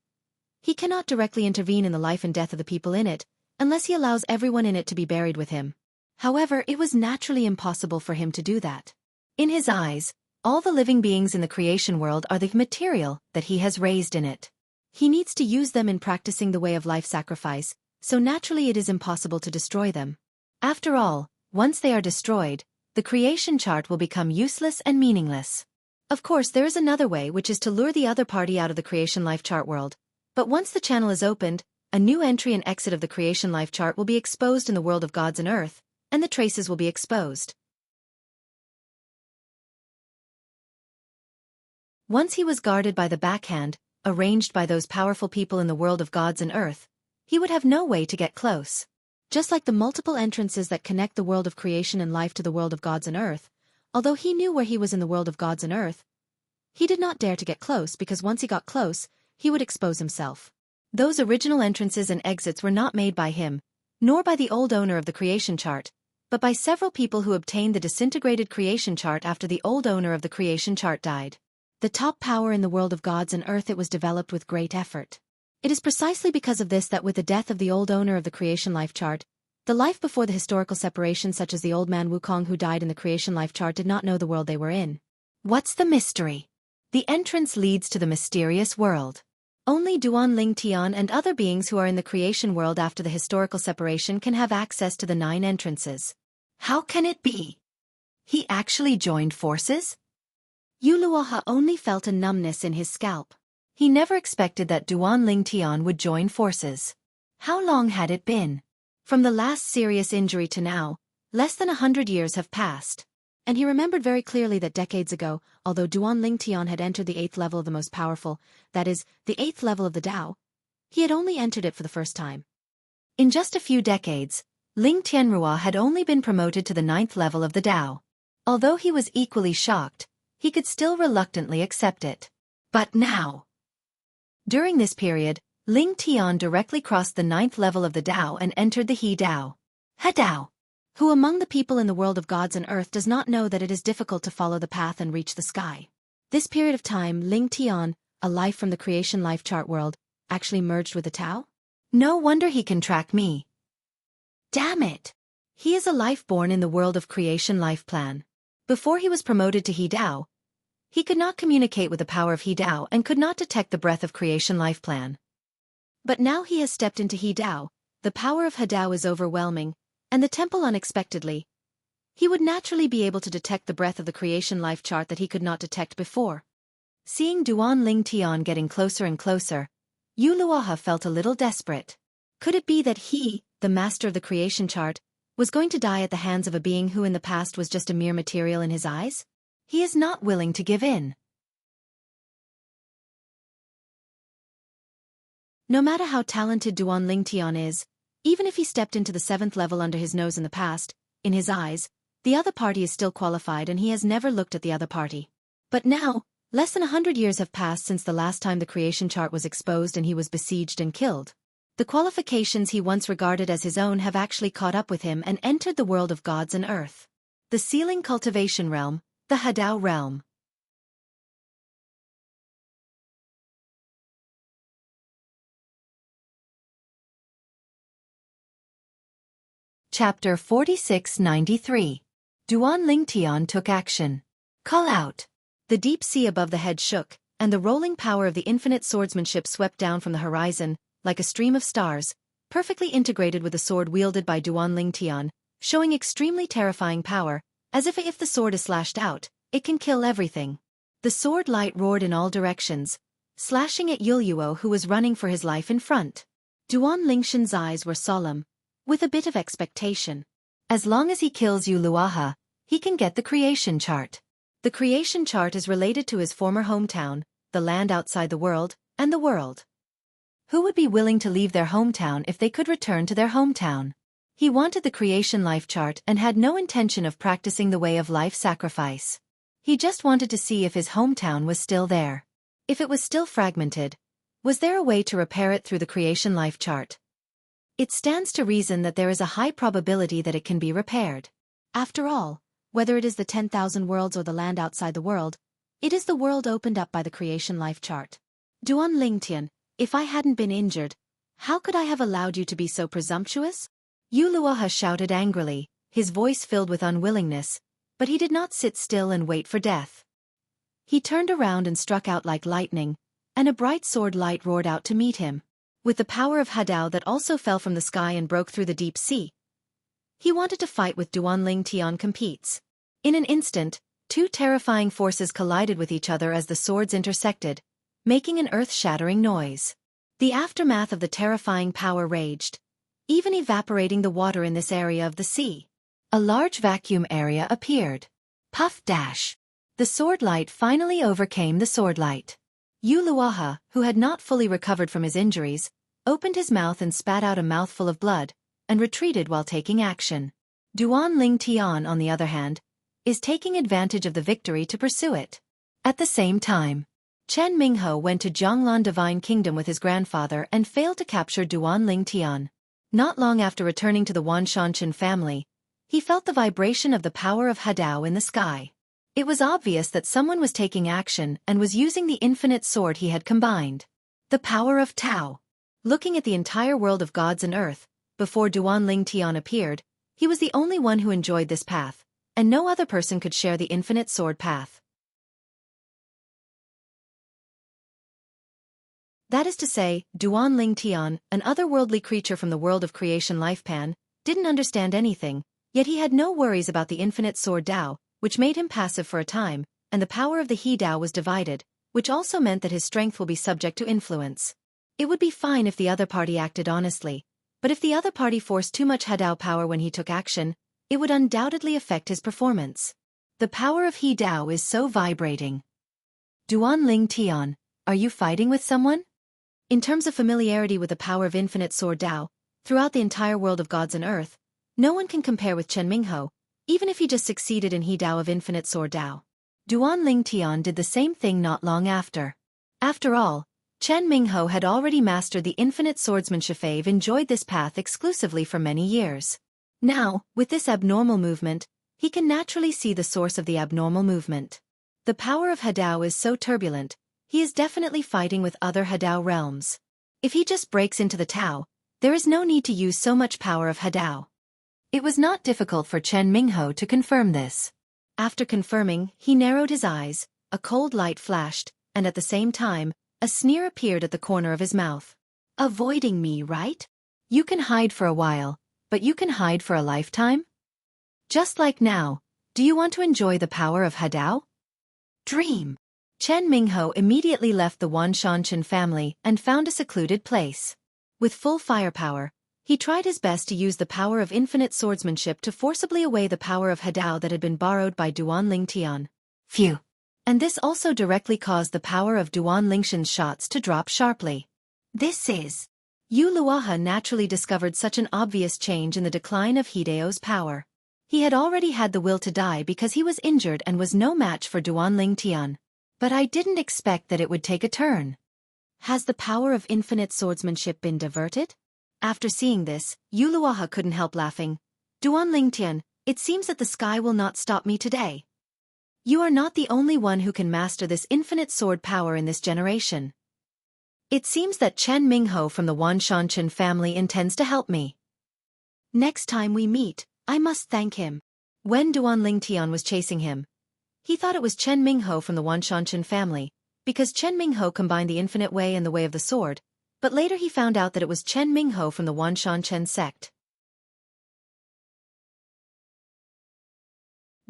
He cannot directly intervene in the life and death of the people in it, unless he allows everyone in it to be buried with him. However, it was naturally impossible for him to do that. In his eyes, all the living beings in the creation world are the material that he has raised in it. He needs to use them in practicing the way of life sacrifice, so naturally it is impossible to destroy them. After all, once they are destroyed, the creation chart will become useless and meaningless. Of course, there is another way, which is to lure the other party out of the creation life chart world. But once the channel is opened, a new entry and exit of the creation life chart will be exposed in the world of gods and earth, and the traces will be exposed. Once he was guarded by the backhand, arranged by those powerful people in the world of gods and earth, he would have no way to get close. Just like the multiple entrances that connect the world of creation and life to the world of gods and earth, although he knew where he was in the world of gods and earth, he did not dare to get close because once he got close, he would expose himself. Those original entrances and exits were not made by him, nor by the old owner of the creation chart, but by several people who obtained the disintegrated creation chart after the old owner of the creation chart died. The top power in the world of gods and earth, it was developed with great effort. It is precisely because of this that with the death of the old owner of the creation life chart, the life before the historical separation, such as the old man Wukong who died in the creation life chart, did not know the world they were in. What's the mystery? The entrance leads to the mysterious world. Only Duanling Tian and other beings who are in the creation world after the historical separation can have access to the 9 entrances. How can it be? He actually joined forces? Yuluoha only felt a numbness in his scalp. He never expected that Duanling Tian would join forces. How long had it been? From the last serious injury to now, less than 100 years have passed. And he remembered very clearly that decades ago, although Duanling Tian had entered the 8th level of the most powerful, that is, the 8th level of the Tao, he had only entered it for the first time. In just a few decades, Ling Tianrua had only been promoted to the 9th level of the Tao. Although he was equally shocked, he could still reluctantly accept it. But now... During this period, Ling Tian directly crossed the 9th level of the Tao and entered the He Tao. Ha Tao. Who among the people in the world of gods and earth does not know that it is difficult to follow the path and reach the sky? This period of time, Ling Tian, a life from the creation life chart world, actually merged with the Tao? No wonder he can track me. Damn it! He is a life born in the world of creation life plan. Before he was promoted to He Tao, he could not communicate with the power of He Tao and could not detect the breath of creation life plan. But now he has stepped into He Tao, the power of He Tao is overwhelming, and the temple unexpectedly. He would naturally be able to detect the breath of the creation life chart that he could not detect before. Seeing Duanling Tian getting closer and closer, Yu Luoha felt a little desperate. Could it be that he, the master of the creation chart, was going to die at the hands of a being who in the past was just a mere material in his eyes? He is not willing to give in. No matter how talented Duanling Tian is, even if he stepped into the 7th level under his nose in the past, in his eyes, the other party is still qualified and he has never looked at the other party. But now, less than 100 years have passed since the last time the creation chart was exposed and he was besieged and killed. The qualifications he once regarded as his own have actually caught up with him and entered the world of gods and earth. The sealing cultivation realm, the He Tao realm. Chapter 4693. Duanling Tian took action. Call out. The deep sea above the head shook, and the rolling power of the infinite swordsmanship swept down from the horizon, like a stream of stars, perfectly integrated with the sword wielded by Duanling Tian, showing extremely terrifying power, as if the sword is slashed out, it can kill everything. The sword light roared in all directions, slashing at Yuluo who was running for his life in front. Duanling Shen's eyes were solemn, with a bit of expectation. As long as he kills Yuluoha, he can get the creation chart. The creation chart is related to his former hometown, the land outside the world, and the world. Who would be willing to leave their hometown if they could return to their hometown? He wanted the creation life chart and had no intention of practicing the way of life sacrifice. He just wanted to see if his hometown was still there. If it was still fragmented, was there a way to repair it through the creation life chart? It stands to reason that there is a high probability that it can be repaired. After all, whether it is the 10,000 worlds or the land outside the world, it is the world opened up by the creation life chart. Duanling Tian, If I hadn't been injured, how could I have allowed you to be so presumptuous? Yu Luoha shouted angrily, his voice filled with unwillingness, but he did not sit still and wait for death. He turned around and struck out like lightning, and a bright sword light roared out to meet him. With the power of Hadao that also fell from the sky and broke through the deep sea, he wanted to fight with Duanling Tian competes. In an instant, two terrifying forces collided with each other as the swords intersected, making an earth-shattering noise. The aftermath of the terrifying power raged, even evaporating the water in this area of the sea. A large vacuum area appeared. Puff dash. The sword light finally overcame the sword light. Yu Luoha, who had not fully recovered from his injuries, opened his mouth and spat out a mouthful of blood, and retreated while taking action. Duanling Tian, on the other hand, is taking advantage of the victory to pursue it. At the same time, Chen Mingho went to Jianglan Divine Kingdom with his grandfather and failed to capture Duanling Tian. Not long after returning to the Wanshanchen family, he felt the vibration of the power of Hadao in the sky. It was obvious that someone was taking action and was using the infinite sword he had combined. The power of Tao. Looking at the entire world of gods and earth, before Duanling Tian appeared, he was the only one who enjoyed this path, and no other person could share the infinite sword path. That is to say, Duanling Tian, an otherworldly creature from the world of creation lifespan, didn't understand anything, yet he had no worries about the infinite sword Dao, which made him passive for a time, and the power of the He Dao was divided, which also meant that his strength will be subject to influence. It would be fine if the other party acted honestly, but if the other party forced too much Hadao power when he took action, it would undoubtedly affect his performance. The power of He Dao is so vibrating. Duanling Tian, are you fighting with someone? In terms of familiarity with the power of infinite sword Dao, throughout the entire world of gods and earth, no one can compare with Chen Mingho, even if he just succeeded in He Dao of infinite sword Dao. Duanling Tian did the same thing not long after. After all, Chen Mingho had already mastered the infinite swordsmanship. Fave enjoyed this path exclusively for many years. Now, with this abnormal movement, he can naturally see the source of the abnormal movement. The power of Hadao is so turbulent, he is definitely fighting with other Hadao realms. If he just breaks into the Tao, there is no need to use so much power of Hadao. It was not difficult for Chen Mingho to confirm this. After confirming, he narrowed his eyes, a cold light flashed, and at the same time, a sneer appeared at the corner of his mouth. Avoiding me, right? You can hide for a while, but you can hide for a lifetime? Just like now, do you want to enjoy the power of Hadao? Dream. Chen Mingho immediately left the Wanshanchen family and found a secluded place. With full firepower, he tried his best to use the power of infinite swordsmanship to forcibly away the power of Hadao that had been borrowed by Duanling Tian. Phew. And this also directly caused the power of Duanlingshan's shots to drop sharply. This is... Yu Luoha naturally discovered such an obvious change in the decline of Hideo's power. He had already had the will to die because he was injured and was no match for Duanling Tian. But I didn't expect that it would take a turn. Has the power of infinite swordsmanship been diverted? After seeing this, Yu Luoha couldn't help laughing. Duanling Tian, it seems that the sky will not stop me today. You are not the only one who can master this infinite sword power in this generation. It seems that Chen Mingho from the Wanshanchen family intends to help me. Next time we meet, I must thank him. When Duanling Tian was chasing him, he thought it was Chen Mingho from the Wanshanchen family, because Chen Mingho combined the infinite way and the way of the sword, but later he found out that it was Chen Mingho from the Wanshanchen sect.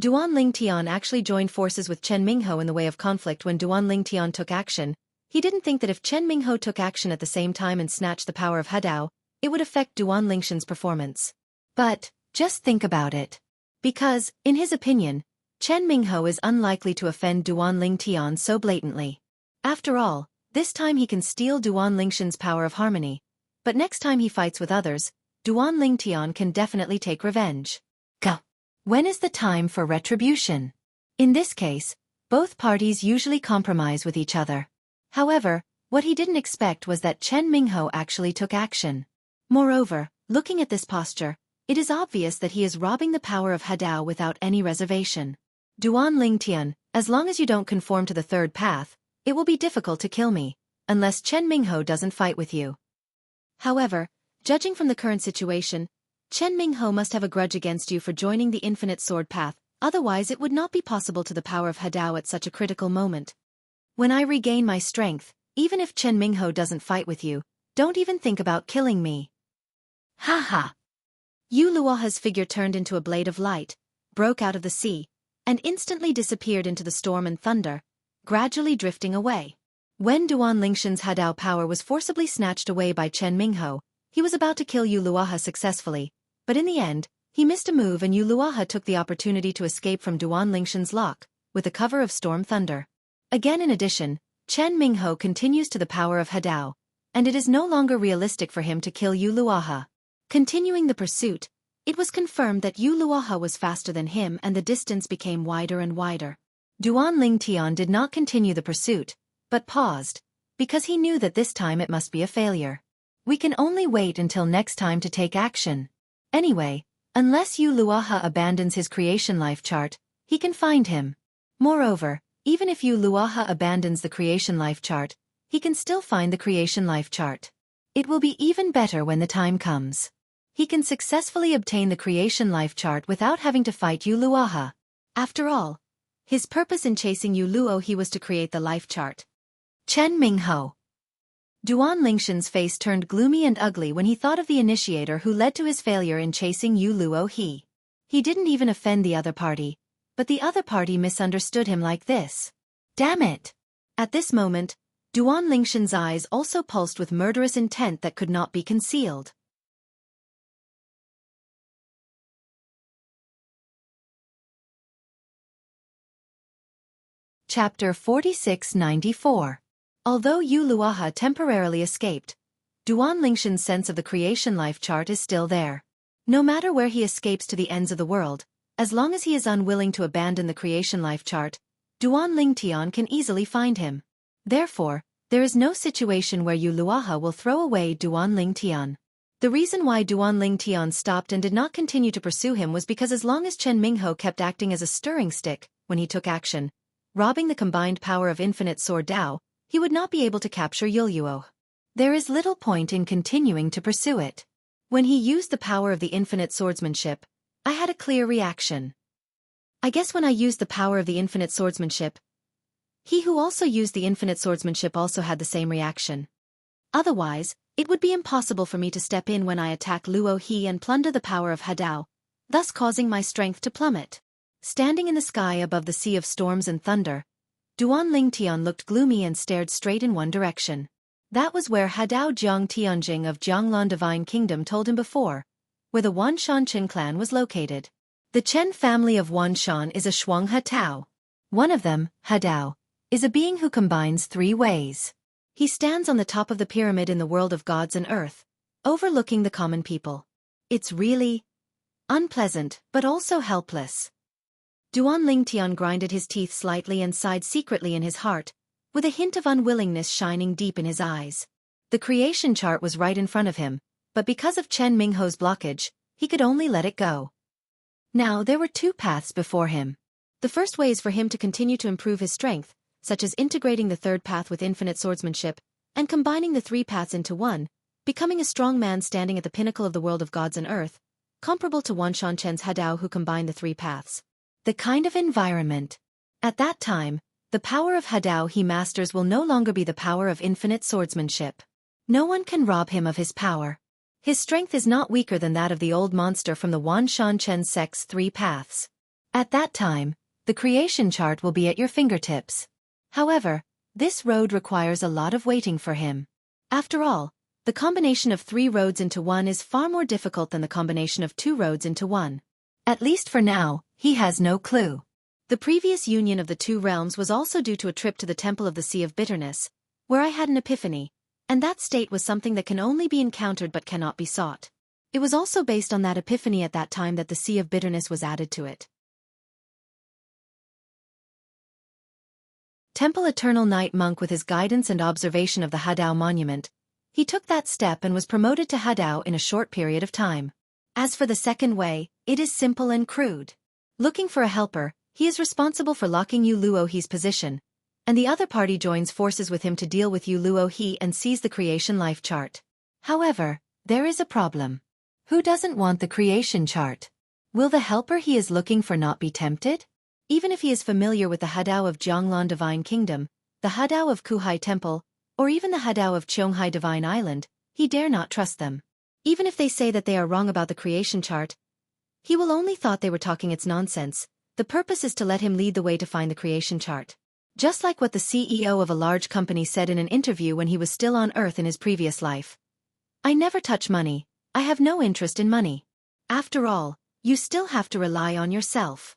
Duanling Tian actually joined forces with Chen Mingho in the way of conflict. When Duanling Tian took action, he didn't think that if Chen Mingho took action at the same time and snatched the power of Hadao, it would affect Duanlingshan's performance. But, just think about it. Because, in his opinion, Chen Mingho is unlikely to offend Duanling Tian so blatantly. After all, this time he can steal Duanlingshan's power of harmony, but next time he fights with others, Duanling Tian can definitely take revenge. Go. When is the time for retribution? In this case, both parties usually compromise with each other. However, what he didn't expect was that Chen Mingho actually took action. Moreover, looking at this posture, it is obvious that he is robbing the power of Hadao without any reservation. Duanling Tian, as long as you don't conform to the third path, it will be difficult to kill me. unless Chen Mingho doesn't fight with you. However, judging from the current situation, Chen Mingho must have a grudge against you for joining the infinite sword path, otherwise it would not be possible to the power of Hadao at such a critical moment. When I regain my strength, even if Chen Mingho doesn't fight with you, don't even think about killing me. Ha ha! Yu Luoha's figure turned into a blade of light, broke out of the sea, and instantly disappeared into the storm and thunder, gradually drifting away. When Duan Lingshan's Hadao power was forcibly snatched away by Chen Mingho, he was about to kill Yu Luoha successfully, but in the end, he missed a move and Yu Luoha took the opportunity to escape from Duan Lingshan's lock, with the cover of storm thunder. Again in addition, Chen Mingho continues to the power of Hadao, and it is no longer realistic for him to kill Yu Luoha. Continuing the pursuit, it was confirmed that Yu Luoha was faster than him and the distance became wider and wider. Duan Lingtian did not continue the pursuit, but paused, because he knew that this time it must be a failure. We can only wait until next time to take action. Anyway, unless Yu Luoha abandons his creation life chart, he can find him. Moreover, even if Yu Luoha abandons the creation life chart, he can still find the creation life chart. It will be even better when the time comes. He can successfully obtain the creation life chart without having to fight Yu Luoha. After all, his purpose in chasing Yu Luohi was to create the life chart. Chen Mingho. Duan Lingshan's face turned gloomy and ugly when he thought of the initiator who led to his failure in chasing Yu Luohi. He didn't even offend the other party, but the other party misunderstood him like this. Damn it! At this moment, Duan Lingshan's eyes also pulsed with murderous intent that could not be concealed. Chapter 4694. Although Yu Luoha temporarily escaped, Duan Lingshan's sense of the creation life chart is still there. No matter where he escapes to the ends of the world, as long as he is unwilling to abandon the creation life chart, Duan Lingtian can easily find him. Therefore, there is no situation where Yu Luoha will throw away Duan Lingtian. The reason why Duan Lingtian stopped and did not continue to pursue him was because as long as Chen Mingho kept acting as a stirring stick, when he took action, robbing the combined power of infinite sword Dao, he would not be able to capture Yuluo. There is little point in continuing to pursue it. When he used the power of the infinite swordsmanship, I had a clear reaction. I guess when I used the power of the infinite swordsmanship, he who also used the infinite swordsmanship also had the same reaction. Otherwise, it would be impossible for me to step in when I attack Luo He and plunder the power of Hadao, thus causing my strength to plummet. Standing in the sky above the sea of storms and thunder, Duan Lingtian looked gloomy and stared straight in one direction. That was where Hadao Jiang Tianjing of Jianglan Divine Kingdom told him before, where the Wanshan Chen clan was located. The Chen family of Wanshan is a Shuang Hatao. One of them, Hadao, is a being who combines three ways. He stands on the top of the pyramid in the world of gods and earth, overlooking the common people. It's really unpleasant, but also helpless. Duan Lingtian grinded his teeth slightly and sighed secretly in his heart, with a hint of unwillingness shining deep in his eyes. The creation chart was right in front of him, but because of Chen Mingho's blockage, he could only let it go. Now there were two paths before him. The first way is for him to continue to improve his strength, such as integrating the third path with infinite swordsmanship, and combining the three paths into one, becoming a strong man standing at the pinnacle of the world of gods and earth, comparable to Wanshan Chen's Hadao who combined the three paths. The kind of environment. At that time, the power of Hadao he masters will no longer be the power of infinite swordsmanship. No one can rob him of his power. His strength is not weaker than that of the old monster from the Wanshan Chen sect's three paths. At that time, the creation chart will be at your fingertips. However, this road requires a lot of waiting for him. After all, the combination of three roads into one is far more difficult than the combination of two roads into one. At least for now, he has no clue. The previous union of the two realms was also due to a trip to the Temple of the Sea of Bitterness, where I had an epiphany, and that state was something that can only be encountered but cannot be sought. It was also based on that epiphany at that time that the Sea of Bitterness was added to it. Temple Eternal Night Monk with his guidance and observation of the Hadao monument, he took that step and was promoted to Hadao in a short period of time. As for the second way, it is simple and crude. Looking for a helper, he is responsible for locking Yu Luohi's position, and the other party joins forces with him to deal with Yu Luo He and seize the creation life chart. However, there is a problem. Who doesn't want the creation chart? Will the helper he is looking for not be tempted? Even if he is familiar with the Hadao of Jianglan Divine Kingdom, the Hadao of Kuhai Temple, or even the Hadao of Qionghai Divine Island, he dare not trust them. Even if they say that they are wrong about the creation chart, he will only thought they were talking its nonsense. The purpose is to let him lead the way to find the creation chart. Just like what the CEO of a large company said in an interview when he was still on Earth in his previous life. I never touch money. I have no interest in money. After all, you still have to rely on yourself.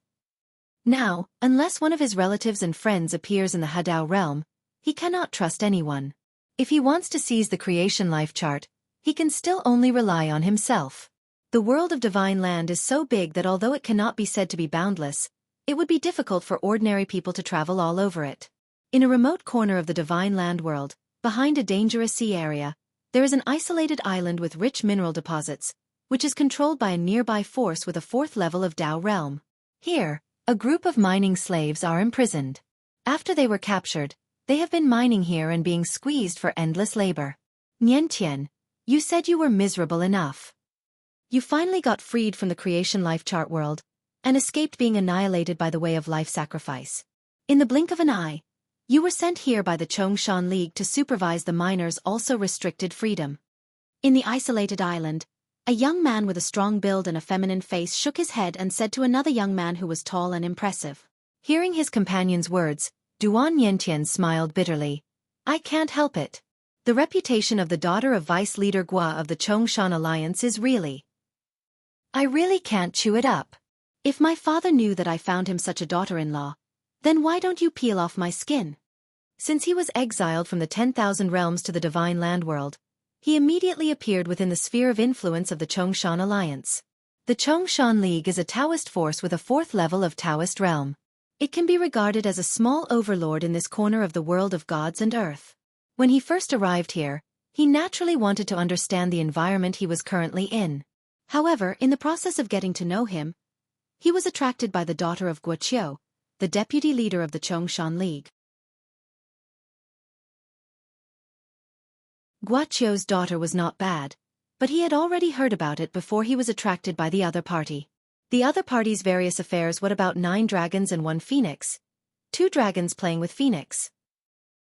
Now, unless one of his relatives and friends appears in the Hadao realm, he cannot trust anyone. If he wants to seize the creation life chart, he can still only rely on himself. The world of Divine Land is so big that although it cannot be said to be boundless, it would be difficult for ordinary people to travel all over it. In a remote corner of the Divine Land world, behind a dangerous sea area, there is an isolated island with rich mineral deposits, which is controlled by a nearby force with a fourth level of Dao realm. Here, a group of mining slaves are imprisoned. After they were captured, they have been mining here and being squeezed for endless labor. Niantian, you said you were miserable enough. You finally got freed from the creation life chart world, and escaped being annihilated by the way of life sacrifice. In the blink of an eye, you were sent here by the Chongshan League to supervise the miners' also restricted freedom. In the isolated island, a young man with a strong build and a feminine face shook his head and said to another young man who was tall and impressive. Hearing his companion's words, Duan Yentian smiled bitterly. I can't help it. The reputation of the daughter of Vice Leader Gua of the Chongshan Alliance is really... I really can't chew it up. If my father knew that I found him such a daughter-in-law, then why don't you peel off my skin? Since he was exiled from the 10,000 realms to the Divine Land world, he immediately appeared within the sphere of influence of the Chongshan Alliance. The Chongshan League is a Taoist force with a fourth level of Taoist realm. It can be regarded as a small overlord in this corner of the world of gods and earth. When he first arrived here, he naturally wanted to understand the environment he was currently in. However, in the process of getting to know him, he was attracted by the daughter of Guoqiu, the deputy leader of the Chongshan League. Guoqiu's daughter was not bad, but he had already heard about it before he was attracted by the other party. The other party's various affairs. What about 9 dragons and 1 phoenix? 2 dragons playing with phoenix.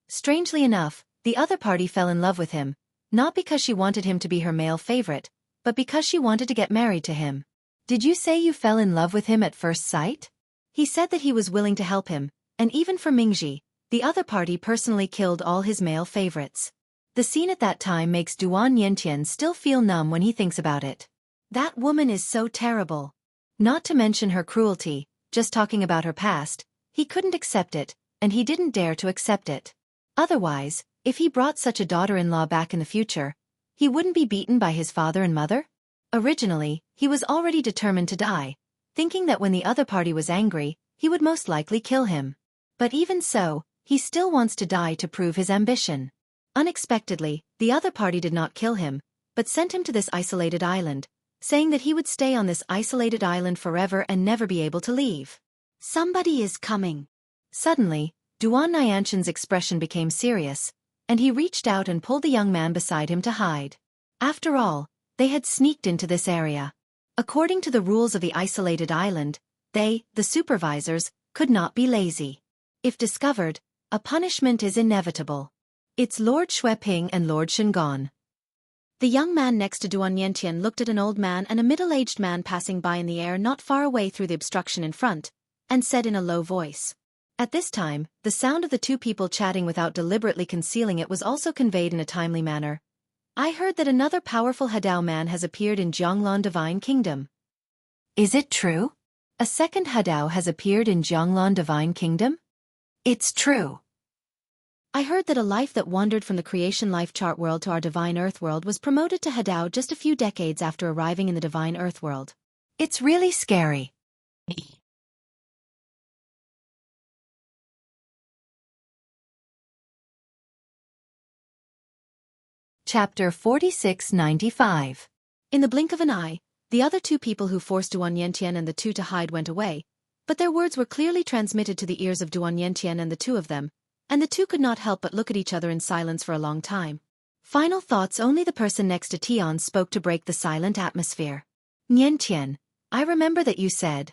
Strangely enough, the other party fell in love with him, not because she wanted him to be her male favorite, but because she wanted to get married to him. Did you say you fell in love with him at first sight? He said that he was willing to help him, and even for Mingji, the other party personally killed all his male favorites. The scene at that time makes Duan Yentian still feel numb when he thinks about it. That woman is so terrible. Not to mention her cruelty, just talking about her past, he couldn't accept it, and he didn't dare to accept it. Otherwise, if he brought such a daughter-in-law back in the future, he wouldn't be beaten by his father and mother? Originally, he was already determined to die, thinking that when the other party was angry, he would most likely kill him. But even so, he still wants to die to prove his ambition. Unexpectedly, the other party did not kill him, but sent him to this isolated island, saying that he would stay on this isolated island forever and never be able to leave. Somebody is coming. Suddenly, Duan Nianshan's expression became serious, and he reached out and pulled the young man beside him to hide. After all, they had sneaked into this area. According to the rules of the isolated island, they, the supervisors, could not be lazy. If discovered, a punishment is inevitable. It's Lord Xueping and Lord Shingon. The young man next to Duan Yentian looked at an old man and a middle-aged man passing by in the air not far away through the obstruction in front, and said in a low voice. At this time, the sound of the two people chatting without deliberately concealing it was also conveyed in a timely manner. I heard that another powerful Hadao man has appeared in Jianglan Divine Kingdom. Is it true? A second Hadao has appeared in Jianglan Divine Kingdom? It's true. I heard that a life that wandered from the creation life chart world to our divine earth world was promoted to Hadao just a few decades after arriving in the divine earth world. It's really scary. Chapter 4695. In the blink of an eye, the other two people who forced Duan Yentian and the two to hide went away, but their words were clearly transmitted to the ears of Duan Yentian and the two of them, and the two could not help but look at each other in silence for a long time. Final thoughts. Only the person next to Tian spoke to break the silent atmosphere. Niantian, I remember that you said,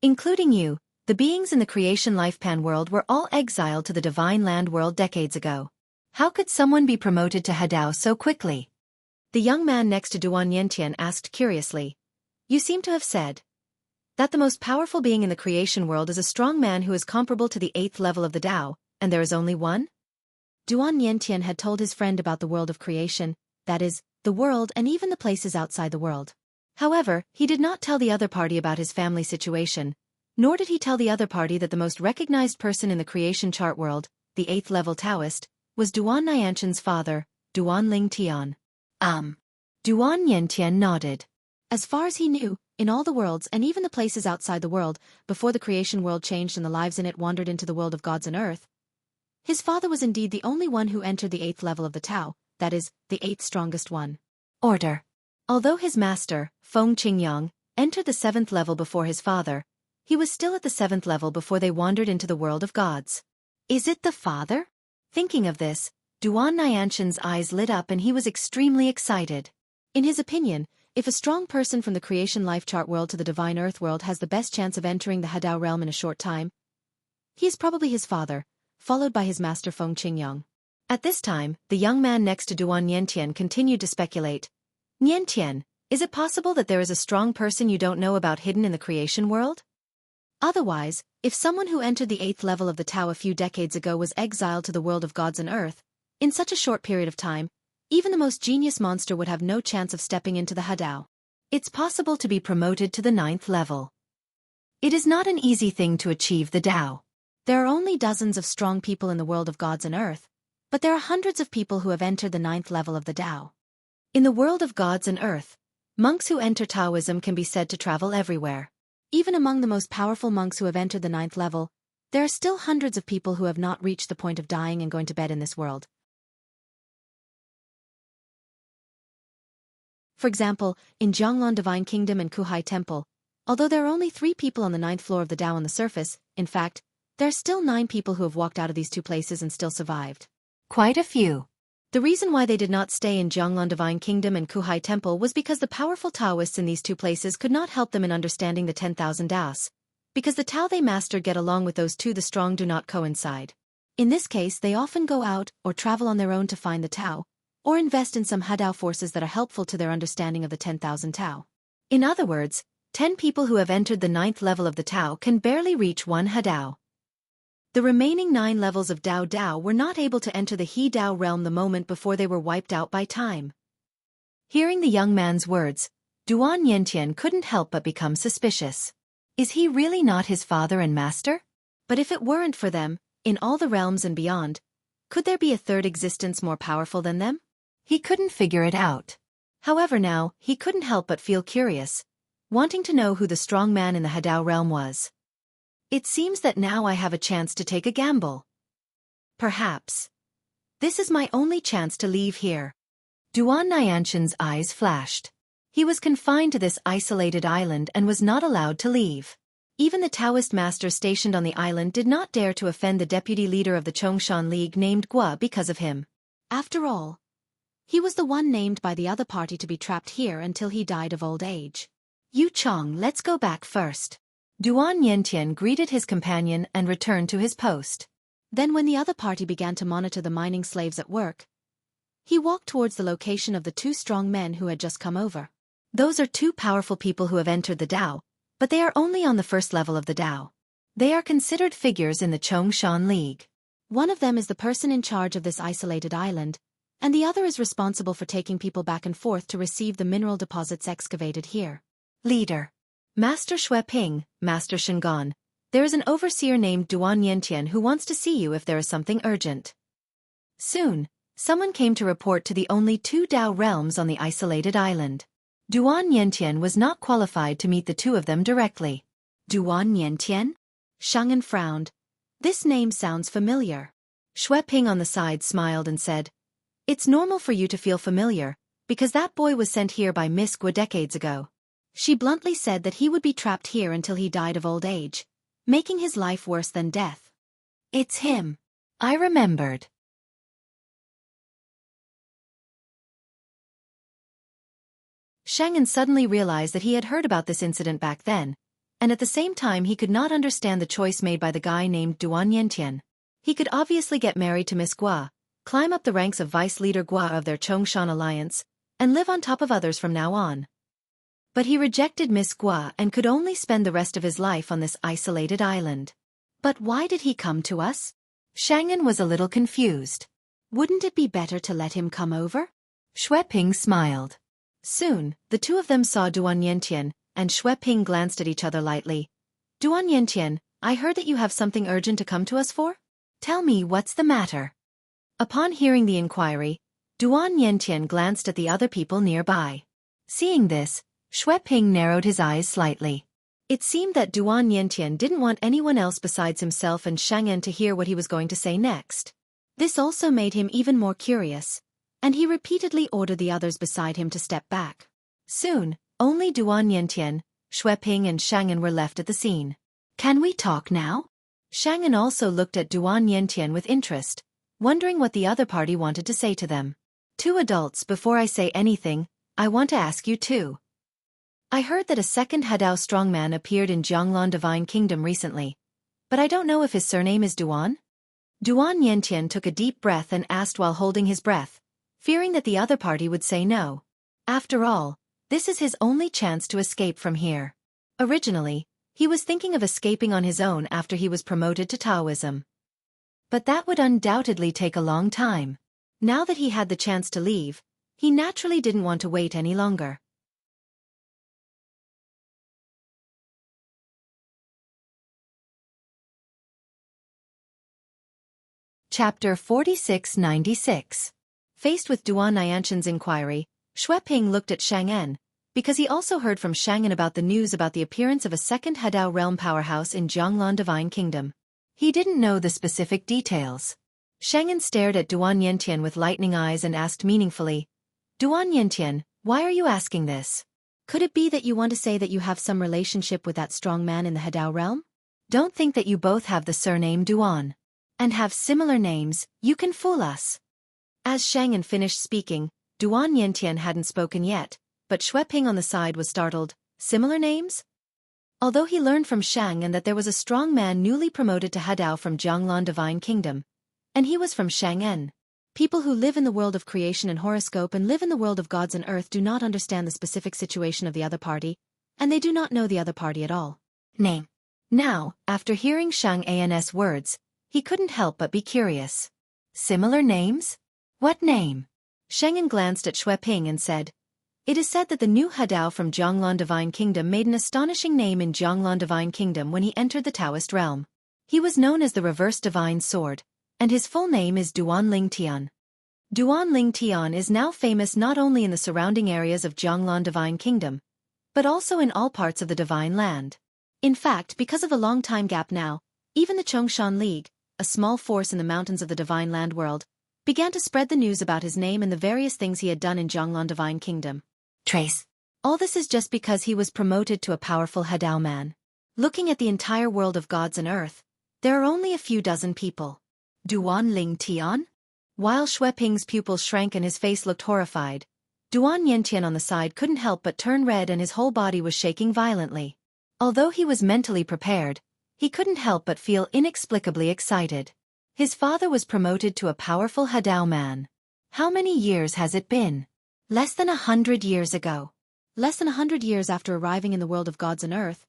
including you, the beings in the creation lifespan world were all exiled to the divine land world decades ago. How could someone be promoted to Hadao so quickly? The young man next to Duan Niantian asked curiously. You seem to have said that the most powerful being in the creation world is a strong man who is comparable to the 8th level of the Tao, and there is only one? Duan Niantian had told his friend about the world of creation, that is, the world and even the places outside the world. However, he did not tell the other party about his family situation, nor did he tell the other party that the most recognized person in the creation chart world, the 8th level Taoist, was Duan Niantian's father, Duan Ling Tian. Duan Niantian nodded. As far as he knew, in all the worlds and even the places outside the world, before the creation world changed and the lives in it wandered into the world of gods and earth, his father was indeed the only one who entered the 8th level of the Tao, that is, the 8th strongest one. Order. Although his master, Feng Qingyang, entered the 7th level before his father, he was still at the 7th level before they wandered into the world of gods. Is it the father? Thinking of this, Duan Niantian's eyes lit up and he was extremely excited. In his opinion, if a strong person from the creation life chart world to the divine earth world has the best chance of entering the Hadao realm in a short time, he is probably his father, followed by his master Feng Qingyang. At this time, the young man next to Duan Niantian continued to speculate. Niantian, is it possible that there is a strong person you don't know about hidden in the creation world? Otherwise, if someone who entered the 8th level of the Tao a few decades ago was exiled to the world of gods and earth, in such a short period of time, even the most genius monster would have no chance of stepping into the Hadao. It's possible to be promoted to the 9th level. It is not an easy thing to achieve the Tao. There are only dozens of strong people in the world of gods and earth, but there are hundreds of people who have entered the 9th level of the Tao. In the world of gods and earth, monks who enter Taoism can be said to travel everywhere. Even among the most powerful monks who have entered the 9th level, there are still hundreds of people who have not reached the point of dying and going to bed in this world. For example, in Jianghu Divine Kingdom and Kuhai Temple, although there are only 3 people on the 9th floor of the Tao on the surface, in fact, there are still 9 people who have walked out of these 2 places and still survived. Quite a few. The reason why they did not stay in Jianghu Divine Kingdom and Kuhai Temple was because the powerful Taoists in these 2 places could not help them in understanding the 10,000 Taos. Because the Tao they mastered get along with those 2 the strong do not coincide. In this case they often go out or travel on their own to find the Tao, or invest in some Hadao forces that are helpful to their understanding of the 10,000 Tao. In other words, 10 people who have entered the 9th level of the Tao can barely reach 1 Hadao. The remaining 9 levels of Dao were not able to enter the He Dao realm the moment before they were wiped out by time. Hearing the young man's words, Duan Niantian couldn't help but become suspicious. Is he really not his father and master? But if it weren't for them, in all the realms and beyond, could there be a third existence more powerful than them? He couldn't figure it out. However now, he couldn't help but feel curious, wanting to know who the strong man in the Hadao realm was. It seems that now I have a chance to take a gamble. Perhaps. This is my only chance to leave here. Duan Niantian's eyes flashed. He was confined to this isolated island and was not allowed to leave. Even the Taoist master stationed on the island did not dare to offend the deputy leader of the Chongshan League named Gua because of him. After all, he was the one named by the other party to be trapped here until he died of old age. Yu Chong, let's go back first. Duan Niantian greeted his companion and returned to his post. Then when the other party began to monitor the mining slaves at work, he walked towards the location of the 2 strong men who had just come over. Those are 2 powerful people who have entered the Tao, but they are only on the 1st level of the Tao. They are considered figures in the Chongshan League. One of them is the person in charge of this isolated island, and the other is responsible for taking people back and forth to receive the mineral deposits excavated here. Leader. Master Xue Ping, Master Shingon, there is an overseer named Duan Niantian who wants to see you if there is something urgent. Soon, someone came to report to the only 2 Dao realms on the isolated island. Duan Niantian was not qualified to meet the 2 of them directly. Duan Niantian? Shang'an frowned. This name sounds familiar. Xue Ping on the side smiled and said, It's normal for you to feel familiar, because that boy was sent here by Miss Gua decades ago. She bluntly said that he would be trapped here until he died of old age, making his life worse than death. It's him. I remembered. Xianxia suddenly realized that he had heard about this incident back then, and at the same time he could not understand the choice made by the guy named Duan Yentian. He could obviously get married to Miss Gua, climb up the ranks of vice leader Gua of their Chongshan alliance, and live on top of others from now on. But he rejected Miss Gua and could only spend the rest of his life on this isolated island. But why did he come to us? Xianxia was a little confused. Wouldn't it be better to let him come over? Xueping smiled. Soon, the two of them saw Duan Yentian, and Xueping glanced at each other lightly. Duan Yentian, I heard that you have something urgent to come to us for? Tell me what's the matter. Upon hearing the inquiry, Duan Yentian glanced at the other people nearby. Seeing this, Xueping narrowed his eyes slightly. It seemed that Duan Yentian didn't want anyone else besides himself and Xianxia to hear what he was going to say next. This also made him even more curious, and he repeatedly ordered the others beside him to step back. Soon, only Duan Yentian, Xueping and Xianxia were left at the scene. Can we talk now? Xianxia also looked at Duan Yentian with interest, wondering what the other party wanted to say to them. Two adults, before I say anything, I want to ask you too. I heard that a second Hadao strongman appeared in Jianghu Divine Kingdom recently, but I don't know if his surname is Duan? Duan Yentian took a deep breath and asked while holding his breath, fearing that the other party would say no. After all, this is his only chance to escape from here. Originally, he was thinking of escaping on his own after he was promoted to Taoism. But that would undoubtedly take a long time. Now that he had the chance to leave, he naturally didn't want to wait any longer. Chapter 4696. Faced with Duan Nianshan's inquiry, Xueping looked at Xianxia, because he also heard from Xianxia about the news about the appearance of a second Hadao realm powerhouse in Jianghu Divine Kingdom. He didn't know the specific details. Xianxia stared at Duan Yentian with lightning eyes and asked meaningfully, Duan Yentian, why are you asking this? Could it be that you want to say that you have some relationship with that strong man in the Hadao realm? Don't think that you both have the surname Duan and have similar names, you can fool us. As Xianxia finished speaking, Duan Yentian hadn't spoken yet, but Xueping on the side was startled. Similar names? Although he learned from Xianxia that there was a strong man newly promoted to Hadao from Jianghu Divine Kingdom, and he was from Xianxia. People who live in the world of creation and horoscope and live in the world of gods and earth do not understand the specific situation of the other party, and they do not know the other party at all. Name. Now, after hearing Xianxia's words, he couldn't help but be curious. Similar names? What name? Xianxia glanced at Xueping and said, It is said that the new Hadao from Jianghu Divine Kingdom made an astonishing name in Jianghu Divine Kingdom when he entered the Taoist realm. He was known as the Reverse Divine Sword, and his full name is Duan Lingtian. Duan Lingtian is now famous not only in the surrounding areas of Jianghu Divine Kingdom, but also in all parts of the Divine Land. In fact, because of a long time gap now, even the Chongshan League, a small force in the mountains of the Divine Land world, began to spread the news about his name and the various things he had done in Jianghu Divine Kingdom. Trace. All this is just because he was promoted to a powerful Hadao man. Looking at the entire world of gods and earth, there are only a few dozen people. Duan Lingtian? While Xueping's pupils shrank and his face looked horrified, Duan Yentian on the side couldn't help but turn red and his whole body was shaking violently. Although he was mentally prepared, he couldn't help but feel inexplicably excited. His father was promoted to a powerful Hadao man. How many years has it been? Less than 100 years ago. Less than 100 years after arriving in the world of gods and earth,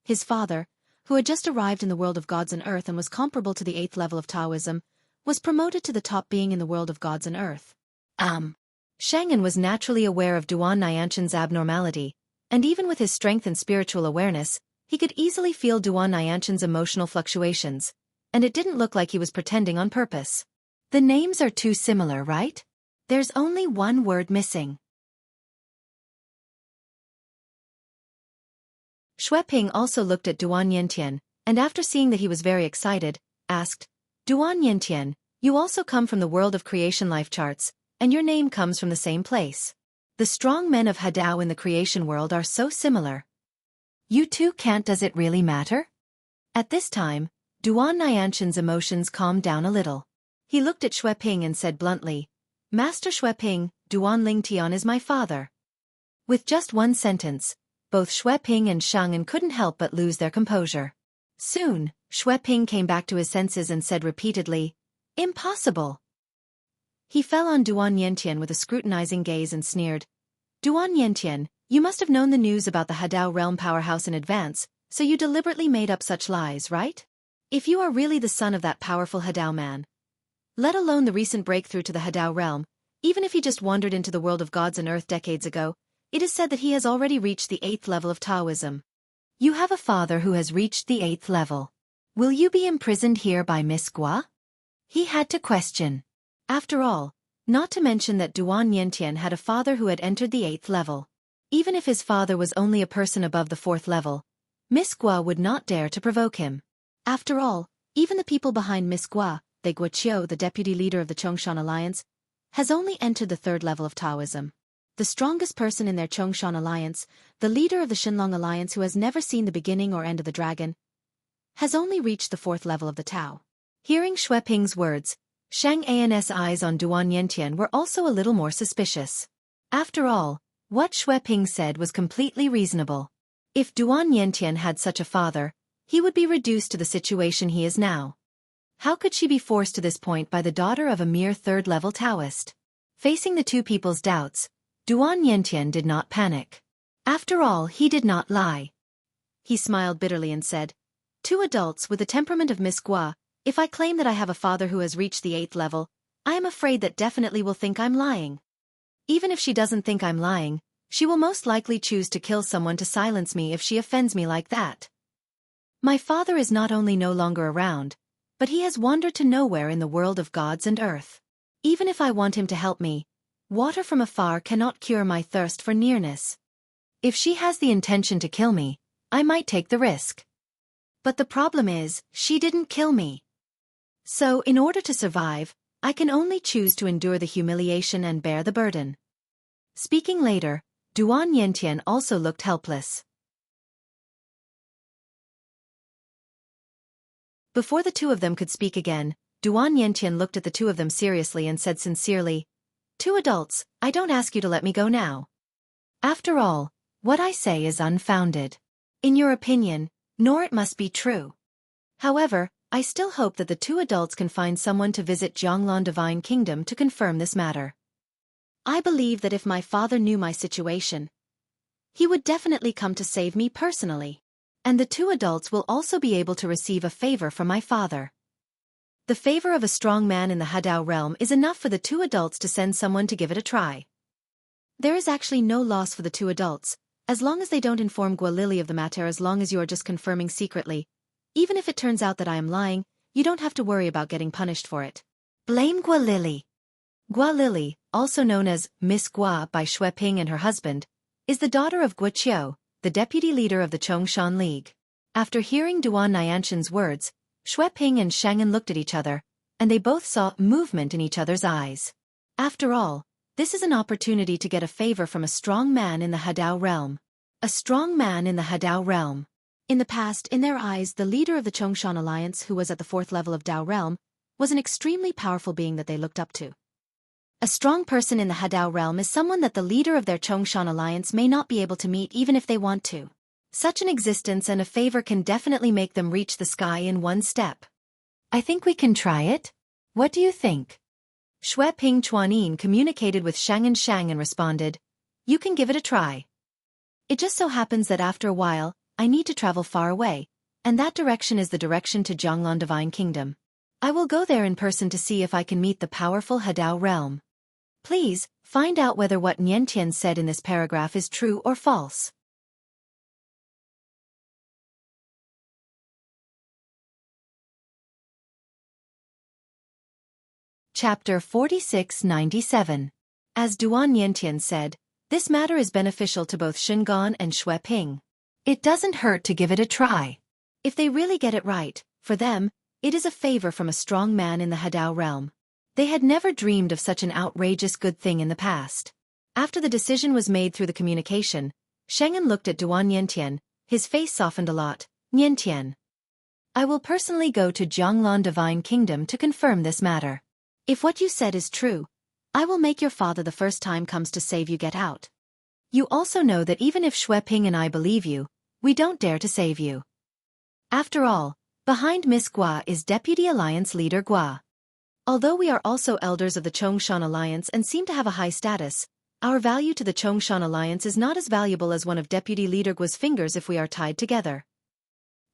his father, who had just arrived in the world of gods and earth and was comparable to the 8th level of Taoism, was promoted to the top being in the world of gods and earth. Xianxia was naturally aware of Duan Nianshan's abnormality, and even with his strength and spiritual awareness, he could easily feel Duan Nianshan's emotional fluctuations, and it didn't look like he was pretending on purpose. The names are too similar, right? There's only one word missing. Xueping also looked at Duan Yentian, and after seeing that he was very excited, asked, Duan Yentian, you also come from the world of creation life charts, and your name comes from the same place. The strong men of Hadao in the creation world are so similar. You two can't. Does it really matter? At this time, Duan Nianshan's emotions calmed down a little. He looked at Xueping and said bluntly, Master Xueping, Duan Lingtian is my father. With just one sentence, both Xueping and Xianxia couldn't help but lose their composure. Soon, Xueping came back to his senses and said repeatedly, Impossible. He fell on Duan Yentian with a scrutinizing gaze and sneered, Duan Yentian, you must have known the news about the Hadao realm powerhouse in advance, so you deliberately made up such lies, right? If you are really the son of that powerful Hadao man, let alone the recent breakthrough to the Hadao realm, even if he just wandered into the world of gods and earth decades ago, it is said that he has already reached the 8th level of Taoism. You have a father who has reached the 8th level. Will you be imprisoned here by Miss Gua? He had to question. After all, not to mention that Duan Yentian had a father who had entered the 8th level. Even if his father was only a person above the 4th level, Miss Gua would not dare to provoke him. After all, even the people behind Miss Gua, the Guoqiu, the deputy leader of the Chongshan Alliance, has only entered the 3rd level of Taoism. The strongest person in their Chongshan Alliance, the leader of the Xinlong Alliance who has never seen the beginning or end of the dragon, has only reached the 4th level of the Tao. Hearing Xueping's words, Xianxia's eyes on Duan Yentian were also a little more suspicious. After all, what Xueping said was completely reasonable. If Duan Yentian had such a father, he would be reduced to the situation he is now. How could she be forced to this point by the daughter of a mere 3rd-level Taoist? Facing the two people's doubts, Duan Yentian did not panic. After all, he did not lie. He smiled bitterly and said, Two adults with the temperament of Miss Gua, if I claim that I have a father who has reached the 8th level, I am afraid that definitely will think I'm lying. Even if she doesn't think I'm lying, she will most likely choose to kill someone to silence me if she offends me like that. My father is not only no longer around, but he has wandered to nowhere in the world of gods and earth. Even if I want him to help me, water from afar cannot cure my thirst for nearness. If she has the intention to kill me, I might take the risk. But the problem is, she didn't kill me. So, in order to survive, I can only choose to endure the humiliation and bear the burden. Speaking later, Duan Yentian also looked helpless. Before the two of them could speak again, Duan Yentian looked at the two of them seriously and said sincerely, Two adults, I don't ask you to let me go now. After all, what I say is unfounded. In your opinion, nor it must be true. However, I still hope that the two adults can find someone to visit Jianglan Divine Kingdom to confirm this matter. I believe that if my father knew my situation, he would definitely come to save me personally. And the two adults will also be able to receive a favor from my father. The favor of a strong man in the Hadao realm is enough for the two adults to send someone to give it a try. There is actually no loss for the two adults, as long as they don't inform Gualili of the matter. As long as you are just confirming secretly. Even if it turns out that I am lying, you don't have to worry about getting punished for it. Blame Gualili. Gualili, also known as Miss Gua by Xueping and her husband, is the daughter of Guoqiu, the deputy leader of the Chongshan League. After hearing Duan Nianshan's words, Xueping and Xianxia looked at each other, and they both saw movement in each other's eyes. After all, this is an opportunity to get a favor from a strong man in the Hadao realm. A strong man in the Hadao realm. In the past, in their eyes, the leader of the Chongshan Alliance, who was at the 4th level of Dao realm, was an extremely powerful being that they looked up to. A strong person in the Hadao realm is someone that the leader of their Chongshan Alliance may not be able to meet even if they want to. Such an existence and a favor can definitely make them reach the sky in one step. I think we can try it. What do you think? Xueping Chuanin communicated with Xianxia and responded, You can give it a try. It just so happens that after a while, I need to travel far away, and that direction is the direction to Jianglan Divine Kingdom. I will go there in person to see if I can meet the powerful Hadao realm. Please, find out whether what Niantian said in this paragraph is true or false. Chapter 4697. As Duan Niantian said, this matter is beneficial to both Shingon and Xueping. It doesn't hurt to give it a try. If they really get it right, for them, it is a favor from a strong man in the Hadao realm. They had never dreamed of such an outrageous good thing in the past. After the decision was made through the communication, Xianxia looked at Duan Niantian, his face softened a lot. Niantian. I will personally go to Jianglan Divine Kingdom to confirm this matter. If what you said is true, I will make your father the first time comes to save you get out. You also know that even if Xue Ping and I believe you, we don't dare to save you. After all, behind Miss Gua is Deputy Alliance Leader Gua. Although we are also elders of the Chongshan Alliance and seem to have a high status, our value to the Chongshan Alliance is not as valuable as one of Deputy Leader Gua's fingers if we are tied together.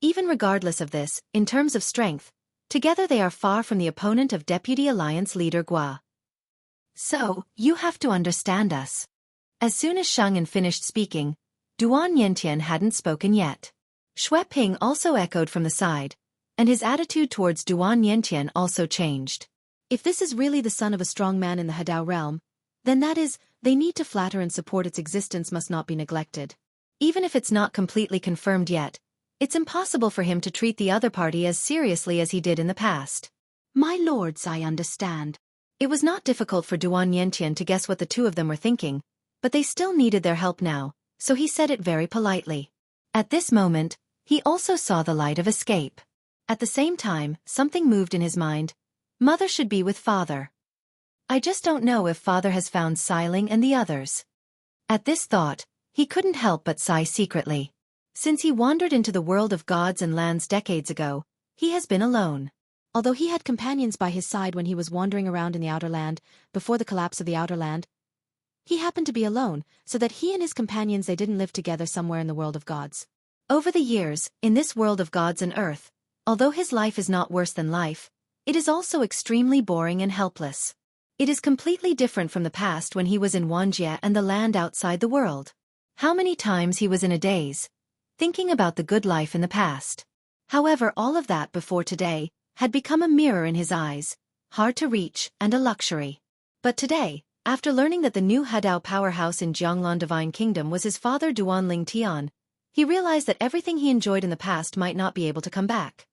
Even regardless of this, in terms of strength, together they are far from the opponent of Deputy Alliance Leader Gua. So, you have to understand us. As soon as Shang An finished speaking, Duan Yentian hadn't spoken yet. Xue Ping also echoed from the side, and his attitude towards Duan Yentian also changed. If this is really the son of a strong man in the Hadao realm, then that is, they need to flatter and support its existence must not be neglected. Even if it's not completely confirmed yet, it's impossible for him to treat the other party as seriously as he did in the past. My lords, I understand. It was not difficult for Duan Yentian to guess what the two of them were thinking, but they still needed their help now, so he said it very politely. At this moment, he also saw the light of escape. At the same time, something moved in his mind. Mother should be with father. I just don't know if father has found Xiling and the others. At this thought, he couldn't help but sigh secretly. Since he wandered into the world of gods and lands decades ago, he has been alone. Although he had companions by his side when he was wandering around in the Outer Land, before the collapse of the Outer Land, he happened to be alone, so that he and his companions they didn't live together somewhere in the world of gods. Over the years, in this world of gods and earth, although his life is not worse than life, it is also extremely boring and helpless. It is completely different from the past when he was in Wanjie and the land outside the world. How many times he was in a daze, thinking about the good life in the past. However, all of that before today had become a mirror in his eyes, hard to reach and a luxury. But today, after learning that the new Hadao powerhouse in Jianglan Divine Kingdom was his father Duan Ling Tian, he realized that everything he enjoyed in the past might not be able to come back.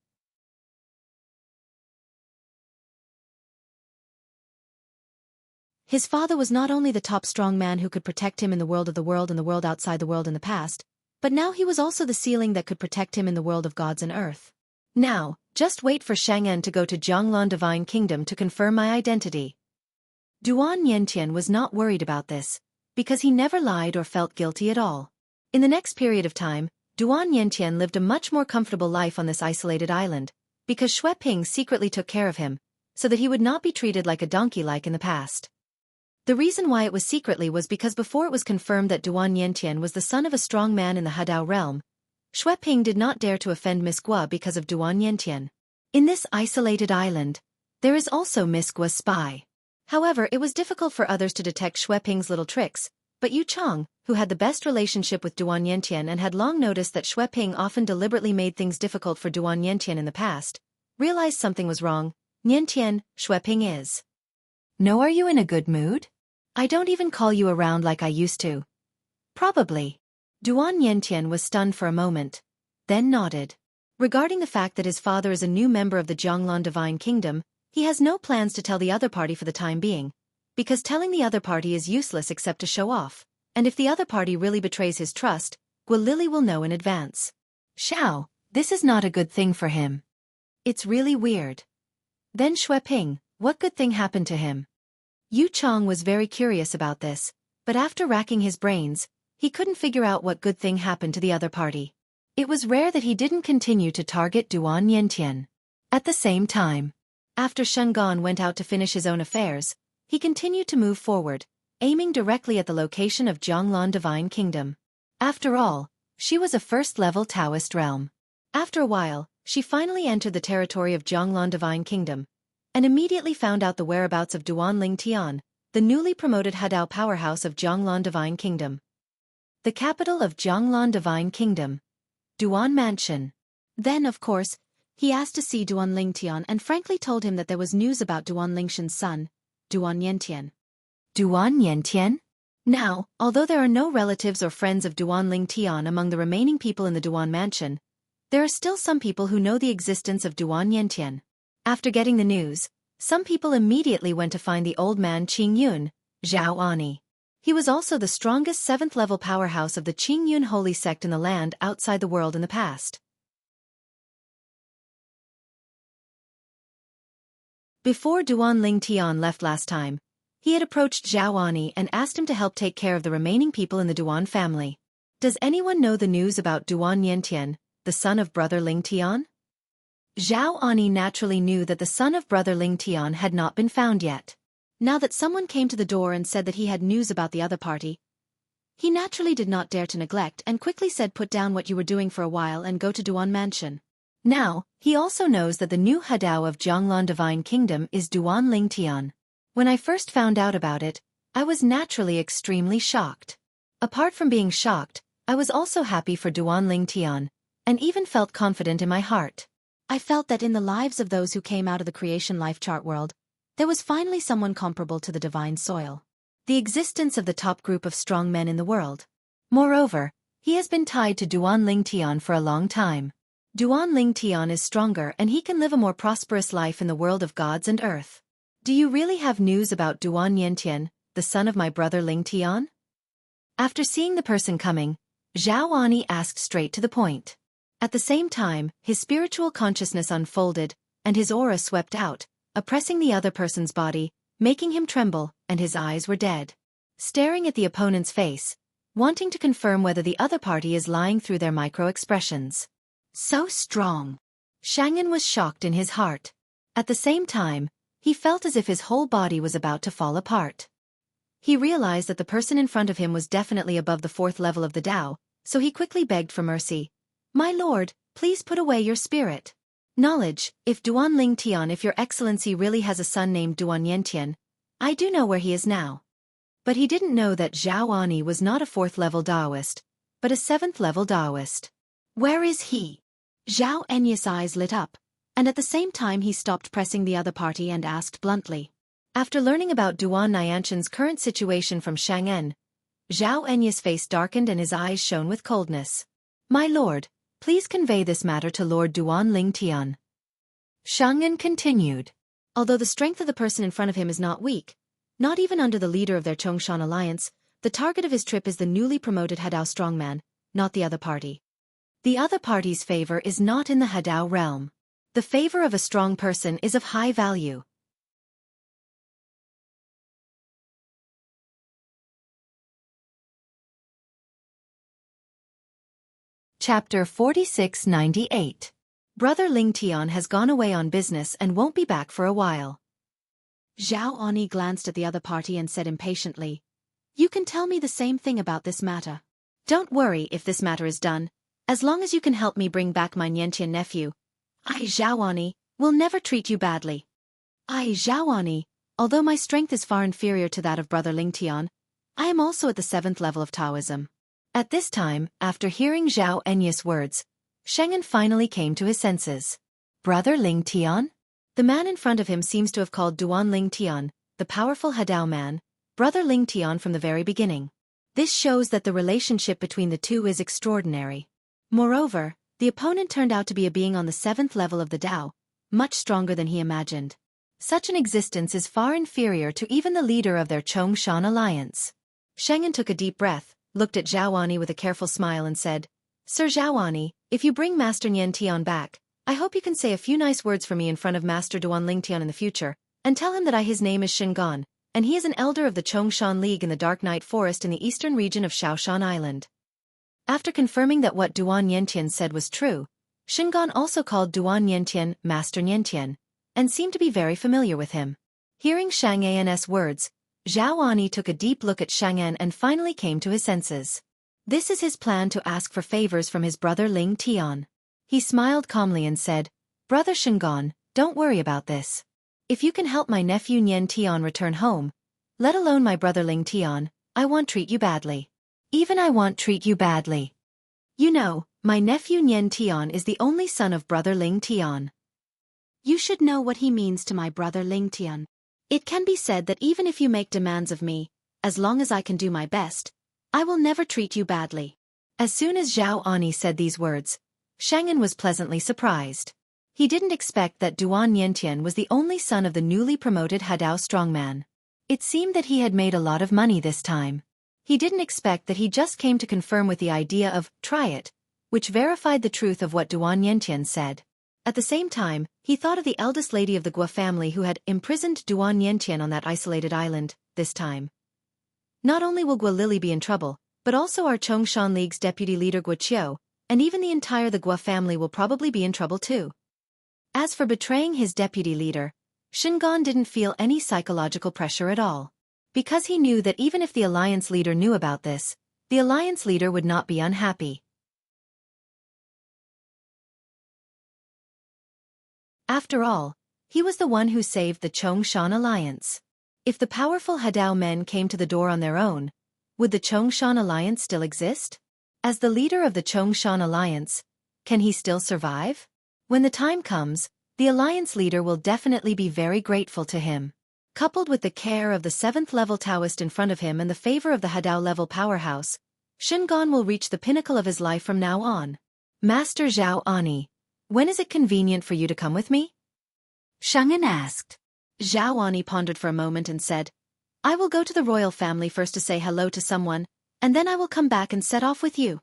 His father was not only the top strong man who could protect him in the world of the world and the world outside the world in the past, but now he was also the ceiling that could protect him in the world of gods and earth. Now, just wait for Shang An to go to Jianglan Divine Kingdom to confirm my identity. Duan Yentian was not worried about this, because he never lied or felt guilty at all. In the next period of time, Duan Yentian lived a much more comfortable life on this isolated island, because Xue Ping secretly took care of him, so that he would not be treated like a donkey like in the past. The reason why it was secretly was because before it was confirmed that Duan Yentian was the son of a strong man in the Hadao realm, Xue Ping did not dare to offend Miss Gua because of Duan Yentian. In this isolated island, there is also Miss Gua's spy. However, it was difficult for others to detect Xue Ping's little tricks, but Yu Chang, who had the best relationship with Duan Yentian and had long noticed that Xue Ping often deliberately made things difficult for Duan Yentian in the past, realized something was wrong. Yentian, Xue Ping is. No, are you in a good mood? I don't even call you around like I used to. Probably. Duan Yentian was stunned for a moment, then nodded. Regarding the fact that his father is a new member of the Jianglan Divine Kingdom, he has no plans to tell the other party for the time being, because telling the other party is useless except to show off, and if the other party really betrays his trust, Gua Lily will know in advance. Xiao, this is not a good thing for him. It's really weird. Then Xue Ping, what good thing happened to him? Yu Chang was very curious about this, but after racking his brains, he couldn't figure out what good thing happened to the other party. It was rare that he didn't continue to target Duan Yentian. At the same time, after Shen Gan went out to finish his own affairs, he continued to move forward, aiming directly at the location of Jianglan Divine Kingdom. After all, she was a first-level Taoist realm. After a while, she finally entered the territory of Jianglan Divine Kingdom, and immediately found out the whereabouts of Duan Ling Tian, the newly promoted Hadao powerhouse of Jianglan Divine Kingdom. The capital of Jianglan Divine Kingdom. Duan Mansion. Then, of course, he asked to see Duan Ling Tian and frankly told him that there was news about Duan Lingshan's son, Duan Yentian. Duan Yentian? Now, although there are no relatives or friends of Duan Ling Tian among the remaining people in the Duan Mansion, there are still some people who know the existence of Duan Yentian. After getting the news, some people immediately went to find the old man Qing Yun, Zhao Ani. He was also the strongest 7th-level powerhouse of the Qing Yun holy sect in the land outside the world in the past. Before Duan Lingtian left last time, he had approached Zhao Ani and asked him to help take care of the remaining people in the Duan family. Does anyone know the news about Duan Yantian, the son of brother Lingtian? Zhao Ani naturally knew that the son of brother Lingtian had not been found yet. Now that someone came to the door and said that he had news about the other party, he naturally did not dare to neglect and quickly said, put down what you were doing for a while and go to Duan Mansion. Now, he also knows that the new Hadao of Jianglan Divine Kingdom is Duan Lingtian. When I first found out about it, I was naturally extremely shocked. Apart from being shocked, I was also happy for Duan Lingtian, and even felt confident in my heart. I felt that in the lives of those who came out of the creation life chart world, there was finally someone comparable to the divine soil. The existence of the top group of strong men in the world. Moreover, he has been tied to Duan Lingtian for a long time. Duan Lingtian is stronger and he can live a more prosperous life in the world of gods and earth. Do you really have news about Duan Yantian, the son of my brother Lingtian? After seeing the person coming, Zhao Ani asked straight to the point. At the same time, his spiritual consciousness unfolded, and his aura swept out, oppressing the other person's body, making him tremble, and his eyes were dead. Staring at the opponent's face, wanting to confirm whether the other party is lying through their micro-expressions. So strong. Xianxia was shocked in his heart. At the same time, he felt as if his whole body was about to fall apart. He realized that the person in front of him was definitely above the 4th level of the Tao, so he quickly begged for mercy. My lord, please put away your spirit. Knowledge, if Duan Lingtian, if your excellency really has a son named Duan Yantian, I do know where he is now. But he didn't know that Zhao Ani was not a 4th level Daoist, but a 7th level Daoist. Where is he? Zhao Enya's eyes lit up, and at the same time he stopped pressing the other party and asked bluntly. After learning about Duan Nyanshan's current situation from Xianxia, Zhao Enya's face darkened and his eyes shone with coldness. My lord, please convey this matter to Lord Duan Lingtian. Xianxia continued. Although the strength of the person in front of him is not weak, not even under the leader of their Chongshan alliance, the target of his trip is the newly promoted Hadao strongman, not the other party. The other party's favor is not in the Hadao realm. The favor of a strong person is of high value. Chapter 4698. Brother Lingtian has gone away on business and won't be back for a while. Zhao Ani glanced at the other party and said impatiently, You can tell me the same thing about this matter. Don't worry if this matter is done, as long as you can help me bring back my Niantian nephew. I, Zhao Ani, will never treat you badly. I, Zhao Ani, although my strength is far inferior to that of brother Lingtian, I am also at the 7th level of Taoism. At this time, after hearing Zhao Enya's words, Xianxia finally came to his senses. Brother Lingtian? The man in front of him seems to have called Duan Lingtian, the powerful Hadao man, brother Lingtian from the very beginning. This shows that the relationship between the two is extraordinary. Moreover, the opponent turned out to be a being on the 7th level of the Tao, much stronger than he imagined. Such an existence is far inferior to even the leader of their Chongshan alliance. Xianxia took a deep breath, looked at Zhao Ani with a careful smile and said, Sir Zhao Ani, if you bring Master Niantian back, I hope you can say a few nice words for me in front of Master Duan Lingtian in the future, and tell him that his name is Shingon, and he is an elder of the Chongshan League in the Dark Night Forest in the eastern region of Shaoshan Island. After confirming that what Duan Yantian said was true, Shingon also called Duan Yantian Master Niantian, and seemed to be very familiar with him. Hearing Xianxia's words, Zhao Ani took a deep look at Xianxia and finally came to his senses. This is his plan to ask for favors from his brother Lingtian. He smiled calmly and said, Brother Shingon, don't worry about this. If you can help my nephew Niantian return home, let alone my brother Lingtian, I won't treat you badly. Even I won't treat you badly. You know, my nephew Niantian is the only son of brother Lingtian. You should know what he means to my brother Lingtian. It can be said that even if you make demands of me, as long as I can do my best, I will never treat you badly. As soon as Zhao Ani said these words, Xianxia was pleasantly surprised. He didn't expect that Duan Yantian was the only son of the newly promoted Hadao strongman. It seemed that he had made a lot of money this time. He didn't expect that he just came to confirm with the idea of, try it, which verified the truth of what Duan Yantian said. At the same time, he thought of the eldest lady of the Gua family who had imprisoned Duan Yantian on that isolated island, this time. Not only will Gua Lily be in trouble, but also our Chongshan League's deputy leader Wuxia, and even the entire the Gua family will probably be in trouble too. As for betraying his deputy leader, Shingon didn't feel any psychological pressure at all. Because he knew that even if the alliance leader knew about this, the alliance leader would not be unhappy. After all, he was the one who saved the Chongshan alliance. If the powerful Hadao men came to the door on their own, would the Chongshan alliance still exist? As the leader of the Chongshan alliance, can he still survive? When the time comes, the alliance leader will definitely be very grateful to him. Coupled with the care of the 7th-level Taoist in front of him and the favor of the Hadao-level powerhouse, Shingon will reach the pinnacle of his life from now on. Master Zhao Ani, when is it convenient for you to come with me? Xianxia asked. Zhao Ani pondered for a moment and said, I will go to the royal family first to say hello to someone, and then I will come back and set off with you.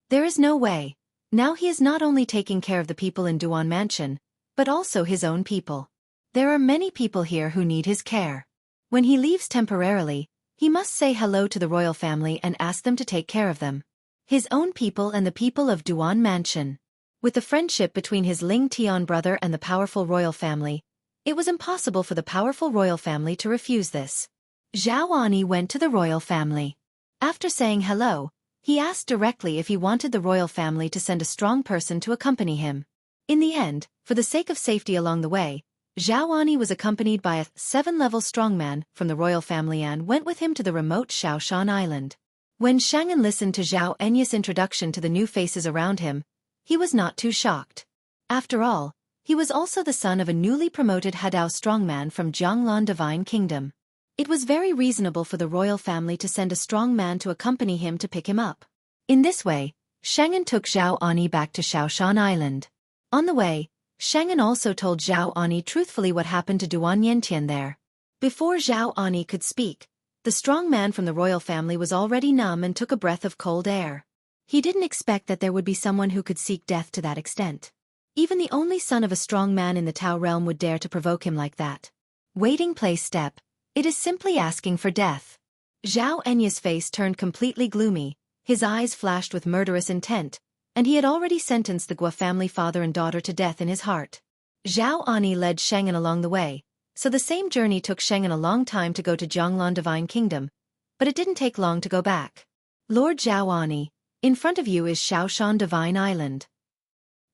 There is no way. Now he is not only taking care of the people in Duan Mansion, but also his own people. There are many people here who need his care. When he leaves temporarily, he must say hello to the royal family and ask them to take care of them. His own people and the people of Duan Mansion. With the friendship between his Ling Tian brother and the powerful royal family, it was impossible for the powerful royal family to refuse this. Zhao Ani went to the royal family. After saying hello, he asked directly if he wanted the royal family to send a strong person to accompany him. In the end, for the sake of safety along the way, Zhao Ani was accompanied by a 7-level strongman from the royal family and went with him to the remote Shaoshan Island. When Xianxia listened to Zhao Enya's introduction to the new faces around him, he was not too shocked. After all, he was also the son of a newly promoted Hadao strongman from Jianglan Divine Kingdom. It was very reasonable for the royal family to send a strong man to accompany him to pick him up. In this way, Xianxia took Zhao Ani back to Shaoshan Island. On the way, Xianxia also told Zhao Ani truthfully what happened to Duan Yantian there. Before Zhao Ani could speak, the strong man from the royal family was already numb and took a breath of cold air. He didn't expect that there would be someone who could seek death to that extent. Even the only son of a strong man in the Tao realm would dare to provoke him like that. Waiting place step. It is simply asking for death. Zhao Enya's face turned completely gloomy, his eyes flashed with murderous intent, and he had already sentenced the Gua family father and daughter to death in his heart. Zhao Ani led Xianxia along the way, so the same journey took Xianxia a long time to go to Jianglan Divine Kingdom, but it didn't take long to go back. Lord Zhao Ani, in front of you is Shaoshan Divine Island.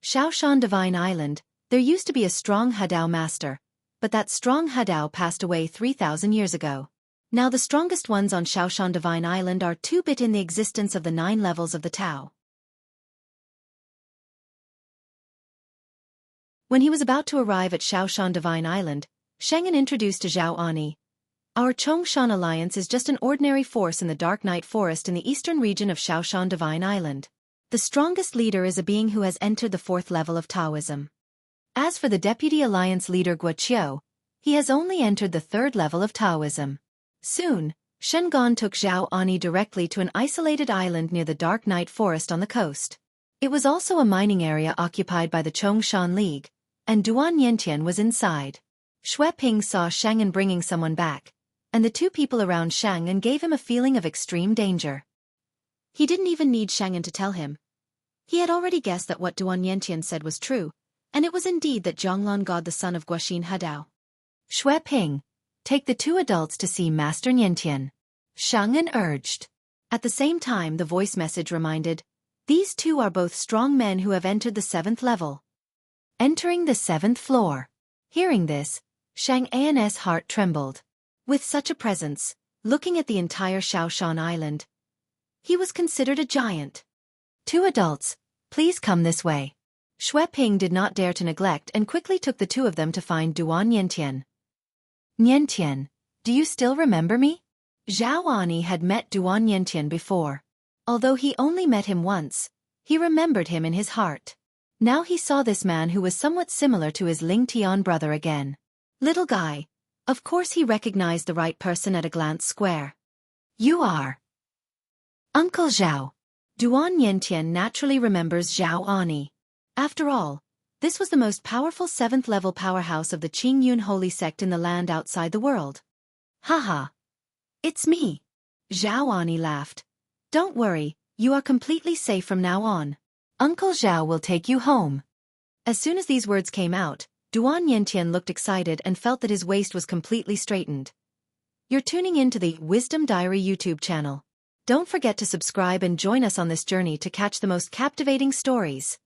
Shaoshan Divine Island, there used to be a strong Hadao master, but that strong Hadao passed away 3,000 years ago. Now the strongest ones on Shaoshan Divine Island are 2-bit in the existence of the 9 levels of the Tao. When he was about to arrive at Shaoshan Divine Island, Xianxia introduced to Zhao Ani. Our Chongshan alliance is just an ordinary force in the Dark Night Forest in the eastern region of Shaoshan Divine Island. The strongest leader is a being who has entered the 4th level of Taoism. As for the deputy alliance leader Guo, he has only entered the 3rd level of Taoism. Soon, Shingon took Zhao Ani directly to an isolated island near the Dark Night Forest on the coast. It was also a mining area occupied by the Chongshan League, and Duan Yantian was inside. Xue Ping saw Xianxia bringing someone back, and the two people around Xianxia gave him a feeling of extreme danger. He didn't even need Xianxia to tell him. He had already guessed that what Duan Yantian said was true, and it was indeed that Zhonglan God the son of Guaxin Hadao. Xue Ping, take the 2 adults to see Master Yantian, Xianxia urged. At the same time the voice message reminded, these 2 are both strong men who have entered the 7th level. Entering the 7th floor. Hearing this, Xianxia's heart trembled. With such a presence, looking at the entire Shaoshan Island, he was considered a giant. 2 adults, please come this way. Xue Ping did not dare to neglect and quickly took the 2 of them to find Duan Yantian. Yantian, do you still remember me? Zhao Ani had met Duan Yantian before. Although he only met him once, he remembered him in his heart. Now he saw this man who was somewhat similar to his Ling Tian brother again. Little guy. Of course he recognized the right person at a glance square. You are Uncle Zhao. Duan Yantian naturally remembers Zhao Ani. After all, This was the most powerful 7th-level powerhouse of the Qingyun holy sect in the land outside the world. Haha. It's me. Zhao Ani laughed. Don't worry, you are completely safe from now on. Uncle Zhao will take you home. As soon as these words came out, Duan Yantian looked excited and felt that his waist was completely straightened. You're tuning in to the Wisdom Diary YouTube channel. Don't forget to subscribe and join us on this journey to catch the most captivating stories.